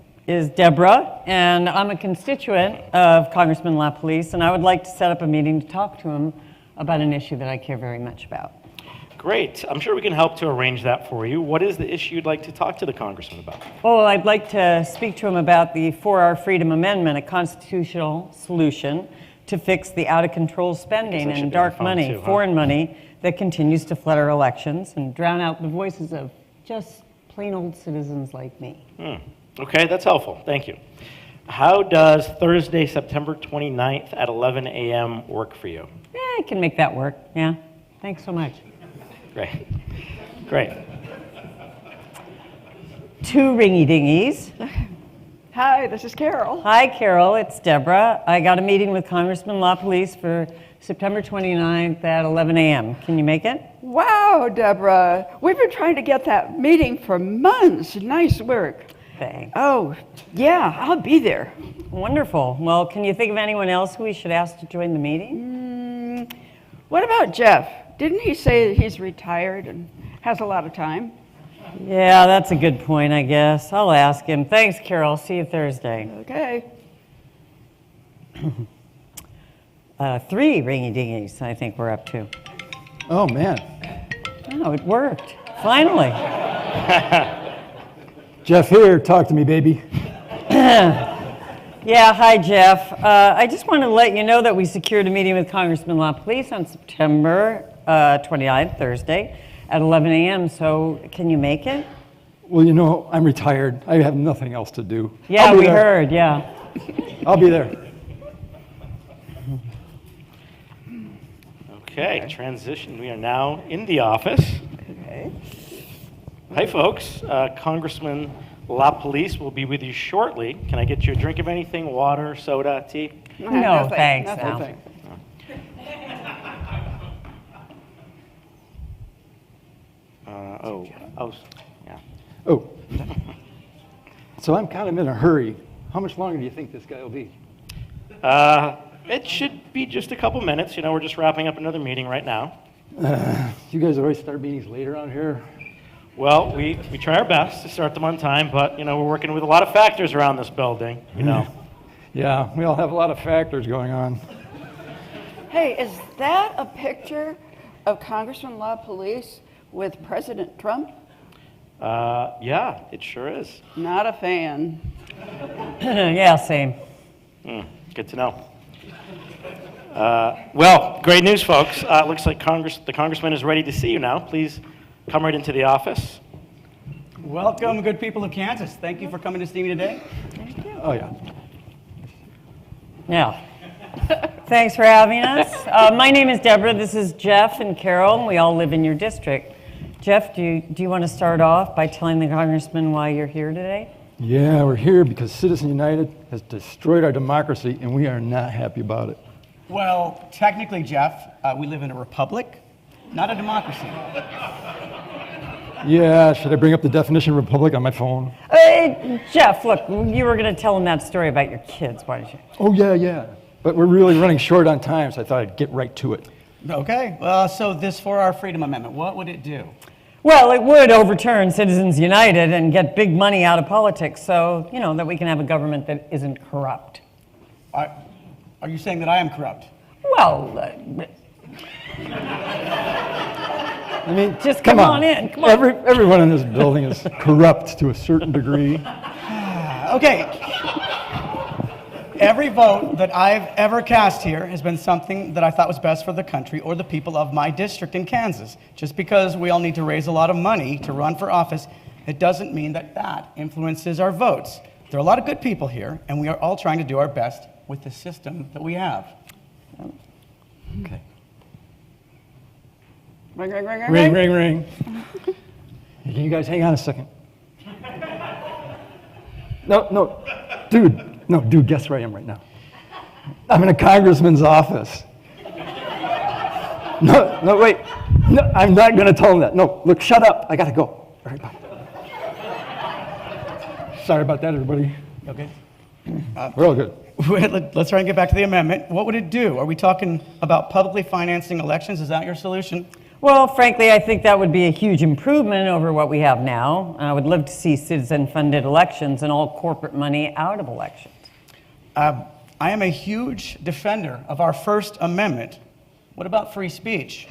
Speaker 6: Deborah, and I'm a constituent of Congressman LaPolice, and I would like to set up a meeting to talk to him about an issue that I care very much about.
Speaker 5: Great. I'm sure we can help to arrange that for you. What is the issue you'd like to talk to the congressman about?
Speaker 6: Well, I'd like to speak to him about the 4-Hour Freedom Amendment, a constitutional solution to fix the out-of-control spending and dark money, foreign money, that continues to flood our elections and drown out the voices of just plain old citizens like me.
Speaker 5: Okay, that's helpful. Thank you. How does Thursday, September 29th at 11 a.m. work for you?
Speaker 6: I can make that work, yeah. Thanks so much.
Speaker 5: Great. Great.
Speaker 6: 2 ringy dingies.
Speaker 18: Hi, this is Carol.
Speaker 6: Hi, Carol. It's Deborah. I got a meeting with Congressman LaPolice for September 29th at 11 a.m. Can you make it?
Speaker 18: Wow, Deborah. We've been trying to get that meeting for months. Nice work.
Speaker 6: Thanks.
Speaker 18: Oh, yeah, I'll be there.
Speaker 6: Wonderful. Well, can you think of anyone else who we should ask to join the meeting?
Speaker 18: What about Jeff? Didn't he say that he's retired and has a lot of time?
Speaker 6: Yeah, that's a good point, I guess. I'll ask him. Thanks, Carol. See you Thursday.
Speaker 18: Okay.
Speaker 6: 3 ringy dingies, I think we're up to.
Speaker 9: Oh, man.
Speaker 6: Oh, it worked. Finally.
Speaker 9: Jeff here. Talk to me, baby.
Speaker 6: Yeah, hi, Jeff. I just wanted to let you know that we secured a meeting with Congressman LaPolice on September 29th, Thursday, at 11 a.m. So can you make it?
Speaker 9: Well, I'm retired. I have nothing else to do.
Speaker 6: Yeah, we heard, yeah.
Speaker 9: I'll be there.
Speaker 5: Okay, transition. We are now in the office.
Speaker 6: Okay.
Speaker 5: Hi, folks. Congressman LaPolice will be with you shortly. Can I get you a drink of anything? Water, soda, tea?
Speaker 6: No, thanks.
Speaker 18: No,
Speaker 6: Al.
Speaker 18: thanks.
Speaker 5: Yeah.
Speaker 9: Oh. So I'm kind of in a hurry. How much longer do you think this guy will be?
Speaker 5: It should be just a couple minutes. You know, we're just wrapping up another meeting right now.
Speaker 9: You guys always start meetings late around here?
Speaker 5: Well, we try our best to start them on time, but, you know, we're working with a lot of factors around this building, you know.
Speaker 9: Yeah, we all have a lot of factors going on.
Speaker 7: Hey, is that a picture of Congressman LaPolice with President Trump?
Speaker 5: Yeah, it sure is.
Speaker 7: Not a fan.
Speaker 6: Yeah, same.
Speaker 5: Good to know. Well, great news, folks. It looks like the congressman is ready to see you now. Please come right into the office.
Speaker 19: Welcome, good people of Kansas. Thank you for coming to see me today.
Speaker 6: Thank you.
Speaker 9: Oh, yeah.
Speaker 6: Yeah. Thanks for having us. My name is Deborah. This is Jeff and Carol, and we all live in your district. Jeff, do you want to start off by telling the congressman why you're here today?
Speaker 9: Yeah, we're here because Citizen United has destroyed our democracy, and we are not happy about it.
Speaker 19: Well, technically, Jeff, we live in a republic, not a democracy.
Speaker 9: Yeah, should I bring up the definition of republic on my phone?
Speaker 6: Jeff, look, you were going to tell him that story about your kids. Why don't you?
Speaker 9: Oh, yeah. But we're really running short on time, so I thought I'd get right to it.
Speaker 19: Okay, so this 4-hour Freedom Amendment, what would it do?
Speaker 6: Well, it would overturn Citizens United and get big money out of politics so, you know, that we can have a government that isn't corrupt.
Speaker 19: Are you saying that I am corrupt?
Speaker 6: Well,
Speaker 9: I mean,
Speaker 6: just come on in. Come on.
Speaker 9: Everyone in this building is corrupt to a certain degree.
Speaker 19: Okay. Every vote that I've ever cast here has been something that I thought was best for the country or the people of my district in Kansas. Just because we all need to raise a lot of money to run for office, it doesn't mean that that influences our votes. There are a lot of good people here, and we are all trying to do our best with the system that we have.
Speaker 9: Okay.
Speaker 7: Ring, ring, ring, ring,
Speaker 9: Ring, ring, ring. Can you guys hang on a second? No, dude, guess where I am right now. I'm in a congressman's office. No, wait. No, I'm not going to tell him that. No, look, shut up. I got to go. All right, bye. Sorry about that, everybody.
Speaker 19: Okay.
Speaker 9: We're all good.
Speaker 19: Let's try and get back to the amendment. What would it do? Are we talking about publicly financing elections? Is that your solution?
Speaker 6: Well, frankly, I think that would be a huge improvement over what we have now. I would love to see citizen-funded elections and all corporate money out of elections.
Speaker 19: I am a huge defender of our First Amendment. What about free speech?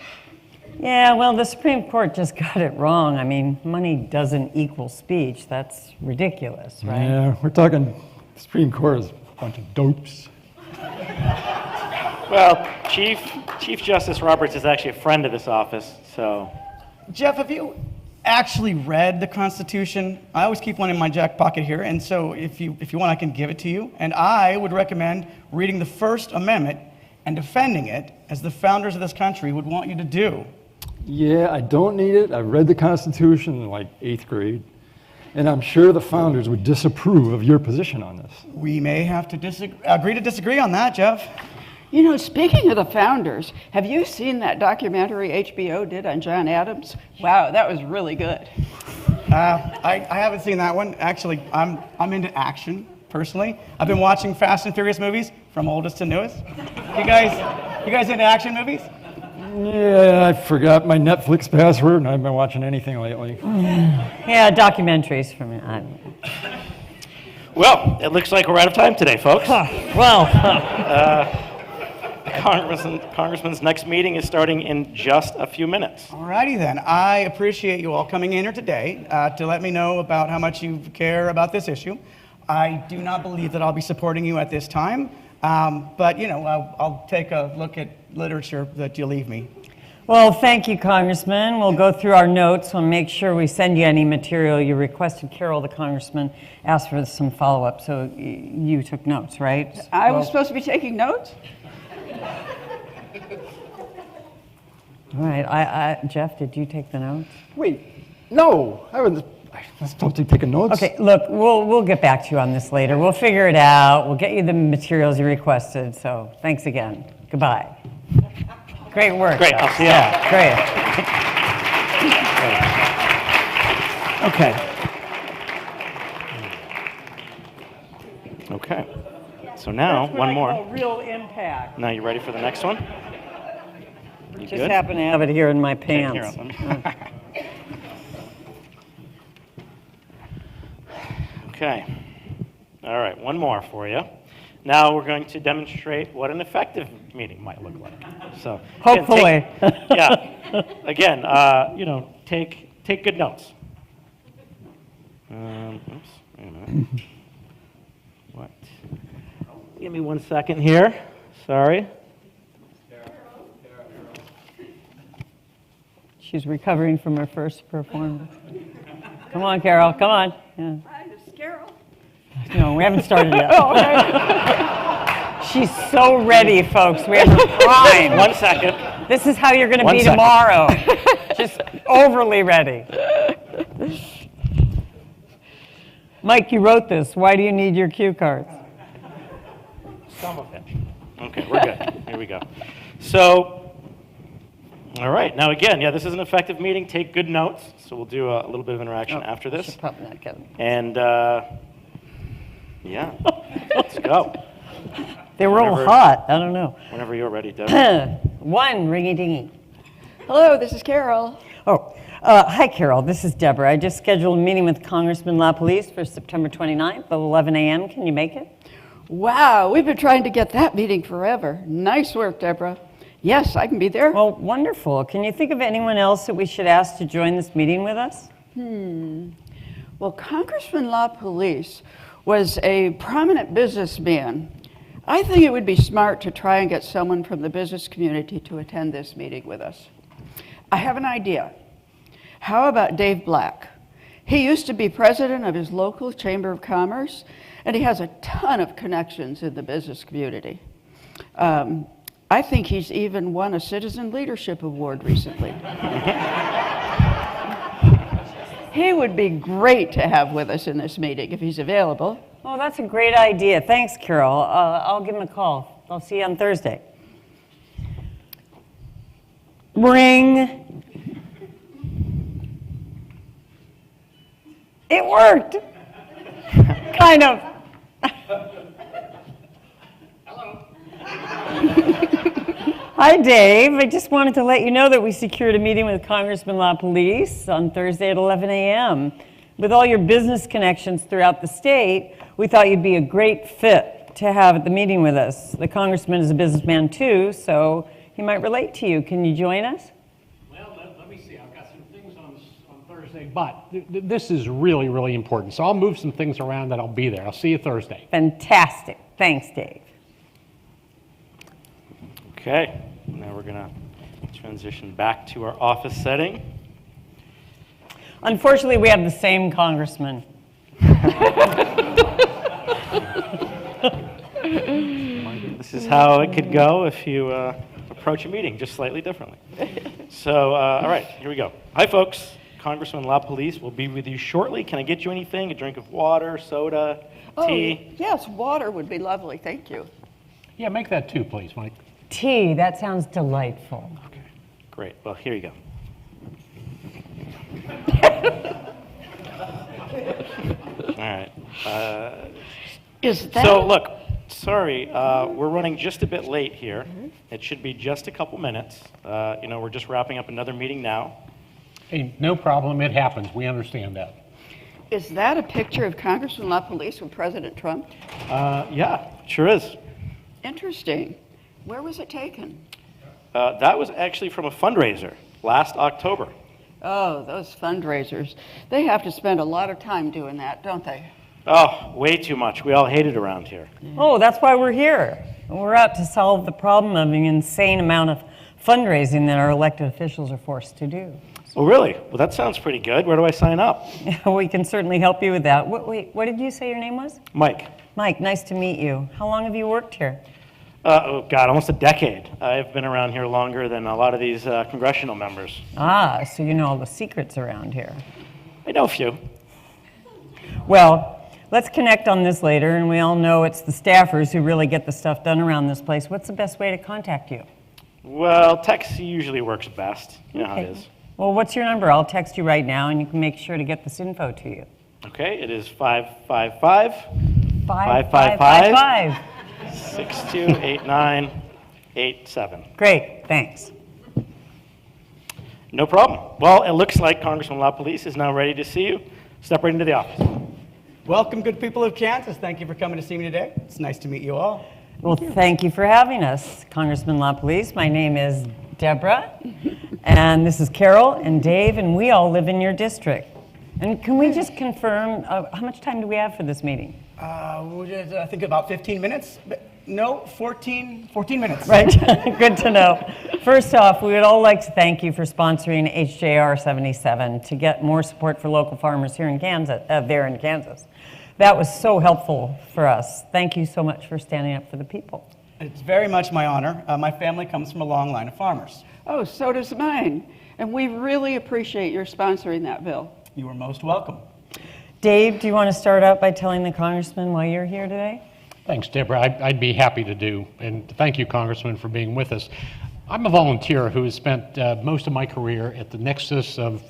Speaker 6: Yeah, well, the Supreme Court just got it wrong. I mean, money doesn't equal speech. That's ridiculous, right?
Speaker 9: Yeah, we're talking Supreme Court is a bunch of dopes.
Speaker 5: Well, Chief Justice Roberts is actually a friend of this office, so.
Speaker 19: Jeff, have you actually read the Constitution? I always keep one in my jack pocket here, and so if you want, I can give it to you. And I would recommend reading the First Amendment and defending it as the founders of this country would want you to do.
Speaker 9: Yeah, I don't need it. I read the Constitution in like 8th grade, and I'm sure the founders would disapprove of your position on this.
Speaker 19: We may have to agree to disagree on that, Jeff.
Speaker 7: You know, speaking of the founders, have you seen that documentary HBO did on John Adams? Wow, that was really good.
Speaker 19: I haven't seen that one. Actually, I'm into action, personally. I've been watching Fast and Furious movies from oldest to newest. You guys into action movies?
Speaker 9: Yeah, I forgot my Netflix password, and I haven't been watching anything lately.
Speaker 6: Yeah, documentaries for me.
Speaker 5: Well, it looks like we're out of time today, folks. Congressman's next meeting is starting in just a few minutes.
Speaker 19: Alrighty then. I appreciate you all coming in here today to let me know about how much you care about this issue. I do not believe that I'll be supporting you at this time, but you know, I'll take a look at literature that you leave me.
Speaker 6: Well, thank you, Congressman. We'll go through our notes. We'll make sure we send you any material you requested. Carol, the Congressman, asked for some follow-up, so you took notes, right?
Speaker 7: I was supposed to be taking notes?
Speaker 6: All right, Jeff, did you take the notes?
Speaker 9: Wait, no, I was supposed to take notes.
Speaker 6: Okay, look, we'll get back to you on this later. We'll figure it out. We'll get you the materials you requested. So thanks again. Goodbye. Great work.
Speaker 5: Great, I'll see you.
Speaker 6: Yeah, great.
Speaker 5: Okay. So now,
Speaker 6: That's what
Speaker 5: one
Speaker 6: I
Speaker 5: more.
Speaker 6: call real impact.
Speaker 5: Now you ready for the next one? You
Speaker 6: Just
Speaker 5: good?
Speaker 6: happen to have it here in my
Speaker 5: Okay,
Speaker 6: pants.
Speaker 5: Okay. All right, one more for you. Now we're going to demonstrate what an effective meeting might look like. So again,
Speaker 6: Hopefully.
Speaker 5: Again, take good notes. Oops, wait a minute. What? Give me 1 second here. Sorry.
Speaker 6: She's recovering from her first performance. Come on, Carol, come on. Yeah.
Speaker 7: Hi, this is Carol.
Speaker 6: No, we haven't started yet.
Speaker 7: Oh, okay.
Speaker 6: She's so ready, folks. We have her primed.
Speaker 5: 1 second.
Speaker 6: This is how you're going to
Speaker 5: 1
Speaker 6: be
Speaker 5: second.
Speaker 6: tomorrow. Just overly ready. Mike, you wrote this. Why do you need your cue cards?
Speaker 5: Some of it. Okay, we're good. Here we go. So, all right. Now again, this is an effective meeting. Take good notes. So we'll do a little bit of interaction after this. And let's go.
Speaker 6: They were all hot. I don't know.
Speaker 5: Whenever you're ready, Debbie.
Speaker 6: One, ringy-dingy.
Speaker 7: Hello, this is Carol.
Speaker 6: Oh, hi, Carol. This is Deborah. I just scheduled a meeting with Congressman LaPolice for September 29th at 11 a.m. Can you make it?
Speaker 7: Wow, we've been trying to get that meeting forever. Nice work, Deborah. Yes, I can be there.
Speaker 6: Well, wonderful. Can you think of anyone else that we should ask to join this meeting with us?
Speaker 7: Well, Congressman LaPolice was a prominent businessman. I think it would be smart to try and get someone from the business community to attend this meeting with us. I have an idea. How about Dave Black? He used to be president of his local Chamber of Commerce, and he has a ton of connections in the business community. I think he's even won a Citizen Leadership Award recently. He would be great to have with us in this meeting if he's available.
Speaker 6: Oh, that's a great idea. Thanks, Carol. I'll give him a call. I'll see you on Thursday. Ring. It worked. Kind of. Hi, Dave. I just wanted to let you know that we secured a meeting with Congressman LaPolice on Thursday at 11 a.m. With all your business connections throughout the state, we thought you'd be a great fit to have at the meeting with us. The congressman is a businessman too, so he might relate to you. Can you join us?
Speaker 17: Well, let me see. I've got some things on Thursday, but this is really, really important. So I'll move some things around and I'll be there. I'll see you Thursday.
Speaker 6: Fantastic. Thanks, Dave.
Speaker 5: Okay. Now we're going to transition back to our office setting.
Speaker 6: Unfortunately, we have the same congressman.
Speaker 5: This is how it could go if you approach a meeting just slightly differently. So, all right, here we go. Hi, folks. Congressman LaPolice will be with you shortly. Can I get you anything? A drink of water, soda, tea?
Speaker 7: Yes, water would be lovely. Thank you.
Speaker 17: Yeah, make that two, please, Mike.
Speaker 6: Tea, that sounds delightful.
Speaker 5: Okay, great. Well, here you go. All right. So, look, sorry, we're running just a bit late here. It should be just a couple minutes. We're just wrapping up another meeting now.
Speaker 17: Hey, no problem. It happens. We understand that.
Speaker 7: Is that a picture of Congressman LaPolice with President Trump?
Speaker 5: Yeah, sure is.
Speaker 7: Interesting. Where was it taken?
Speaker 5: That was actually from a fundraiser last October.
Speaker 7: Oh, those fundraisers. They have to spend a lot of time doing that, don't they?
Speaker 5: Oh, way too much. We all hate it around here.
Speaker 6: Oh, that's why we're here. We're out to solve the problem of an insane amount of fundraising that our elected officials are forced to do.
Speaker 5: Oh, really? Well, that sounds pretty good. Where do I sign up?
Speaker 6: We can certainly help you with that. Wait, what did you say your name was?
Speaker 5: Mike.
Speaker 6: Mike, nice to meet you. How long have you worked here?
Speaker 5: Oh, God, almost a decade. I've been around here longer than a lot of these congressional members.
Speaker 6: Ah, so you know all the secrets around here.
Speaker 5: I know a few.
Speaker 6: Well, let's connect on this later, and we all know it's the staffers who really get the stuff done around this place. What's the best way to contact you?
Speaker 5: Well, text usually works best. You know how it is.
Speaker 6: Well, what's your number? I'll text you right now, and you can make sure to get this info to you.
Speaker 5: Okay, it is 555
Speaker 6: 555
Speaker 5: 628987.
Speaker 6: Great, thanks.
Speaker 5: No problem. Well, it looks like Congressman LaPolice is now ready to see you. Step right into the office.
Speaker 19: Welcome, good people of Kansas. Thank you for coming to see me today. It's nice to meet you all.
Speaker 6: Well, thank you for having us, Congressman LaPolice. My name is Deborah, and this is Carol and Dave, and we all live in your district. And can we just confirm, how much time do we have for this meeting?
Speaker 19: I think about 15 minutes. No, 14 minutes.
Speaker 6: Right, good to know. First off, we would all like to thank you for sponsoring HJR 77 to get more support for local farmers here in Kansas, there in Kansas. That was so helpful for us. Thank you so much for standing up for the people.
Speaker 19: It's very much my honor. My family comes from a long line of farmers.
Speaker 7: Oh, so does mine. And we really appreciate your sponsoring that bill.
Speaker 19: You are most welcome.
Speaker 6: Dave, do you want to start out by telling the congressman why you're here today?
Speaker 17: Thanks, Deborah. I'd be happy to do. And thank you, Congressman, for being with us. I'm a volunteer who has spent most of my career at the nexus of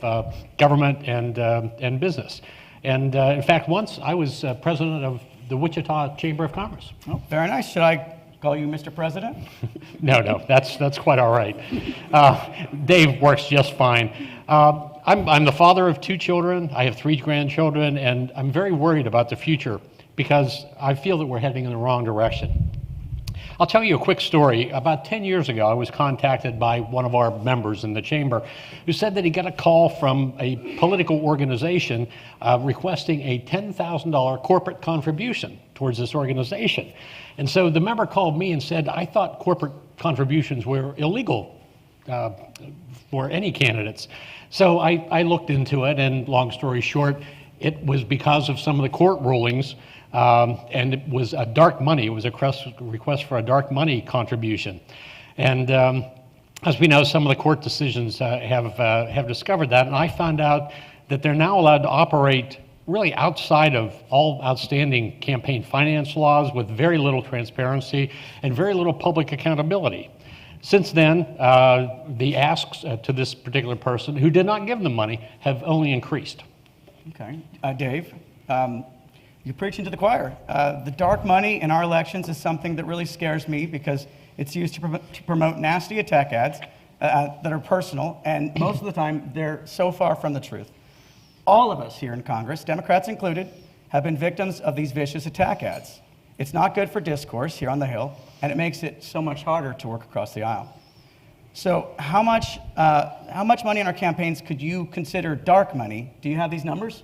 Speaker 17: government and business. And in fact, once I was president of the Wichita Chamber of Commerce.
Speaker 19: Oh, very nice. Should I call you Mr. President?
Speaker 17: No, that's quite all right. Dave works just fine. I'm the father of 2 children. I have 3 grandchildren, and I'm very worried about the future because I feel that we're heading in the wrong direction. I'll tell you a quick story. About 10 years ago, I was contacted by one of our members in the chamber who said that he got a call from a political organization requesting a $10,000 corporate contribution towards this organization. And so the member called me and said, I thought corporate contributions were illegal for any candidates. So I looked into it, and long story short, it was because of some of the court rulings, and it was a dark money. It was a request for a dark money contribution. And as we know, some of the court decisions have discovered that, and I found out that they're now allowed to operate really outside of all outstanding campaign finance laws with very little transparency and very little public accountability. Since then, the asks to this particular person who did not give them money have only increased.
Speaker 19: Okay. Dave, you're preaching to the choir. The dark money in our elections is something that really scares me because it's used to promote nasty attack ads that are personal, and most of the time they're so far from the truth. All of us here in Congress, Democrats included, have been victims of these vicious attack ads. It's not good for discourse here on the Hill, and it makes it so much harder to work across the aisle. So how much money in our campaigns could you consider dark money? Do you have these numbers?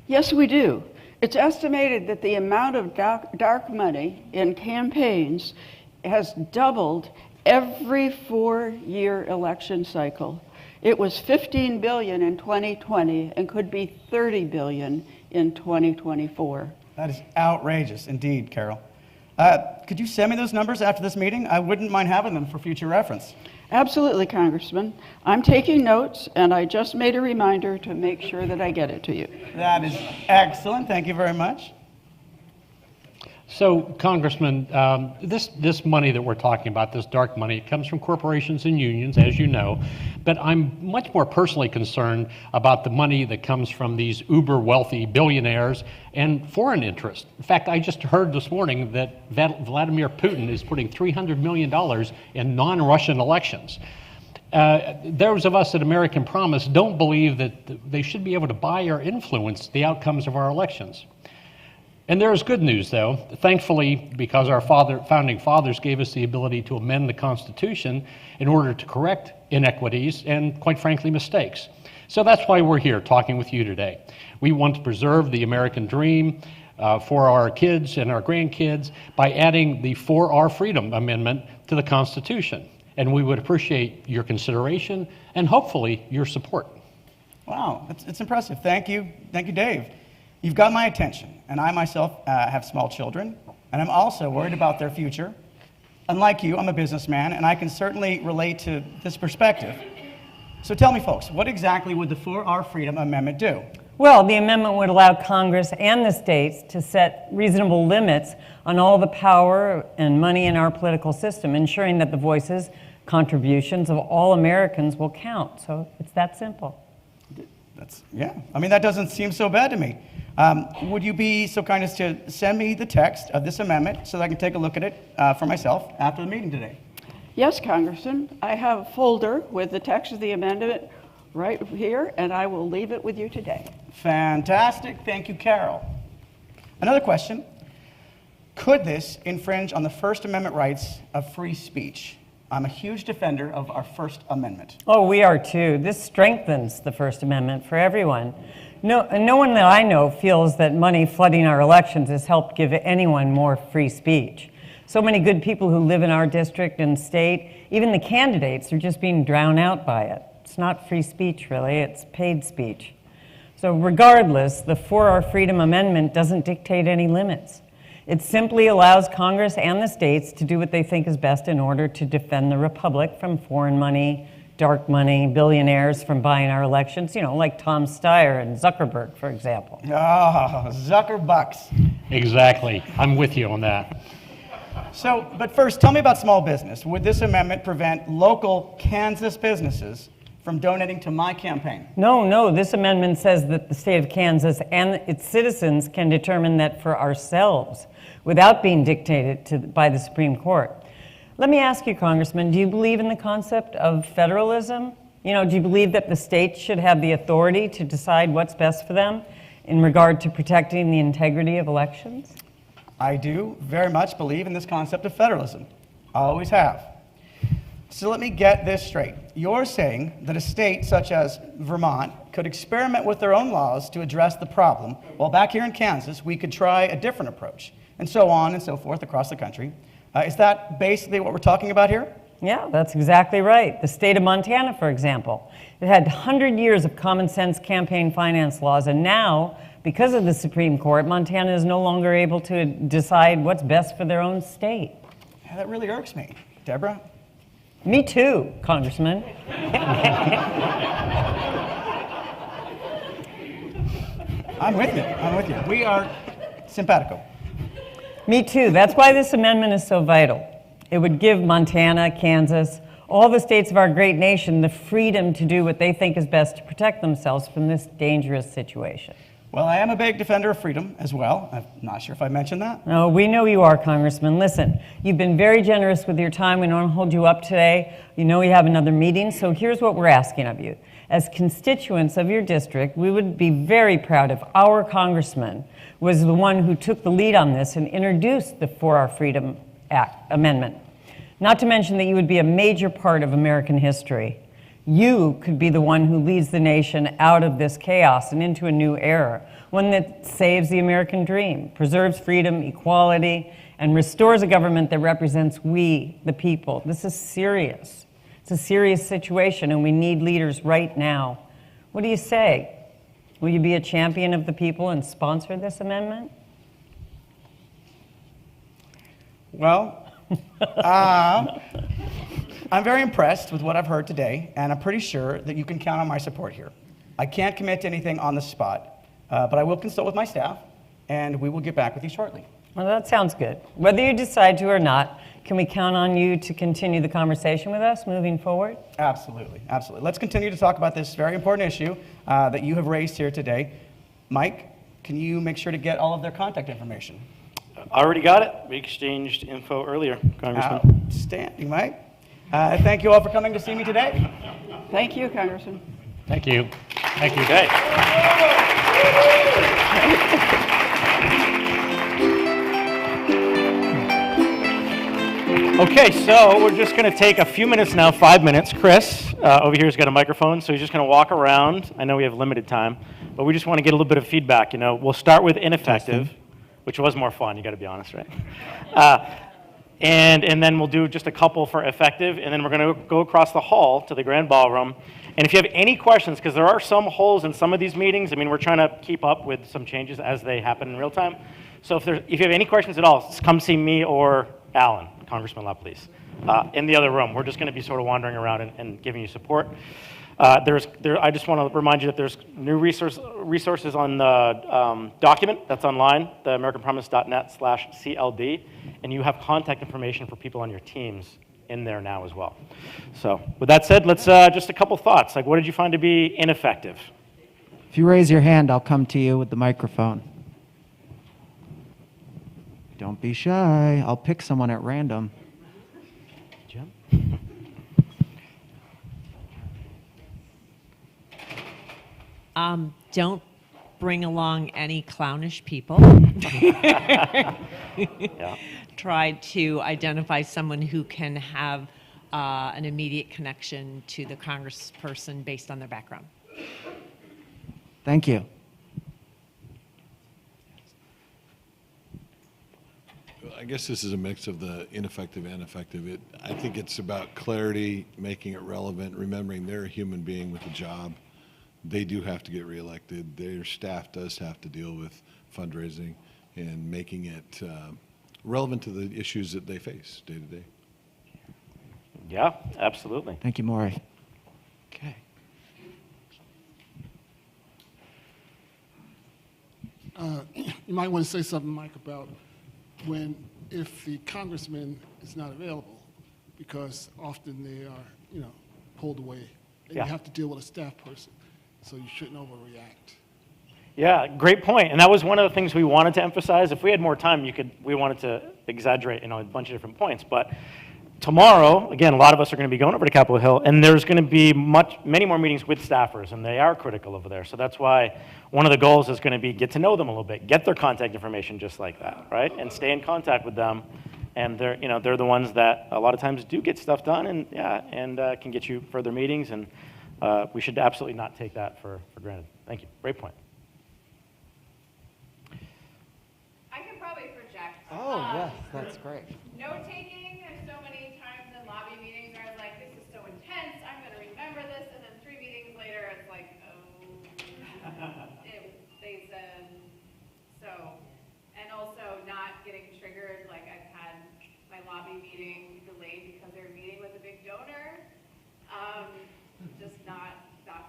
Speaker 7: Yes, we do. It's estimated that the amount of dark money in campaigns has doubled every 4-year election cycle. It was $15 billion in 2020 and could be $30 billion in 2024.
Speaker 19: That is outrageous indeed, Carol. Could you send me those numbers after this meeting? I wouldn't mind having them for future reference.
Speaker 7: Absolutely, Congressman. I'm taking notes, and I just made a reminder to make sure that I get it to you.
Speaker 19: That is excellent. Thank you very much.
Speaker 17: So, Congressman, this money that we're talking about, this dark money, it comes from corporations and unions, as you know, but I'm much more personally concerned about the money that comes from these uber-wealthy billionaires and foreign interests. In fact, I just heard this morning that Vladimir Putin is putting $300 million in non-Russian elections. Those of us at American Promise don't believe that they should be able to buy or influence the outcomes of our elections. And there is good news, though. Thankfully, because our founding fathers gave us the ability to amend the Constitution in order to correct inequities and, quite frankly, mistakes. So that's why we're here talking with you today. We want to preserve the American dream for our kids and our grandkids by adding the For Our Freedom Amendment to the Constitution. And we would appreciate your consideration and hopefully your support.
Speaker 19: Wow, it's impressive. Thank you, Dave. You've got my attention, and I myself have small children, and I'm also worried about their future. Unlike you, I'm a businessman, and I can certainly relate to this perspective. So tell me, folks, what exactly would the For Our Freedom Amendment do?
Speaker 6: Well, the amendment would allow Congress and the states to set reasonable limits on all the power and money in our political system, ensuring that the voices, contributions of all Americans will count. So it's that simple.
Speaker 19: Yeah, I mean, that doesn't seem so bad to me. Would you be so kind as to send me the text of this amendment so that I can take a look at it for myself after the meeting today?
Speaker 7: Yes, Congressman. I have a folder with the text of the amendment right here, and I will leave it with you today.
Speaker 19: Fantastic. Thank you, Carol. Another question. Could this infringe on the First Amendment rights of free speech? I'm a huge defender of our First Amendment.
Speaker 6: Oh, we are too. This strengthens the First Amendment for everyone. No one that I know feels that money flooding our elections has helped give anyone more free speech. So many good people who live in our district and state, even the candidates, are just being drowned out by it. It's not free speech, really. It's paid speech. So regardless, the For Our Freedom Amendment doesn't dictate any limits. It simply allows Congress and the states to do what they think is best in order to defend the republic from foreign money, dark money, billionaires from buying our elections, like Tom Steyer and Zuckerberg, for example.
Speaker 19: Oh, Zuckerbucks.
Speaker 17: Exactly. I'm with you on that.
Speaker 19: So, but first, tell me about small business. Would this amendment prevent local Kansas businesses from donating to my campaign?
Speaker 6: No, this amendment says that the state of Kansas and its citizens can determine that for ourselves without being dictated by the Supreme Court. Let me ask you, Congressman, do you believe in the concept of federalism? Do you believe that the states should have the authority to decide what's best for them in regard to protecting the integrity of elections?
Speaker 19: I do very much believe in this concept of federalism. I always have. So let me get this straight. You're saying that a state such as Vermont could experiment with their own laws to address the problem, while back here in Kansas, we could try a different approach, and so on and so forth across the country. Is that basically what we're talking about here?
Speaker 6: Yeah, that's exactly right. The state of Montana, for example, it had 100 years of common sense campaign finance laws, and now, because of the Supreme Court, Montana is no longer able to decide what's best for their own state.
Speaker 19: Yeah, that really irks me. Deborah?
Speaker 6: Me too, Congressman.
Speaker 19: I'm with you. We are simpatico.
Speaker 6: Me too. That's why this amendment is so vital. It would give Montana, Kansas, all the states of our great nation the freedom to do what they think is best to protect themselves from this dangerous situation.
Speaker 19: Well, I am a big defender of freedom as well. I'm not sure if I mentioned that.
Speaker 6: No, we know you are, Congressman. Listen, you've been very generous with your time. We don't want to hold you up today. You know we have another meeting, so here's what we're asking of you. As constituents of your district, we would be very proud if our congressman was the one who took the lead on this and introduced the For Our Freedom Amendment. Not to mention that you would be a major part of American history. You could be the one who leads the nation out of this chaos and into a new era, one that saves the American dream, preserves freedom, equality, and restores a government that represents we, the people. This is serious. It's a serious situation, and we need leaders right now. What do you say? Will you be a champion of the people and sponsor this amendment?
Speaker 19: Well, I'm very impressed with what I've heard today, and I'm pretty sure that you can count on my support here. I can't commit to anything on the spot, but I will consult with my staff, and we will get back with you shortly.
Speaker 6: Well, that sounds good. Whether you decide to or not, can we count on you to continue the conversation with us moving forward?
Speaker 19: Absolutely, absolutely. Let's continue to talk about this very important issue that you have raised here today. Mike, can you make sure to get all of their contact information?
Speaker 5: Already got it. We exchanged info earlier, Congressman.
Speaker 19: Outstanding, Mike. Thank you all for coming to see me today.
Speaker 7: Thank you, Congressman.
Speaker 17: Thank you. Thank you.
Speaker 5: Okay. Okay, so we're just going to take a few minutes now, 5 minutes. Chris over here has got a microphone, so he's just going to walk around. I know we have limited time, but we just want to get a little bit of feedback. We'll start with ineffective, which was more fun, you got to be honest, right? And then we'll do just a couple for effective, and then we're going to go across the hall to the grand ballroom. And if you have any questions, because there are some holes in some of these meetings, we're trying to keep up with some changes as they happen in real time. So if you have any questions at all, come see me or Alan. Congressman LaPolice. In the other room, we're just going to be sort of wandering around and giving you support. I just want to remind you that there's new resources on the document that's online, the americanpromise.net/CLD, and you have contact information for people on your teams in there now as well. So with that said, let's just a couple thoughts. Like, what did you find to be ineffective?
Speaker 3: If you raise your hand, I'll come to you with the microphone. Don't be shy. I'll pick someone at random.
Speaker 5: Jim?
Speaker 22: Don't bring along any clownish people.
Speaker 5: Yeah.
Speaker 22: Try to identify someone who can have an immediate connection to the congressperson based on their background.
Speaker 3: Thank you.
Speaker 23: I guess this is a mix of the ineffective and effective. I think it's about clarity, making it relevant, remembering they're a human being with a job. They do have to get reelected. Their staff does have to deal with fundraising and making it relevant to the issues that they face day to day.
Speaker 5: Yeah, absolutely.
Speaker 3: Thank you, Maury.
Speaker 5: Okay.
Speaker 24: You might want to say something, Mike, about if the congressman is not available, because often they are, pulled away, and
Speaker 5: Yeah.
Speaker 24: you have to deal with a staff person, so you shouldn't overreact.
Speaker 5: Yeah, great point. And that was one of the things we wanted to emphasize. If we had more time, we wanted to exaggerate, a bunch of different points. But tomorrow, again, a lot of us are going to be going over to Capitol Hill, and there's going to be many more meetings with staffers, and they are critical over there. So that's why one of the goals is going to be get to know them a little bit, get their contact information just like that, right? And stay in contact with them. And they're the ones that a lot of times do get stuff done, and can get you further meetings. And we should absolutely not take that for granted. Thank you. Great point.
Speaker 25: I can probably project.
Speaker 3: Oh, yes, that's great.
Speaker 25: Note-taking, there's so many times in lobby meetings where I was like, this is so intense, I'm going to remember this, and then 3 meetings later, it's like, they said so. And also not getting triggered, like I've had my lobby meeting delayed because they're meeting with a big donor. Just not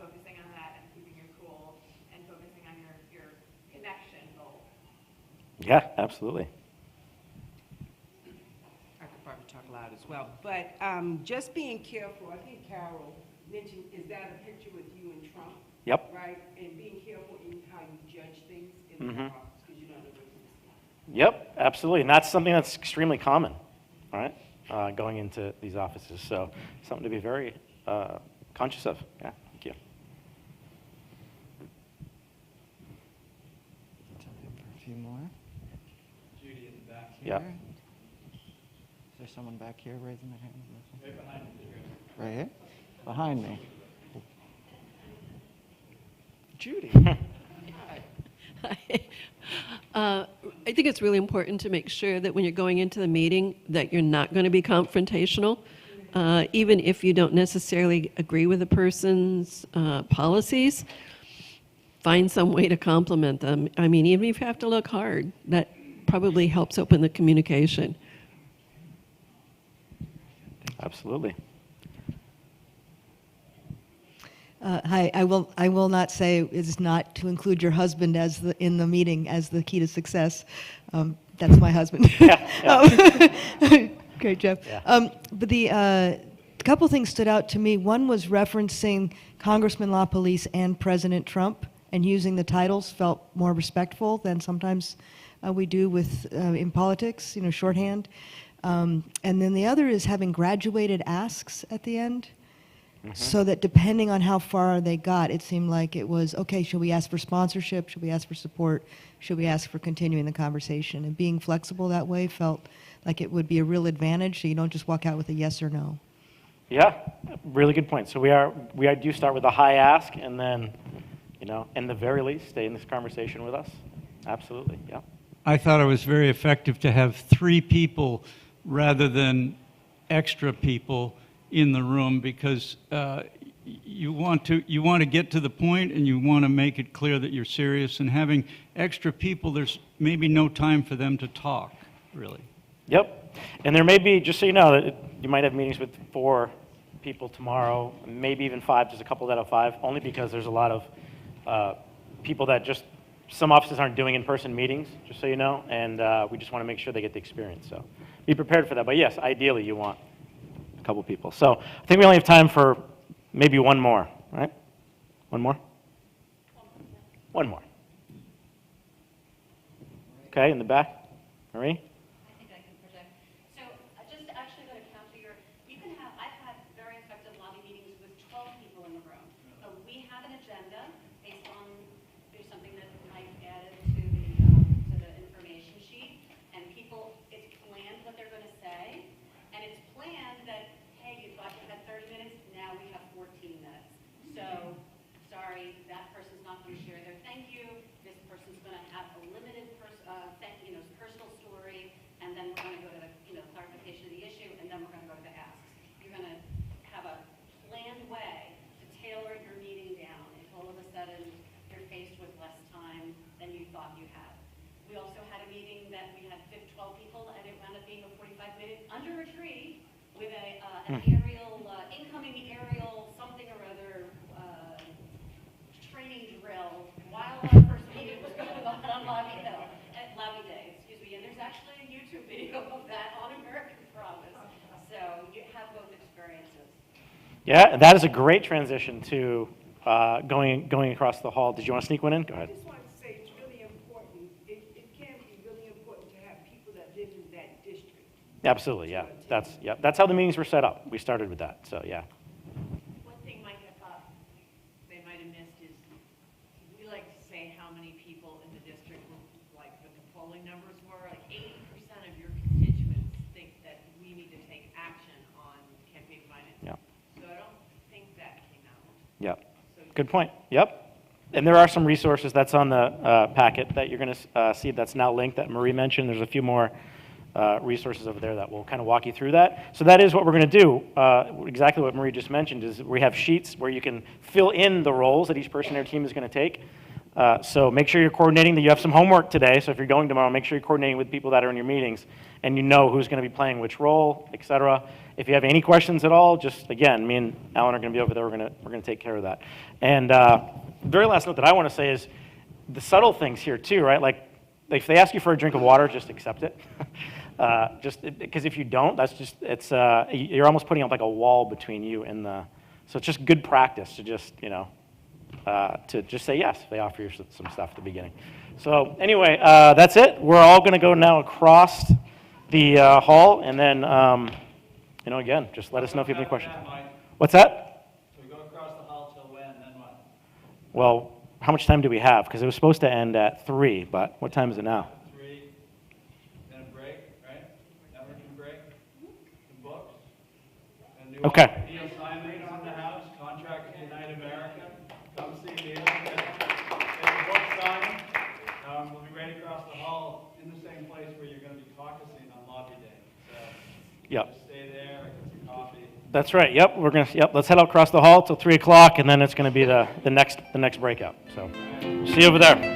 Speaker 25: focusing on that and keeping your cool and focusing on your connection goal.
Speaker 5: Yeah, absolutely.
Speaker 18: I could probably talk loud as well, but just being careful. I think Carol mentioned, is that a picture with you and Trump?
Speaker 5: Yep.
Speaker 18: Right, and being careful in how you judge things in the office because you don't know what to do.
Speaker 5: Yep, absolutely. And that's something that's extremely common, all right, going into these offices. So something to be very conscious of. Yeah, thank you.
Speaker 3: A few more.
Speaker 26: Judy in the back
Speaker 3: Here.
Speaker 5: Yep.
Speaker 3: Is there someone back here raising their hand?
Speaker 26: Right behind you.
Speaker 3: Right here? Behind me. Judy.
Speaker 13: I think it's really important to make sure that when you're going into the meeting that you're not going to be confrontational, even if you don't necessarily agree with a person's policies. Find some way to compliment them. I mean, even if you have to look hard, that probably helps open the communication.
Speaker 5: Absolutely.
Speaker 27: Hi, I will not say is not to include your husband in the meeting as the key to success. That's my husband. Great, Jeff.
Speaker 5: Yeah.
Speaker 27: But the couple things stood out to me. One was referencing Congressman LaPolice and President Trump, and using the titles felt more respectful than sometimes we do with in politics, shorthand. And then the other is having graduated asks at the end. So that depending on how far they got, it seemed like it was, okay, should we ask for sponsorship? Should we ask for support? Should we ask for continuing the conversation? And being flexible that way felt like it would be a real advantage, so you don't just walk out with a yes or no.
Speaker 5: Yeah, really good point. So we do start with a high ask, and then, in the very least, stay in this conversation with us. Absolutely, yeah.
Speaker 28: I thought it was very effective to have 3 people rather than extra people in the room, because you want to get to the point and you want to make it clear that you're serious, and having extra people, there's maybe no time for them to talk, really.
Speaker 5: Yep. And there may be, just so you know, that you might have meetings with 4 people tomorrow, maybe even 5, just a couple out of 5, only because there's a lot of people that just, some offices aren't doing in-person meetings, just so you know, and we just want to make sure they get the experience. So be prepared for that. But yes, ideally you want a couple people. So I think we only have time for maybe one more, right? One more? One more. Okay, in the back. Marie?
Speaker 4: I think I can project. So just actually going to counter your, you can have, I've had very effective lobby meetings with 12 people in the room. So we have an agenda based on, there's something that Mike added to the information sheet, and people, it's planned what they're going to say, and it's planned that, hey, you thought you had 30 minutes, now we have 14 minutes. So, sorry, that person's not going to share their thank you, this person's going to have a limited personal story, and then we're going to go to the clarification of the issue, and then we're going to go to the asks. You're going to have a planned way to tailor your meeting down if all of a sudden you're faced with less time than you thought you had. We also had a meeting that we had 12 people, and it wound up being a 45-minute under a tree with an aerial, incoming aerial something or other training drill while our first meeting was going on Lobby Hill. Lobby Day, excuse me, and there's actually a YouTube video of that on American Promise, so you have both experiences.
Speaker 5: Yeah, that is a great transition to going across the hall. Did you want to sneak one in? Go ahead.
Speaker 18: I just wanted to say it's really important. It can be really important to have people that live in that district.
Speaker 5: Absolutely, yeah. That's how the meetings were set up. We started with that, so yeah.
Speaker 22: One thing Mike, I thought they might have missed is we like to say how many people in the district were, like what the polling numbers were. Like 80% of your constituents think that we need to take action on campaign finance.
Speaker 5: Yeah.
Speaker 22: So I don't think that came out.
Speaker 5: Yep. Good point. Yep. And there are some resources that's on the packet that you're going to see that's now linked that Marie mentioned. There's a few more resources over there that will kind of walk you through that. So that is what we're going to do. Exactly what Marie just mentioned is we have sheets where you can fill in the roles that each person in their team is going to take. So make sure you're coordinating, that you have some homework today. So if you're going tomorrow, make sure you're coordinating with people that are in your meetings and you know who's going to be playing which role, et cetera. If you have any questions at all, just, again, me and Alan are going to be over there. We're going to take care of that. And very last note that I want to say is the subtle things here too, right? Like if they ask you for a drink of water, just accept it. Just because if you don't, that's just, it's, you're almost putting up like a wall between you and the, so it's just good practice to just, to just say yes if they offer you some stuff at the beginning. So anyway, that's it. We're all going to go now across the hall, and then, again, just let us know if you have any questions. What's that?
Speaker 21: So we go across the hall till when, then what?
Speaker 5: Well, how much time do we have? Because it was supposed to end at 3, but what time is it now?
Speaker 21: 3, then a break, right? Networking break, some books.
Speaker 5: Okay.
Speaker 21: Neil Simon from the house, Contract with Unite America. Come see Neil, get the book signed. We'll be right across the hall in the same place where you're going to be caucusing on Lobby Day. So
Speaker 5: Yep.
Speaker 21: just stay there, get some coffee.
Speaker 5: That's right. Yep. We're gonna. Yep. Let's head out across the hall till 3 o'clock, and then it's going to be the next breakout. So, see you over there.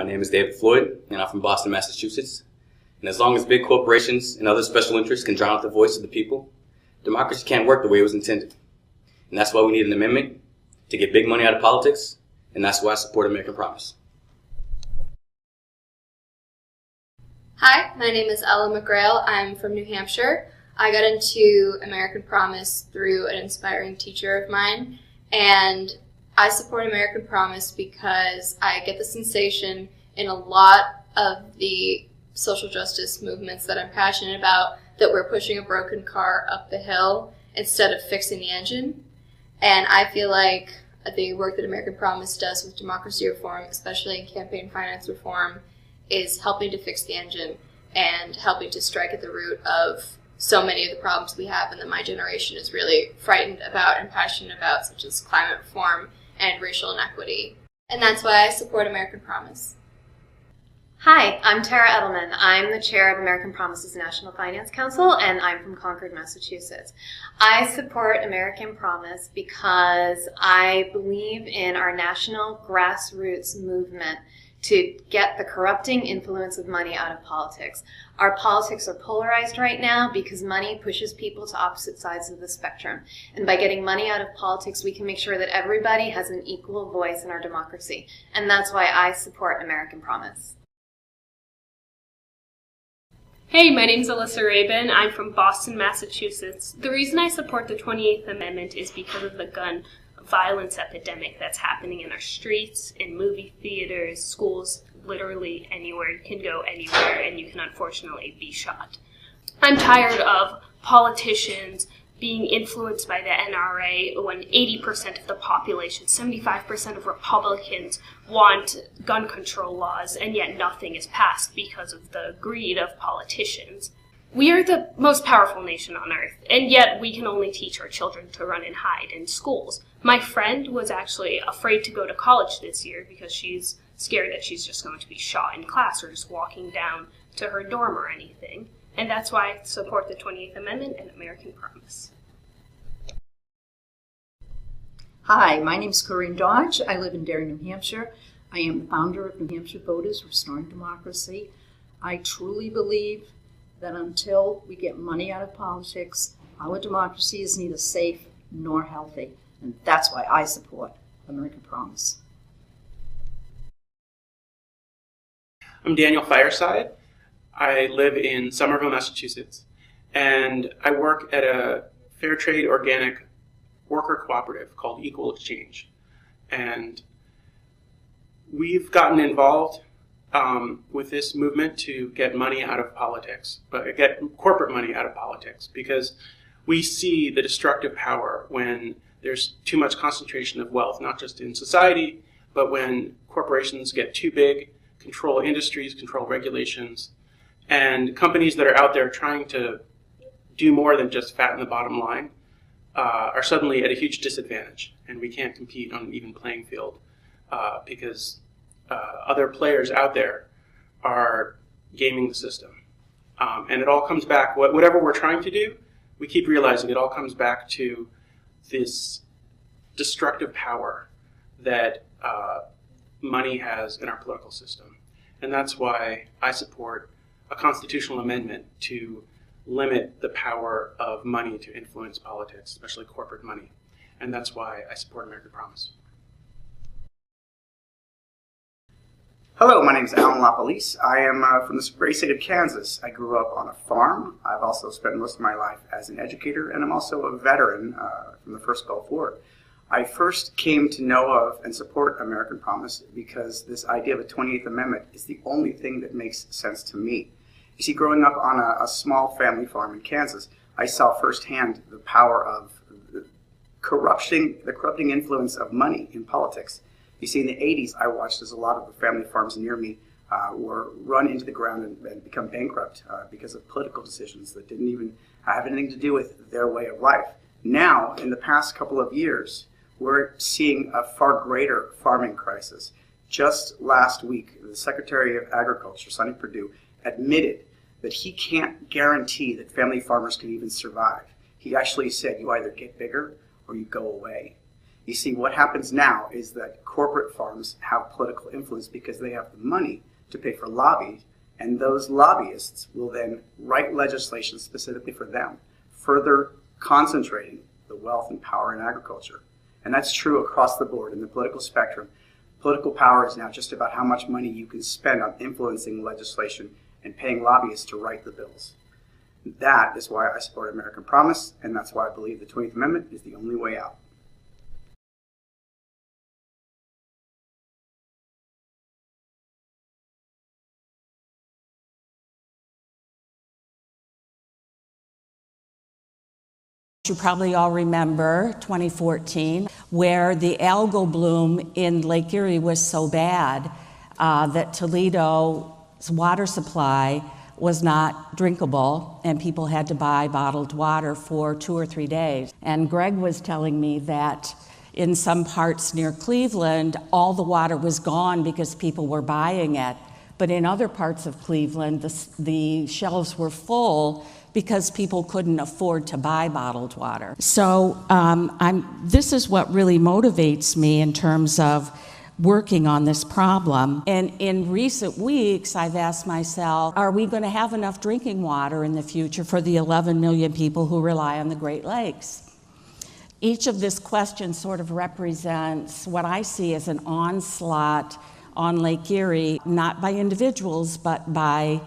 Speaker 8: my name is David Floyd, and I'm from Boston, Massachusetts. And as long as big corporations and other special interests can drown out the voice of the people, democracy can't work the way it was intended. And that's why we need an amendment to get big money out of politics, and that's why I support American Promise.
Speaker 10: Hi, my name is Ella McGrail. I'm from New Hampshire. I got into American Promise through an inspiring teacher of mine, and I support American Promise because I get the sensation in a lot of the social justice movements that I'm passionate about that we're pushing a broken car up the hill instead of fixing the engine. And I feel like the work that American Promise does with democracy reform, especially in campaign finance reform, is helping to fix the engine and helping to strike at the root of so many of the problems we have and that my generation is really frightened about and passionate about, such as climate reform and racial inequity. And that's why I support American Promise.
Speaker 11: Hi, I'm Tara Edelman. I'm the chair of American Promise's National Finance Council, and I'm from Concord, Massachusetts. I support American Promise because I believe in our national grassroots movement to get the corrupting influence of money out of politics. Our politics are polarized right now because money pushes people to opposite sides of the spectrum. And by getting money out of politics, we can make sure that everybody has an equal voice in our democracy. And that's why I support American Promise.
Speaker 12: Hey, my name's Alyssa Rabin. I'm from Boston, Massachusetts. The reason I support the 28th Amendment is because of the gun violence epidemic that's happening in our streets, in movie theaters, schools, literally anywhere. You can go anywhere and you can unfortunately be shot. I'm tired of politicians being influenced by the NRA when 80% of the population, 75% of Republicans want gun control laws, and yet nothing is passed because of the greed of politicians. We are the most powerful nation on earth, and yet we can only teach our children to run and hide in schools. My friend was actually afraid to go to college this year because she's scared that she's just going to be shot in class or just walking down to her dorm or anything. And that's why I support the 28th Amendment and American Promise.
Speaker 14: Hi, my name is Corinne Dodge. I live in Derry, New Hampshire. I am the founder of New Hampshire Voters Restoring Democracy. I truly believe that until we get money out of politics, our democracy is neither safe nor healthy. And that's why I support American Promise.
Speaker 15: I'm Daniel Fireside. I live in Somerville, Massachusetts, and I work at a fair trade organic worker cooperative called Equal Exchange. And we've gotten involved with this movement to get money out of politics, but get corporate money out of politics, because we see the destructive power when there's too much concentration of wealth, not just in society, but when corporations get too big, control industries, control regulations, and companies that are out there trying to do more than just fatten the bottom line are suddenly at a huge disadvantage, and we can't compete on an even playing field because other players out there are gaming the system. And it all comes back, whatever we're trying to do, we keep realizing it all comes back to this destructive power that money has in our political system. And that's why I support a constitutional amendment to limit the power of money to influence politics, especially corporate money. And that's why I support American Promise.
Speaker 16: Hello, my name is Alan LaPolice. I am from the great state of Kansas. I grew up on a farm. I've also spent most of my life as an educator, and I'm also a veteran from the first Gulf War. I first came to know of and support American Promise because this idea of a 28th Amendment is the only thing that makes sense to me. You see, growing up on a small family farm in Kansas, I saw firsthand the power of the corrupting influence of money in politics. You see, in the 80s, I watched as a lot of the family farms near me were run into the ground and become bankrupt because of political decisions that didn't even have anything to do with their way of life. Now, in the past couple of years, we're seeing a far greater farming crisis. Just last week, the Secretary of Agriculture, Sonny Perdue, admitted that he can't guarantee that family farmers can even survive. He actually said, you either get bigger or you go away. You see, what happens now is that corporate farms have political influence because they have the money to pay for lobbies, and those lobbyists will then write legislation specifically for them, further concentrating the wealth and power in agriculture. And that's true across the board in the political spectrum. Political power is now just about how much money you can spend on influencing legislation and paying lobbyists to write the bills. That is why I support American Promise, and that's why I believe the 20th Amendment is the only way out.
Speaker 1: You probably all remember 2014, where the algal bloom in Lake Erie was so bad that Toledo's water supply was not drinkable, and people had to buy bottled water for 2 or 3 days. And Greg was telling me that in some parts near Cleveland, all the water was gone because people were buying it. But in other parts of Cleveland, the shelves were full because people couldn't afford to buy bottled water. So this is what really motivates me in terms of working on this problem. And in recent weeks, I've asked myself, are we going to have enough drinking water in the future for the 11 million people who rely on the Great Lakes? Each of this question sort of represents what I see as an onslaught on Lake Erie, not by individuals, but by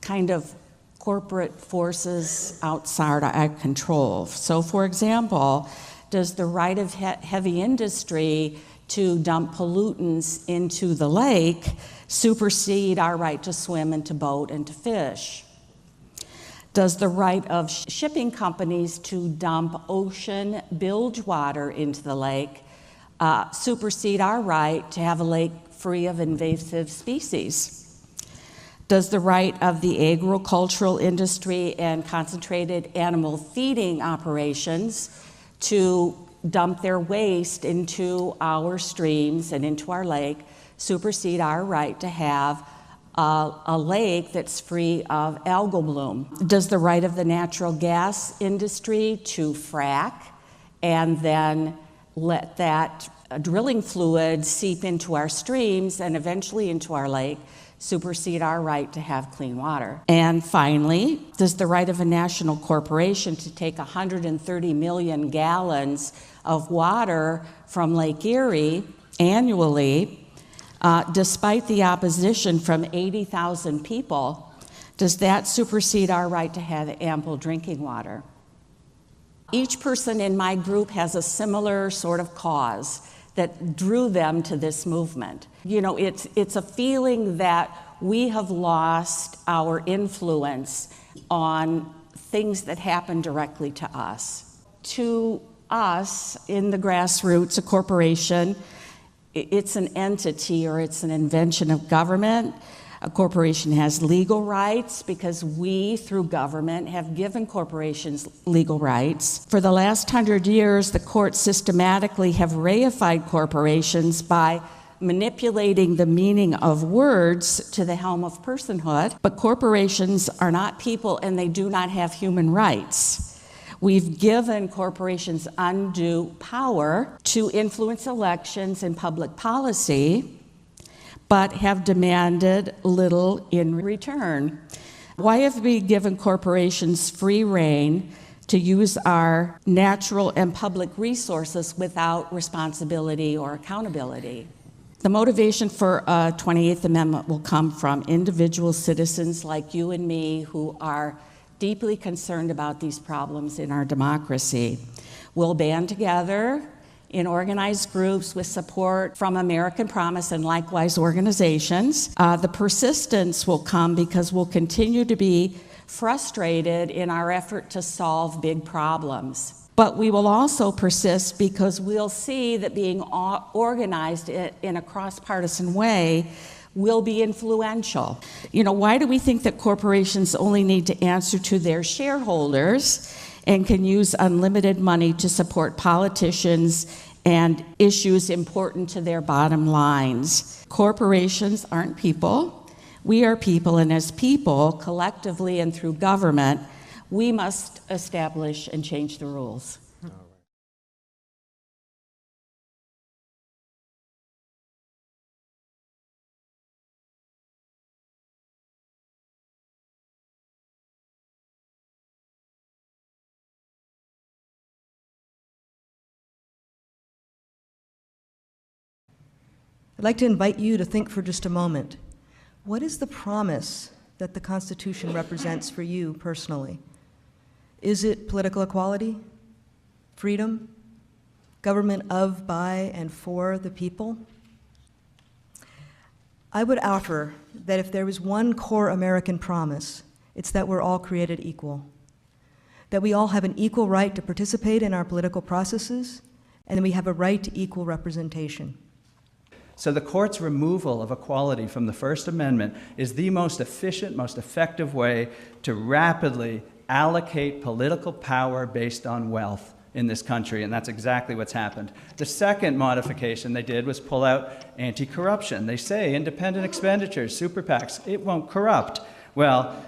Speaker 1: kind of corporate forces outside our control. So for example, does the right of heavy industry to dump pollutants into the lake supersede our right to swim and to boat and to fish? Does the right of shipping companies to dump ocean bilge water into the lake supersede our right to have a lake free of invasive species? Does the right of the agricultural industry and concentrated animal feeding operations to dump their waste into our streams and into our lake supersede our right to have a lake that's free of algal bloom? Does the right of the natural gas industry to frack and then let that drilling fluid seep into our streams and eventually into our lake supersede our right to have clean water? And finally, does the right of a national corporation to take 130 million gallons of water from Lake Erie annually, despite the opposition from 80,000 people, does that supersede our right to have ample drinking water? Each person in my group has a similar sort of cause that drew them to this movement. You know, it's a feeling that we have lost our influence on things that happen directly to us. To us, in the grassroots, a corporation, it's an entity or it's an invention of government. A corporation has legal rights because we, through government, have given corporations legal rights. For the last 100 years, the courts systematically have reified corporations by manipulating the meaning of words to the helm of personhood. But corporations are not people and they do not have human rights. We've given corporations undue power to influence elections and public policy, but have demanded little in return. Why have we given corporations free rein to use our natural and public resources without responsibility or accountability? The motivation for a 28th Amendment will come from individual citizens like you and me who are deeply concerned about these problems in our democracy. We'll band together in organized groups with support from American Promise and likewise organizations. The persistence will come because we'll continue to be frustrated in our effort to solve big problems. But we will also persist because we'll see that being organized in a cross-partisan way will be influential. You know, why do we think that corporations only need to answer to their shareholders and can use unlimited money to support politicians and issues important to their bottom lines? Corporations aren't people. We are people, and as people, collectively and through government, we must establish and change the rules.
Speaker 27: like to invite you to think for just a moment. What is the promise that the Constitution represents for you personally? Is it political equality, freedom, government of, by, and for the people? I would offer that if there is one core American promise, it's that we're all created equal, that we all have an equal right to participate in our political processes, and that we have a right to equal representation.
Speaker 21: So the court's removal of equality from the First Amendment is the most efficient, most effective way to rapidly allocate political power based on wealth in this country, and that's exactly what's happened. The second modification they did was pull out anti-corruption. They say independent expenditures, super PACs, it won't corrupt. Well,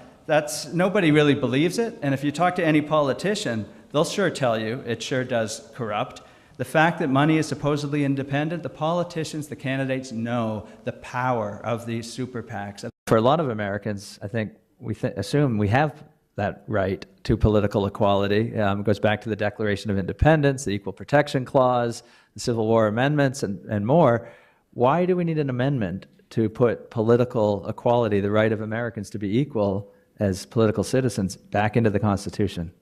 Speaker 21: nobody really believes it, and if you talk to any politician, they'll sure tell you it sure does corrupt. The fact that money is supposedly independent, the politicians, the candidates know the power of these super PACs.
Speaker 2: For a lot of Americans, I think we assume we have that right to political equality. It goes back to the Declaration of Independence, the Equal Protection Clause, the Civil War amendments, and more. Why do we need an amendment to put political equality, the right of Americans to be equal as political citizens, back into the Constitution?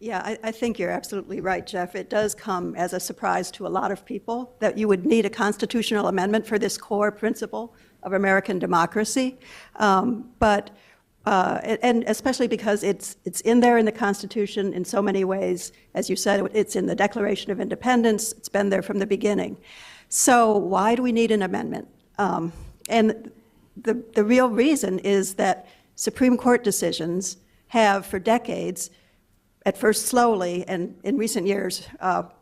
Speaker 6: Yeah, I think you're absolutely right, Jeff. It does come as a surprise to a lot of people that you would need a constitutional amendment for this core principle of American democracy. And especially because it's in there in the Constitution in so many ways. As you said, it's in the Declaration of Independence. It's been there from the beginning. So why do we need an amendment? And the real reason is that Supreme Court decisions have, for decades, at first slowly, and in recent years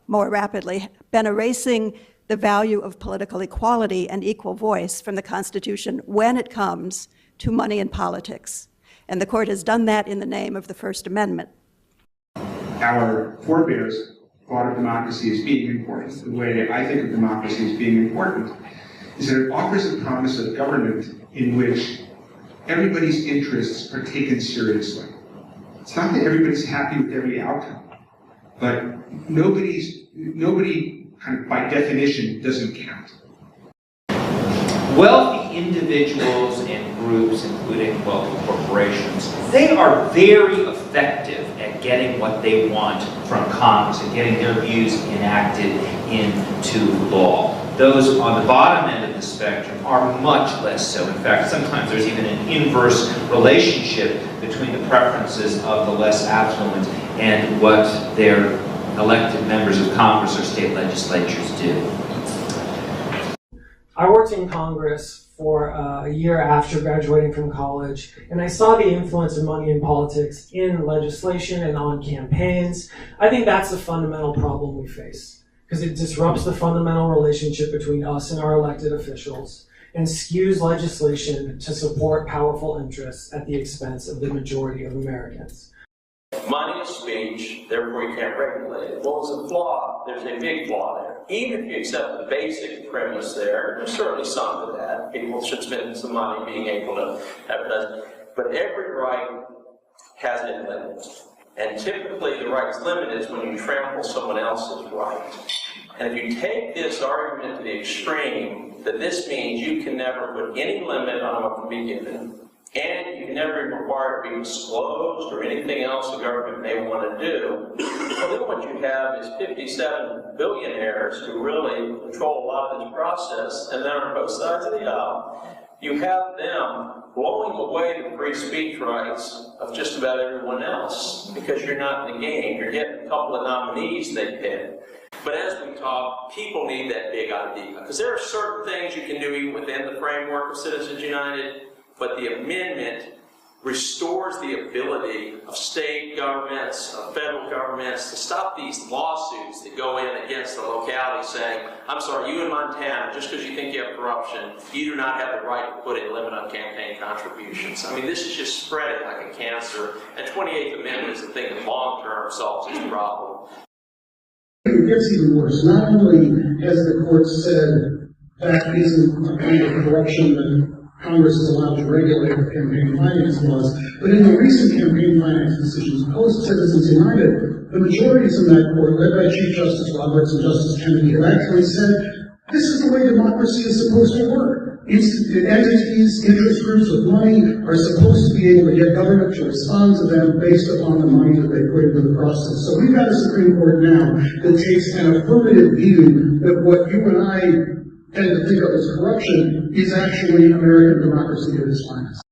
Speaker 6: more rapidly, been erasing the value of political equality and equal voice from the Constitution when it comes to money and politics. And the court has done that in the name of the First Amendment.
Speaker 7: Our forebears thought of democracy as being important. The way I think of democracy as being important is that it offers a promise of government in which everybody's interests are taken seriously. It's not that everybody's happy with every outcome, but nobody kind of by definition doesn't count.
Speaker 9: Wealthy individuals and groups, including wealthy corporations, they are very effective at getting what they want from Congress and getting their views enacted into law. Those on the bottom end of the spectrum are much less so. In fact, sometimes there's even an inverse relationship between the preferences of the less affluent and what their elected members of Congress or state legislatures do.
Speaker 17: I worked in Congress for a year after graduating from college, and I saw the influence of money in politics in legislation and on campaigns. I think that's the fundamental problem we face, because it disrupts the fundamental relationship between us and our elected officials and skews legislation to support powerful interests at the expense of the majority of Americans.
Speaker 19: Money is speech, therefore you can't regulate it. Well, there's a flaw. There's a big flaw there. Even if you accept the basic premise there's certainly some to that. People should spend some money being able to advertise. But every right has a limit. And typically the right's limit is when you trample someone else's right. And if you take this argument to the extreme, that this means you can never put any limit on what can be given, and you can never be required to be disclosed or anything else the government may want to do, well, then what you have is 57 billionaires who really control a lot of this process, and then on both sides of the aisle, you have them blowing away the free speech rights of just about everyone else because you're not in the game. You're getting a couple of nominees they pick. But as we talk, people need that big idea, because there are certain things you can do even within the framework of Citizens United, but the amendment restores the ability of state governments, of federal governments, to stop these lawsuits that go in against the locality saying, I'm sorry, you in Montana, just because you think you have corruption, you do not have the right to put a limit on campaign contributions. I mean, this is just spreading like a cancer, and 28th Amendment is the thing that long-term solves this problem.
Speaker 20: It gets even worse. Not only has the court said that isn't a kind of corruption that Congress is allowed to regulate with campaign finance laws, but in the recent campaign finance decisions post-Citizens United, the majorities in that court, led by Chief Justice Roberts and Justice Kennedy, have actually said, this is the way democracy is supposed to work. Entities, interest groups with money are supposed to be able to get government to respond to them based upon the money that they put into the process. So we've got a Supreme Court now that takes an affirmative view that what you and I tend to think of as corruption is actually American democracy at its finest.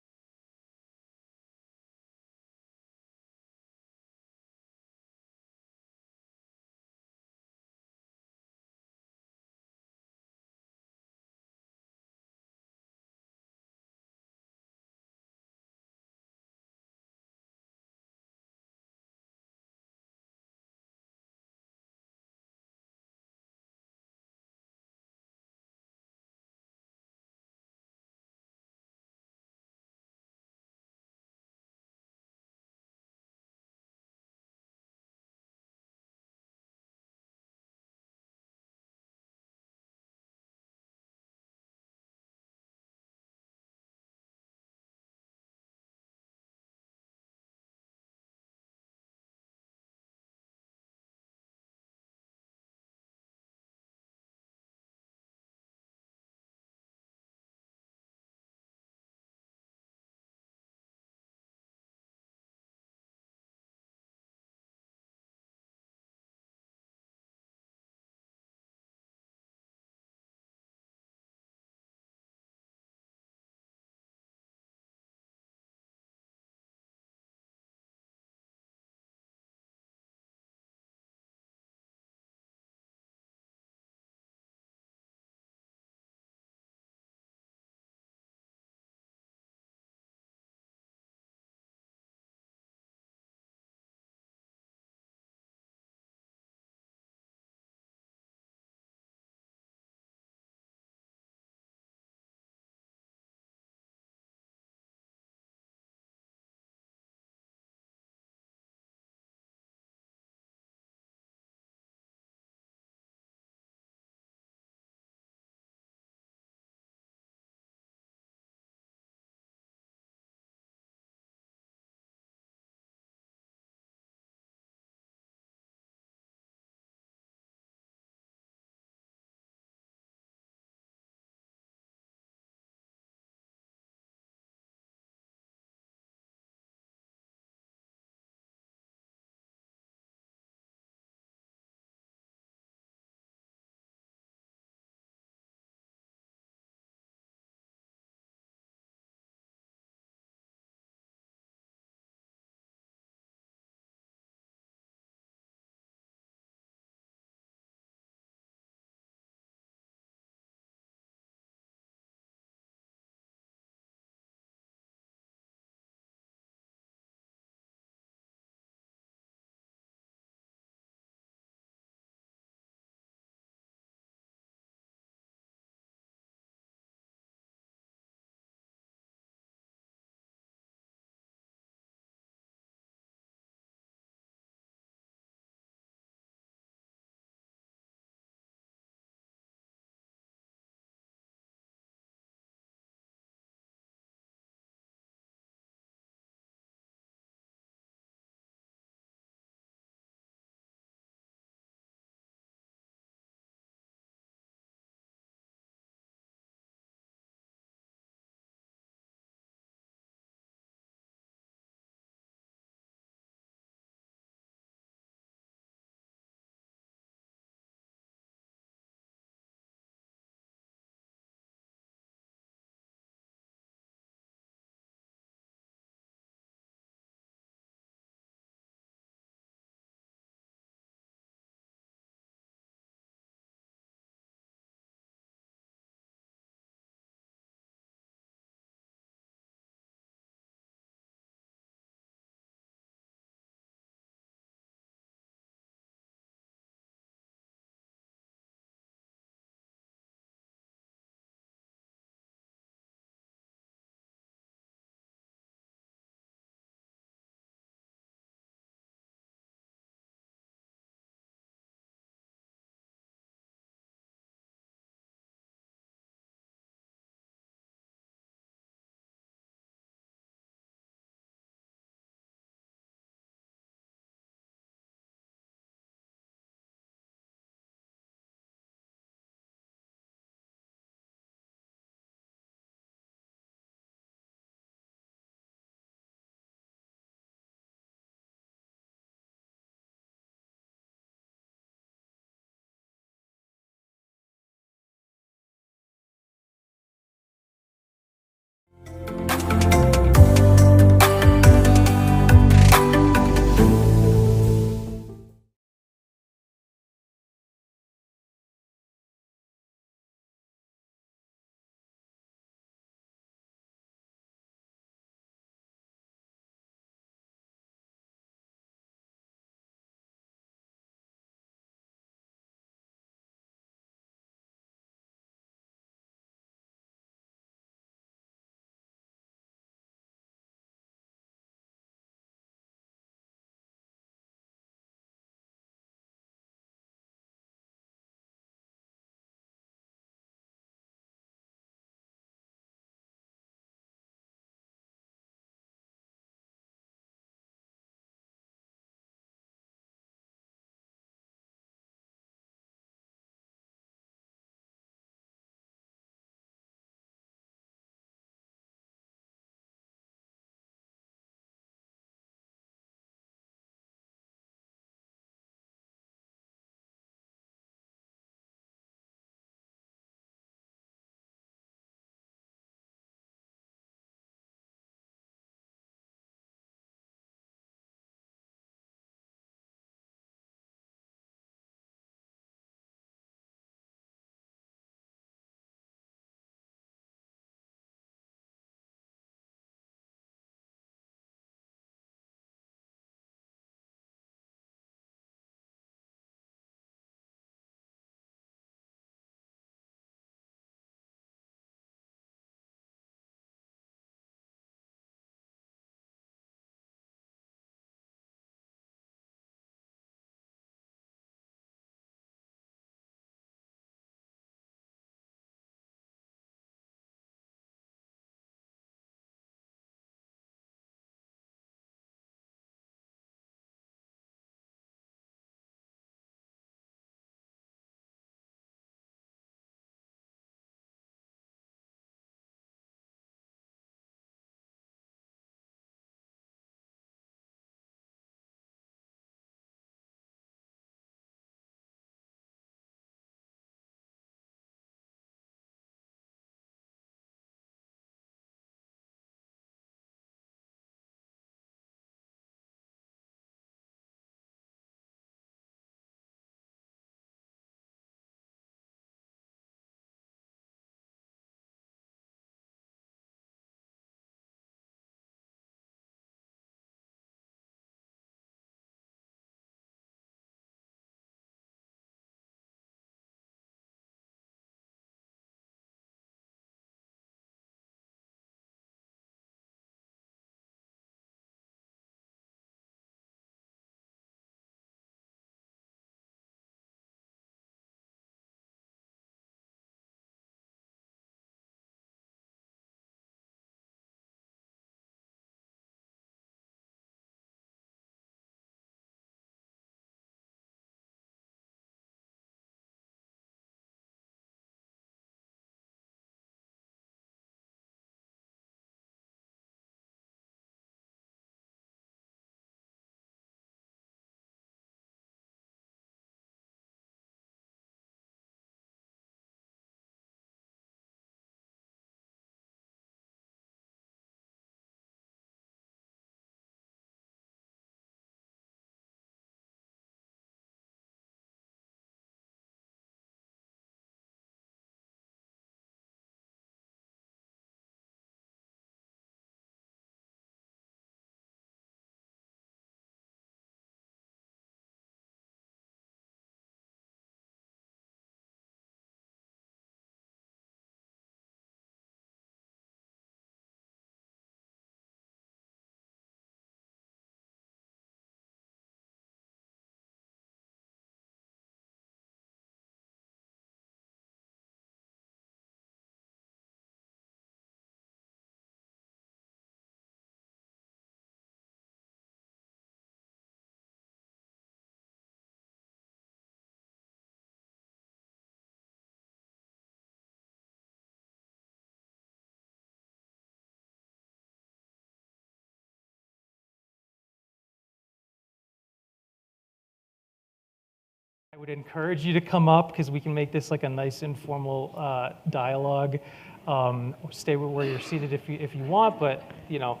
Speaker 3: I would encourage you to come up because we can make this like a nice informal dialogue. Or stay where you're seated if you want, but you know,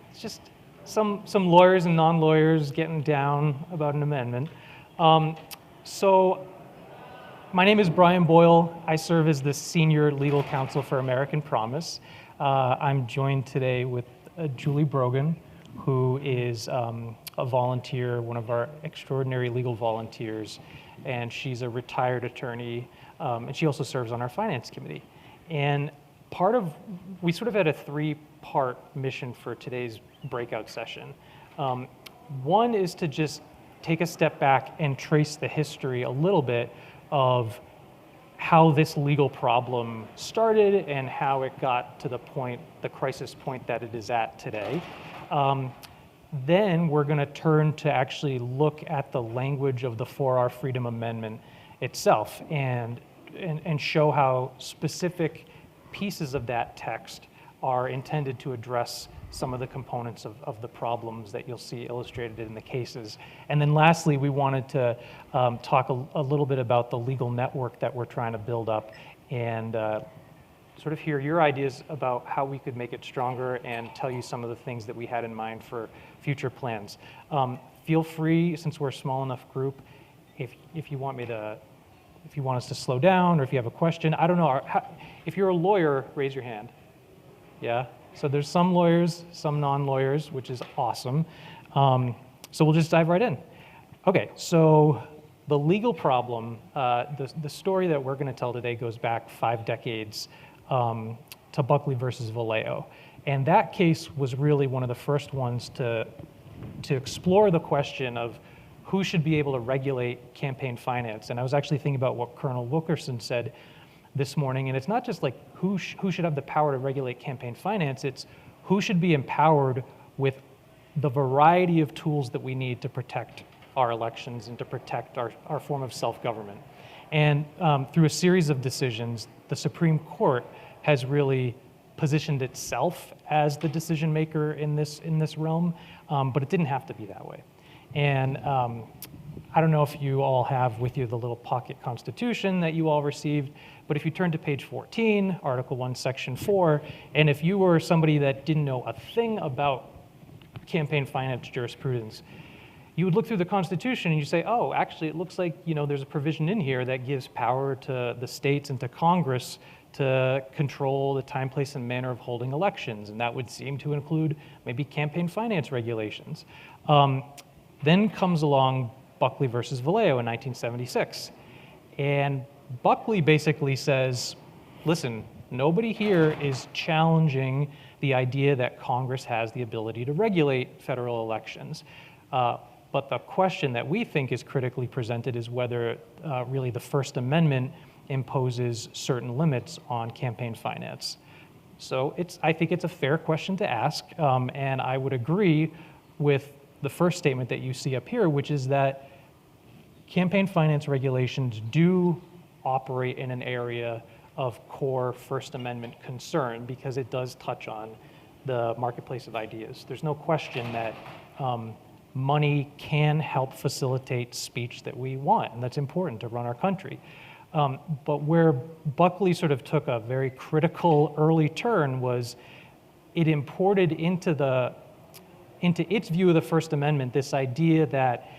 Speaker 3: it's just some lawyers and non-lawyers getting down about an amendment. So my name is Brian Boyle. I serve as the Senior Legal Counsel for American Promise. I'm joined today with Julie Brogan, who is a volunteer, one of our extraordinary legal volunteers, and she's a retired attorney, and she also serves on our finance committee. And we sort of had a three-part mission for today's breakout session. One is to just take a step back and trace the history a little bit of how this legal problem started and how it got to the crisis point that it is at today. Then we're going to turn to actually look at the language of the 4R Freedom Amendment itself and show how specific pieces of that text are intended to address some of the components of the problems that you'll see illustrated in the cases. And then lastly, we wanted to talk a little bit about the legal network that we're trying to build up and sort of hear your ideas about how we could make it stronger and tell you some of the things that we had in mind for future plans. Feel free, since we're a small enough group, if you want us to slow down or if you have a question, I don't know, if you're a lawyer, raise your hand. Yeah? So there's some lawyers, some non-lawyers, which is awesome. So we'll just dive right in. Okay, so the legal problem, the story that we're going to tell today goes back 5 decades to Buckley versus Vallejo. And that case was really one of the first ones to explore the question of who should be able to regulate campaign finance. And I was actually thinking about what Colonel Wilkerson said this morning, and it's not just like who should have the power to regulate campaign finance, it's who should be empowered with the variety of tools that we need to protect our elections and to protect our form of self-government. And through a series of decisions, the Supreme Court has really positioned itself as the decision maker in this realm, but it didn't have to be that way. And I don't know if you all have with you the little pocket constitution that you all received, but if you turn to page 14, Article 1, Section 4, and if you were somebody that didn't know a thing about campaign finance jurisprudence, you would look through the Constitution and you say, oh, actually, it looks like there's a provision in here that gives power to the states and to Congress to control the time, place, and manner of holding elections, and that would seem to include maybe campaign finance regulations. Then comes along Buckley versus Vallejo in 1976. And Buckley basically says, listen, nobody here is challenging the idea that Congress has the ability to regulate federal elections. But the question that we think is critically presented is whether really the First Amendment imposes certain limits on campaign finance. So I think it's a fair question to ask, and I would agree with the first statement that you see up here, which is that campaign finance regulations do operate in an area of core First Amendment concern because it does touch on the marketplace of ideas. There's no question that money can help facilitate speech that we want, and that's important to run our country. But where Buckley sort of took a very critical early turn was it imported into its view of the First Amendment this idea that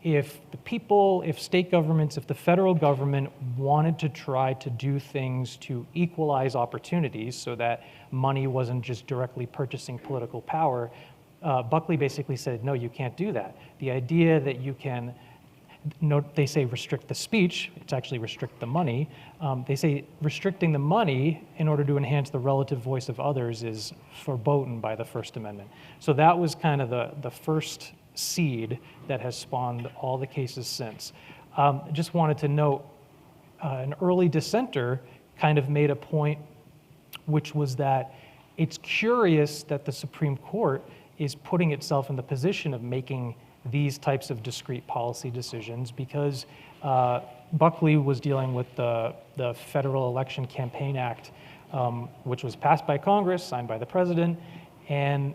Speaker 3: if the people, if state governments, if the federal government wanted to try to do things to equalize opportunities so that money wasn't just directly purchasing political power, Buckley basically said, no, you can't do that. The idea that you can, they say restrict the speech, it's actually restrict the money. They say restricting the money in order to enhance the relative voice of others is verboten by the First Amendment. So that was kind of the first seed that has spawned all the cases since. Just wanted to note, an early dissenter kind of made a point, which was that it's curious that the Supreme Court is putting itself in the position of making these types of discrete policy decisions because Buckley was dealing with the Federal Election Campaign Act, which was passed by Congress, signed by the president, and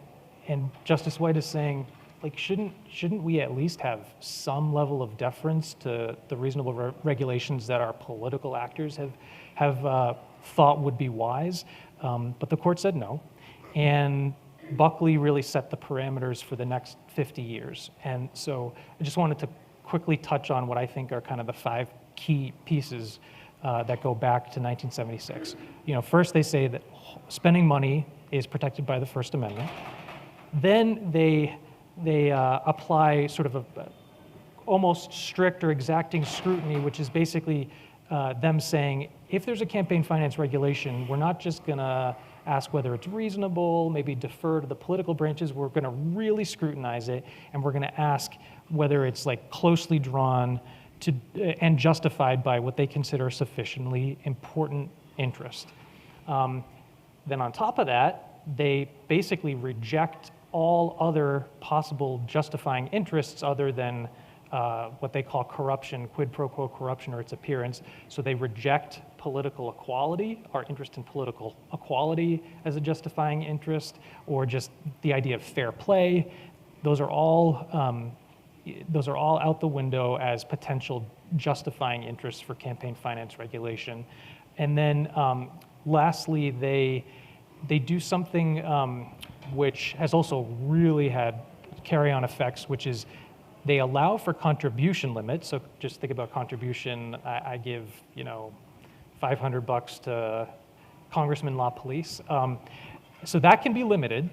Speaker 3: Justice White is saying, like, shouldn't we at least have some level of deference to the reasonable regulations that our political actors have thought would be wise? But the court said no, and Buckley really set the parameters for the next 50 years. And so I just wanted to quickly touch on what I think are kind of the 5 key pieces that go back to 1976. First they say that spending money is protected by the First Amendment. Then they apply sort of a almost strict or exacting scrutiny, which is basically them saying, if there's a campaign finance regulation, we're not just going to ask whether it's reasonable, maybe defer to the political branches. We're going to really scrutinize it, and we're going to ask whether it's like closely drawn to and justified by what they consider sufficiently important interest. Then on top of that, they basically reject all other possible justifying interests other than what they call corruption, quid pro quo corruption, or its appearance. So they reject political equality, our interest in political equality as a justifying interest, or just the idea of fair play. Those are all out the window as potential justifying interests for campaign finance regulation. And then lastly, they do something which has also really had carry-on effects, which is they allow for contribution limits. So just think about contribution. I give, $500 to Congressman LaPolice. So that can be limited.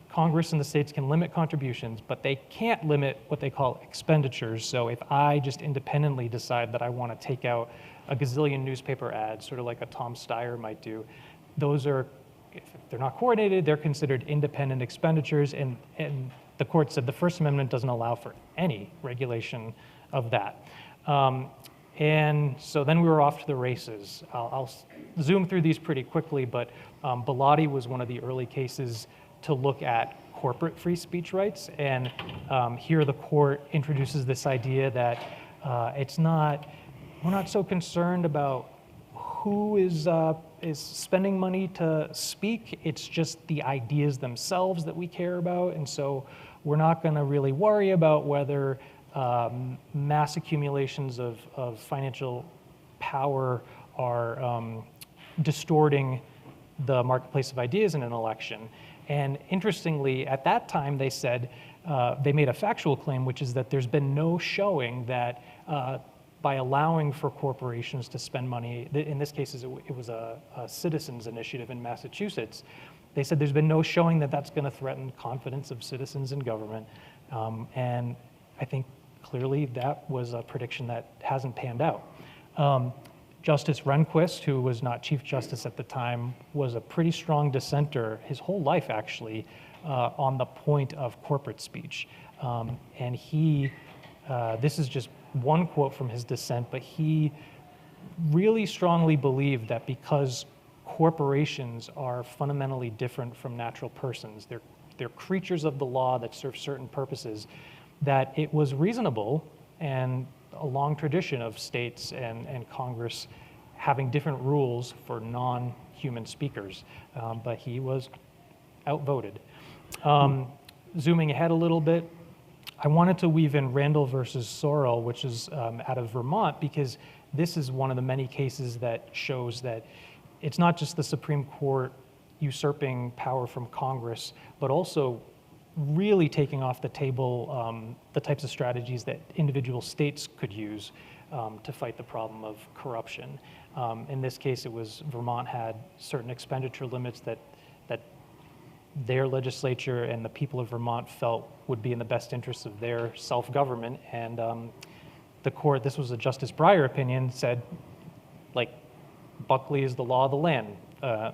Speaker 3: Congress and the states can limit contributions, but they can't limit what they call expenditures. So if I just independently decide that I want to take out a gazillion newspaper ads, sort of like a Tom Steyer might do, those are, if they're not coordinated, they're considered independent expenditures, and the court said the First Amendment doesn't allow for any regulation of that. And so then we were off to the races. I'll zoom through these pretty quickly, but Bellotti was one of the early cases to look at corporate free speech rights, and here the court introduces this idea that we're not so concerned about who is spending money to speak. It's just the ideas themselves that we care about, and so we're not going to really worry about whether mass accumulations of financial power are distorting the marketplace of ideas in an election. And interestingly, at that time, they said, they made a factual claim, which is that there's been no showing that by allowing for corporations to spend money, in this case, it was a citizens initiative in Massachusetts. They said there's been no showing that that's going to threaten confidence of citizens in government. And I think clearly that was a prediction that hasn't panned out. Justice Rehnquist, who was not Chief Justice at the time, was a pretty strong dissenter his whole life, actually, on the point of corporate speech. And he, this is just one quote from his dissent, but he really strongly believed that because corporations are fundamentally different from natural persons, they're creatures of the law that serve certain purposes, that it was reasonable and a long tradition of states and Congress having different rules for non-human speakers, but he was outvoted. Zooming ahead a little bit, I wanted to weave in Randall versus Sorrell, which is out of Vermont, because this is one of the many cases that shows that it's not just the Supreme Court usurping power from Congress, but also really taking off the table the types of strategies that individual states could use to fight the problem of corruption. In this case, it was Vermont had certain expenditure limits that their legislature and the people of Vermont felt would be in the best interest of their self-government. And the court, this was a Justice Breyer opinion, said, like, Buckley is the law of the land,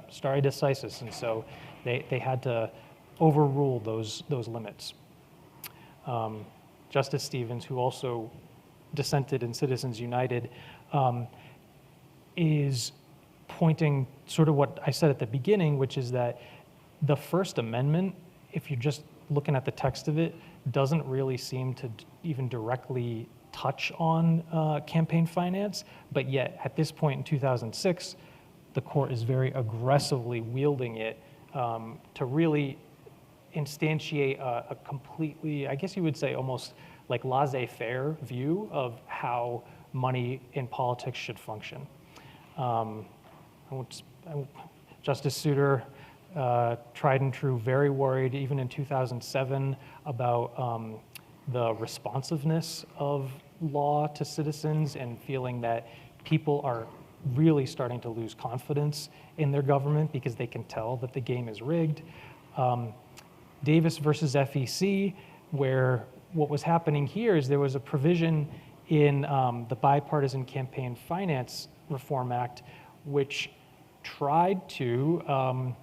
Speaker 3: stare decisis. And so they had to overrule those limits. Justice Stevens, who also dissented in Citizens United, is pointing sort of what I said at the beginning, which is that the First Amendment, if you're just looking at the text of it, doesn't really seem to even directly touch on campaign finance, but yet at this point in 2006, the court is very aggressively wielding it to really instantiate a completely, I guess you would say almost like laissez-faire view of how money in politics should function. Justice Souter, tried and true, very worried even in 2007 about the responsiveness of law to citizens and feeling that people are really starting to lose confidence in their government because they can tell that the game is rigged. Davis versus FEC, where what was happening here is there was a provision in the Bipartisan Campaign Finance Reform Act which tried to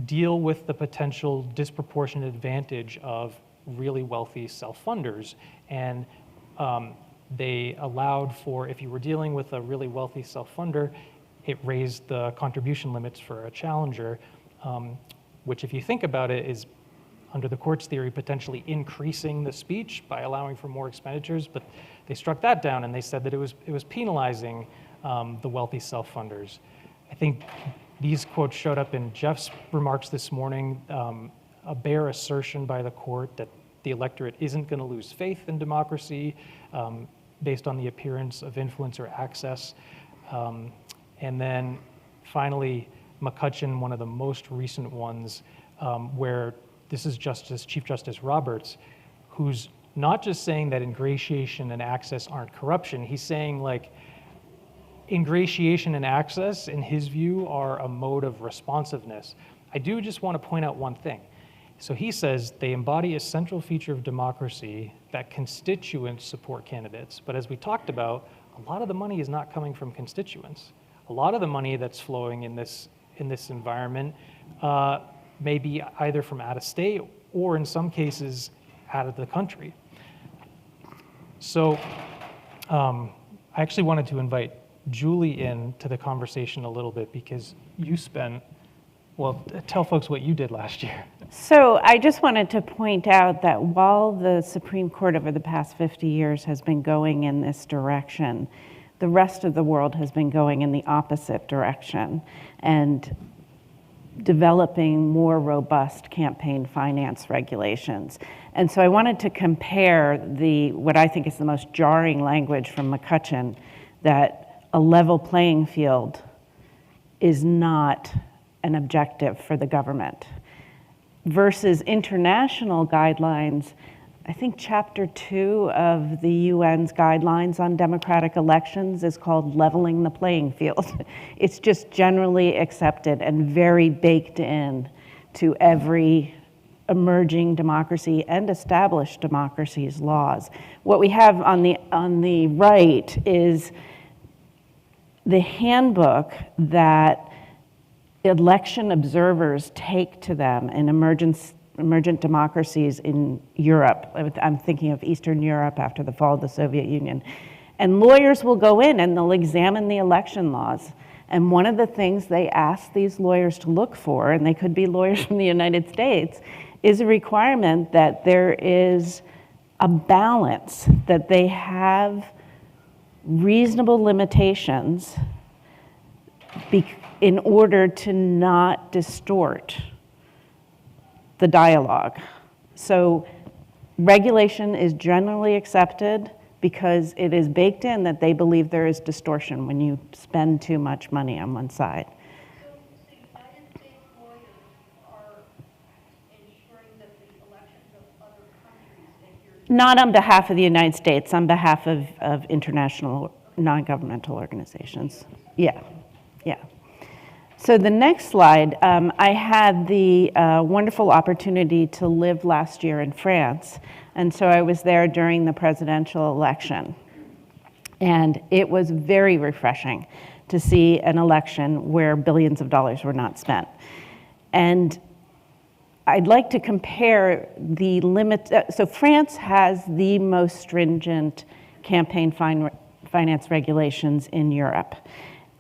Speaker 3: deal with the potential disproportionate advantage of really wealthy self-funders. And they allowed for, if you were dealing with a really wealthy self-funder, it raised the contribution limits for a challenger, which if you think about it is, under the court's theory, potentially increasing the speech by allowing for more expenditures, but they struck that down and they said that it was penalizing the wealthy self-funders. I think these quotes showed up in Jeff's remarks this morning, a bare assertion by the court that the electorate isn't going to lose faith in democracy based on the appearance of influence or access. And then finally, McCutcheon, one of the most recent ones, where this is Chief Justice Roberts, who's not just saying that ingratiation and access aren't corruption, he's saying like ingratiation and access, in his view, are a mode of responsiveness. I do just want to point out one thing. So he says they embody a central feature of democracy that constituents support candidates. But as we talked about, a lot of the money is not coming from constituents. A lot of the money that's flowing in this environment may be either from out of state or in some cases out of the country. So I actually wanted to invite Julie into the conversation a little bit because you spent, well, tell folks what you did last year.
Speaker 4: So I just wanted to point out that while the Supreme Court over the past 50 years has been going in this direction, the rest of the world has been going in the opposite direction and developing more robust campaign finance regulations. And so I wanted to compare what I think is the most jarring language from McCutcheon, that a level playing field is not an objective for the government, versus international guidelines. I think chapter 2 of the UN's guidelines on democratic elections is called leveling the playing field. It's just generally accepted and very baked in to every emerging democracy and established democracy's laws. What we have on the right is the handbook that election observers take to them in emergent democracies in Europe. I'm thinking of Eastern Europe after the fall of the Soviet Union. And lawyers will go in and they'll examine the election laws. And one of the things they ask these lawyers to look for, and they could be lawyers from the United States, is a requirement that there is a balance, that they have reasonable limitations in order to not distort the dialogue. So regulation is generally accepted because it is baked in that they believe there is distortion when you spend too much money on one side.
Speaker 22: So the United States lawyers are ensuring that the elections of other countries adhere to...
Speaker 4: Not on behalf of the United States, on behalf of international non-governmental organizations. Yeah. So the next slide, I had the wonderful opportunity to live last year in France. And so I was there during the presidential election. And it was very refreshing to see an election where billions of dollars were not spent. And I'd like to compare the limit. So France has the most stringent campaign finance regulations in Europe.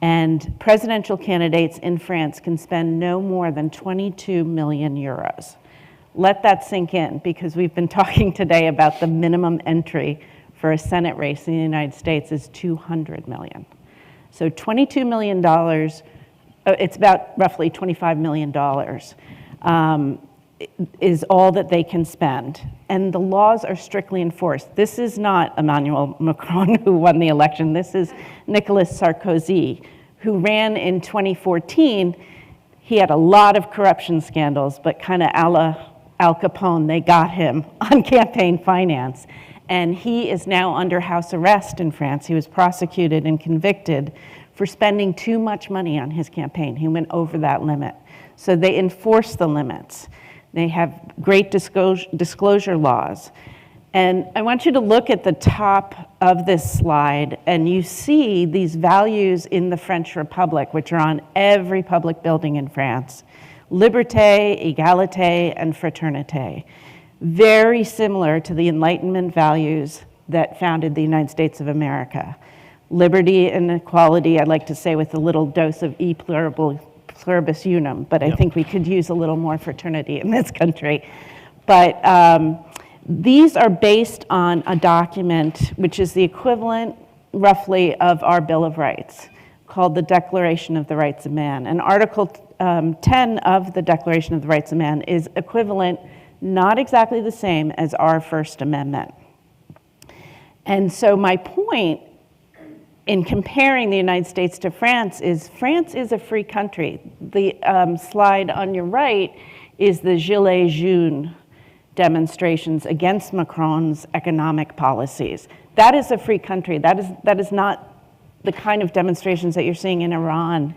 Speaker 4: And presidential candidates in France can spend no more than 22 million euros. Let that sink in, because we've been talking today about the minimum entry for a Senate race in the United States is 200 million. So $22 million, it's about roughly $25 million. is all that they can spend. And the laws are strictly enforced. This is not Emmanuel Macron who won the election. This is Nicolas Sarkozy, who ran in 2014. He had a lot of corruption scandals, but kind of a la Al Capone, they got him on campaign finance. And he is now under house arrest in France. He was prosecuted and convicted for spending too much money on his campaign. He went over that limit. So they enforce the limits. They have great disclosure laws. And I want you to look at the top of this slide, and you see these values in the French Republic, which are on every public building in France. Liberté, égalité, and fraternité. Very similar to the Enlightenment values that founded the United States of America. Liberty and equality, I'd like to say with a little dose of e pluribus unum, but I think we could use a little more fraternity in this country. But these are based on a document which is the equivalent, roughly, of our Bill of Rights, called the Declaration of the Rights of Man. And Article 10 of the Declaration of the Rights of Man is equivalent, not exactly the same as our First Amendment. And so my point in comparing the United States to France is a free country. The slide on your right is the Gilets jaunes demonstrations against Macron's economic policies. That is a free country. That is not the kind of demonstrations that you're seeing in Iran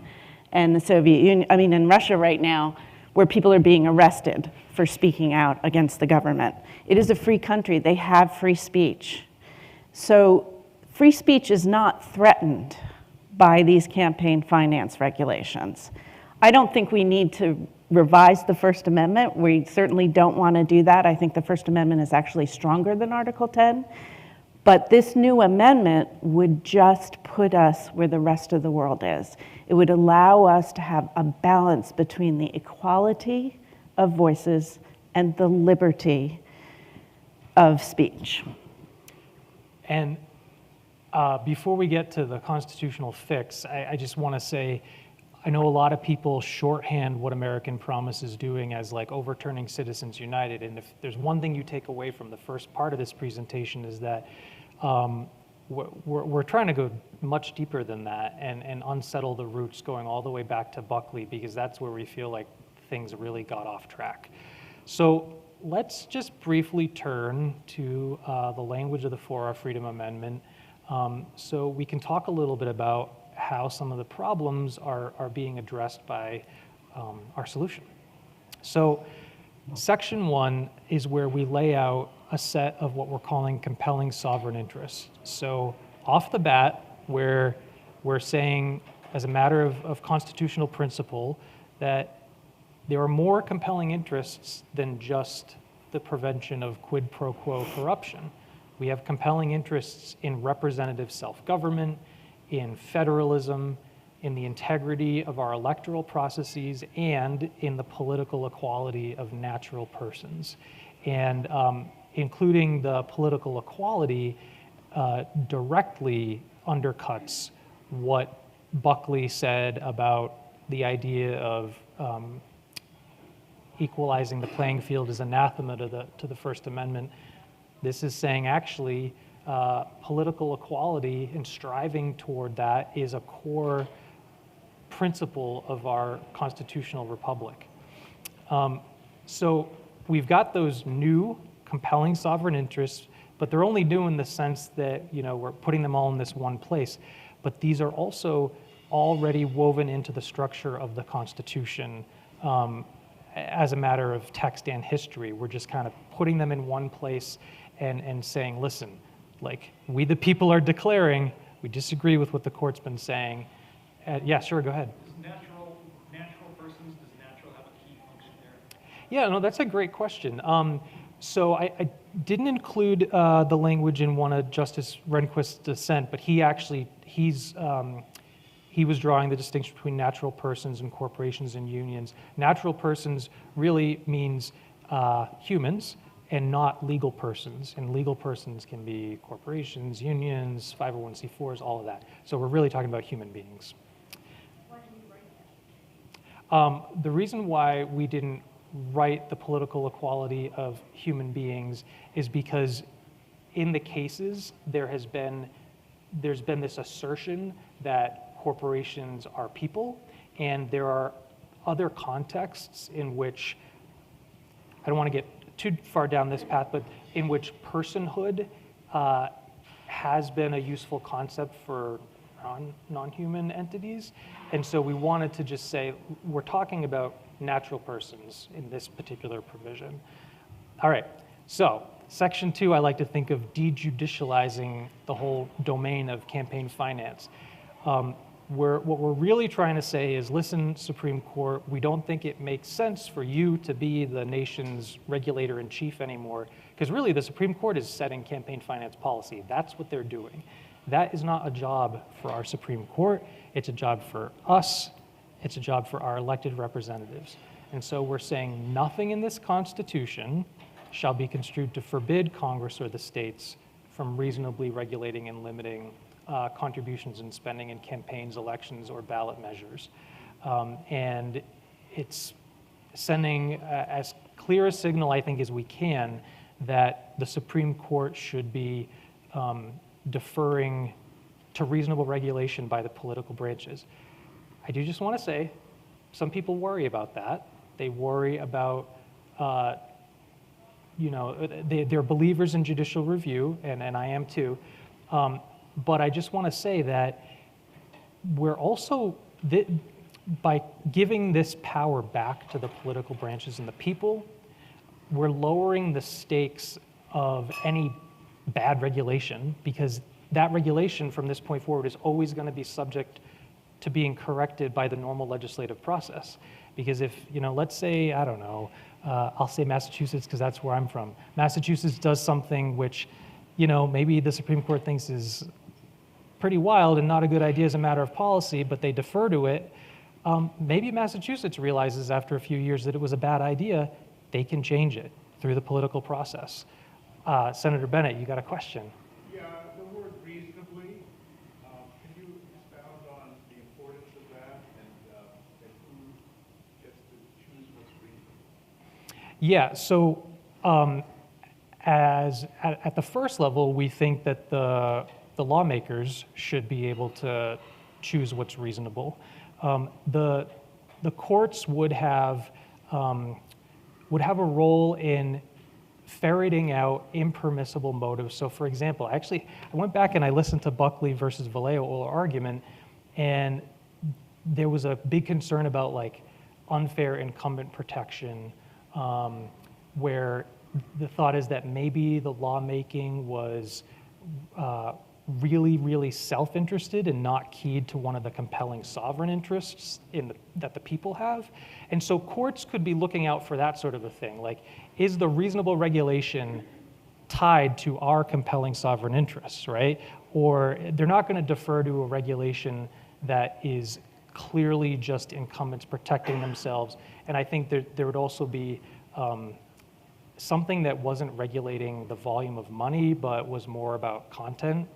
Speaker 4: and the Soviet Union, in Russia right now, where people are being arrested for speaking out against the government. It is a free country. They have free speech. So free speech is not threatened by these campaign finance regulations. I don't think we need to revise the First Amendment. We certainly don't want to do that. I think the First Amendment is actually stronger than Article 10. But this new amendment would just put us where the rest of the world is. It would allow us to have a balance between the equality of voices and the liberty of speech.
Speaker 3: And before we get to the constitutional fix, I just want to say, I know a lot of people shorthand what American Promise is doing as like overturning Citizens United. And if there's one thing you take away from the first part of this presentation is that we're trying to go much deeper than that and unsettle the roots going all the way back to Buckley, because that's where we feel like things really got off track. So let's just briefly turn to the language of the 4R Freedom Amendment so we can talk a little bit about how some of the problems are being addressed by our solution. So Section 1 is where we lay out a set of what we're calling compelling sovereign interests. So off the bat, we're saying, as a matter of constitutional principle, that there are more compelling interests than just the prevention of quid pro quo corruption. We have compelling interests in representative self-government, in federalism, in the integrity of our electoral processes, and in the political equality of natural persons. And including the political equality directly undercuts what Buckley said about the idea of equalizing the playing field is anathema to the First Amendment. This is saying actually political equality and striving toward that is a core principle of our constitutional republic. So we've got those new compelling sovereign interests, but they're only new in the sense that we're putting them all in this one place. But these are also already woven into the structure of the Constitution as a matter of text and history. We're just kind of putting them in one place and saying, listen, like we the people are declaring, we disagree with what the court's been saying. Yeah, sure, go ahead.
Speaker 5: Natural persons, does natural have a key function there?
Speaker 3: Yeah, no, that's a great question. So I didn't include the language in one of Justice Rehnquist's dissent, but he was drawing the distinction between natural persons and corporations and unions. Natural persons really means humans and not legal persons. And legal persons can be corporations, unions, 501c4s, all of that. So we're really talking about human beings.
Speaker 5: Why didn't you write that?
Speaker 3: The reason why we didn't right the political equality of human beings is because in the cases there's been this assertion that corporations are people, and there are other contexts in which, I don't want to get too far down this path, but in which personhood has been a useful concept for non-human entities. And so we wanted to just say, we're talking about natural persons in this particular provision. All right, so Section 2, I like to think of dejudicializing the whole domain of campaign finance. What we're really trying to say is, listen, Supreme Court, we don't think it makes sense for you to be the nation's regulator in chief anymore, because really the Supreme Court is setting campaign finance policy. That's what they're doing. That is not a job for our Supreme Court. It's a job for us. It's a job for our elected representatives. And so we're saying nothing in this Constitution shall be construed to forbid Congress or the states from reasonably regulating and limiting contributions and spending in campaigns, elections, or ballot measures. And it's sending as clear a signal, I think, as we can that the Supreme Court should be deferring to reasonable regulation by the political branches. I do just want to say, some people worry about that. They worry about, they're believers in judicial review, and I am too. But I just want to say that we're also, by giving this power back to the political branches and the people, we're lowering the stakes of any bad regulation, because that regulation from this point forward is always going to be subject to being corrected by the normal legislative process. Because if, let's say, I don't know, I'll say Massachusetts because that's where I'm from. Massachusetts does something which, maybe the Supreme Court thinks is pretty wild and not a good idea as a matter of policy, but they defer to it. Maybe Massachusetts realizes after a few years that it was a bad idea. They can change it through the political process. Senator Bennett, you got a question?
Speaker 5: Yeah, the word reasonably, can you expound on the importance of that and who gets to choose what's reasonable?
Speaker 3: Yeah, so at the first level, we think that the lawmakers should be able to choose what's reasonable. The courts would have a role in ferreting out impermissible motives. So for example, I went back and I listened to Buckley versus Vallejo oral argument, and there was a big concern about unfair incumbent protection, where the thought is that maybe the lawmaking was really, really self-interested and not keyed to one of the compelling sovereign interests that the people have. And so courts could be looking out for that sort of a thing. Is the reasonable regulation tied to our compelling sovereign interests, right? Or they're not going to defer to a regulation that is clearly just incumbents protecting themselves. And I think there would also be something that wasn't regulating the volume of money, but was more about content,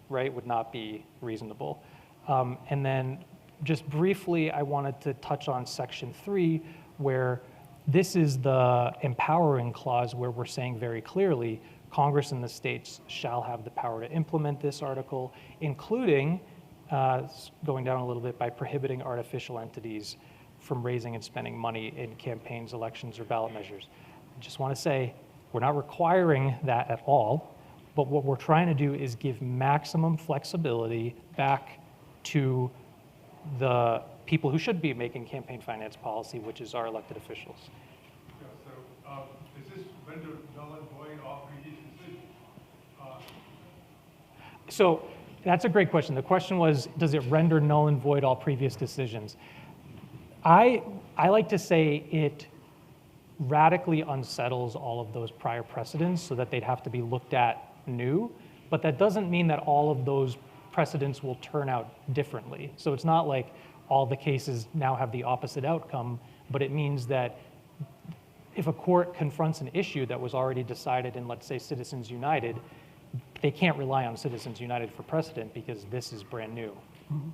Speaker 3: right, would not be reasonable. And then just briefly, I wanted to touch on Section 3, where this is the empowering clause where we're saying very clearly, Congress and the states shall have the power to implement this article, including, going down a little bit, by prohibiting artificial entities from raising and spending money in campaigns, elections, or ballot measures. I just want to say, we're not requiring that at all, but what we're trying to do is give maximum flexibility back to the people who should be making campaign finance policy, which is our elected officials.
Speaker 5: Yeah, so does this render null and void all previous decisions?
Speaker 3: So that's a great question. The question was, does it render null and void all previous decisions? I like to say it radically unsettles all of those prior precedents so that they'd have to be looked at new, but that doesn't mean that all of those precedents will turn out differently. So it's not like all the cases now have the opposite outcome, but it means that if a court confronts an issue that was already decided in, let's say, Citizens United, they can't rely on Citizens United for precedent because this is brand new.
Speaker 5: Mm-hmm.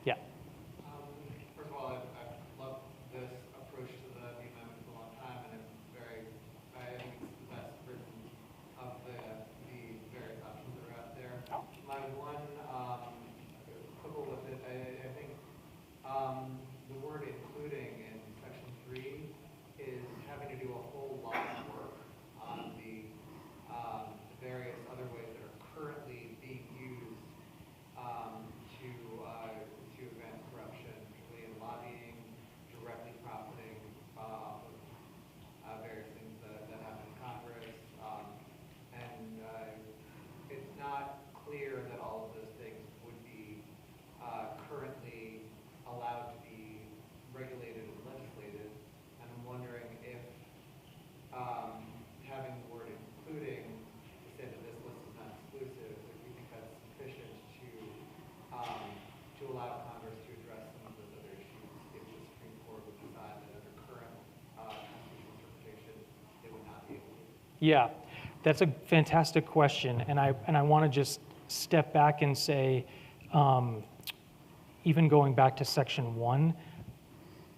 Speaker 3: Yeah.
Speaker 5: First of all, I love this approach to the amendment.
Speaker 8: to do a whole lot of work on the various other ways that are currently being used to advance corruption, particularly in lobbying, directly profiting off of various things that happen in Congress. It's not clear that all of those things would be currently allowed to be regulated and legislated. And I'm wondering if having the word including to say that this list is not exclusive, if you think that's sufficient to allow Congress to address some of those other issues if the Supreme Court would decide that under current constitutional interpretation it would not be able to.
Speaker 3: Yeah, that's a fantastic question, and I want to just step back and say, even going back to Section 1,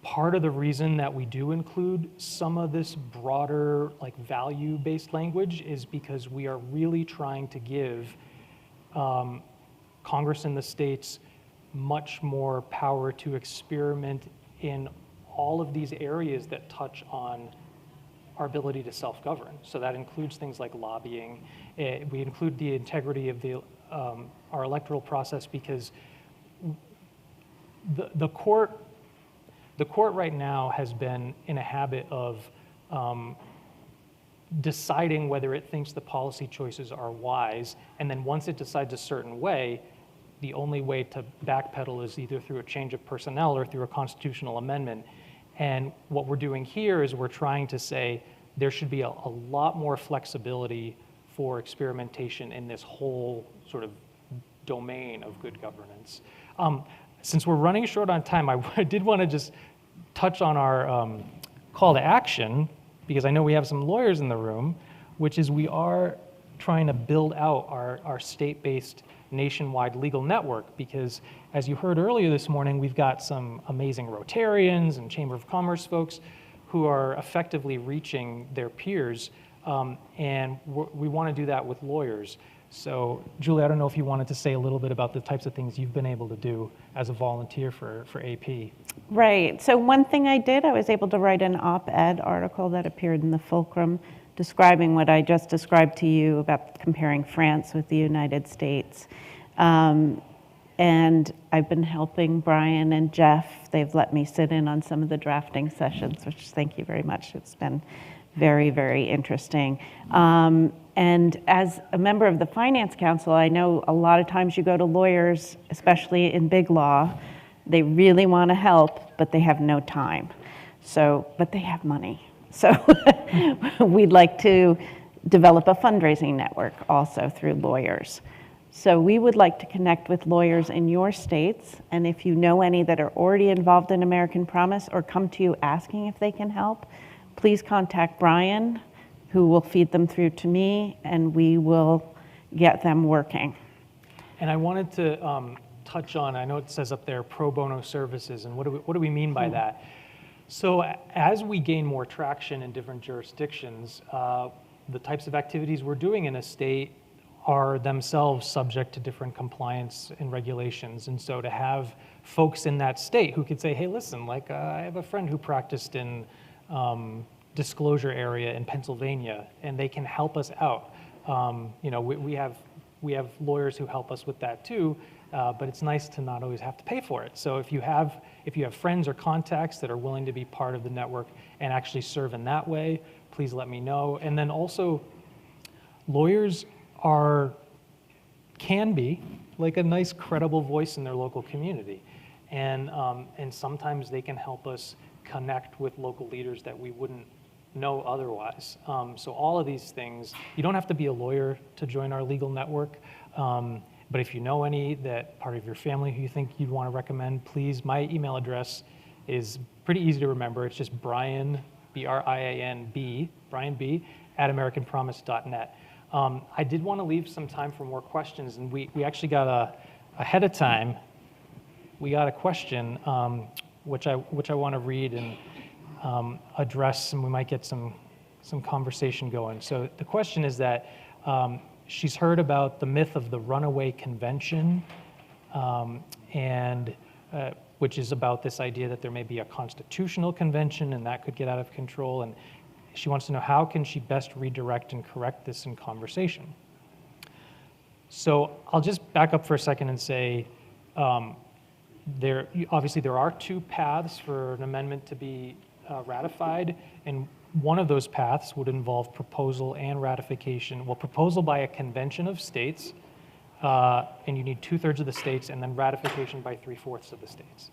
Speaker 3: part of the reason that we do include some of this broader, like, value-based language is because we are really trying to give Congress and the states much more power to experiment in all of these areas that touch on our ability to self-govern. So that includes things like lobbying. We include the integrity of our electoral process because the court right now has been in a habit of deciding whether it thinks the policy choices are wise, and then once it decides a certain way, the only way to backpedal is either through a change of personnel or through a constitutional amendment. And what we're doing here is we're trying to say there should be a lot more flexibility for experimentation in this whole sort of domain of good governance. Since we're running short on time, I did want to just touch on our call to action, because I know we have some lawyers in the room, which is we are trying to build out our state-based nationwide legal network, because as you heard earlier this morning, we've got some amazing Rotarians and Chamber of Commerce folks who are effectively reaching their peers, and we want to do that with lawyers. So, Julie, I don't know if you wanted to say a little bit about the types of things you've been able to do as a volunteer for AP.
Speaker 4: Right. So one thing I did, I was able to write an op-ed article that appeared in the Fulcrum describing what I just described to you about comparing France with the United States. And I've been helping Brian and Jeff. They've let me sit in on some of the drafting sessions, which thank you very much. It's been very, very interesting. And as a member of the Finance Council, I know a lot of times you go to lawyers, especially in big law, they really want to help, but they have no time. But they have money. So we'd like to develop a fundraising network also through lawyers. So we would like to connect with lawyers in your states, and if you know any that are already involved in American Promise or come to you asking if they can help, please contact Brian, who will feed them through to me, and we will get them working.
Speaker 3: And I wanted to touch on, I know it says up there, pro bono services, and what do we mean by that? So as we gain more traction in different jurisdictions, the types of activities we're doing in a state are themselves subject to different compliance and regulations. And so to have folks in that state who could say, hey, listen, like I have a friend who practiced in disclosure area in Pennsylvania, and they can help us out. You know, we have lawyers who help us with that too, but it's nice to not always have to pay for it. So if you have friends or contacts that are willing to be part of the network and actually serve in that way, please let me know. And then also, lawyers can be like a nice, credible voice in their local community, and sometimes they can help us connect with local leaders that we wouldn't know otherwise. So all of these things, you don't have to be a lawyer to join our legal network, but if you know any that part of your family who you think you'd want to recommend, please, my email address is pretty easy to remember. It's just Brian, B-R-I-A-N-B, Brian B, @AmericanPromise.net. I did want to leave some time for more questions, and we actually got ahead of time, we got a question, which I want to read and address, and we might get some conversation going. So the question is that she's heard about the myth of the runaway convention, and which is about this idea that there may be a constitutional convention and that could get out of control. And she wants to know how can she best redirect and correct this in conversation. So I'll just back up for a second and say, obviously there are two paths for an amendment to be ratified, and one of those paths would involve proposal and ratification. Well, proposal by a convention of states, and you need 2/3 of the states, and then ratification by 3/4 of the states.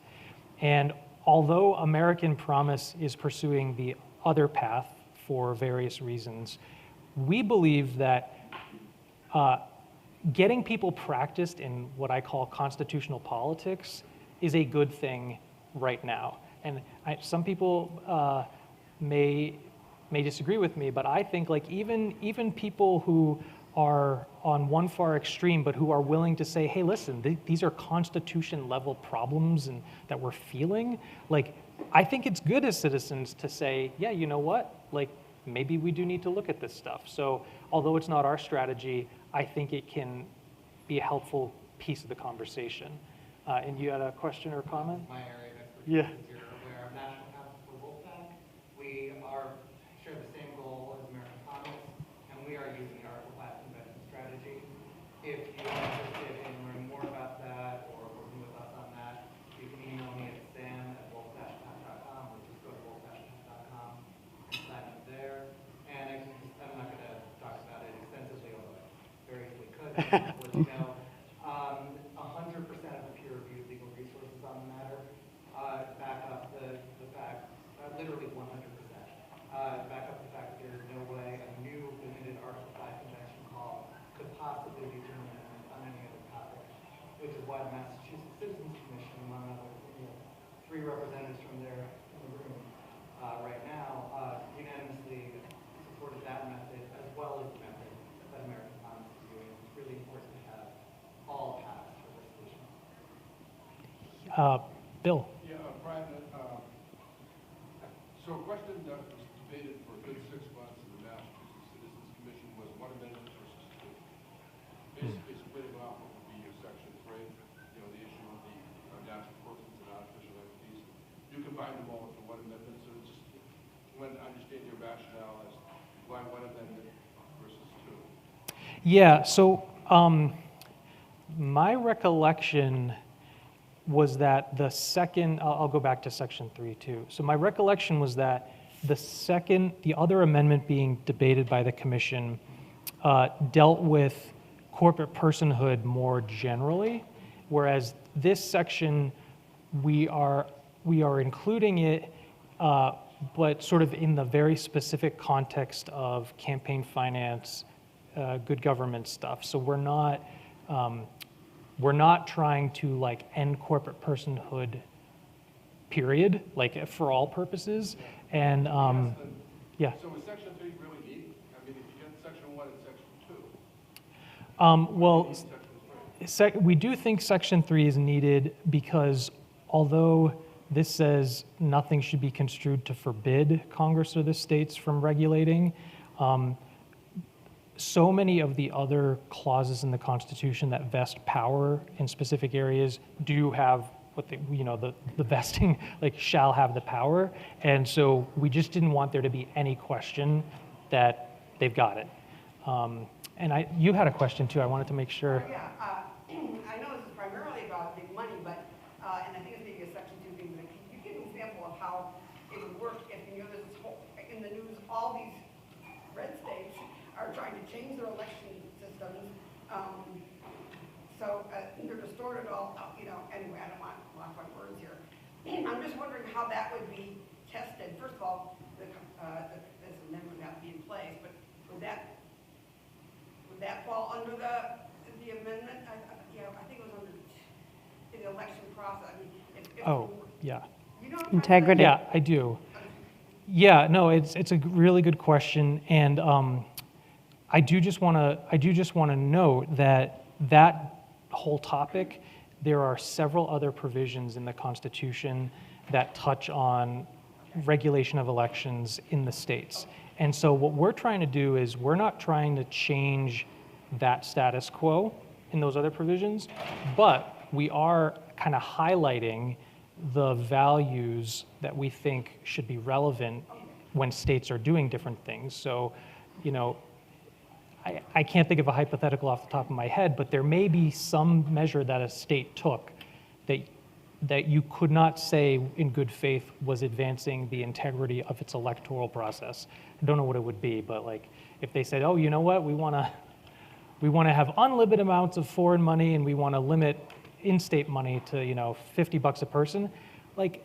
Speaker 3: And although American Promise is pursuing the other path for various reasons, we believe that getting people practiced in what I call constitutional politics is a good thing right now. And some people may disagree with me, but I think like even people who are on one far extreme, but who are willing to say, hey, listen, these are constitution level problems and that we're feeling. Like, I think it's good as citizens to say, yeah, you know what? Like, maybe we do need to look at this stuff. So although it's not our strategy, I think it can be a helpful piece of the conversation. And you had a question or comment?
Speaker 8: My area of expertise,
Speaker 3: Yeah.
Speaker 8: as you're aware, National Council for Wolfpack. We share the same goal as American Promise, and we are using the Article 5 convention strategy. If you are interested in learning more about that or working with us on that, you can email me at sam@wolf-pack.com, or just go to wolf-pack.com and sign up there. And I'm not going to talk about it extensively, although I very easily could. Let you know. 100% of the peer-reviewed legal resources on the matter back up the fact, literally 100%, back up the fact that there is no way a new limited Article 5 convention call could possibly be permanent on any other topic, which is why the Massachusetts Citizens Commission, among others, 3 representatives from there in the room right now, unanimously supported that method as well as the method that American Promise is doing. It's really important to have all paths for resolution.
Speaker 3: Bill.
Speaker 5: Yeah, Brian, so a question that was debated for a good 6 months in the Massachusetts Citizens Commission was one amendment versus two. Basically splitting off what would be your section 3, the issue of the natural persons and artificial entities. You combine them all into one amendment, so just want to understand your rationale as to why one amendment versus two.
Speaker 3: Yeah, so my recollection was that the second, I'll go back to section 3 too. So my recollection was that the other amendment being debated by the commission dealt with corporate personhood more generally, whereas this section, we are including it, but sort of in the very specific context of campaign finance, good government stuff. So we're not trying to like end corporate personhood, period, like for all purposes. And yeah.
Speaker 5: So is section 3 really needed? I mean, if you get section 1 and section 2.
Speaker 3: We do think section 3 is needed because although this says nothing should be construed to forbid Congress or the states from regulating, so many of the other clauses in the Constitution that vest power in specific areas do have what they, the vesting, like shall have the power. And so we just didn't want there to be any question that they've got it. And you had a question too, I wanted to make sure.
Speaker 10: Yeah, I know this is primarily about big money, but, and I think it's maybe a section 2 thing, but can you give an example of how it would work if, there's this whole, in the news, all these red states are trying to change their election systems, so they're distorted all, anyway, I don't want to lock my words here. I'm just wondering how that would be tested. First of all, this amendment would have to be in place, but would that fall under the amendment? I think it was under the election process. I mean,
Speaker 3: Yeah.
Speaker 10: You know
Speaker 4: Integrity.
Speaker 3: Yeah, I do. Yeah, no, it's a really good question, and I do just want to note that whole topic, there are several other provisions in the Constitution that touch on regulation of elections in the states. And so what we're trying to do is we're not trying to change that status quo in those other provisions, but we are kind of highlighting the values that we think should be relevant when states are doing different things. So, you know, I can't think of a hypothetical off the top of my head, but there may be some measure that a state took that you could not say in good faith was advancing the integrity of its electoral process. I don't know what it would be, but like if they said, oh, you know what, we want to have unlimited amounts of foreign money and we want to limit in-state money to, you know, $50 a person, like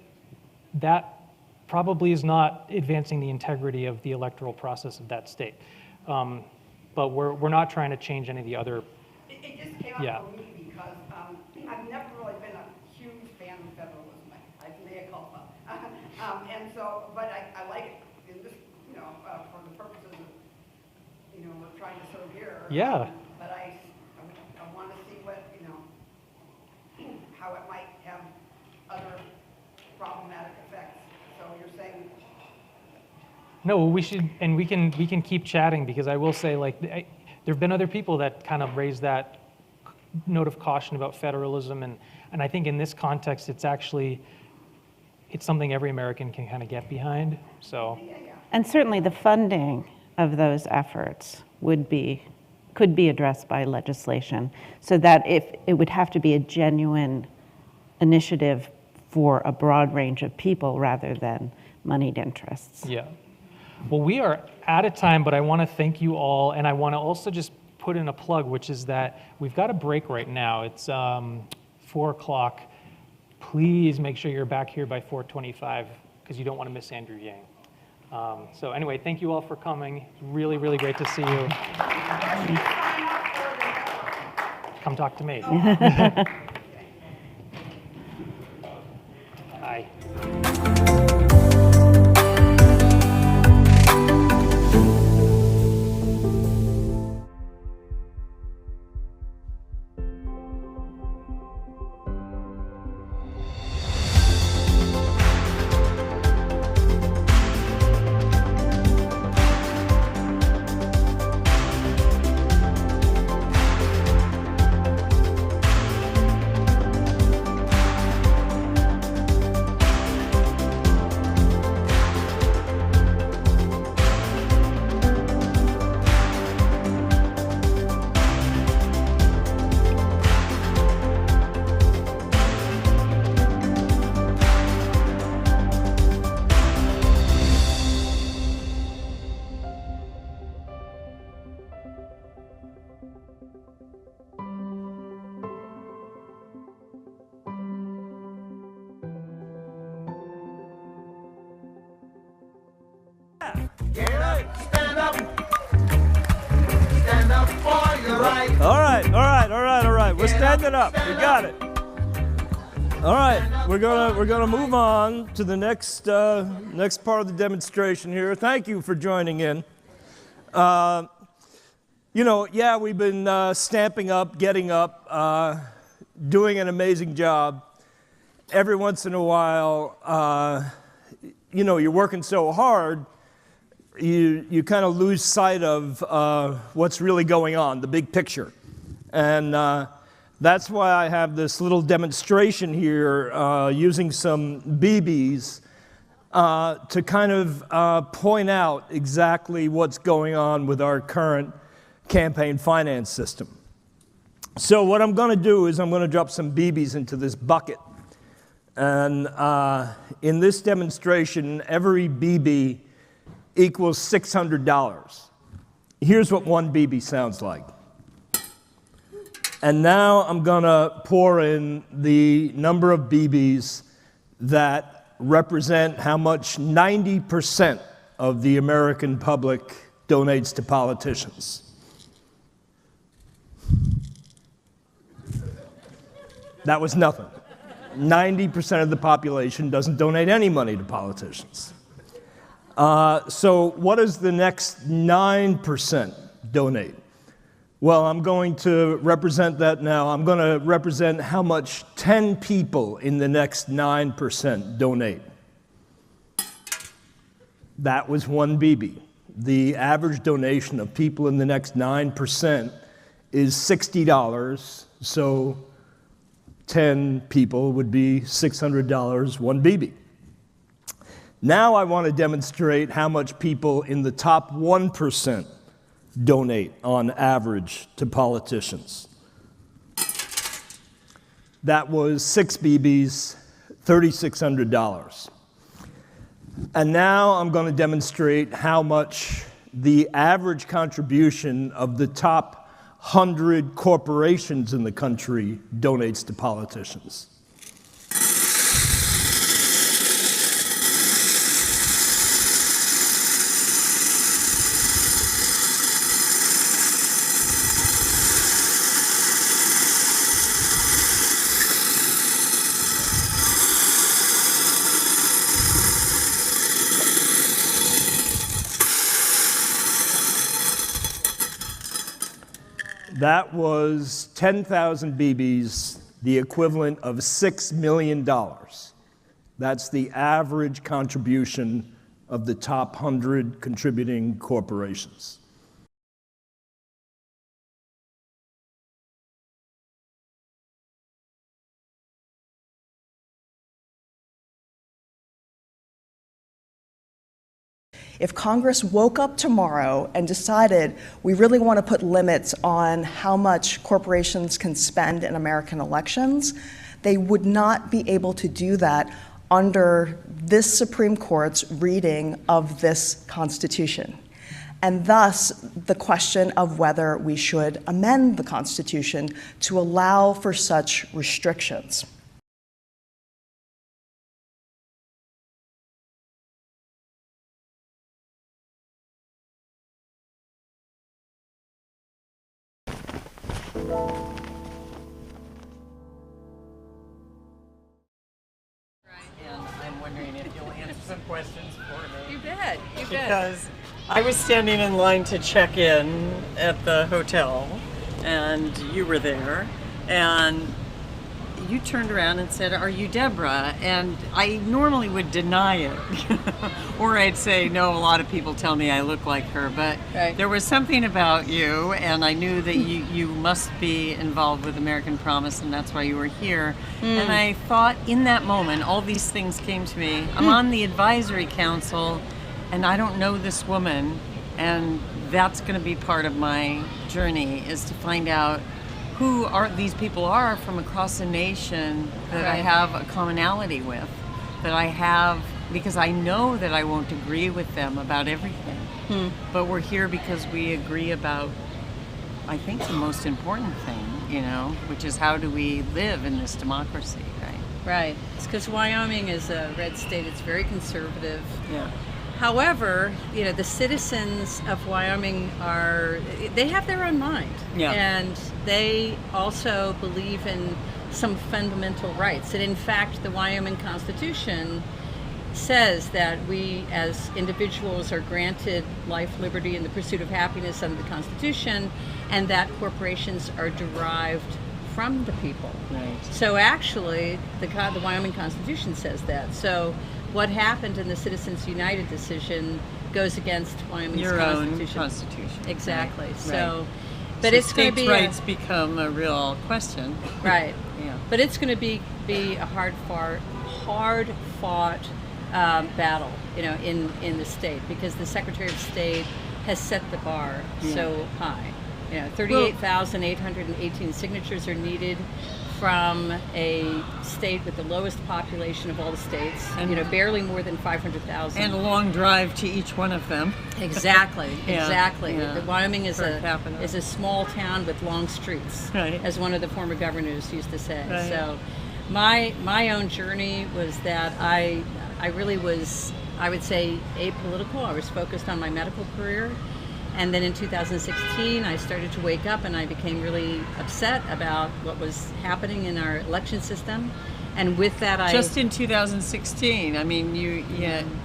Speaker 3: that probably is not advancing the integrity of the electoral process of that state. But we're not trying to change any of the other.
Speaker 10: It just came up for me because I've never really been a huge fan of federalism. I mea culpa. And so, but I like it in this, you know, for the purposes of, you know, we're trying to serve here.
Speaker 3: Yeah.
Speaker 10: But I want to see what, you know, how it might have other problematic effects. So you're saying.
Speaker 3: No, we should, and we can keep chatting, because I will say, like, there have been other people that kind of raised that note of caution about federalism, and I think in this context, it's something every American can kind of get behind. So.
Speaker 4: And certainly the funding of those efforts could be addressed by legislation, so that if it would have to be a genuine initiative for a broad range of people rather than moneyed interests.
Speaker 3: Yeah. Well, we are out of time, but I want to thank you all, and I want to also just put in a plug, which is that we've got a break right now. It's 4 o'clock. Please make sure you're back here by 4:25, because you don't want to miss Andrew Yang. So anyway, thank you all for coming. Really, really great to see you. Come talk to me. Bye.
Speaker 11: All right. We're standing up. We got it. All right. We're gonna move on to the next part of the demonstration here. Thank you for joining in. You know, yeah, we've been stamping up, getting up, doing an amazing job. Every once in a while, you know, you're working so hard, you kind of lose sight of what's really going on, the big picture. And that's why I have this little demonstration here using some BBs to kind of point out exactly what's going on with our current campaign finance system. So what I'm going to do is I'm going to drop some BBs into this bucket. And in this demonstration, every BB equals $600. Here's what one BB sounds like. And now I'm going to pour in the number of BBs that represent how much 90% of the American public donates to politicians. That was nothing. 90% of the population doesn't donate any money to politicians. So what does the next 9% donate? Well, I'm going to represent that now. I'm going to represent how much 10 people in the next 9% donate. That was one BB. The average donation of people in the next 9% is $60, so 10 people would be $600, one BB. Now I want to demonstrate how much people in the top 1% donate on average to politicians. That was 6 BBs, $3,600. And now I'm going to demonstrate how much the average contribution of the top 100 corporations in the country donates to politicians. That was 10,000 BBs, the equivalent of $6 million. That's the average contribution of the top 100 contributing corporations.
Speaker 12: If Congress woke up tomorrow and decided we really want to put limits on how much corporations can spend in American elections, they would not be able to do that under this Supreme Court's reading of this Constitution. And thus, the question of whether we should amend the Constitution to allow for such restrictions.
Speaker 13: And I'm wondering if you'll answer some questions for me.
Speaker 22: You bet. You bet.
Speaker 13: Because I was standing in line to check in at the hotel, and you were there, and you turned around and said, "Are you Deborah?" And I normally would deny it, or I'd say, "No, a lot of people tell me I look like her," but there was something about you, and I knew that you must be involved with American Promise, and that's why you were here. And I thought in that moment, all these things came to me. I'm on the advisory council, and I don't know this woman, and that's going to be part of my journey, is to find out who these people are from across the nation that I have a commonality with, that I have, because I know that I won't agree with them about everything. But we're here because we agree about, I think, the most important thing, you know, which is how do we live in this democracy, right?
Speaker 18: Right. It's because Wyoming is a red state. It's very conservative.
Speaker 13: Yeah.
Speaker 18: However, you know, the citizens of Wyoming they have their own mind.
Speaker 13: Yeah.
Speaker 18: And they also believe in some fundamental rights. And in fact, the Wyoming Constitution says that we as individuals are granted life, liberty, and the pursuit of happiness under the Constitution, and that corporations are derived from the people.
Speaker 13: Right.
Speaker 18: So actually, the Wyoming Constitution says that. So what happened in the Citizens United decision goes against Wyoming's Constitution.
Speaker 13: Your own Constitution.
Speaker 18: Exactly.
Speaker 13: Right.
Speaker 18: So,
Speaker 13: Right.
Speaker 18: but
Speaker 13: so
Speaker 18: it's going to be
Speaker 13: rights become a real question.
Speaker 18: Right.
Speaker 13: Yeah.
Speaker 18: But it's going to be a hard fought battle, you know, in the state, because the Secretary of State has set the bar so high. You know, 38,818 signatures are needed from a state with the lowest population of all the states, and, you know, barely more than 500,000.
Speaker 13: And a long drive to each one of them.
Speaker 18: Exactly, exactly.
Speaker 13: Yeah.
Speaker 18: Wyoming is a small town with long streets, as one of the former governors used to say.
Speaker 13: Right.
Speaker 18: So my own journey was that I really was, I would say, apolitical. I was focused on my medical career. And then in 2016, I started to wake up, and I became really upset about what was happening in our election system. And with that,
Speaker 13: Just in 2016, I mean,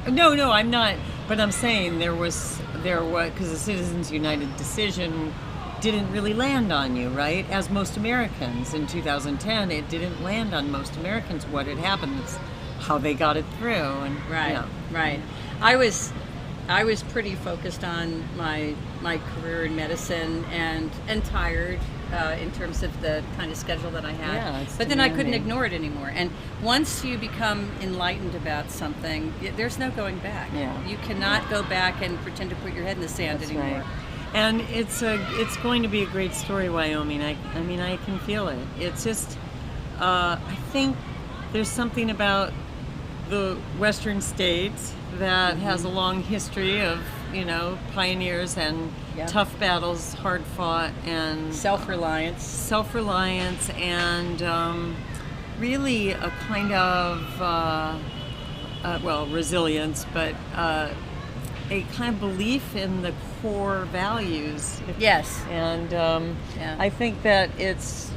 Speaker 13: No, I'm not. But I'm saying there was, because the Citizens United decision didn't really land on you, right? As most Americans. In 2010, it didn't land on most Americans. What had happened is how they got it through. And
Speaker 18: Right,
Speaker 13: yeah.
Speaker 18: right. I was I was pretty focused on my career in medicine and tired in terms of the kind of schedule that I had.
Speaker 13: Yeah, it's
Speaker 18: but then I couldn't
Speaker 13: demanding.
Speaker 18: ignore it anymore. And once you become enlightened about something, there's no going back.
Speaker 13: Yeah.
Speaker 18: You cannot go back and pretend to put your head in the sand
Speaker 13: That's
Speaker 18: anymore.
Speaker 13: right. And it's going to be a great story, Wyoming. I mean, I can feel it. It's just, I think there's something about the Western states that has a long history of, pioneers and tough battles, hard fought, and
Speaker 18: self-reliance,
Speaker 13: and really a kind of, resilience, but a kind of belief in the core values.
Speaker 18: Yes.
Speaker 13: And I think that it's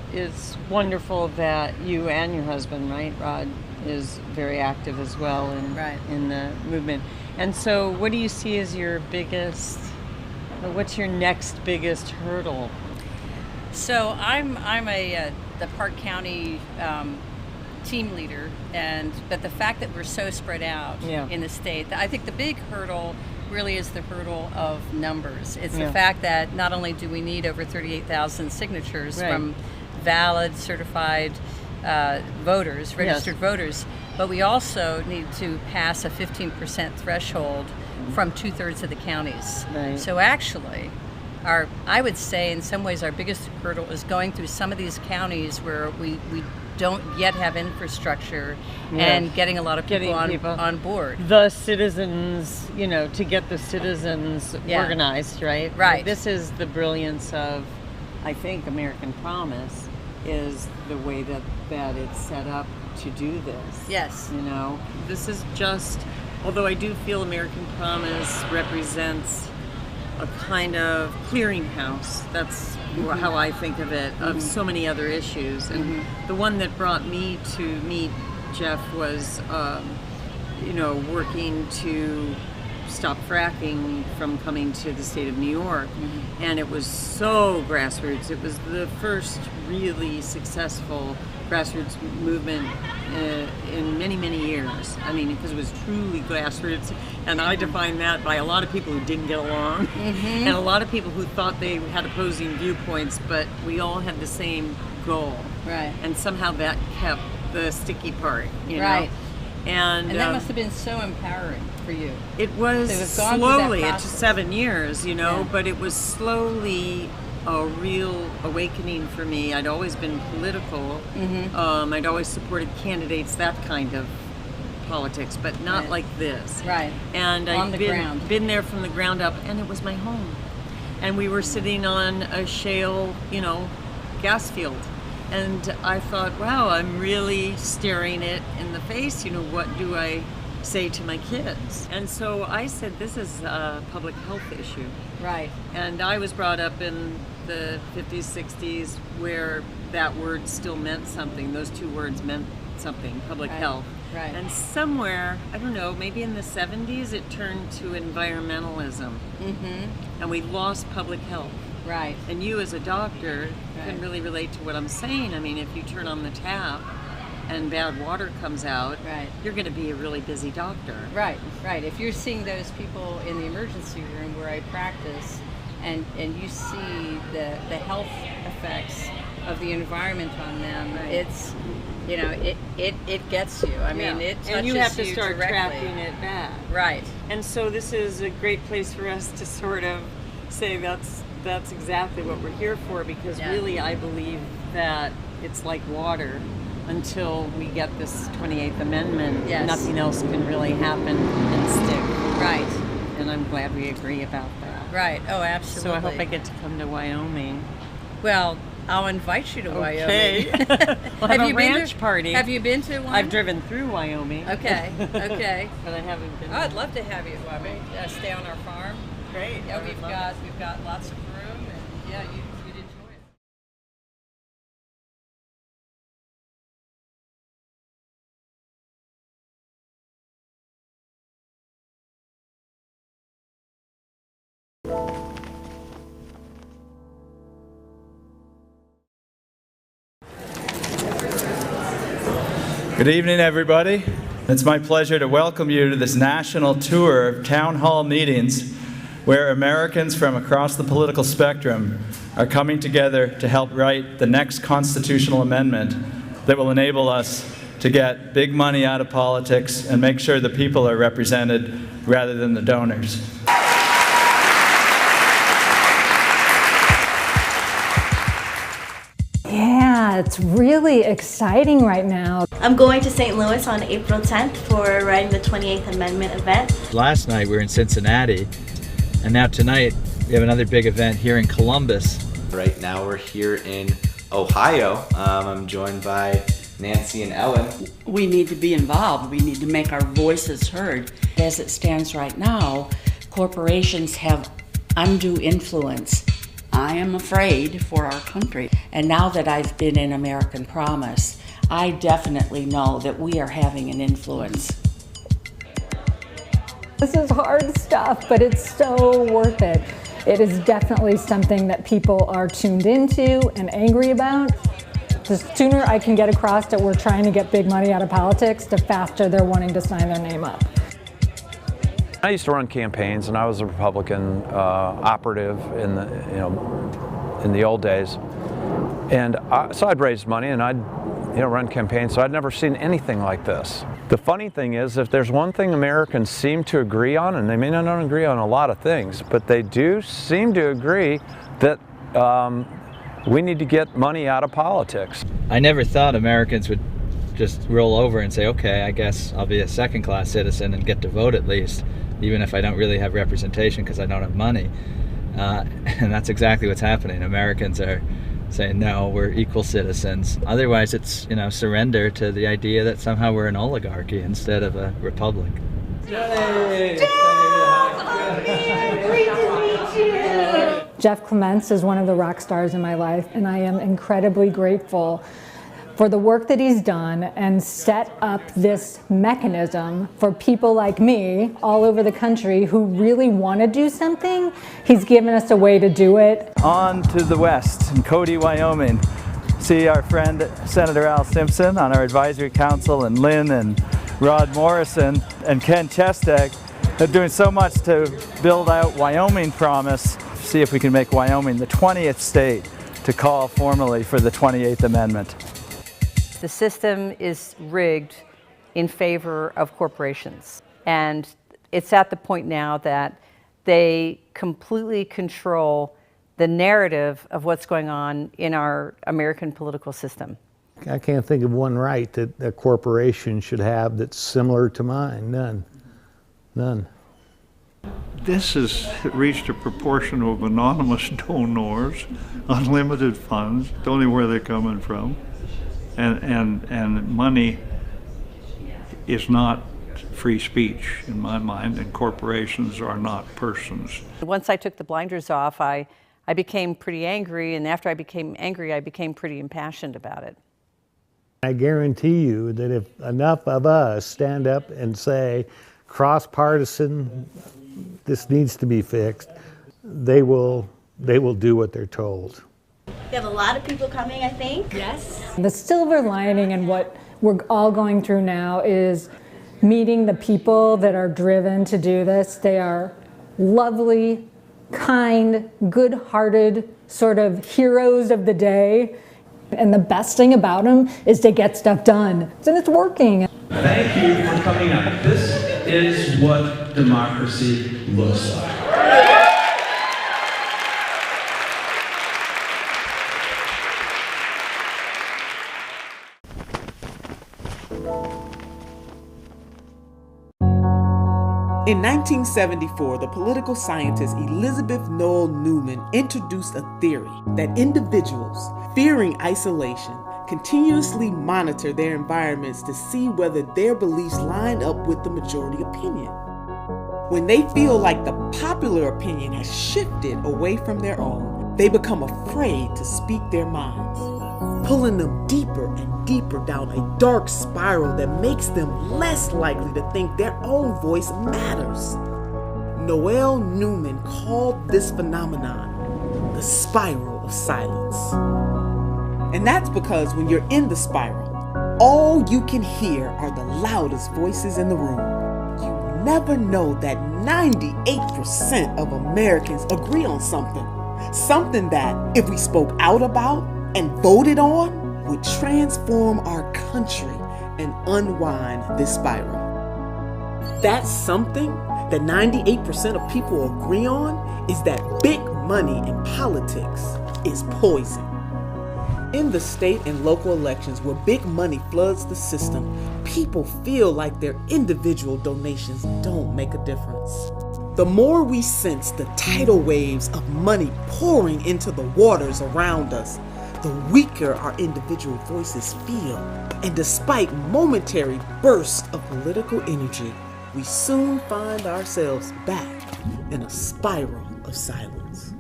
Speaker 13: wonderful that you and your husband, right, Rod, is very active as well in the movement. And so what do you see as your biggest, what's your next biggest hurdle?
Speaker 18: So I'm the Park County team leader, but the fact that we're so spread out in the state, I think the big hurdle really is the hurdle of numbers. It's the fact that not only do we need over 38,000 signatures from valid, certified voters, registered voters, but we also need to pass a 15% threshold from 2/3 of the counties.
Speaker 13: Right.
Speaker 18: So actually, I would say in some ways our biggest hurdle is going through some of these counties where we don't yet have infrastructure and getting a lot of people on board.
Speaker 13: The citizens, to get the citizens organized, right?
Speaker 18: Right.
Speaker 13: This is the brilliance of, I think, American Promise, is the way that it's set up to do this.
Speaker 18: Yes.
Speaker 13: This is just, although I do feel American Promise represents a kind of clearinghouse. That's how I think of it, of so many other issues. And the one that brought me to meet Jeff was, working to stop fracking from coming to the state of New York. And it was so grassroots. It was the first really successful grassroots movement in many, many years. I mean, because it was truly grassroots. And I define that by a lot of people who didn't get along and a lot of people who thought they had opposing viewpoints, but we all had the same goal.
Speaker 18: Right.
Speaker 13: And somehow that kept the sticky part,
Speaker 18: Right.
Speaker 13: And
Speaker 18: that must have been so empowering for you.
Speaker 13: It was slowly, it took 7 years, but it was slowly a real awakening for me. I'd always been political. I'd always supported candidates, that kind of politics, but not like this.
Speaker 18: Right.
Speaker 13: And
Speaker 18: On the ground.
Speaker 13: been there from the ground up, and it was my home. And we were sitting on a shale, gas field. And I thought, wow, I'm really staring it in the face. What do I say to my kids? And so I said, this is a public health issue.
Speaker 18: Right.
Speaker 13: And I was brought up in the 50s, 60s, where that word still meant something. Those two words meant something, public health.
Speaker 18: Right.
Speaker 13: And somewhere, I don't know, maybe in the 70s, it turned to environmentalism. And we lost public health.
Speaker 18: Right.
Speaker 13: And you as a doctor can really relate to what I'm saying. I mean, if you turn on the tap and bad water comes out, you're going to be a really busy doctor.
Speaker 18: Right. If you're seeing those people in the emergency room where I practice, and you see the health effects of the environment on them, it's, it gets you. I mean, it touches you.
Speaker 13: And you have to start
Speaker 18: directly.
Speaker 13: tracking it back.
Speaker 18: Right.
Speaker 13: And so this is a great place for us to sort of say that's exactly what we're here for, because really I believe that it's like water. Until we get this 28th Amendment, nothing else can really happen and stick.
Speaker 18: Right.
Speaker 13: And I'm glad we agree about that.
Speaker 18: Right. Oh, absolutely.
Speaker 13: So I hope I get to come to Wyoming.
Speaker 18: Well, I'll invite you to
Speaker 13: Okay.
Speaker 18: Wyoming.
Speaker 13: We'll have a ranch party.
Speaker 18: Have you been to one?
Speaker 13: I've driven through Wyoming.
Speaker 18: Okay. But
Speaker 13: I haven't been.
Speaker 18: I'd love to have you at Wyoming. Stay on our farm.
Speaker 13: Great.
Speaker 18: Yeah, we've got lots of room, and you'd enjoy it.
Speaker 14: Good evening, everybody.
Speaker 21: It's my pleasure to welcome you to this national tour of town hall meetings where Americans from across the political spectrum are coming together to help write the next constitutional amendment that will enable us to get big money out of politics and make sure the people are represented rather than the donors.
Speaker 14: Yeah, it's really exciting right now.
Speaker 15: I'm going to St. Louis on April 10th for writing the 28th Amendment event.
Speaker 2: Last night we were in Cincinnati, and now tonight we have another big event here in Columbus.
Speaker 16: Right now we're here in Ohio. I'm joined by Nancy and Ellen.
Speaker 23: We need to be involved. We need to make our voices heard.
Speaker 1: As it stands right now, corporations have undue influence.
Speaker 23: I am afraid for our country.
Speaker 1: And now that I've been in American Promise, I definitely know that we are having an influence.
Speaker 14: This is hard stuff, but it's so worth it. It is definitely something that people are tuned into and angry about. The sooner I can get across that we're trying to get big money out of politics, the faster they're wanting to sign their name up.
Speaker 24: I used to run campaigns, and I was a Republican operative in the old days, and so I'd raise money and I'd run campaigns. So I'd never seen anything like this. The funny thing is, if there's one thing Americans seem to agree on, and they may not agree on a lot of things, but they do seem to agree that we need to get money out of politics.
Speaker 2: I never thought Americans would just roll over and say, okay, I guess I'll be a second-class citizen and get to vote at least, even if I don't really have representation because I don't have money. And that's exactly what's happening. Americans are saying, no, we're equal citizens. Otherwise, it's, surrender to the idea that somehow we're an oligarchy instead of a republic.
Speaker 14: Jeff Clements is one of the rock stars in my life, and I am incredibly grateful for the work that he's done and set up this mechanism for people like me all over the country who really want to do something. He's given us a way to do it.
Speaker 21: On to the west in Cody, Wyoming. See our friend Senator Al Simpson on our advisory council, and Lynn and Rod Morrison and Ken Chestek. They're doing so much to build out Wyoming Promise. See if we can make Wyoming the 20th state to call formally for the 28th Amendment.
Speaker 25: The system is rigged in favor of corporations, and it's at the point now that they completely control the narrative of what's going on in our American political system.
Speaker 26: I can't think of one right that a corporation should have that's similar to mine. None.
Speaker 28: This has reached a proportion of anonymous donors, unlimited funds, don't know where they're coming from. And money is not free speech in my mind, and corporations are not persons.
Speaker 25: Once I took the blinders off, I became pretty angry, and after I became angry, I became pretty impassioned about it.
Speaker 26: I guarantee you that if enough of us stand up and say, cross-partisan, this needs to be fixed, they will do what they're told.
Speaker 15: We have a lot of people coming, I think. Yes.
Speaker 14: The silver lining in what we're all going through now is meeting the people that are driven to do this. They are lovely, kind, good-hearted, sort of heroes of the day. And the best thing about them is they get stuff done. And it's working.
Speaker 29: Thank you for coming up. This is what democracy looks like.
Speaker 30: In 1974, the political scientist Elizabeth Noel Newman introduced a theory that individuals, fearing isolation, continuously monitor their environments to see whether their beliefs line up with the majority opinion. When they feel like the popular opinion has shifted away from their own, they become afraid to speak their minds, pulling them deeper and deeper down a dark spiral that makes them less likely to think their own voice matters. Noel Newman called this phenomenon the spiral of silence. And that's because when you're in the spiral, all you can hear are the loudest voices in the room. You never know that 98% of Americans agree on something. Something that, if we spoke out about and voted on, would transform our country and unwind this spiral. That something that 98% of people agree on is that big money in politics is poison. In the state and local elections where big money floods the system, people feel like their individual donations don't make a difference. The more we sense the tidal waves of money pouring into the waters around us, the weaker our individual voices feel. And despite momentary bursts of political energy, we soon find ourselves back in a spiral of silence.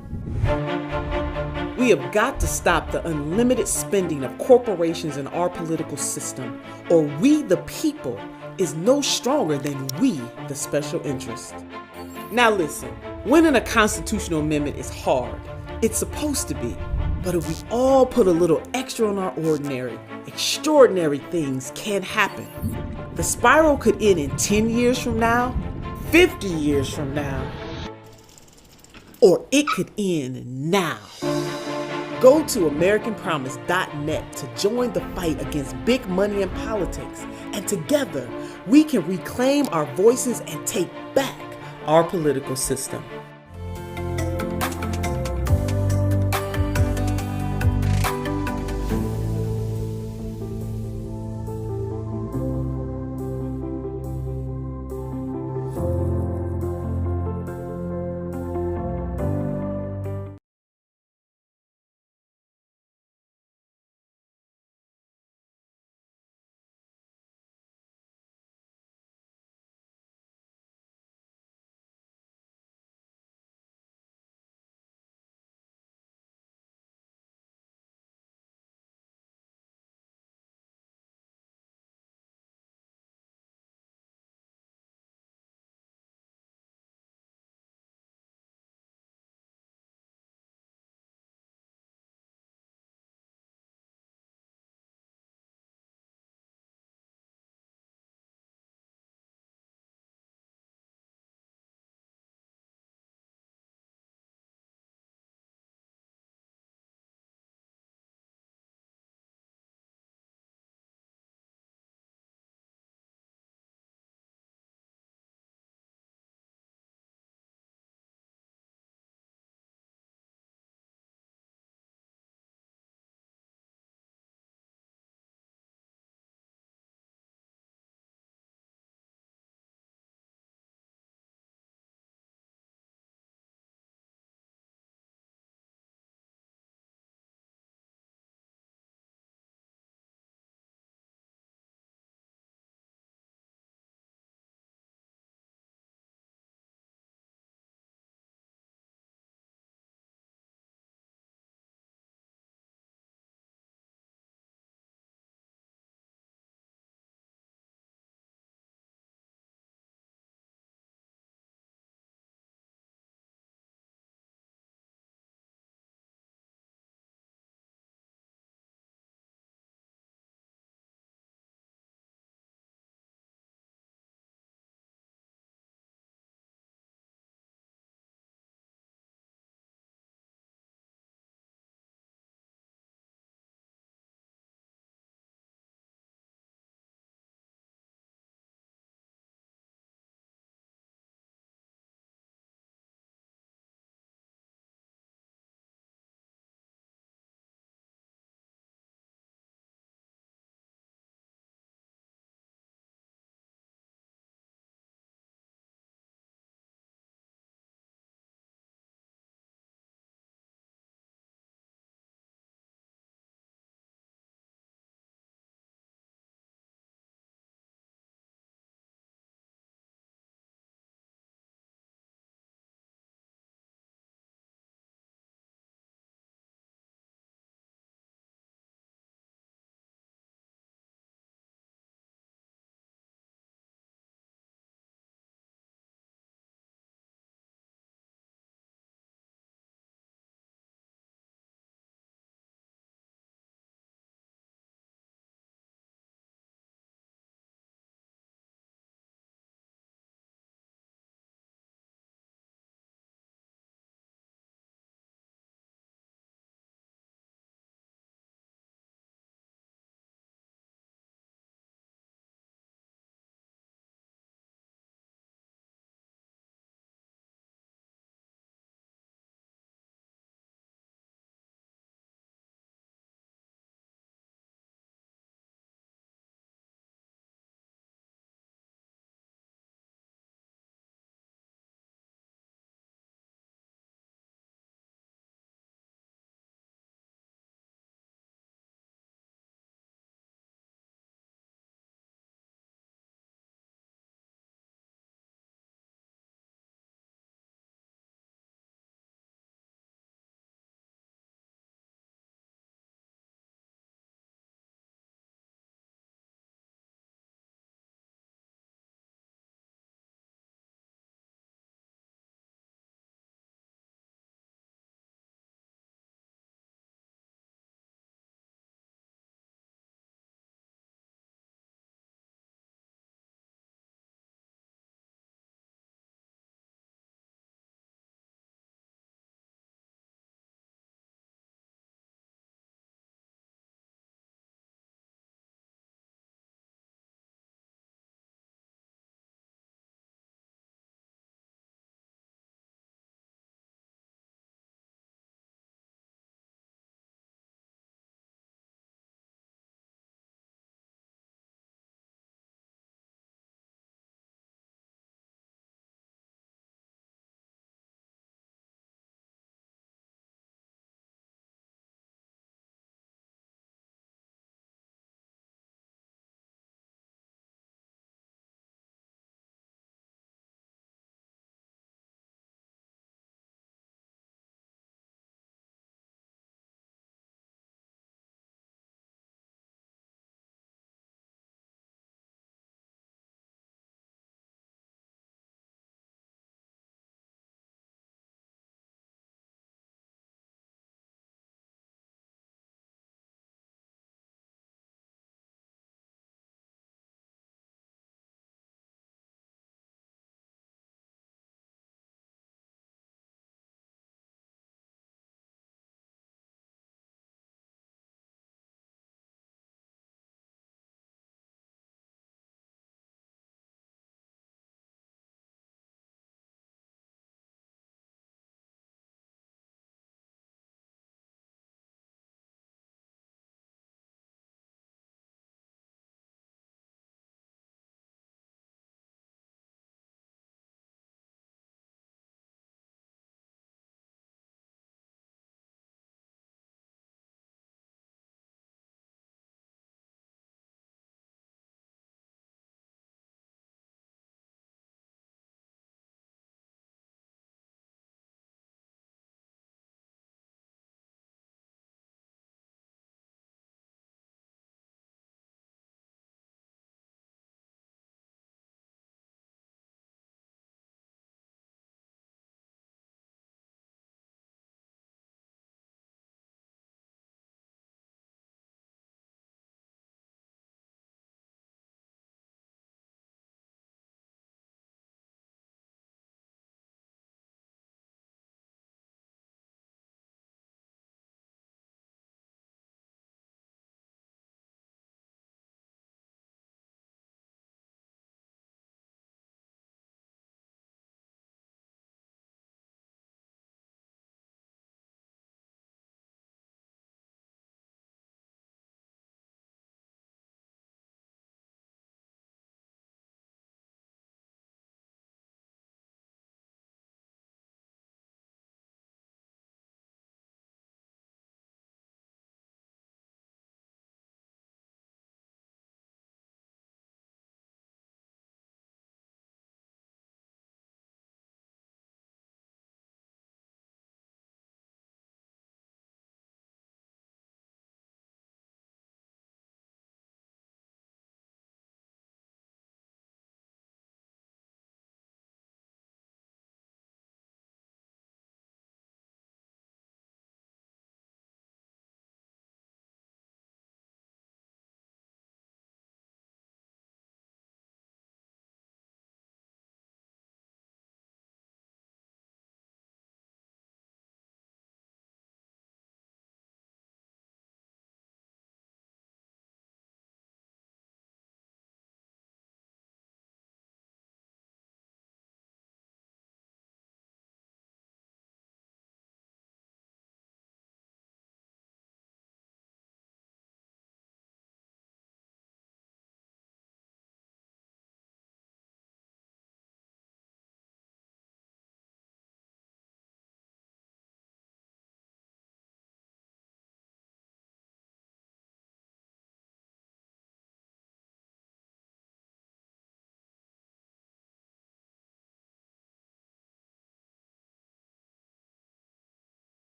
Speaker 30: We have got to stop the unlimited spending of corporations in our political system, or we the people is no stronger than we the special interest. Now listen, winning a constitutional amendment is hard. It's supposed to be. But if we all put a little extra on our ordinary, extraordinary things can happen. The spiral could end in 10 years from now, 50 years from now, or it could end now. Go to AmericanPromise.net to join the fight against big money in politics, and together we can reclaim our voices and take back our political system.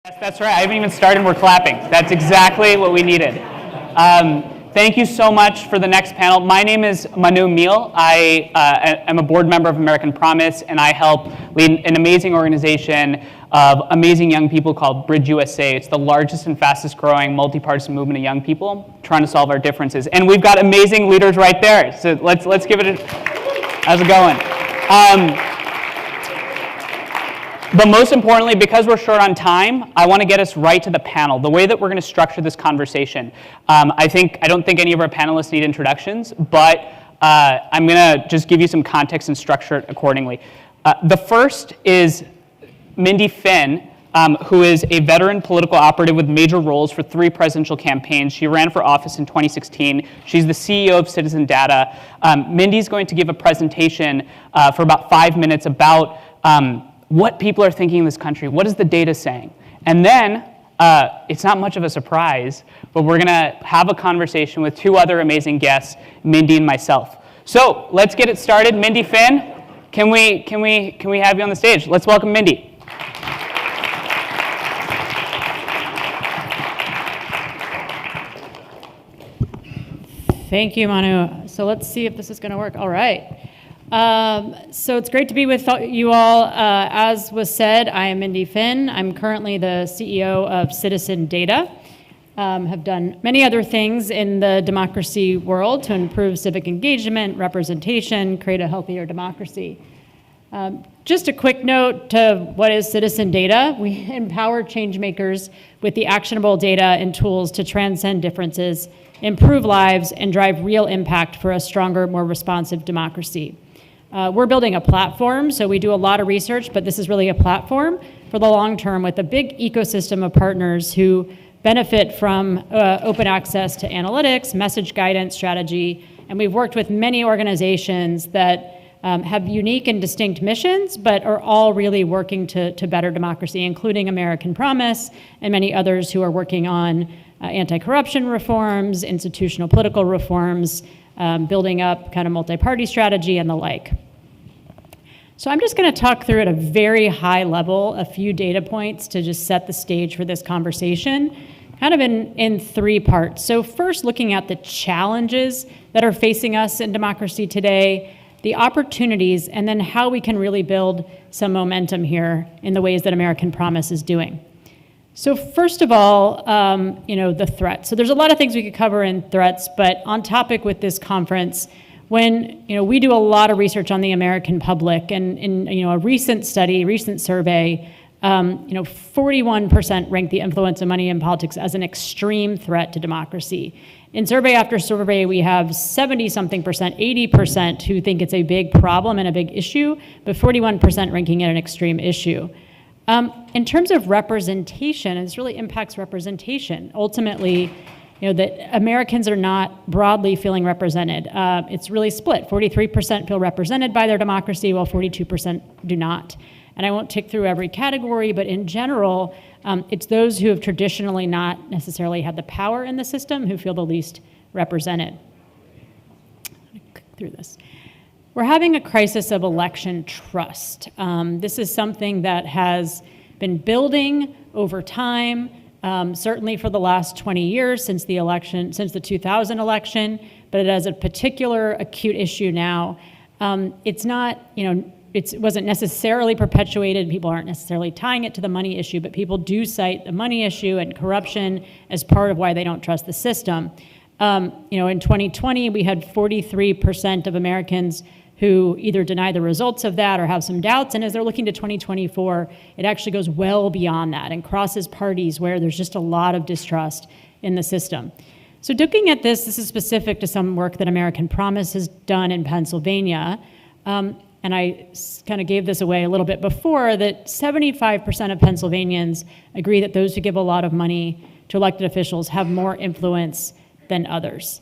Speaker 5: That's right. I haven't even started and we're clapping. That's exactly what we needed. Thank you so much for the next panel. My name is Manu Meal. I am a board member of American Promise, and I help lead an amazing organization of amazing young people called Bridge USA. It's the largest and fastest growing multi-partisan movement of young people trying to solve our differences. And we've got amazing leaders right there. So let's give it a, how's it going? But most importantly, because we're short on time, I want to get us right to the panel. The way that we're going to structure this conversation, I don't think any of our panelists need introductions, but I'm going to just give you some context and structure it accordingly. The first is Mindy Finn, who is a veteran political operative with major roles for 3 presidential campaigns. She ran for office in 2016. She's the CEO of Citizen Data. Mindy's going to give a presentation for about 5 minutes about what people are thinking in this country. What is the data saying? And then, it's not much of a surprise, but we're going to have a conversation with 2 other amazing guests, Mindy and myself. So let's get it started. Mindy Finn, can we have you on the stage? Let's welcome Mindy.
Speaker 6: Thank you, Manu. So let's see if this is going to work. All right. So it's great to be with you all. As was said, I am Mindy Finn. I'm currently the CEO of Citizen Data. Have done many other things in the democracy world to improve civic engagement, representation, create a healthier democracy. Just a quick note to what is Citizen Data. We empower change makers with the actionable data and tools to transcend differences, improve lives, and drive real impact for a stronger, more responsive democracy. We're building a platform, so we do a lot of research, but this is really a platform for the long term with a big ecosystem of partners who benefit from open access to analytics, message guidance, strategy, and we've worked with many organizations that have unique and distinct missions, but are all really working to better democracy, including American Promise and many others who are working on anti-corruption reforms, institutional political reforms, building up kind of multi-party strategy and the like. So I'm just going to talk through at a very high level a few data points to just set the stage for this conversation, kind of in 3 parts. So first, looking at the challenges that are facing us in democracy today, the opportunities, and then how we can really build some momentum here in the ways that American Promise is doing. So first of all, the threats. So there's a lot of things we could cover in threats, but on topic with this conference, when we do a lot of research on the American public, and in a recent survey, 41% ranked the influence of money in politics as an extreme threat to democracy. In survey after survey, we have 70-something percent, 80% who think it's a big problem and a big issue, but 41% ranking it an extreme issue. In terms of representation, and this really impacts representation. Ultimately, that Americans are not broadly feeling represented. It's really split. 43% feel represented by their democracy, while 42% do not. And I won't tick through every category, but in general, it's those who have traditionally not necessarily had the power in the system who feel the least represented. Let me click through this. We're having a crisis of election trust. This is something that has been building over time, certainly for the last 20 years since the 2000 election, but it has a particular acute issue now. It's not, it wasn't necessarily perpetuated. People aren't necessarily tying it to the money issue, but people do cite the money issue and corruption as part of why they don't trust the system. In 2020, we had 43% of Americans who either deny the results of that or have some doubts. And as they're looking to 2024, it actually goes well beyond that and crosses parties where there's just a lot of distrust in the system. So looking at this is specific to some work that American Promise has done in Pennsylvania. And I kind of gave this away a little bit before, that 75% of Pennsylvanians agree that those who give a lot of money to elected officials have more influence than others.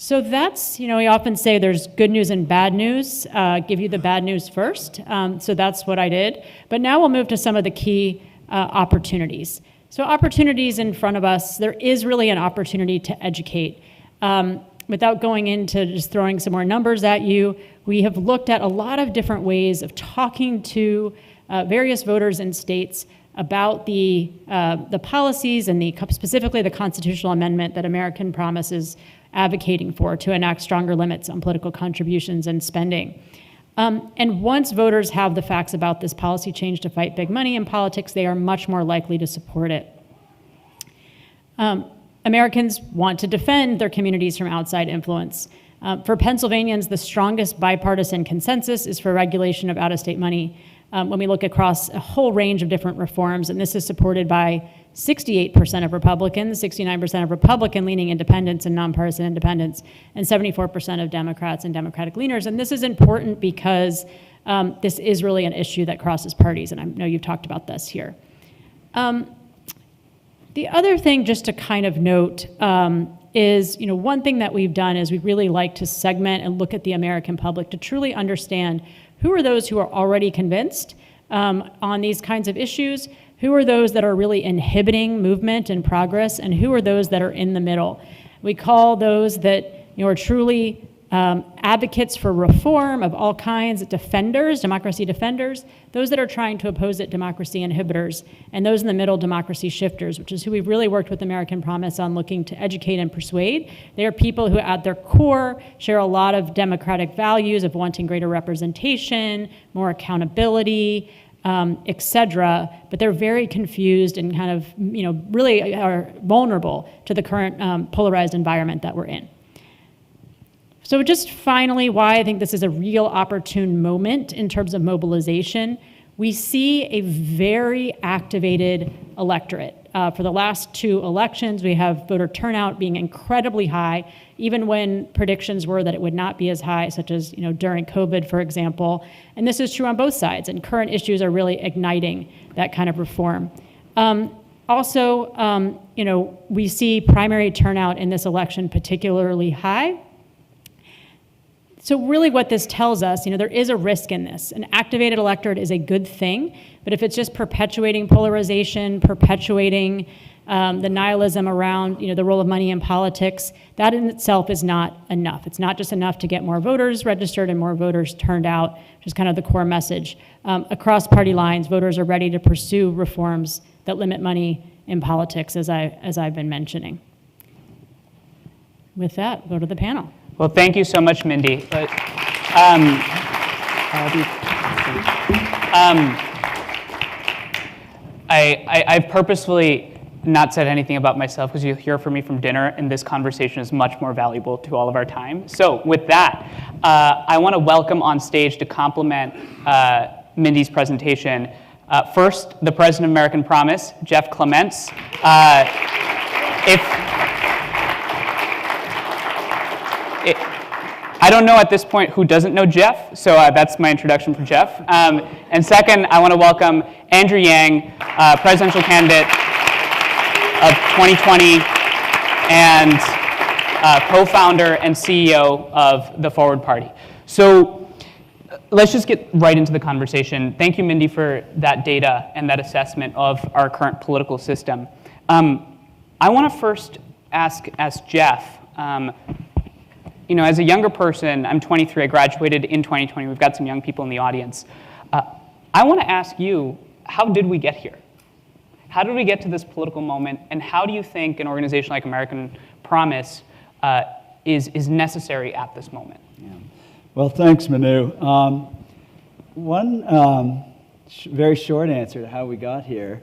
Speaker 6: So that's, we often say there's good news and bad news. Give you the bad news first. So that's what I did. But now we'll move to some of the key opportunities. So opportunities in front of us, there is really an opportunity to educate. Without going into just throwing some more numbers at you, we have looked at a lot of different ways of talking to various voters in states about the policies and specifically the constitutional amendment that American Promise is advocating for to enact stronger limits on political contributions and spending. And once voters have the facts about this policy change to fight big money in politics, they are much more likely to support it. Americans want to defend their communities from outside influence. For Pennsylvanians, the strongest bipartisan consensus is for regulation of out-of-state money when we look across a whole range of different reforms, and this is supported by 68% of Republicans, 69% of Republican-leaning independents and nonpartisan independents, and 74% of Democrats and Democratic leaners. And this is important because this is really an issue that crosses parties, and I know you've talked about this here. The other thing just to kind of note is, one thing that we've done is we really like to segment and look at the American public to truly understand who are those who are already convinced on these kinds of issues, who are those that are really inhibiting movement and progress, and who are those that are in the middle. We call those that are truly advocates for reform of all kinds, defenders, democracy defenders, those that are trying to oppose it, democracy inhibitors, and those in the middle, democracy shifters, which is who we've really worked with American Promise on looking to educate and persuade. They are people who at their core share a lot of democratic values of wanting greater representation, more accountability, et cetera, but they're very confused and kind of, really are vulnerable to the current polarized environment that we're in. So just finally, why I think this is a real opportune moment in terms of mobilization. We see a very activated electorate. For the last 2 elections, we have voter turnout being incredibly high, even when predictions were that it would not be as high, such as during COVID, for example. And this is true on both sides, and current issues are really igniting that kind of reform. Also, we see primary turnout in this election particularly high. So really what this tells us, there is a risk in this. An activated electorate is a good thing, but if it's just perpetuating polarization, perpetuating the nihilism around the role of money in politics, that in itself is not enough. It's not just enough to get more voters registered and more voters turned out, which is kind of the core message. Across party lines, voters are ready to pursue reforms that limit money in politics, as I've been mentioning. With that, go to the panel.
Speaker 5: Well, thank you so much, Mindy. I've purposefully not said anything about myself because you'll hear from me from dinner, and this conversation is much more valuable to all of our time. So with that, I want to welcome on stage to complement Mindy's presentation. First, the president of American Promise, Jeff Clements. I don't know at this point who doesn't know Jeff, so that's my introduction for Jeff. And second, I want to welcome Andrew Yang, presidential candidate of 2020 and co-founder and CEO of the Forward Party. So let's just get right into the conversation. Thank you, Mindy, for that data and that assessment of our current political system. I want to first ask Jeff, as a younger person, I'm 23, I graduated in 2020, we've got some young people in the audience. I want to ask you, how did we get here? How did we get to this political moment, and how do you think an organization like American Promise is necessary at this moment?
Speaker 21: Yeah. Well, thanks, Manu. One very short answer to how we got here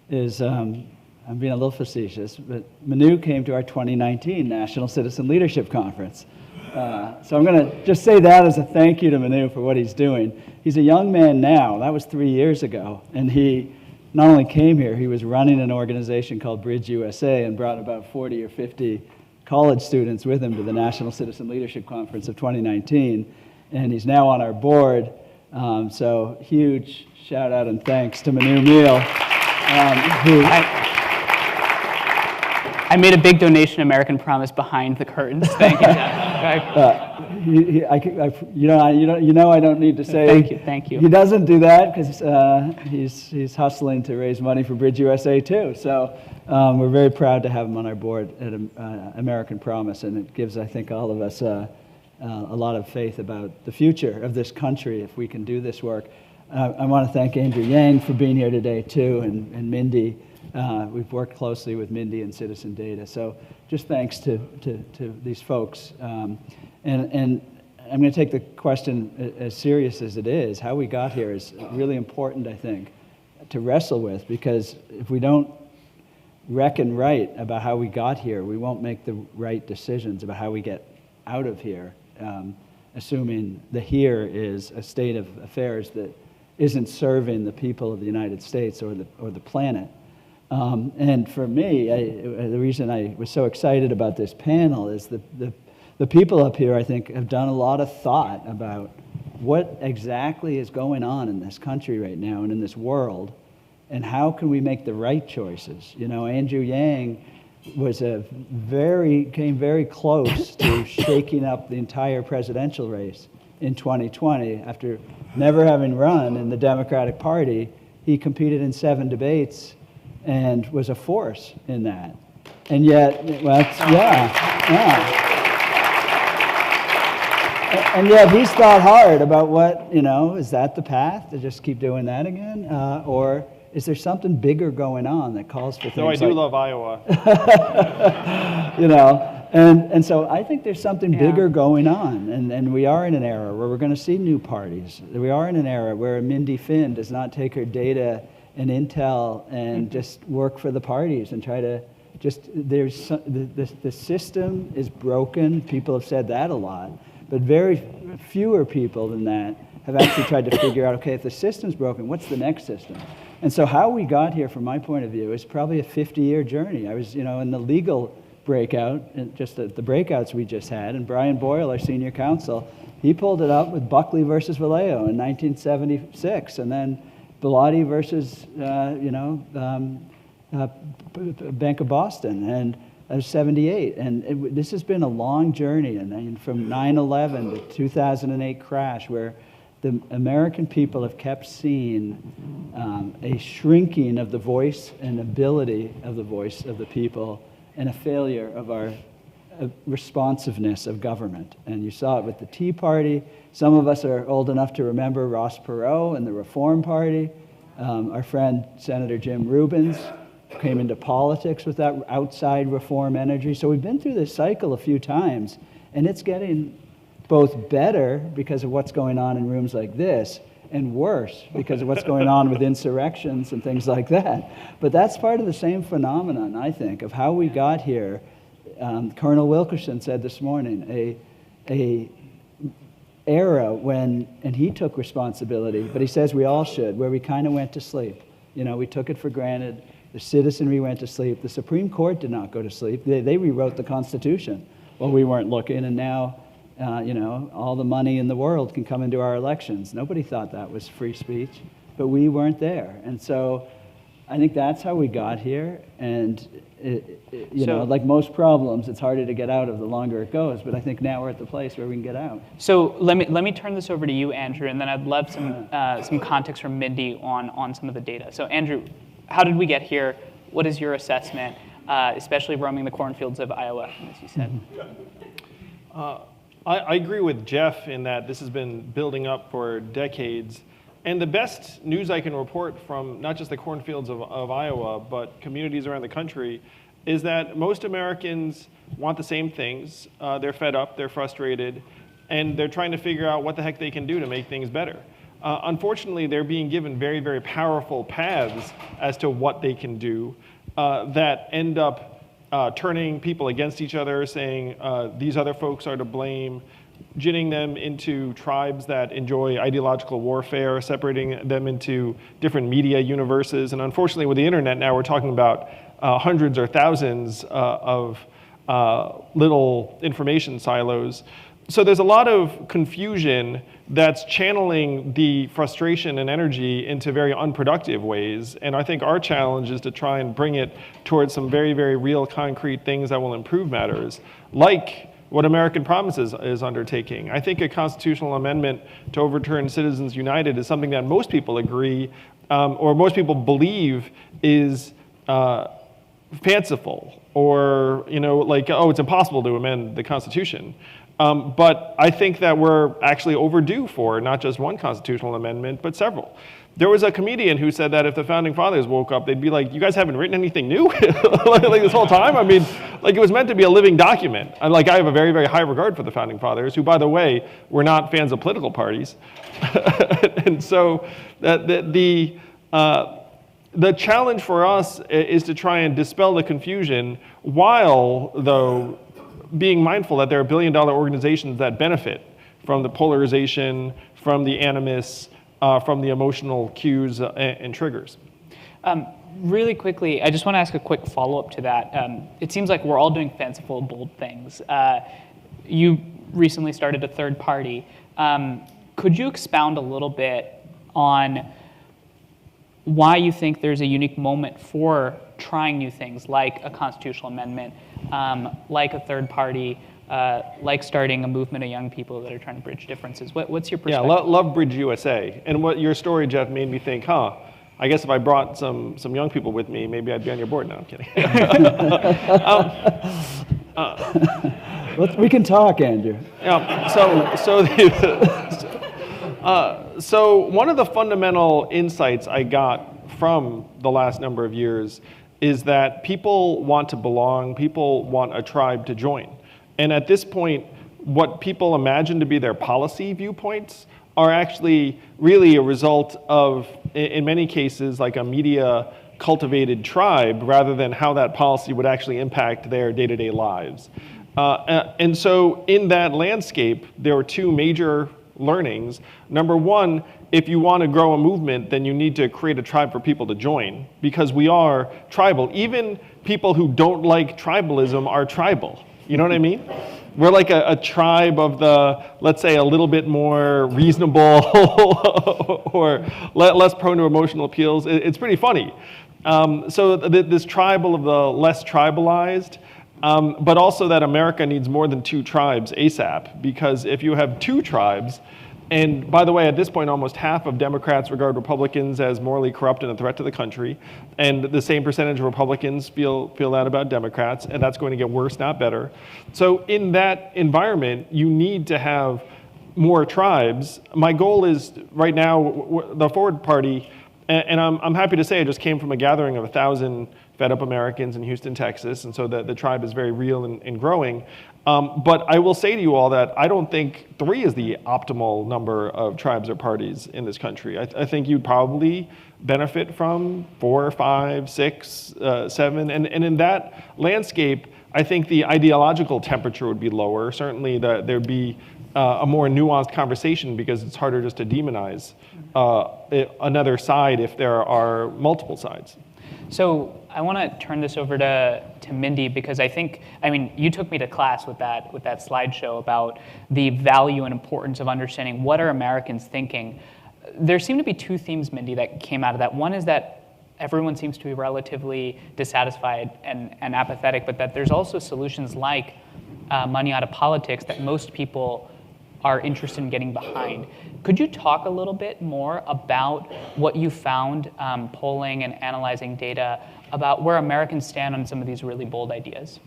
Speaker 21: is, I'm being a little facetious, but Manu came to our 2019 National Citizen Leadership Conference. So I'm going to just say that as a thank you to Manu for what he's doing. He's a young man now. That was 3 years ago. And he not only came here, he was running an organization called Bridge USA and brought about 40 or 50 college students with him to the National Citizen Leadership Conference of 2019. And he's now on our board. So huge shout out and thanks to Manu Meal, who...
Speaker 5: I made a big donation to American Promise behind the curtains. Thank you, Jeff.
Speaker 21: I don't need to say.
Speaker 5: Thank you.
Speaker 21: He doesn't do that because he's hustling to raise money for Bridge USA too. So we're very proud to have him on our board at American Promise, and it gives, I think, all of us a lot of faith about the future of this country if we can do this work. I want to thank Andrew Yang for being here today too, and Mindy. We've worked closely with Mindy and Citizen Data. So just thanks to these folks. And I'm going to take the question as serious as it is. How we got here is really important, I think, to wrestle with, because if we don't reckon right about how we got here, we won't make the right decisions about how we get out of here, assuming the here is a state of affairs that isn't serving the people of the United States or the planet. And for me, the reason I was so excited about this panel is the people up here, I think, have done a lot of thought about what exactly is going on in this country right now and in this world, and how can we make the right choices. You know, Andrew Yang came very close to shaking up the entire presidential race in 2020. After never having run in the Democratic Party, he competed in 7 debates and was a force in that. And yet, and yet he's thought hard about what, is that the path, to just keep doing that again? Or is there something bigger going on that calls for things
Speaker 3: I do love Iowa.
Speaker 21: And so I think there's something bigger going on, and we are in an era where we're going to see new parties. We are in an era where Mindy Finn does not take her data and intel and just work for the parties and try to the system is broken. People have said that a lot, but very fewer people than that have actually tried to figure out, okay, if the system's broken, what's the next system? And so how we got here, from my point of view, is probably a 50-year journey. I was, in the legal breakout, and just the breakouts we just had, and Brian Boyle, our senior counsel, he pulled it up with Buckley versus Vallejo in 1976, and then Bellotti versus, Bank of Boston, and 78. And this has been a long journey, and from 9/11 to 2008 crash, where the American people have kept seeing a shrinking of the voice and ability of the voice of the people, and a failure of our responsiveness of government. And you saw it with the Tea Party. Some of us are old enough to remember Ross Perot and the Reform Party. Our friend Senator Jim Rubens came into politics with that outside reform energy. So we've been through this cycle a few times, and it's getting both better because of what's going on in rooms like this, and worse because of what's going on with insurrections and things like that. But that's part of the same phenomenon, I think, of how we got here. Colonel Wilkerson said this morning, a era when, and he took responsibility, but he says we all should, where we kind of went to sleep. We took it for granted. The citizenry went to sleep. The Supreme Court did not go to sleep. They rewrote the Constitution while we weren't looking, and now all the money in the world can come into our elections. Nobody thought that was free speech, but we weren't there. And so I think that's how we got here. And, like most problems, it's harder to get out of the longer it goes. But I think now we're at the place where we can get out.
Speaker 5: So let me turn this over to you, Andrew, and then I'd love some context from Mindy on some of the data. So Andrew, how did we get here? What is your assessment, especially roaming the cornfields of Iowa, as you said?
Speaker 3: I agree with Jeff in that this has been building up for decades. And the best news I can report from not just the cornfields of Iowa, but communities around the country, is that most Americans want the same things. They're fed up, they're frustrated, and they're trying to figure out what the heck they can do to make things better. Unfortunately, they're being given very, very powerful paths as to what they can do that end up turning people against each other, saying these other folks are to blame, ginning them into tribes that enjoy ideological warfare, separating them into different media universes. And unfortunately, with the internet now, we're talking about hundreds or thousands of little information silos. So there's a lot of confusion that's channeling the frustration and energy into very unproductive ways. And I think our challenge is to try and bring it towards some very, very real concrete things that will improve matters, like what American Promises is undertaking. I think a constitutional amendment to overturn Citizens United is something that most people agree, or most people believe is fanciful, or it's impossible to amend the Constitution. But I think that we're actually overdue for not just one constitutional amendment, but several. There was a comedian who said that if the Founding Fathers woke up, they'd be like, you guys haven't written anything new like this whole time? I mean, like it was meant to be a living document. I have a very, very high regard for the Founding Fathers, who, by the way, were not fans of political parties. And so the challenge for us is to try and dispel the confusion while, though, being mindful that there are billion-dollar organizations that benefit from the polarization, from the animus, from the emotional cues and triggers.
Speaker 5: Really quickly, I just want to ask a quick follow-up to that. It seems like we're all doing fanciful, bold things. You recently started a third party. Could you expound a little bit on why you think there's a unique moment for trying new things, like a constitutional amendment, like a third party, like starting a movement of young people that are trying to bridge differences? What's your perspective?
Speaker 3: Yeah, love Bridge USA. And what your story, Jeff, made me think, I guess if I brought some young people with me, maybe I'd be on your board. No, I'm kidding.
Speaker 21: We can talk, Andrew.
Speaker 3: So one of the fundamental insights I got from the last number of years is that people want to belong, people want a tribe to join. And at this point, what people imagine to be their policy viewpoints are actually really a result of, in many cases, like a media cultivated tribe rather than how that policy would actually impact their day-to-day lives. And so in that landscape, there were two major learnings. Number one, if you want to grow a movement, then you need to create a tribe for people to join, because we are tribal. Even people who don't like tribalism are tribal. You know what I mean? We're like a tribe of the, let's say, a little bit more reasonable or less prone to emotional appeals. It's pretty funny. So this tribal of the less tribalized, but also that America needs more than two tribes ASAP, because if you have two tribes, and by the way, at this point, almost half of Democrats regard Republicans as morally corrupt and a threat to the country, and the same percentage of Republicans feel that about Democrats, and that's going to get worse, not better. So in that environment, you need to have more tribes. My goal is, right now, the Forward Party, and I'm happy to say I just came from a gathering of 1,000 fed up Americans in Houston, Texas, and so the tribe is very real and growing. But I will say to you all that I don't think 3 is the optimal number of tribes or parties in this country. I think you'd probably benefit from 4, 5, 6, 7. And in that landscape, I think the ideological temperature would be lower. Certainly there'd be a more nuanced conversation, because it's harder just to demonize another side if there are multiple sides.
Speaker 5: So I want to turn this over to Mindy, because I mean, you took me to class with that slideshow about the value and importance of understanding what are Americans thinking. There seem to be 2 themes, Mindy, that came out of that. One is that everyone seems to be relatively dissatisfied and apathetic, but that there's also solutions like money out of politics that most people are interested in getting behind. Could you talk a little bit more about what you found polling and analyzing data about where Americans stand on some of these really bold ideas?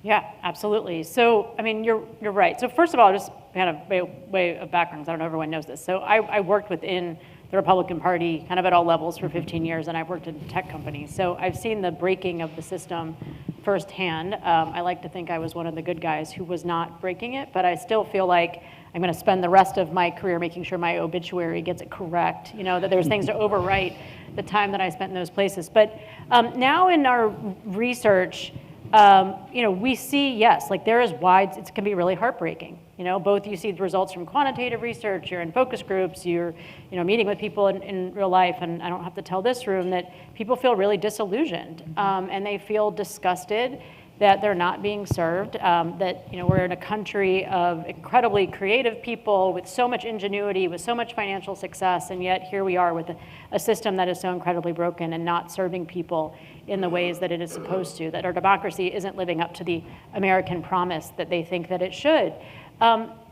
Speaker 6: Yeah, absolutely. So, I mean, you're right. So first of all, just kind of way of backgrounds. I don't know if everyone knows this. So I worked within the Republican Party kind of at all levels for 15 years, and I've worked in tech companies. So I've seen the breaking of the system firsthand. I like to think I was one of the good guys who was not breaking it, but I still feel like I'm going to spend the rest of my career making sure my obituary gets it correct, that there's things to overwrite the time that I spent in those places. But now in our research, we see, yes, like there is it can be really heartbreaking. Both you see the results from quantitative research, you're in focus groups, you're, meeting with people in real life, and I don't have to tell this room that people feel really disillusioned, and they feel disgusted that they're not being served, that we're in a country of incredibly creative people with so much ingenuity, with so much financial success, and yet here we are with a system that is so incredibly broken and not serving people in the ways that it is supposed to, that our democracy isn't living up to the American promise that they think that it should.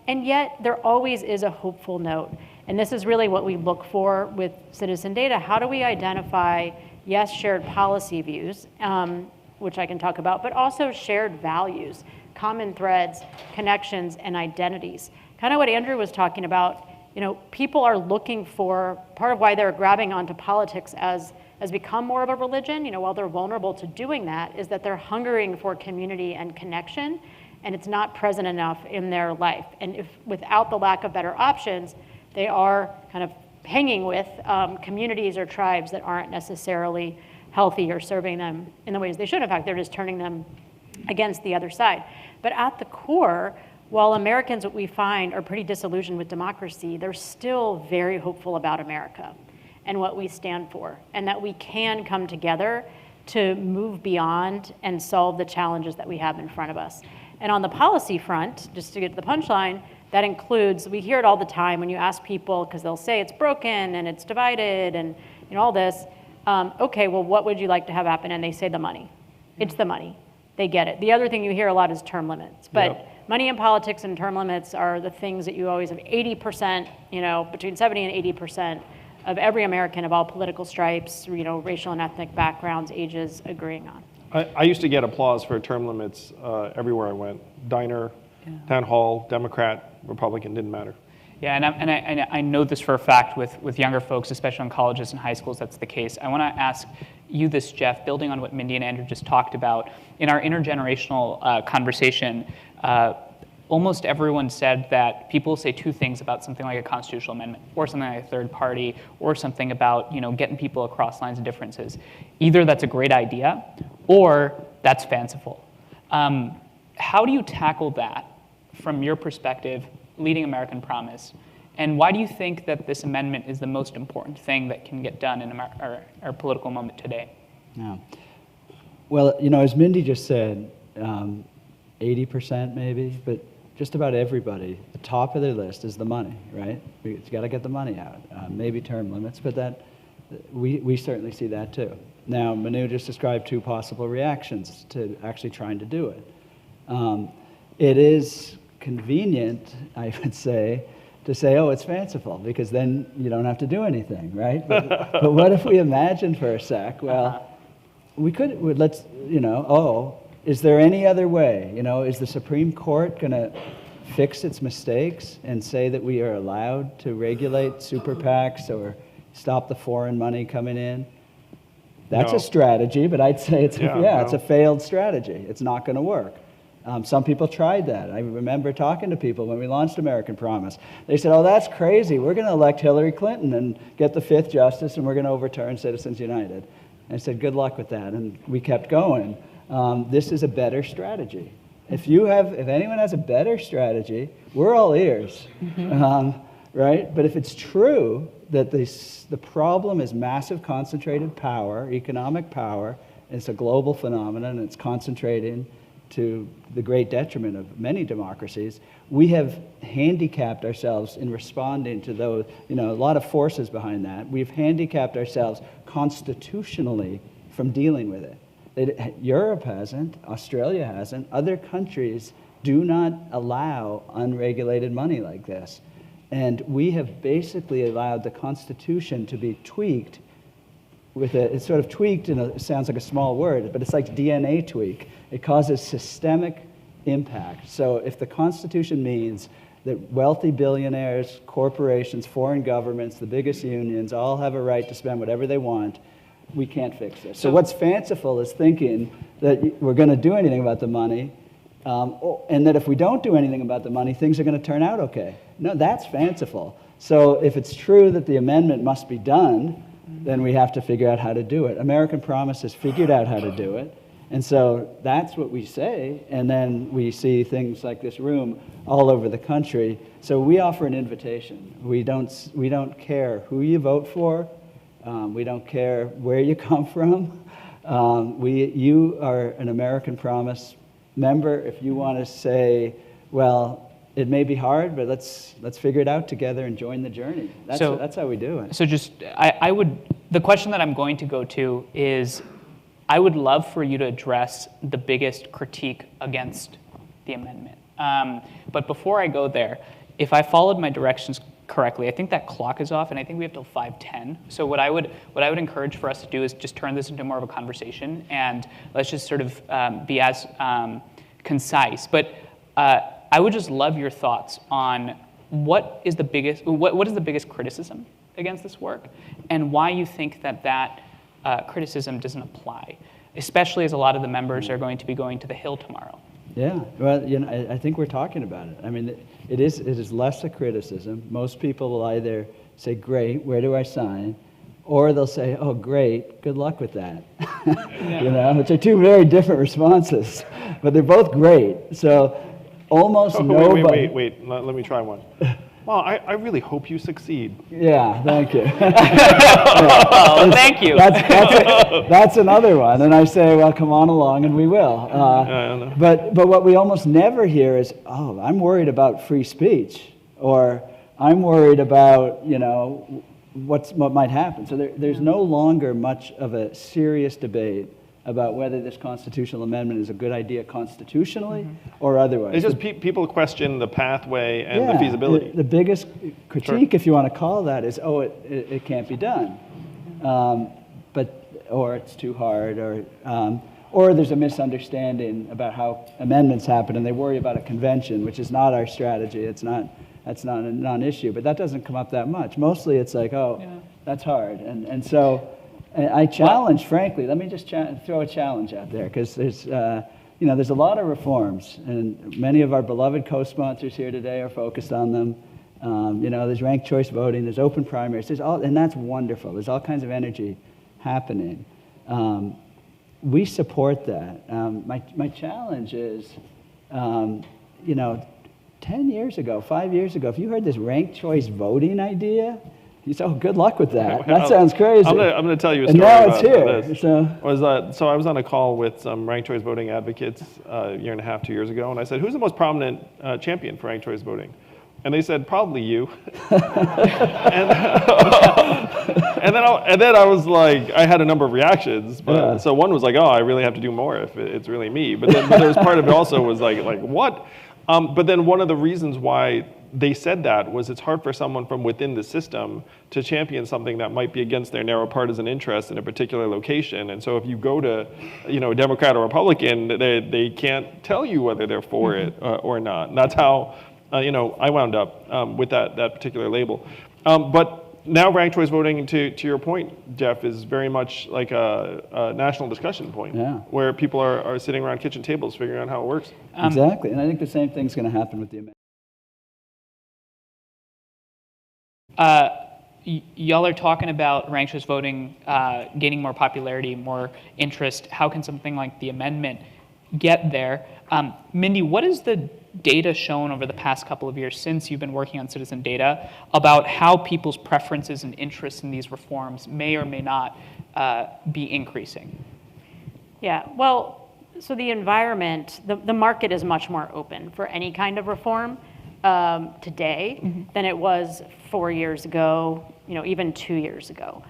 Speaker 6: And yet there always is a hopeful note. And this is really what we look for with citizen data. How do we identify, yes, shared policy views, which I can talk about, but also shared values, common threads, connections, and identities. Kind of what Andrew was talking about, people are looking for, part of why they're grabbing onto politics has become more of a religion, while they're vulnerable to doing that, is that they're hungering for community and connection, and it's not present enough in their life. And if without the lack of better options, they are kind of hanging with communities or tribes that aren't necessarily healthy or serving them in the ways they should. In fact, they're just turning them against the other side. But at the core, while Americans, what we find, are pretty disillusioned with democracy, they're still very hopeful about America and what we stand for, and that we can come together to move beyond and solve the challenges that we have in front of us. And on the policy front, just to get to the punchline, that includes, we hear it all the time when you ask people, because they'll say it's broken and it's divided and all this. Okay, well, what would you like to have happen? And they say the money. It's the money. They get it. The other thing you hear a lot is term limits. But money in politics and term limits are the things that you always have 80%, between 70 and 80% of every American of all political stripes, racial and ethnic backgrounds, ages, agreeing on.
Speaker 3: I used to get applause for term limits everywhere I went. Diner, town hall, Democrat, Republican, didn't matter.
Speaker 5: Yeah, and I know this for a fact with younger folks, especially in colleges and high schools, that's the case. I want to ask you this, Jeff, building on what Mindy and Andrew just talked about. In our intergenerational conversation, almost everyone said that people say two things about something like a constitutional amendment, or something like a third party, or something about getting people across lines of differences. Either that's a great idea, or that's fanciful. How do you tackle that from your perspective, leading American Promise? And why do you think that this amendment is the most important thing that can get done in our political moment today?
Speaker 21: Yeah. Well, as Mindy just said, 80% maybe, but just about everybody, the top of their list is the money, right? You got to get the money out. Maybe term limits, but that we certainly see that too. Now, Manu just described two possible reactions to actually trying to do it. It is convenient, I would say, to say, oh, it's fanciful, because then you don't have to do anything, right? But what if we imagine for a sec, well, let's, is there any other way? Is the Supreme Court going to fix its mistakes and say that we are allowed to regulate super PACs or stop the foreign money coming in? That's a strategy, but I'd say it's a failed strategy. It's not going to work. Some people tried that. I remember talking to people when we launched American Promise. They said, oh, that's crazy. We're going to elect Hillary Clinton and get the 5th justice, and we're going to overturn Citizens United. And I said, good luck with that. And we kept going. This is a better strategy. If anyone has a better strategy, we're all ears, right? But if it's true that the problem is massive concentrated power, economic power, it's a global phenomenon, and it's concentrating to the great detriment of many democracies, we have handicapped ourselves in responding to those, a lot of forces behind that. We've handicapped ourselves constitutionally from dealing with it. Europe hasn't, Australia hasn't, other countries do not allow unregulated money like this. And we have basically allowed the Constitution to be tweaked it's sort of tweaked, it sounds like a small word, but it's like DNA tweak. It causes systemic impact. So if the Constitution means that wealthy billionaires, corporations, foreign governments, the biggest unions, all have a right to spend whatever they want, we can't fix this. So what's fanciful is thinking that we're going to do anything about the money, and that if we don't do anything about the money, things are going to turn out okay. No, that's fanciful. So if it's true that the amendment must be done, then we have to figure out how to do it. American Promise has figured out how to do it. And so that's what we say, and then we see things like this room all over the country. So we offer an invitation. We don't care who you vote for. We don't care where you come from. You are an American Promise member. If you want to say, well, it may be hard, but let's figure it out together and join the journey. That's how we do it.
Speaker 5: So the question that I'm going to go to is, I would love for you to address the biggest critique against the amendment. But before I go there, if I followed my directions correctly, I think that clock is off, and I think we have till 5:10. So what I would encourage for us to do is just turn this into more of a conversation, and let's just sort of be as concise. But I would just love your thoughts on what is the biggest criticism against this work, and why you think that criticism doesn't apply, especially as a lot of the members are going to be going to the Hill tomorrow.
Speaker 21: Yeah, well, I think we're talking about it. I mean, it is less a criticism. Most people will either say, great, where do I sign? Or they'll say, oh, great, good luck with that. Which are two very different responses, but they're both great. So almost nobody.
Speaker 3: Wait, let me try one. Well, I really hope you succeed.
Speaker 21: Yeah, thank you.
Speaker 5: Well, thank you.
Speaker 21: That's another one. And I say, well, come on along, and we will. But what we almost never hear is, oh, I'm worried about free speech, or I'm worried about, what might happen. So there's no longer much of a serious debate about whether this constitutional amendment is a good idea constitutionally or otherwise.
Speaker 3: It's just people question the pathway and the feasibility.
Speaker 21: The biggest critique, if you want to call that, is, oh, it can't be done. Or it's too hard, or there's a misunderstanding about how amendments happen, and they worry about a convention, which is not our strategy. That's not a non-issue, but that doesn't come up that much. Mostly it's like, that's hard. And so I challenge, frankly, let me just throw a challenge out there, because there's a lot of reforms, and many of our beloved co-sponsors here today are focused on them. There's ranked choice voting, there's open primaries, and that's wonderful. There's all kinds of energy happening. We support that. My challenge is, 10 years ago, 5 years ago, if you heard this ranked choice voting idea, you say, oh, good luck with that. That sounds crazy.
Speaker 3: I'm going to tell you a story about this. So I was on a call with some ranked choice voting advocates a year and a half, 2 years ago, and I said, who's the most prominent champion for ranked choice voting? And they said, probably you. and then I was like, I had a number of reactions. But, So one was like, oh, I really have to do more if it's really me. But there was part of it also was like what? But then one of the reasons why they said that was it's hard for someone from within the system to champion something that might be against their narrow partisan interest in a particular location. And so if you go to, a Democrat or Republican, they can't tell you whether they're for it or not. And that's how, I wound up with that particular label. But now ranked choice voting, to your point, Jeff, is very much like a national discussion point, where people are sitting around kitchen tables figuring out how it works.
Speaker 21: Exactly, and I think the same thing's going to happen with the amendment.
Speaker 5: Y'all are talking about ranked choice voting gaining more popularity, more interest. How can something like the amendment get there? Mindy, what is the data shown over the past couple of years since you've been working on citizen data about how people's preferences and interests in these reforms may or may not be increasing?
Speaker 6: Yeah, well, so the environment, the market is much more open for any kind of reform today than it was 4 years ago, even 2 years ago.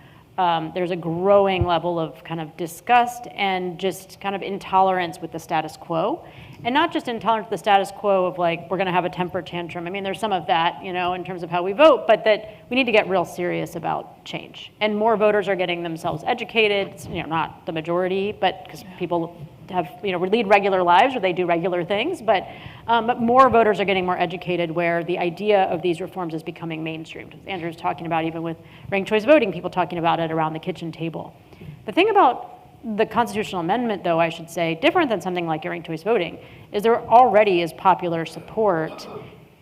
Speaker 6: There's a growing level of kind of disgust and just kind of intolerance with the status quo. And not just intolerance with the status quo of like, we're gonna have a temper tantrum. I mean, there's some of that, in terms of how we vote, but that we need to get real serious about change. And more voters are getting themselves educated, it's, not the majority, but because people have, lead regular lives or they do regular things, but more voters are getting more educated where the idea of these reforms is becoming mainstreamed. As Andrew's talking about, even with ranked choice voting, people talking about it around the kitchen table. The thing about the constitutional amendment, though, I should say, different than something like ranked choice voting, is there already is popular support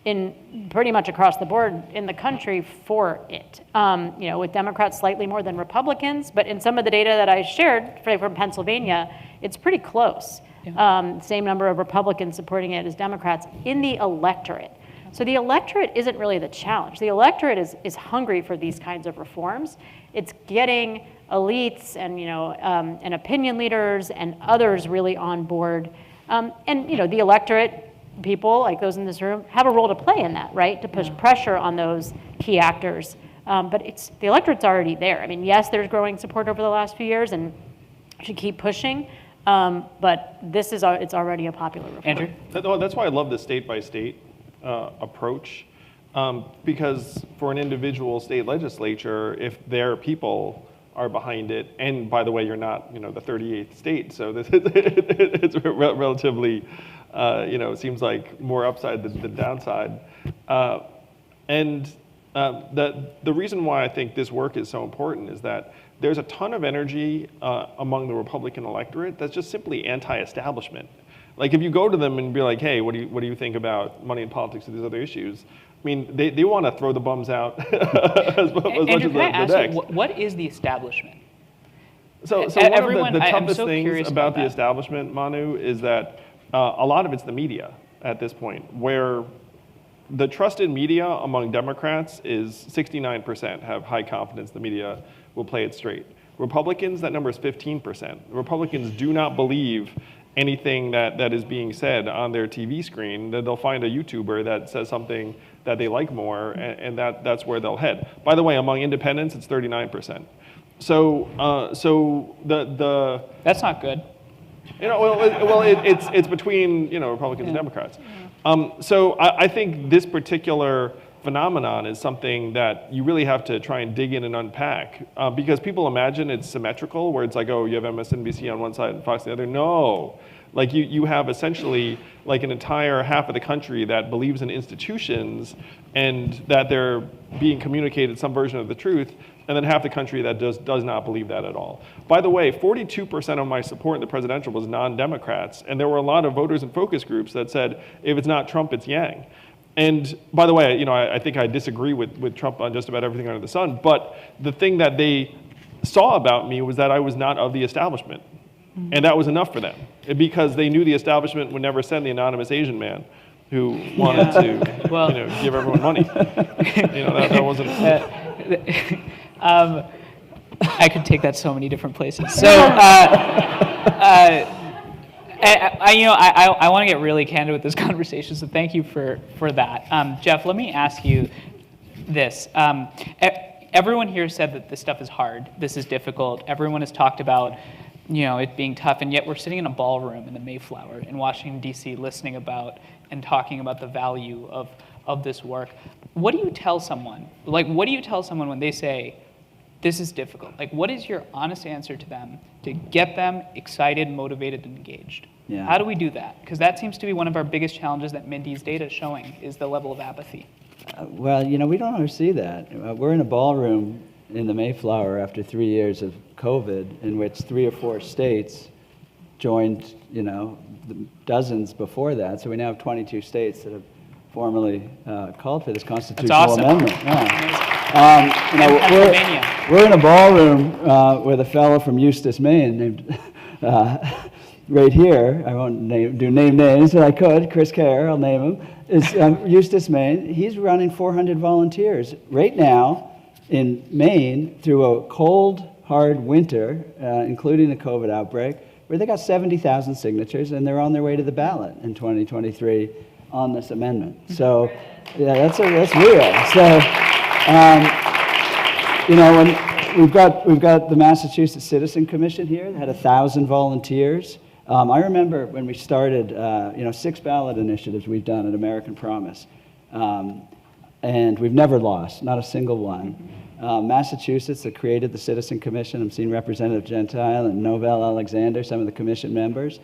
Speaker 6: in pretty much across the board in the country for it. With Democrats slightly more than Republicans, but in some of the data that I shared from Pennsylvania, it's pretty close. Same number of Republicans supporting it as Democrats in the electorate. So the electorate isn't really the challenge. The electorate is hungry for these kinds of reforms. It's getting elites and opinion leaders and others really on board. The electorate, people like those in this room, have a role to play in that, right? To push pressure on those key actors. But the electorate's already there. I mean, yes, there's growing support over the last few years, and should keep pushing. But it's already a popular reform.
Speaker 5: Andrew?
Speaker 3: That's why I love the state-by-state approach, because for an individual state legislature, if their people are behind it. And by the way, you're not, the 38th state, so this it's relatively, seems like more upside than downside. And the reason why I think this work is so important is that there's a ton of energy among the Republican electorate that's just simply anti-establishment. Like if you go to them and be like, hey, what do you think about money in politics and these other issues? I mean, they want to throw the bums out as much as
Speaker 5: Andrew, can I ask
Speaker 3: next.
Speaker 5: you, what is the establishment?
Speaker 3: So
Speaker 5: Everyone,
Speaker 3: one of the
Speaker 5: I'm
Speaker 3: toughest
Speaker 5: so
Speaker 3: things
Speaker 5: curious
Speaker 3: about
Speaker 5: about
Speaker 3: the
Speaker 5: that.
Speaker 3: establishment, Manu, is that a lot of it's the media at this point, where the trusted media among Democrats is 69% have high confidence the media will play it straight. Republicans, that number is 15%. Republicans do not believe anything that is being said on their TV screen. They'll find a YouTuber that says something that they like more, and that's where they'll head. By the way, among independents, it's 39%. So the
Speaker 5: That's not good.
Speaker 3: It's between Republicans and Democrats. So I think this particular phenomenon is something that you really have to try and dig in and unpack, because people imagine it's symmetrical, where it's like, oh, you have MSNBC on one side and Fox on the other. No, like you have essentially like an entire half of the country that believes in institutions and that they're being communicated some version of the truth, and then half the country that does not believe that at all. By the way, 42% of my support in the presidential was non-Democrats, and there were a lot of voters and focus groups that said, if it's not Trump, it's Yang. And by the way, I think I disagree with Trump on just about everything under the sun, but the thing that they saw about me was that I was not of the establishment. And that was enough for them, because they knew the establishment would never send the anonymous Asian man who wanted to give everyone money. That wasn't...
Speaker 5: I could take that so many different places. So, I want to get really candid with this conversation, so thank you for that. Jeff, let me ask you this. Everyone here said that this stuff is hard, this is difficult. Everyone has talked about it being tough, and yet we're sitting in a ballroom in the Mayflower in Washington, D.C., listening about and talking about the value of this work. What do you tell someone? What do you tell someone when they say, this is difficult? What is your honest answer to them to get them excited, motivated, and engaged?
Speaker 21: Yeah.
Speaker 5: How do we do that? Because that seems to be one of our biggest challenges that Mindy's data is showing, is the level of apathy.
Speaker 21: Well, we don't ever see that. We're in a ballroom in the Mayflower after 3 years of COVID, in which 3 or 4 states joined, dozens before that. So we now have 22 states that have formally called for this constitutional amendment. Yeah. We're in a ballroom with a fellow from Eustis, Maine, named right here. I won't do name names, but I could. Chris Kerr, I'll name him. Is Eustis, Maine. He's running 400 volunteers right now in Maine through a cold, hard winter, including the COVID outbreak, where they got 70,000 signatures, and they're on their way to the ballot in 2023 on this amendment. So, yeah, that's real. So, when we've got the Massachusetts Citizen Commission here that had 1,000 volunteers. I remember when we started, 6 ballot initiatives we've done at American Promise, and we've never lost, not a single one. Massachusetts that created the Citizen Commission. I'm seeing Representative Gentile and Novell Alexander, some of the commission members.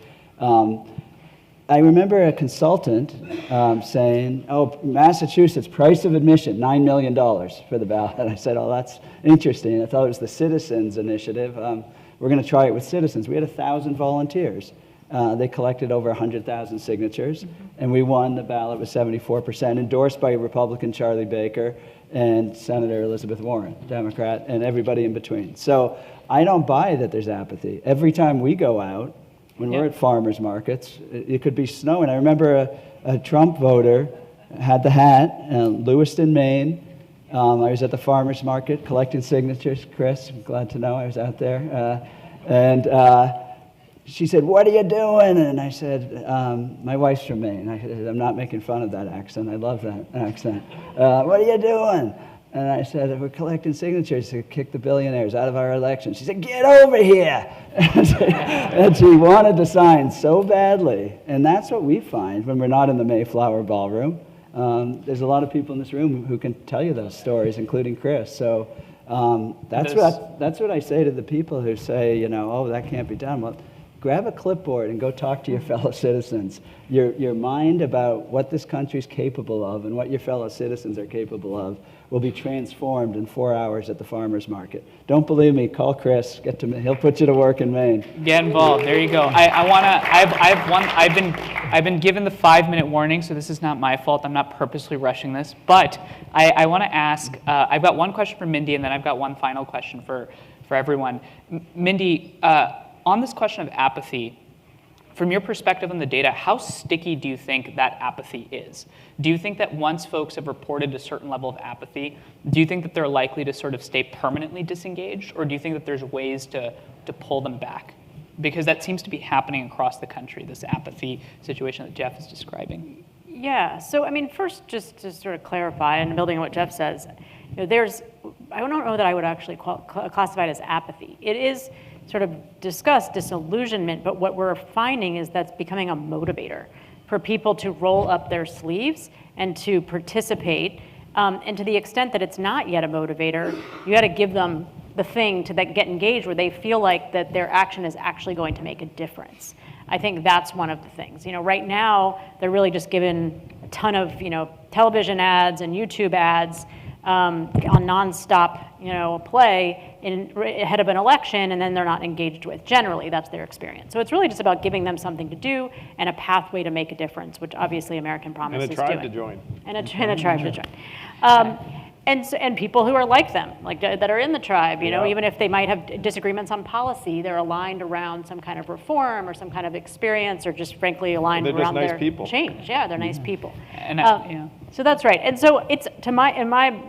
Speaker 21: I remember a consultant saying, oh, Massachusetts, price of admission, $9 million for the ballot. I said, oh, that's interesting. I thought it was the Citizens Initiative. We're going to try it with citizens. We had 1,000 volunteers. They collected over 100,000 signatures, and we won the ballot with 74%, endorsed by Republican Charlie Baker and Senator Elizabeth Warren, Democrat, and everybody in between. So I don't buy that there's apathy. Every time we go out, when we're at farmers markets, it could be snowing. I remember a Trump voter had the hat, Lewiston, Maine. I was at the farmers market collecting signatures. Chris, I'm glad to know I was out there. She said, what are you doing? And I said, my wife's from Maine. I said, I'm not making fun of that accent. I love that accent. What are you doing? And I said, we're collecting signatures to kick the billionaires out of our election. She said, get over here. And she wanted to sign so badly. And that's what we find when we're not in the Mayflower ballroom. There's a lot of people in this room who can tell you those stories, including Chris. So That's what I say to the people who say, oh, that can't be done. Well, grab a clipboard and go talk to your fellow citizens. Your mind about what this country's capable of and what your fellow citizens are capable of will be transformed in 4 hours at the farmer's market. Don't believe me? Call Chris. Get to me. He'll put you to work in Maine.
Speaker 5: Get involved. There you go. I've been given the 5-minute warning, so this is not my fault. I'm not purposely rushing this, but I want to ask. I've got one question for Mindy, and then I've got one final question for everyone. Mindy, on this question of apathy, from your perspective on the data, how sticky do you think that apathy is? Do you think that once folks have reported a certain level of apathy, do you think that they're likely to sort of stay permanently disengaged, or do you think that there's ways to pull them back? Because that seems to be happening across the country, this apathy situation that Jeff is describing.
Speaker 6: Yeah, so I mean, first, just to sort of clarify, and building on what Jeff says, I don't know that I would actually classify it as apathy. It is sort of discuss disillusionment, but what we're finding is that's becoming a motivator for people to roll up their sleeves and to participate. And to the extent that it's not yet a motivator, you got to give them the thing to get engaged where they feel like that their action is actually going to make a difference. I think that's one of the things. Right now, they're really just given a ton of, television ads and YouTube ads on nonstop, play ahead of an election, and then they're not engaged with. Generally, that's their experience. So it's really just about giving them something to do and a pathway to make a difference, which obviously American Promise is doing.
Speaker 3: And a tribe to join.
Speaker 6: And a tribe to join. And people who are like them, that are in the tribe, even if they might have disagreements on policy, they're aligned around some kind of reform or some kind of experience, or just frankly aligned around
Speaker 3: nice
Speaker 6: their
Speaker 3: people.
Speaker 6: Change. Yeah, they're nice people.
Speaker 5: And
Speaker 6: so that's right. And so it's in my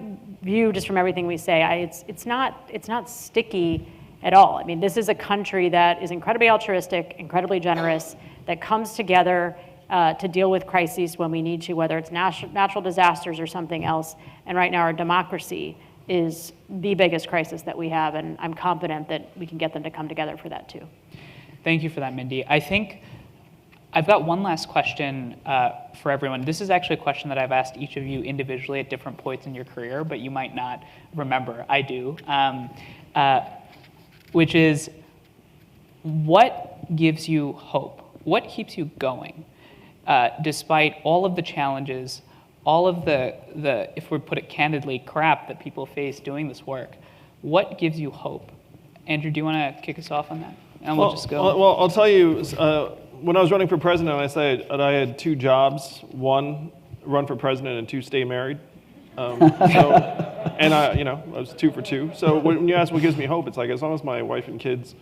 Speaker 6: view, just from everything we say, it's not sticky at all. I mean, this is a country that is incredibly altruistic, incredibly generous, that comes together to deal with crises when we need to, whether it's natural disasters or something else. And right now, our democracy is the biggest crisis that we have, and I'm confident that we can get them to come together for that too.
Speaker 5: Thank you for that, Mindy. I think I've got one last question for everyone. This is actually a question that I've asked each of you individually at different points in your career, but you might not remember. I do, which is, what gives you hope? What keeps you going? Despite all of the challenges, all of the, if we put it candidly, crap that people face doing this work, what gives you hope? Andrew, do you want to kick us off on that? And we'll just go.
Speaker 3: Well, I'll tell you, when I was running for president, I said I had 2 jobs: 1, run for president, and 2, stay married. And I was 2 for 2. So when you ask what gives me hope, it's like, as long as my wife and kids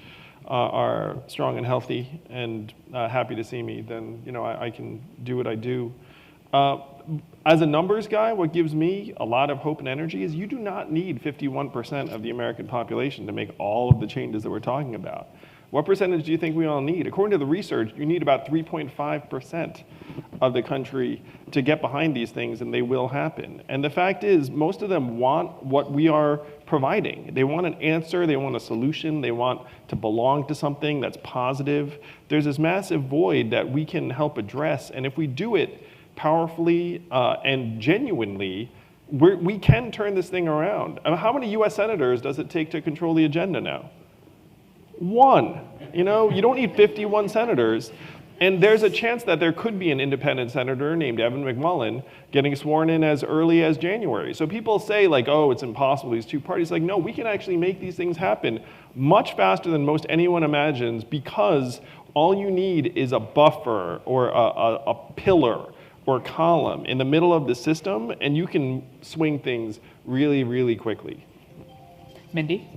Speaker 3: are strong and healthy and happy to see me, then I can do what I do. As a numbers guy, what gives me a lot of hope and energy is you do not need 51% of the American population to make all of the changes that we're talking about. What percentage do you think we all need? According to the research, you need about 3.5% of the country to get behind these things, and they will happen. And the fact is, most of them want what we are providing. They want an answer, they want a solution, they want to belong to something that's positive. There's this massive void that we can help address, and if we do it powerfully and genuinely, we can turn this thing around. How many US senators does it take to control the agenda now? 1. You don't need 51 senators. And there's a chance that there could be an independent senator named Evan McMullin getting sworn in as early as January. So people say, oh, it's impossible, these 2 parties. No, we can actually make these things happen much faster than most anyone imagines, because all you need is a buffer or a pillar or column in the middle of the system, and you can swing things really, really quickly.
Speaker 5: Mindy?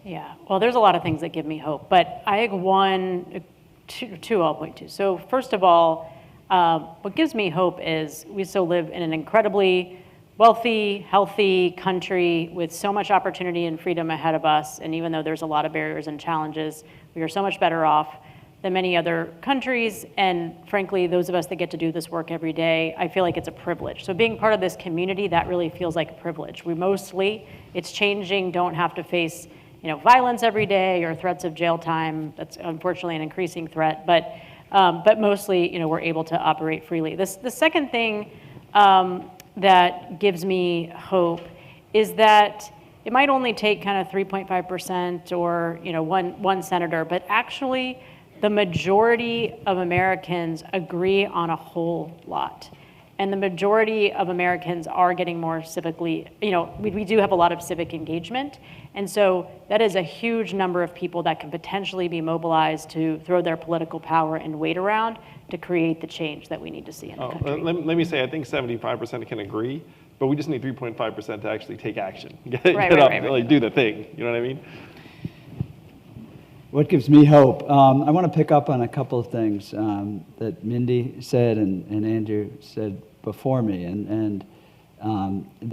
Speaker 6: Yeah, well, there's a lot of things that give me hope, but I think two I'll point to. So first of all, what gives me hope is we still live in an incredibly wealthy, healthy country with so much opportunity and freedom ahead of us, and even though there's a lot of barriers and challenges, we are so much better off than many other countries, and frankly, those of us that get to do this work every day, I feel like it's a privilege. So being part of this community, that really feels like a privilege. We mostly, it's changing, don't have to face violence every day or threats of jail time. That's unfortunately an increasing threat, but mostly, we're able to operate freely. The second thing that gives me hope is that it might only take kind of 3.5% or, one senator, but actually the majority of Americans agree on a whole lot. And the majority of Americans are getting more civically, we do have a lot of civic engagement. And so that is a huge number of people that can potentially be mobilized to throw their political power and weight around to create the change that we need to see in the country.
Speaker 3: Let me say, I think 75% can agree, but we just need 3.5% to actually take action. Get
Speaker 6: Right.
Speaker 3: do the thing, you know what I mean?
Speaker 21: What gives me hope? I want to pick up on a couple of things that Mindy said and Andrew said before me. And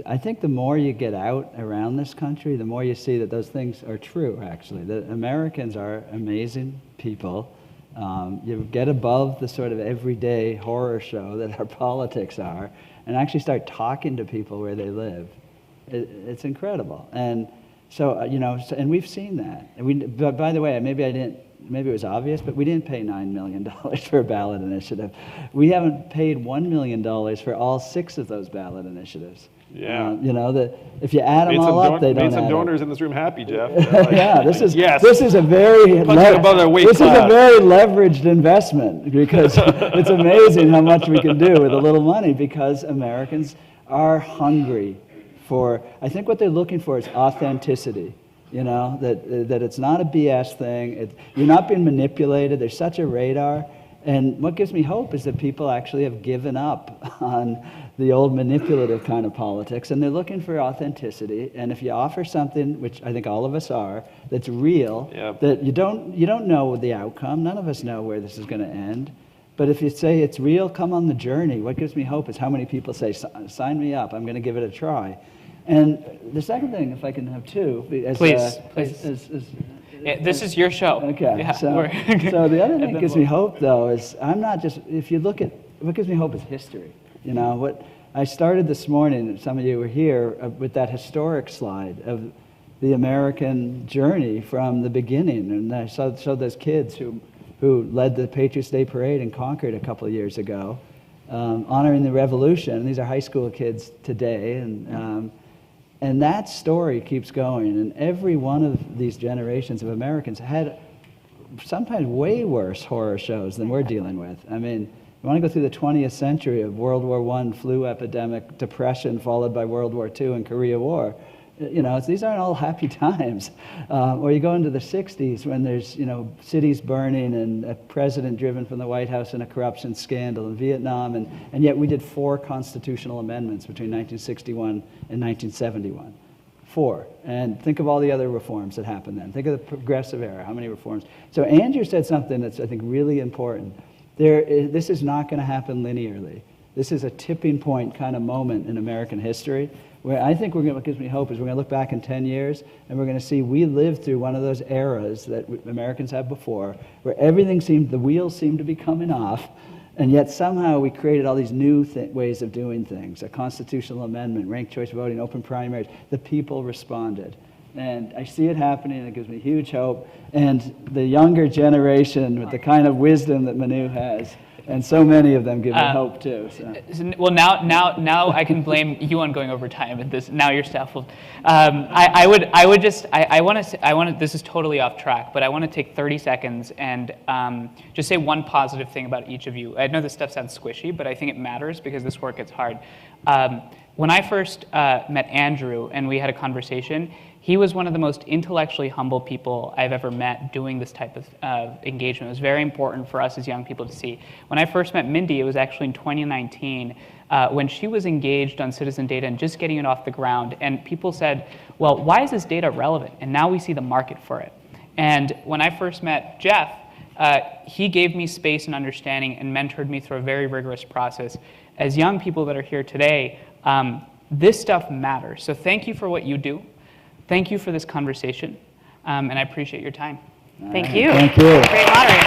Speaker 21: I think the more you get out around this country, the more you see that those things are true, actually. That Americans are amazing people. You get above the sort of everyday horror show that our politics are and actually start talking to people where they live. It's incredible. And so, and we've seen that. And but by the way, maybe it was obvious, but we didn't pay $9 million for a ballot initiative. We haven't paid $1 million for all 6 of those ballot initiatives.
Speaker 3: Yeah.
Speaker 21: If you add them all up, they don't
Speaker 3: made some
Speaker 21: add
Speaker 3: donors
Speaker 21: up.
Speaker 3: in this room happy, Jeff.
Speaker 21: Yeah, this is a very
Speaker 3: above their weight
Speaker 21: this
Speaker 3: class.
Speaker 21: is a very leveraged investment because it's amazing how much we can do with a little money because Americans are hungry for. I think what they're looking for is authenticity. That it's not a BS thing. You're not being manipulated. There's such a radar. And what gives me hope is that people actually have given up on the old manipulative kind of politics, and they're looking for authenticity. And if you offer something, which I think all of us are, that's real, that you don't know the outcome. None of us know where this is going to end. But if you say it's real, come on the journey. What gives me hope is how many people say, sign me up, I'm going to give it a try. And the second thing, if I can have two.
Speaker 5: Please. This is your show.
Speaker 21: Okay.
Speaker 5: Yeah,
Speaker 21: so the other thing that gives me hope, though, is I'm not just, if you look at, what gives me hope is history. What I started this morning, some of you were here, with that historic slide of the American journey from the beginning. And I showed those kids who led the Patriots' Day Parade in Concord a couple of years ago, honoring the Revolution. These are high school kids today. And that story keeps going. And every one of these generations of Americans had sometimes way worse horror shows than we're dealing with. I mean, you want to go through the 20th century of World War I, flu epidemic, depression, followed by World War II and Korea War. These aren't all happy times. Or you go into the 60s when there's, cities burning and a president driven from the White House in a corruption scandal in Vietnam. And yet we did 4 constitutional amendments between 1961 and 1971. 4. And think of all the other reforms that happened then. Think of the progressive era, how many reforms. So Andrew said something that's, I think, really important. This is not going to happen linearly. This is a tipping point kind of moment in American history where I think what gives me hope is we're going to look back in 10 years and we're going to see we lived through one of those eras that Americans had before where the wheels seemed to be coming off, and yet somehow we created all these new ways of doing things, a constitutional amendment, ranked choice voting, open primaries. The people responded. And I see it happening, and it gives me huge hope. And the younger generation with the kind of wisdom that Manu has, and so many of them give me hope too. So.
Speaker 5: Well, now I can blame you on going over time, and this now your staff will. I want to. This is totally off track, but I want to take 30 seconds and just say one positive thing about each of you. I know this stuff sounds squishy, but I think it matters because this work gets hard. When I first met Andrew and we had a conversation, he was one of the most intellectually humble people I've ever met doing this type of engagement. It was very important for us as young people to see. When I first met Mindy, it was actually in 2019 when she was engaged on citizen data and just getting it off the ground. And people said, well, why is this data relevant? And now we see the market for it. And when I first met Jeff, he gave me space and understanding and mentored me through a very rigorous process. As young people that are here today, this stuff matters. So thank you for what you do. Thank you for this conversation, and I appreciate your time.
Speaker 6: Thank you.
Speaker 21: Thank you.
Speaker 6: Great moderator.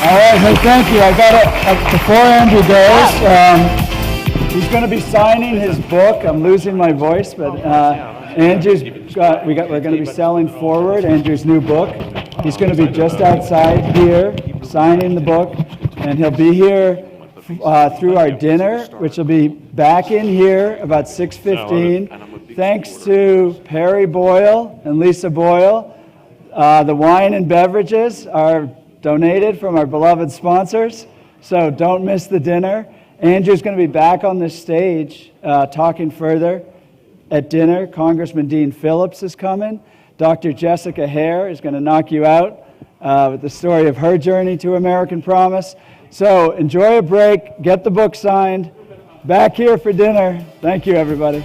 Speaker 21: All right, hey, thank you. I got before Andrew goes, he's going to be signing his book. I'm losing my voice, but We're going to be selling Forward, Andrew's new book. He's going to be just outside here signing the book, and he'll be here through our dinner, which will be back in here about 6:15. Thanks to Perry Boyle and Lisa Boyle. The wine and beverages are donated from our beloved sponsors, so don't miss the dinner. Andrew's going to be back on this stage talking further at dinner. Congressman Dean Phillips is coming. Dr. Jessica Hare is going to knock you out with the story of her journey to American Promise. So enjoy a break, get the book signed, back here for dinner. Thank you, everybody.